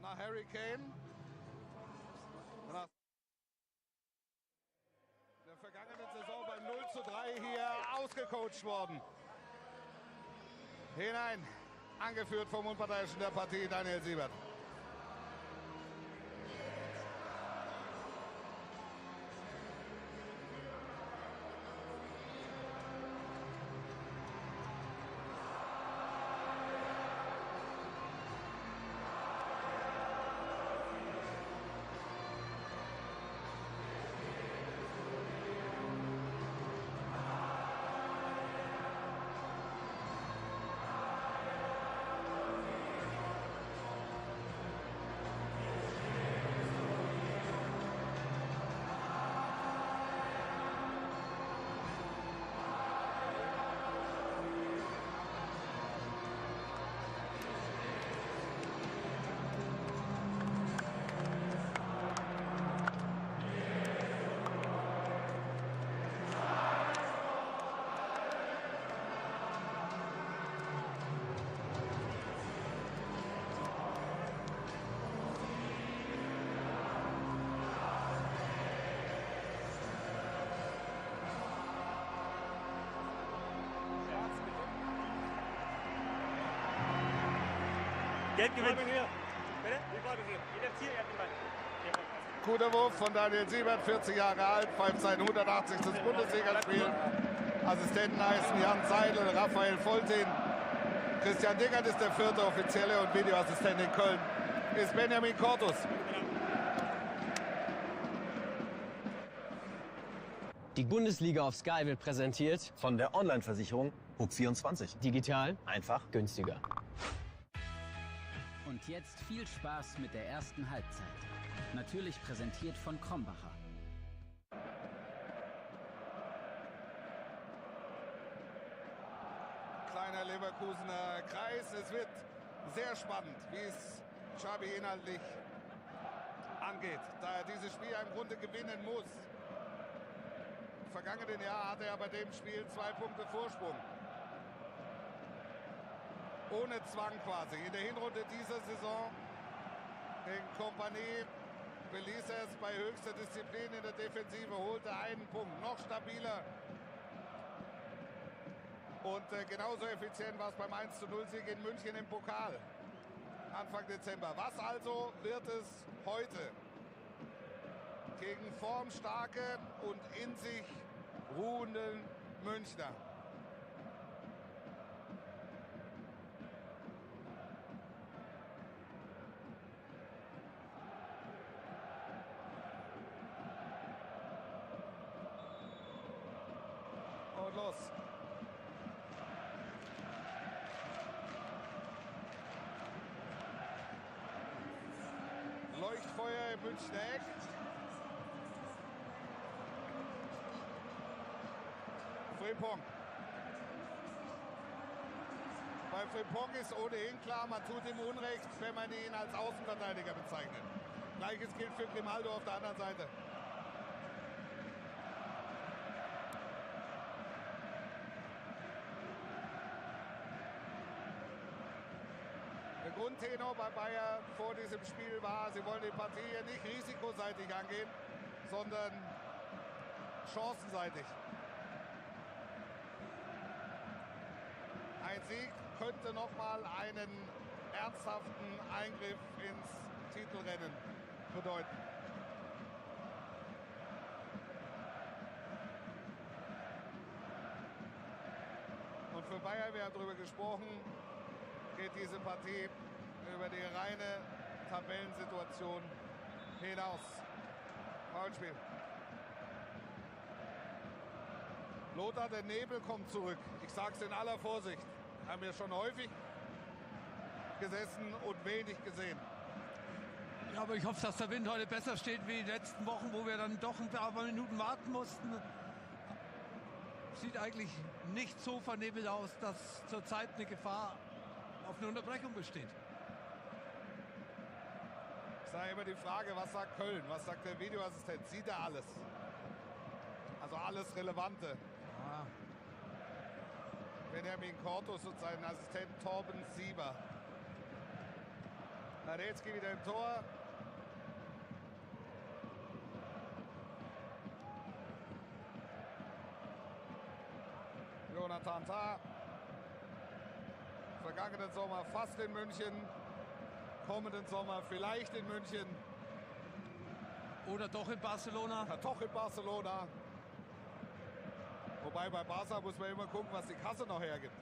Nach Harry Kane. In der vergangenen Saison beim 0:3 hier ausgecoacht worden. Hinein, angeführt vom Unparteiischen der Partie, Daniel Siebert. Gelb gewinnt. Guter Wurf von Daniel Siebert, 40 Jahre alt, pfeift sein 180. Bundesligaspiel. Assistenten heißen Jan Seidel, Raphael Foltin. Christian Dickert ist der vierte Offizielle und Videoassistent in Köln ist Benjamin Cortus. Die Bundesliga auf Sky wird präsentiert von der Online-Versicherung Hook24. Digital, einfach, günstiger. Und jetzt viel Spaß mit der ersten Halbzeit. Natürlich präsentiert von Krombacher. Kleiner Leverkusener Kreis. Es wird sehr spannend, wie es Xabi inhaltlich angeht, da er dieses Spiel im Grunde gewinnen muss. Im vergangenen Jahr hatte er bei dem Spiel 2 Punkte Vorsprung. Ohne Zwang quasi. In der Hinrunde dieser Saison in Kompanie beließ er es bei höchster Disziplin in der Defensive, holte einen Punkt. Noch stabiler und genauso effizient war es beim 1:0-Sieg in München im Pokal Anfang Dezember. Was also wird es heute gegen formstarke und in sich ruhenden Münchner? Und los. Leuchtfeuer im Münchner Eck. Frimpong. Bei Frimpong ist ohnehin klar, man tut ihm Unrecht, wenn man ihn als Außenverteidiger bezeichnet. Gleiches gilt für Grimaldo auf der anderen Seite. Der Grundtenor bei Bayer vor diesem Spiel war, sie wollen die Partie hier nicht risikoseitig angehen, sondern chancenseitig. Ein Sieg könnte nochmal einen ernsthaften Eingriff ins Titelrennen bedeuten. Und für Bayer, wir haben darüber gesprochen, geht diese Partie über die reine Tabellensituation hinaus. Foulspiel. Lothar, der Nebel kommt zurück. Ich sage es in aller Vorsicht. Haben wir schon häufig gesessen und wenig gesehen. Ja, aber ich hoffe, dass der Wind heute besser steht wie in den letzten Wochen, wo wir dann doch ein paar Minuten warten mussten. Sieht eigentlich nicht so vernebelt aus, dass zurzeit eine Gefahr auf eine Unterbrechung besteht. Ich sage immer die Frage, was sagt Köln? Was sagt der Videoassistent? Sieht er alles? Also alles Relevante. Ja. Benjamin Cortus und seinen Assistenten Torben Sieber. Radetzky wieder im Tor. Jonathan Tah. Vergangenen Sommer fast in München. Kommenden Sommer vielleicht in München. Oder doch in Barcelona. Ja, doch in Barcelona. Wobei bei Barca muss man immer gucken, was die Kasse noch hergibt.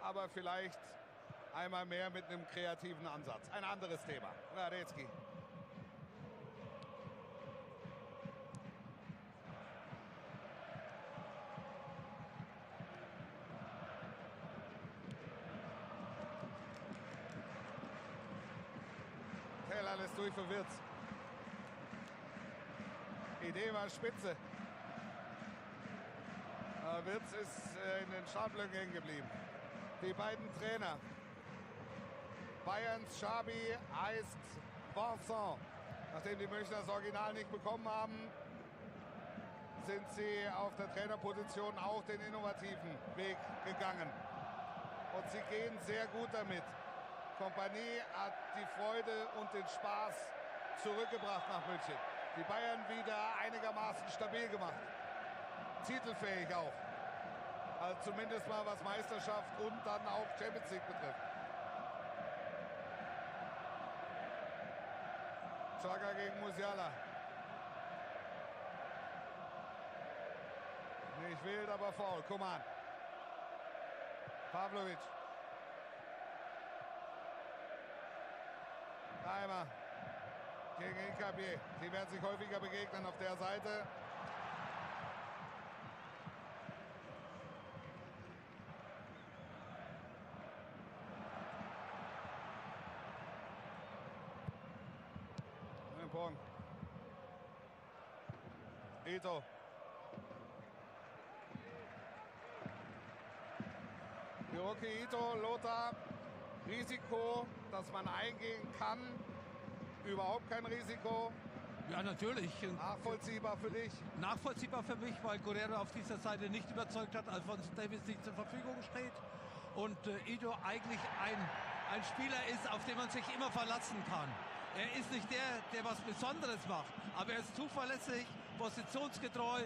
Aber vielleicht einmal mehr mit einem kreativen Ansatz. Ein anderes Thema. Radetzky. Teller lässt durch für Wirtz. Idee war spitze. Wirtz ist in den Startblöcken hängen geblieben. Die beiden Trainer. Bayerns Xabi heißt Vincent. Nachdem die Münchner das Original nicht bekommen haben, sind sie auf der Trainerposition auch den innovativen Weg gegangen. Und sie gehen sehr gut damit. Kompanie hat die Freude und den Spaß zurückgebracht nach München. Die Bayern wieder einigermaßen stabil gemacht. titelfähig auch. Also zumindest mal was Meisterschaft und dann auch Champions League betrifft. Chaka gegen Musiala. Nicht wild, aber faul. Coman. Pavlovic. Reimer gegen Incapié. Sie werden sich häufiger begegnen auf der Seite. Ein Punkt. Ito. Hiroki Ito, Lothar. Risiko, das man eingehen kann. Überhaupt kein Risiko. Ja, natürlich. Nachvollziehbar für dich? Nachvollziehbar für mich, weil Guerrero auf dieser Seite nicht überzeugt hat, Alphonso Davies nicht zur Verfügung steht. Und Ito eigentlich ein Spieler ist, auf den man sich immer verlassen kann. Er ist nicht der was Besonderes macht, aber er ist zuverlässig, positionsgetreu